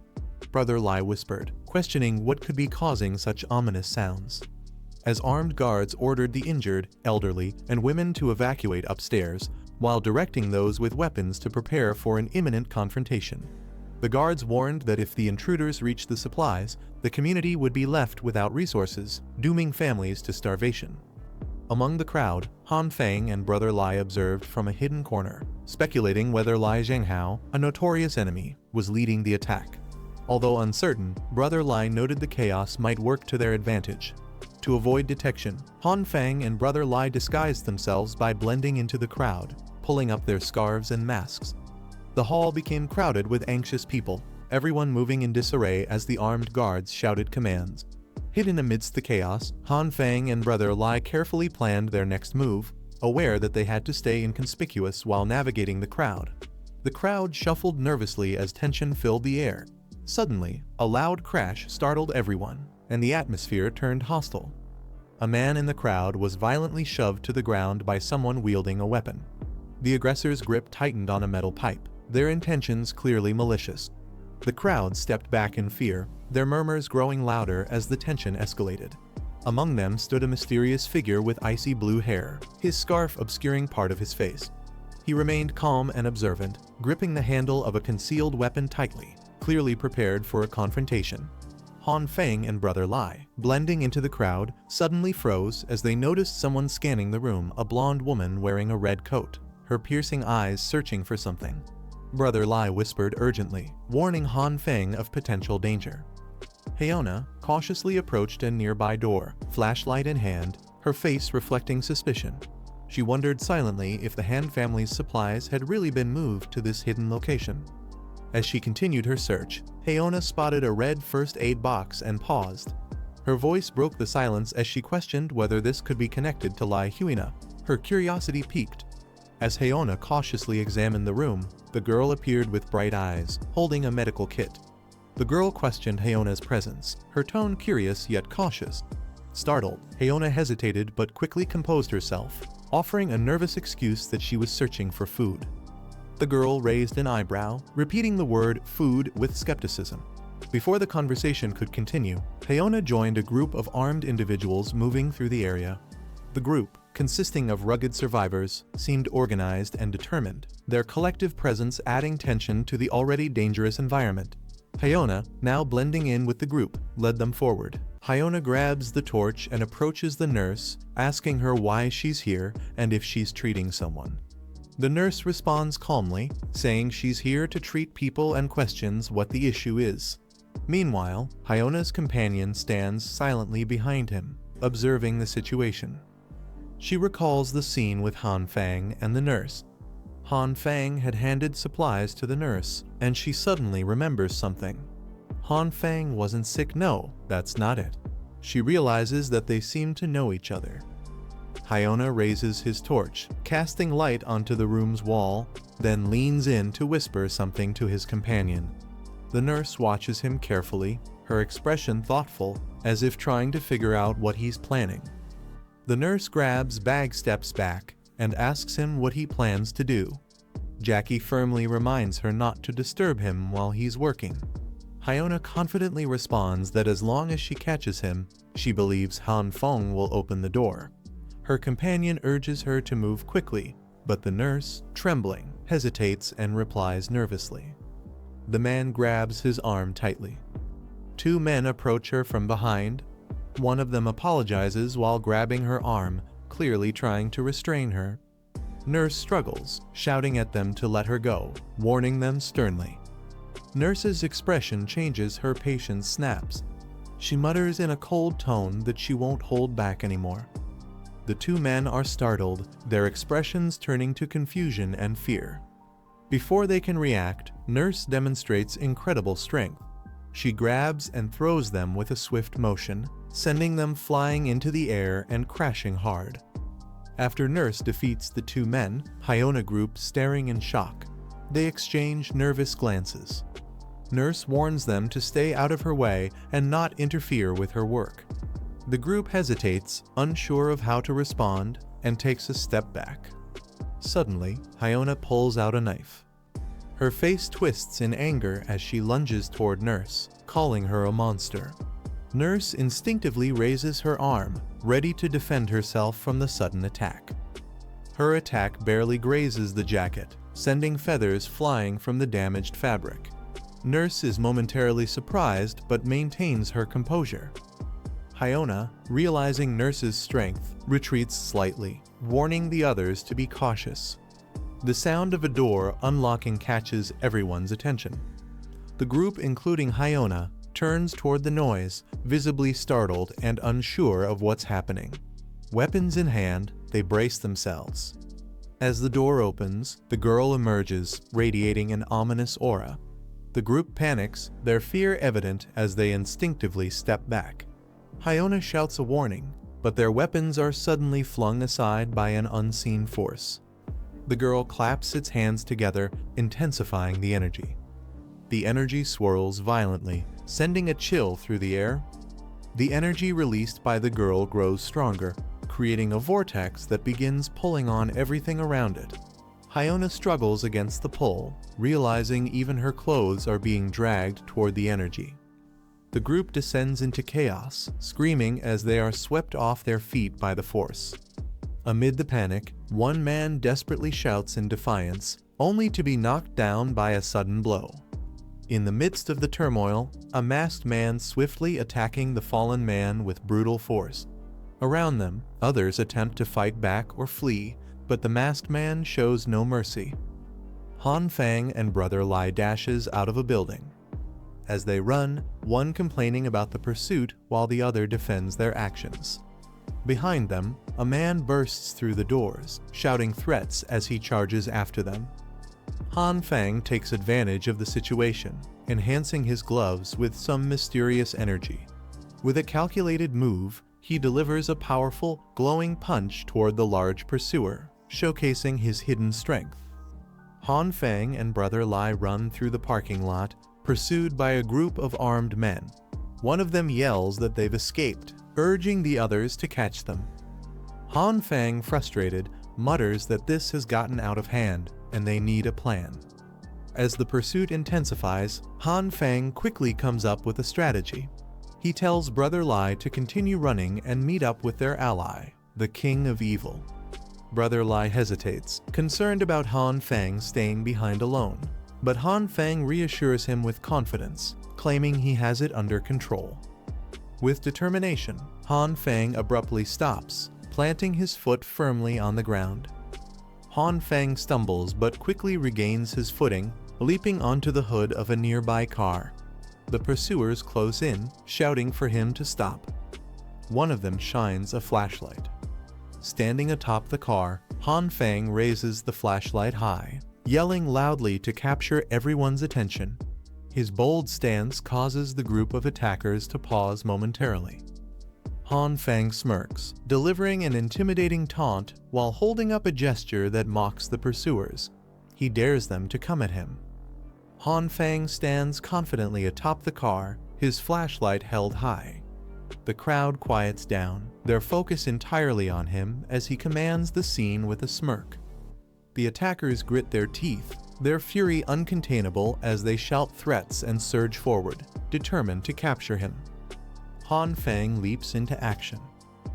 Brother Lai whispered, questioning what could be causing such ominous sounds. As armed guards ordered the injured, elderly, and women to evacuate upstairs, while directing those with weapons to prepare for an imminent confrontation. The guards warned that if the intruders reached the supplies, the community would be left without resources, dooming families to starvation. Among the crowd, Han Feng and Brother Lai observed from a hidden corner, speculating whether Lai Zhenghao, a notorious enemy, was leading the attack. Although uncertain, Brother Lai noted the chaos might work to their advantage. To avoid detection, Han Feng and Brother Lai disguised themselves by blending into the crowd, pulling up their scarves and masks. The hall became crowded with anxious people, everyone moving in disarray as the armed guards shouted commands. Hidden amidst the chaos, Han Feng and Brother Lai carefully planned their next move, aware that they had to stay inconspicuous while navigating the crowd. The crowd shuffled nervously as tension filled the air. Suddenly, a loud crash startled everyone, and the atmosphere turned hostile. A man in the crowd was violently shoved to the ground by someone wielding a weapon. The aggressor's grip tightened on a metal pipe, their intentions clearly malicious. The crowd stepped back in fear, their murmurs growing louder as the tension escalated. Among them stood a mysterious figure with icy blue hair, his scarf obscuring part of his face. He remained calm and observant, gripping the handle of a concealed weapon tightly, clearly prepared for a confrontation. Han Feng and Brother Lai, blending into the crowd, suddenly froze as they noticed someone scanning the room, a blonde woman wearing a red coat, her piercing eyes searching for something. Brother Lai whispered urgently, warning Han Feng of potential danger. Hyona cautiously approached a nearby door, flashlight in hand, her face reflecting suspicion. She wondered silently if the Han family's supplies had really been moved to this hidden location. As she continued her search, Hyona spotted a red first aid box and paused. Her voice broke the silence as she questioned whether this could be connected to Lai Huina. Her curiosity piqued. As Hyona cautiously examined the room, the girl appeared with bright eyes, holding a medical kit. The girl questioned Hyona's presence, her tone curious yet cautious. Startled, Hyona hesitated but quickly composed herself, offering a nervous excuse that she was searching for food. The girl raised an eyebrow, repeating the word food with skepticism. Before the conversation could continue, Hyona joined a group of armed individuals moving through the area. The group, consisting of rugged survivors, seemed organized and determined, their collective presence adding tension to the already dangerous environment. Hyona, now blending in with the group, led them forward. Hyona grabs the torch and approaches the nurse, asking her why she's here and if she's treating someone. The nurse responds calmly, saying she's here to treat people and questions what the issue is. Meanwhile, Hyona's companion stands silently behind him, observing the situation. She recalls the scene with Han Feng and the nurse. Han Feng had handed supplies to the nurse, and she suddenly remembers something. Han Feng wasn't sick, no, that's not it. She realizes that they seem to know each other. Hyona raises his torch, casting light onto the room's wall, then leans in to whisper something to his companion. The nurse watches him carefully, her expression thoughtful, as if trying to figure out what he's planning. The nurse grabs Bag steps back and asks him what he plans to do. Jackie firmly reminds her not to disturb him while he's working. Hyona confidently responds that as long as she catches him, she believes Han Feng will open the door. Her companion urges her to move quickly, but the nurse, trembling, hesitates and replies nervously. The man grabs his arm tightly. Two men approach her from behind. One of them apologizes while grabbing her arm, clearly trying to restrain her. Nurse struggles, shouting at them to let her go, warning them sternly. Nurse's expression changes, her patience snaps. She mutters in a cold tone that she won't hold back anymore. The two men are startled, their expressions turning to confusion and fear. Before they can react, Nurse demonstrates incredible strength. She grabs and throws them with a swift motion, sending them flying into the air and crashing hard. After Nurse defeats the two men, Hyona group staring in shock. They exchange nervous glances. Nurse warns them to stay out of her way and not interfere with her work. The group hesitates, unsure of how to respond, and takes a step back. Suddenly, Hyona pulls out a knife. Her face twists in anger as she lunges toward Nurse, calling her a monster. Nurse instinctively raises her arm, ready to defend herself from the sudden attack. Her attack barely grazes the jacket, sending feathers flying from the damaged fabric. Nurse is momentarily surprised but maintains her composure. Hyona, realizing Nurse's strength, retreats slightly, warning the others to be cautious. The sound of a door unlocking catches everyone's attention. The group, including Hyona, turns toward the noise, visibly startled and unsure of what's happening. Weapons in hand, they brace themselves. As the door opens, the girl emerges, radiating an ominous aura. The group panics, their fear evident as they instinctively step back. Hyona shouts a warning, but their weapons are suddenly flung aside by an unseen force. The girl claps its hands together, intensifying the energy. The energy swirls violently, sending a chill through the air. The energy released by the girl grows stronger, creating a vortex that begins pulling on everything around it. Hyona struggles against the pull, realizing even her clothes are being dragged toward the energy. The group descends into chaos, screaming as they are swept off their feet by the force. Amid the panic, one man desperately shouts in defiance, only to be knocked down by a sudden blow. In the midst of the turmoil, a masked man swiftly attacking the fallen man with brutal force. Around them, others attempt to fight back or flee, but the masked man shows no mercy. Han Fang and Brother Lai dashes out of a building. As they run, one complaining about the pursuit while the other defends their actions. Behind them, a man bursts through the doors, shouting threats as he charges after them. Han Fang takes advantage of the situation, enhancing his gloves with some mysterious energy. With a calculated move, he delivers a powerful, glowing punch toward the large pursuer, showcasing his hidden strength. Han Fang and Brother Lai run through the parking lot, pursued by a group of armed men. One of them yells that they've escaped, urging the others to catch them. Han Fang, frustrated, mutters that this has gotten out of hand, and they need a plan. As the pursuit intensifies, Han Fang quickly comes up with a strategy. He tells Brother Lai to continue running and meet up with their ally, the King of Evil. Brother Lai hesitates, concerned about Han Fang staying behind alone, but Han Fang reassures him with confidence, claiming he has it under control. With determination, Han Fang abruptly stops, planting his foot firmly on the ground. Han Fang stumbles but quickly regains his footing, leaping onto the hood of a nearby car. The pursuers close in, shouting for him to stop. One of them shines a flashlight. Standing atop the car, Han Fang raises the flashlight high, yelling loudly to capture everyone's attention. His bold stance causes the group of attackers to pause momentarily. Han Fang smirks, delivering an intimidating taunt while holding up a gesture that mocks the pursuers. He dares them to come at him. Han Fang stands confidently atop the car, his flashlight held high. The crowd quiets down, their focus entirely on him as he commands the scene with a smirk. The attackers grit their teeth, their fury uncontainable as they shout threats and surge forward, determined to capture him. Han Fang leaps into action.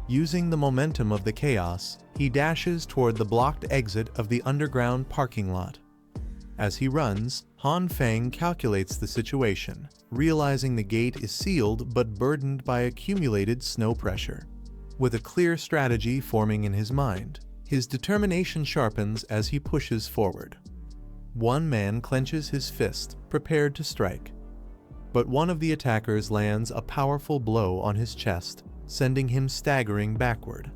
Using the momentum of the chaos, he dashes toward the blocked exit of the underground parking lot. As he runs, Han Fang calculates the situation, realizing the gate is sealed but burdened by accumulated snow pressure. With a clear strategy forming in his mind, his determination sharpens as he pushes forward. One man clenches his fist, prepared to strike. But one of the attackers lands a powerful blow on his chest, sending him staggering backward.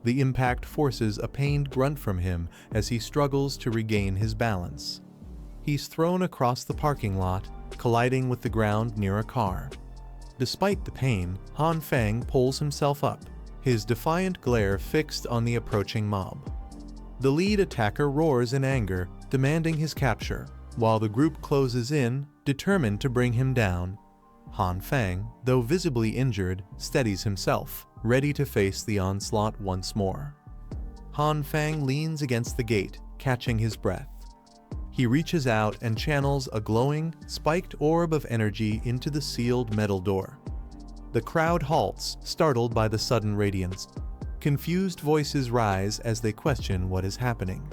The impact forces a pained grunt from him as he struggles to regain his balance. He's thrown across the parking lot, colliding with the ground near a car. Despite the pain, Han Feng pulls himself up, his defiant glare fixed on the approaching mob. The lead attacker roars in anger, demanding his capture, while the group closes in, determined to bring him down. Han Feng, though visibly injured, steadies himself, ready to face the onslaught once more. Han Feng leans against the gate, catching his breath. He reaches out and channels a glowing, spiked orb of energy into the sealed metal door. The crowd halts, startled by the sudden radiance. Confused voices rise as they question what is happening.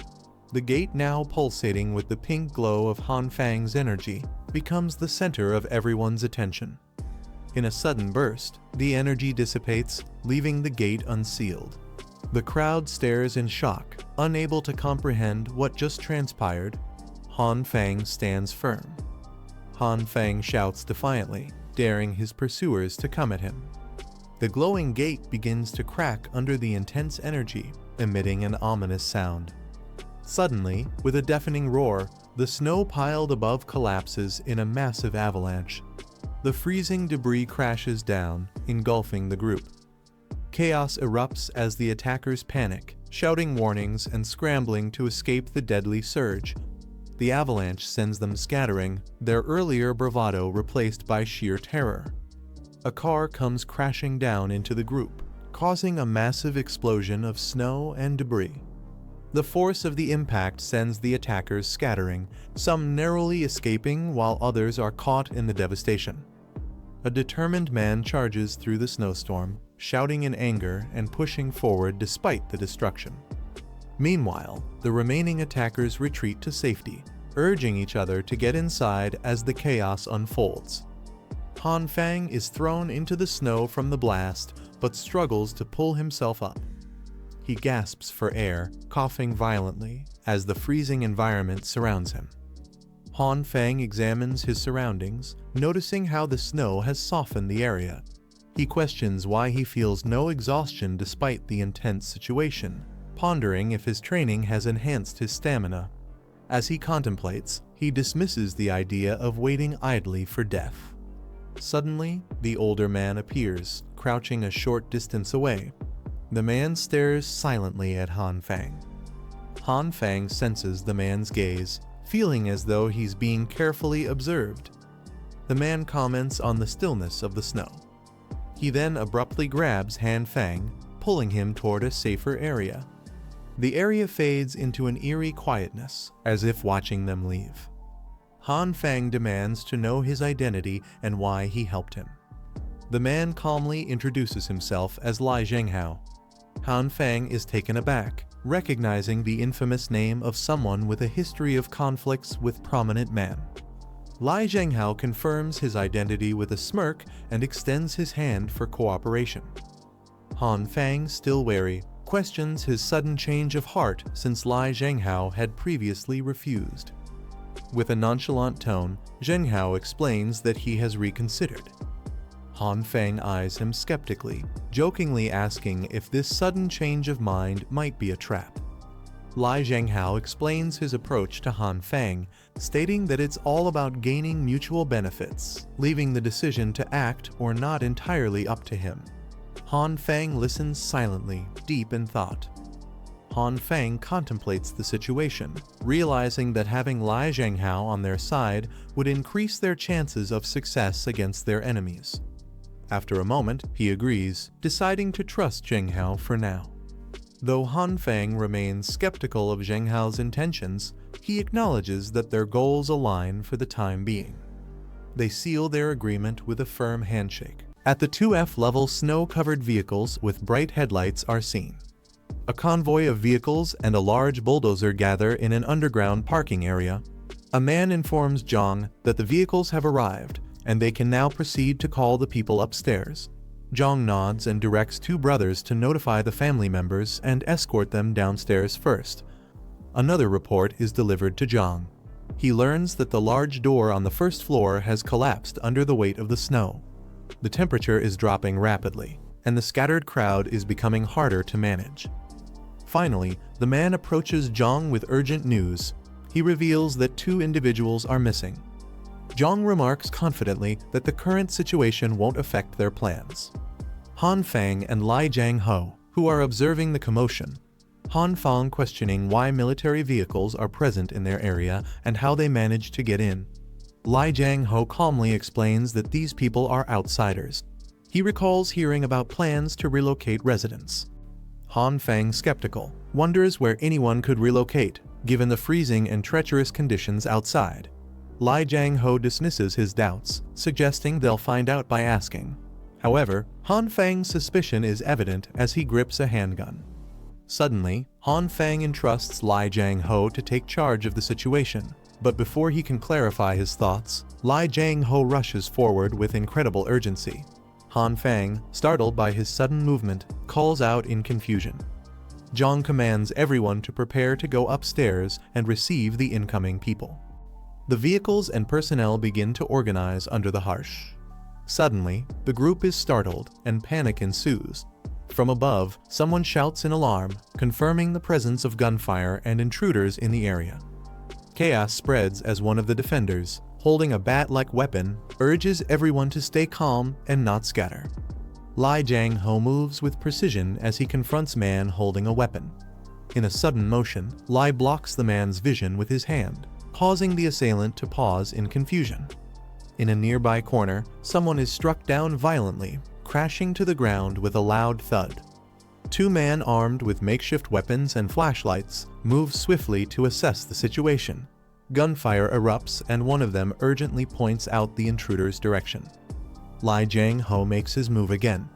The gate, now pulsating with the pink glow of Han Feng's energy, becomes the center of everyone's attention. In a sudden burst, the energy dissipates, leaving the gate unsealed. The crowd stares in shock, unable to comprehend what just transpired. Han Feng stands firm. Han Feng shouts defiantly, daring his pursuers to come at him. The glowing gate begins to crack under the intense energy, emitting an ominous sound. Suddenly, with a deafening roar, the snow piled above collapses in a massive avalanche. The freezing debris crashes down, engulfing the group. Chaos erupts as the attackers panic, shouting warnings and scrambling to escape the deadly surge. The avalanche sends them scattering, their earlier bravado replaced by sheer terror. A car comes crashing down into the group, causing a massive explosion of snow and debris. The force of the impact sends the attackers scattering, some narrowly escaping while others are caught in the devastation. A determined man charges through the snowstorm, shouting in anger and pushing forward despite the destruction. Meanwhile, the remaining attackers retreat to safety, urging each other to get inside as the chaos unfolds. Han Feng is thrown into the snow from the blast, but struggles to pull himself up. He gasps for air, coughing violently, as the freezing environment surrounds him. Han Feng examines his surroundings, noticing how the snow has softened the area. He questions why he feels no exhaustion despite the intense situation, pondering if his training has enhanced his stamina. As he contemplates, he dismisses the idea of waiting idly for death. Suddenly, the older man appears, crouching a short distance away. The man stares silently at Han Feng. Han Feng senses the man's gaze, feeling as though he's being carefully observed. The man comments on the stillness of the snow. He then abruptly grabs Han Feng, pulling him toward a safer area. The area fades into an eerie quietness, as if watching them leave. Han Feng demands to know his identity and why he helped him. The man calmly introduces himself as Lai Zhenghao. Han Feng is taken aback, recognizing the infamous name of someone with a history of conflicts with prominent men. Lai Zhenghao confirms his identity with a smirk and extends his hand for cooperation. Han Feng, still wary, questions his sudden change of heart since Lai Zhenghao had previously refused. With a nonchalant tone, Zhenghao explains that he has reconsidered. Han Feng eyes him skeptically, jokingly asking if this sudden change of mind might be a trap. Lai Zhenghao explains his approach to Han Feng, stating that it's all about gaining mutual benefits, leaving the decision to act or not entirely up to him. Han Feng listens silently, deep in thought. Han Feng contemplates the situation, realizing that having Lai Zhenghao on their side would increase their chances of success against their enemies. After a moment, he agrees, deciding to trust Zhenghao for now. Though Han Feng remains skeptical of Zhenghao's intentions, he acknowledges that their goals align for the time being. They seal their agreement with a firm handshake. At the 2F level, snow-covered vehicles with bright headlights are seen. A convoy of vehicles and a large bulldozer gather in an underground parking area. A man informs Zhang that the vehicles have arrived, and they can now proceed to call the people upstairs. Zhang nods and directs two brothers to notify the family members and escort them downstairs first. Another report is delivered to Zhang. He learns that the large door on the first floor has collapsed under the weight of the snow. The temperature is dropping rapidly. and the scattered crowd is becoming harder to manage. Finally, the man approaches Zhang with urgent news. He reveals that 2 individuals are missing. Zhang remarks confidently that the current situation won't affect their plans. Han Fang and Lai Jiangho, who are observing the commotion. Han Fang questioning why military vehicles are present in their area and how they managed to get in. Lai Jiangho calmly explains that these people are outsiders. He recalls hearing about plans to relocate residents. Han Fang, skeptical, wonders where anyone could relocate, given the freezing and treacherous conditions outside. Lai Jiangho dismisses his doubts, suggesting they'll find out by asking. However, Han Fang's suspicion is evident as he grips a handgun. Suddenly, Han Fang entrusts Lai Jiangho to take charge of the situation, but before he can clarify his thoughts, Lai Jiangho rushes forward with incredible urgency. Han Fang, startled by his sudden movement, calls out in confusion. Zhang commands everyone to prepare to go upstairs and receive the incoming people. The vehicles and personnel begin to organize under the harsh. Suddenly, the group is startled and panic ensues. From above, someone shouts in alarm, confirming the presence of gunfire and intruders in the area. Chaos spreads as one of the defenders, holding a bat-like weapon, urges everyone to stay calm and not scatter. Lai Jiangho moves with precision as he confronts man holding a weapon. In a sudden motion, Lai blocks the man's vision with his hand, causing the assailant to pause in confusion. In a nearby corner, someone is struck down violently, crashing to the ground with a loud thud. 2 men armed with makeshift weapons and flashlights move swiftly to assess the situation. Gunfire erupts and one of them urgently points out the intruder's direction. Lai Jiangho makes his move again.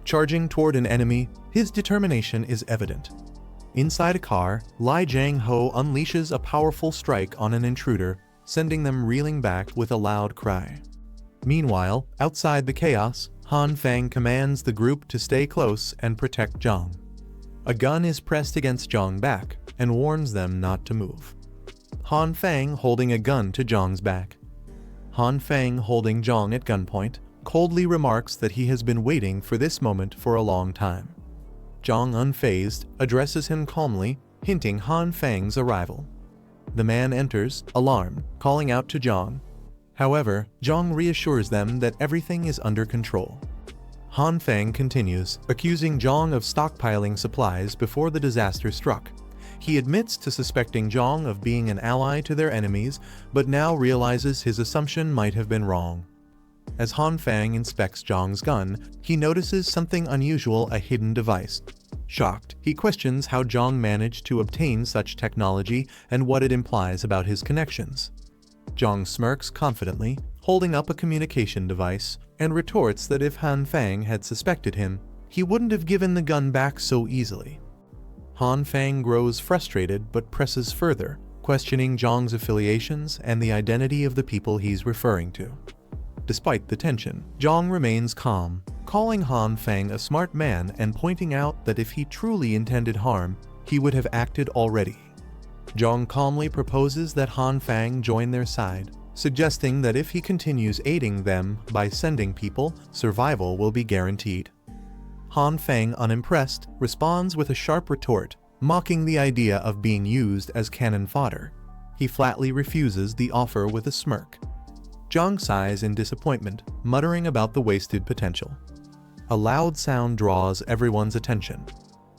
Charging toward an enemy, his determination is evident. Inside a car, Lai Jiangho unleashes a powerful strike on an intruder, sending them reeling back with a loud cry. Meanwhile, outside the chaos, Han Fang commands the group to stay close and protect Zhang. A gun is pressed against Zhang's back and warns them not to move. Han Fang holding a gun to Zhang's back. Han Fang holding Zhang at gunpoint, coldly remarks that he has been waiting for this moment for a long time. Zhang, unfazed, addresses him calmly, hinting Han Fang's arrival. The man enters, alarmed, calling out to Zhang. However, Zhang reassures them that everything is under control. Han Fang continues, accusing Zhang of stockpiling supplies before the disaster struck. He admits to suspecting Zhang of being an ally to their enemies, but now realizes his assumption might have been wrong. As Han Fang inspects Zhang's gun, he notices something unusual, a hidden device. Shocked, he questions how Zhang managed to obtain such technology and what it implies about his connections. Zhang smirks confidently, holding up a communication device, and retorts that if Han Fang had suspected him, he wouldn't have given the gun back so easily. Han Fang grows frustrated but presses further, questioning Zhang's affiliations and the identity of the people he's referring to. Despite the tension, Zhang remains calm, calling Han Fang a smart man and pointing out that if he truly intended harm, he would have acted already. Zhang calmly proposes that Han Fang join their side, suggesting that if he continues aiding them by sending people, survival will be guaranteed. Han Fang, unimpressed, responds with a sharp retort, mocking the idea of being used as cannon fodder. He flatly refuses the offer with a smirk. Zhang sighs in disappointment, muttering about the wasted potential. A loud sound draws everyone's attention.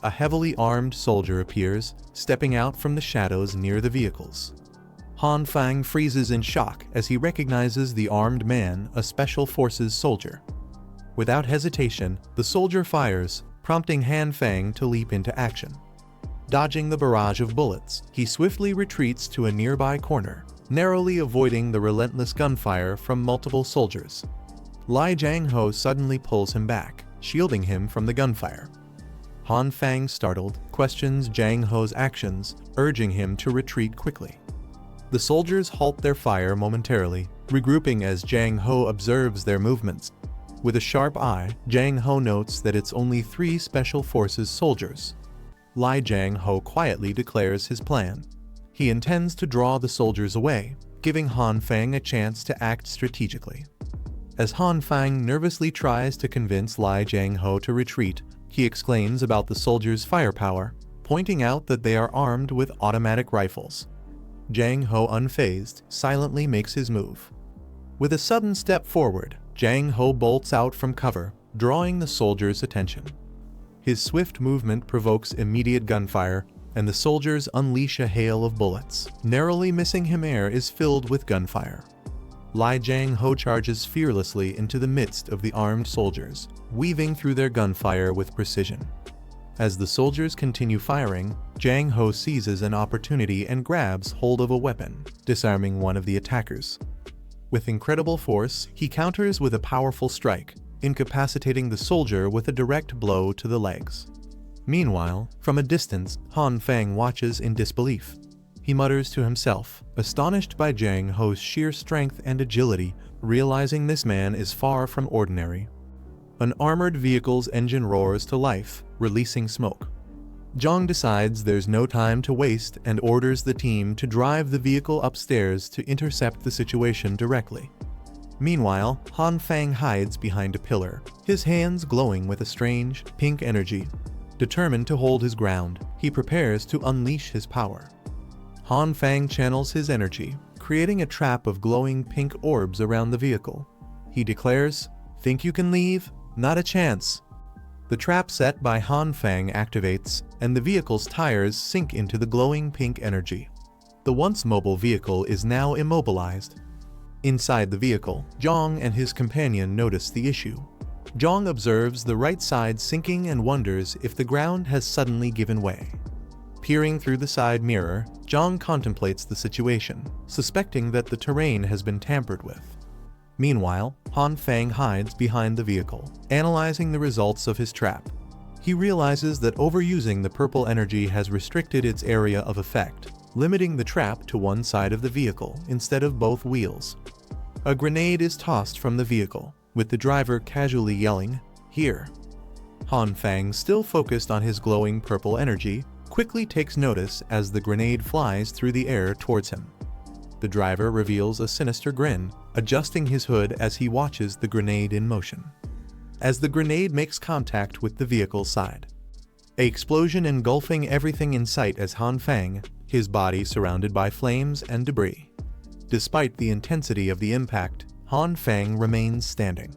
A heavily armed soldier appears, stepping out from the shadows near the vehicles. Han Fang freezes in shock as he recognizes the armed man, a Special Forces soldier. Without hesitation, the soldier fires, prompting Han Fang to leap into action. Dodging the barrage of bullets, he swiftly retreats to a nearby corner, narrowly avoiding the relentless gunfire from multiple soldiers. Lai Jiangho suddenly pulls him back, shielding him from the gunfire. Han Fang, startled, questions Jiangho's actions, urging him to retreat quickly. The soldiers halt their fire momentarily, regrouping as Jiangho observes their movements. With a sharp eye, Jiangho notes that it's only 3 Special Forces soldiers. Lai Jiangho quietly declares his plan. He intends to draw the soldiers away, giving Han Fang a chance to act strategically. As Han Fang nervously tries to convince Lai Jiang-ho to retreat, he exclaims about the soldiers' firepower, pointing out that they are armed with automatic rifles. Jiang-ho, unfazed, silently makes his move. With a sudden step forward, Jiang-ho bolts out from cover, drawing the soldiers' attention. His swift movement provokes immediate gunfire, and the soldiers unleash a hail of bullets. Narrowly missing him, air is filled with gunfire. Lai Jiang-ho charges fearlessly into the midst of the armed soldiers, weaving through their gunfire with precision. As the soldiers continue firing, Jiang-ho seizes an opportunity and grabs hold of a weapon, disarming one of the attackers. With incredible force, he counters with a powerful strike, incapacitating the soldier with a direct blow to the legs. Meanwhile, from a distance, Han Fang watches in disbelief. He mutters to himself, astonished by Jiang-ho's sheer strength and agility, realizing this man is far from ordinary. An armored vehicle's engine roars to life, releasing smoke. Zhang decides there's no time to waste and orders the team to drive the vehicle upstairs to intercept the situation directly. Meanwhile, Han Fang hides behind a pillar, his hands glowing with a strange, pink energy. Determined to hold his ground, he prepares to unleash his power. Han Fang channels his energy, creating a trap of glowing pink orbs around the vehicle. He declares, "Think you can leave? Not a chance." The trap set by Han Fang activates, and the vehicle's tires sink into the glowing pink energy. The once mobile vehicle is now immobilized. Inside the vehicle, Zhang and his companion notice the issue. Zhang observes the right side sinking and wonders if the ground has suddenly given way. Peering through the side mirror, Zhang contemplates the situation, suspecting that the terrain has been tampered with. Meanwhile, Han Fang hides behind the vehicle, analyzing the results of his trap. He realizes that overusing the purple energy has restricted its area of effect, limiting the trap to one side of the vehicle instead of both wheels. A grenade is tossed from the vehicle, with the driver casually yelling, "Here." Han Fang, still focused on his glowing purple energy, quickly takes notice as the grenade flies through the air towards him. The driver reveals a sinister grin, adjusting his hood as he watches the grenade in motion. As the grenade makes contact with the vehicle's side, an explosion engulfing everything in sight as Han Fang, his body surrounded by flames and debris. Despite the intensity of the impact, Han Fang remains standing.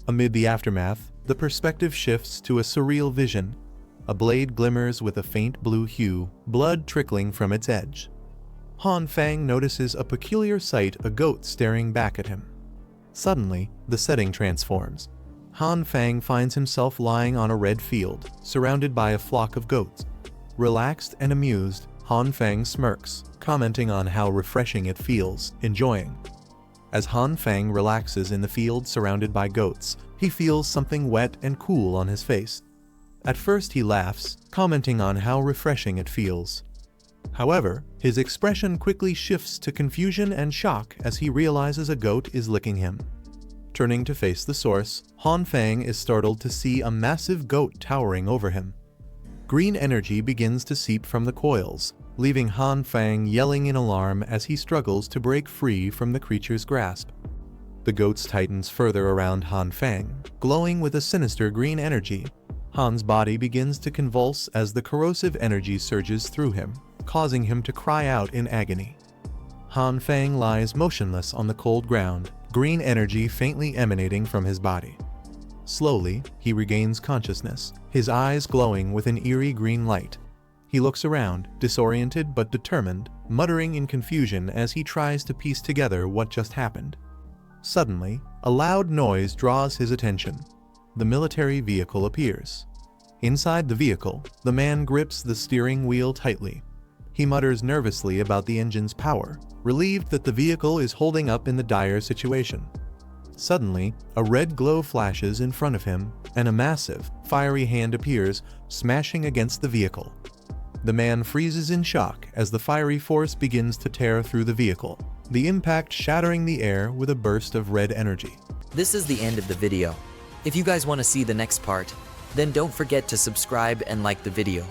Amid the aftermath, the perspective shifts to a surreal vision. A blade glimmers with a faint blue hue, blood trickling from its edge. Han Fang notices a peculiar sight, a goat staring back at him. Suddenly, the setting transforms. Han Fang finds himself lying on a red field, surrounded by a flock of goats. Relaxed and amused, Han Fang smirks, commenting on how refreshing it feels, enjoying. As Han Fang relaxes in the field surrounded by goats, he feels something wet and cool on his face. At first he laughs, commenting on how refreshing it feels. However, his expression quickly shifts to confusion and shock as he realizes a goat is licking him. Turning to face the source, Han Fang is startled to see a massive goat towering over him. Green energy begins to seep from the coils, leaving Han Fang yelling in alarm as he struggles to break free from the creature's grasp. The goat tightens further around Han Fang, glowing with a sinister green energy. Han's body begins to convulse as the corrosive energy surges through him, causing him to cry out in agony. Han Fang lies motionless on the cold ground, green energy faintly emanating from his body. Slowly, he regains consciousness, his eyes glowing with an eerie green light. He looks around, disoriented but determined, muttering in confusion as he tries to piece together what just happened. Suddenly, a loud noise draws his attention. The military vehicle appears. Inside the vehicle, the man grips the steering wheel tightly. He mutters nervously about the engine's power, relieved that the vehicle is holding up in the dire situation. Suddenly, a red glow flashes in front of him, and a massive, fiery hand appears, smashing against the vehicle. The man freezes in shock as the fiery force begins to tear through the vehicle, the impact shattering the air with a burst of red energy. This is the end of the video. If you guys want to see the next part, then don't forget to subscribe and like the video.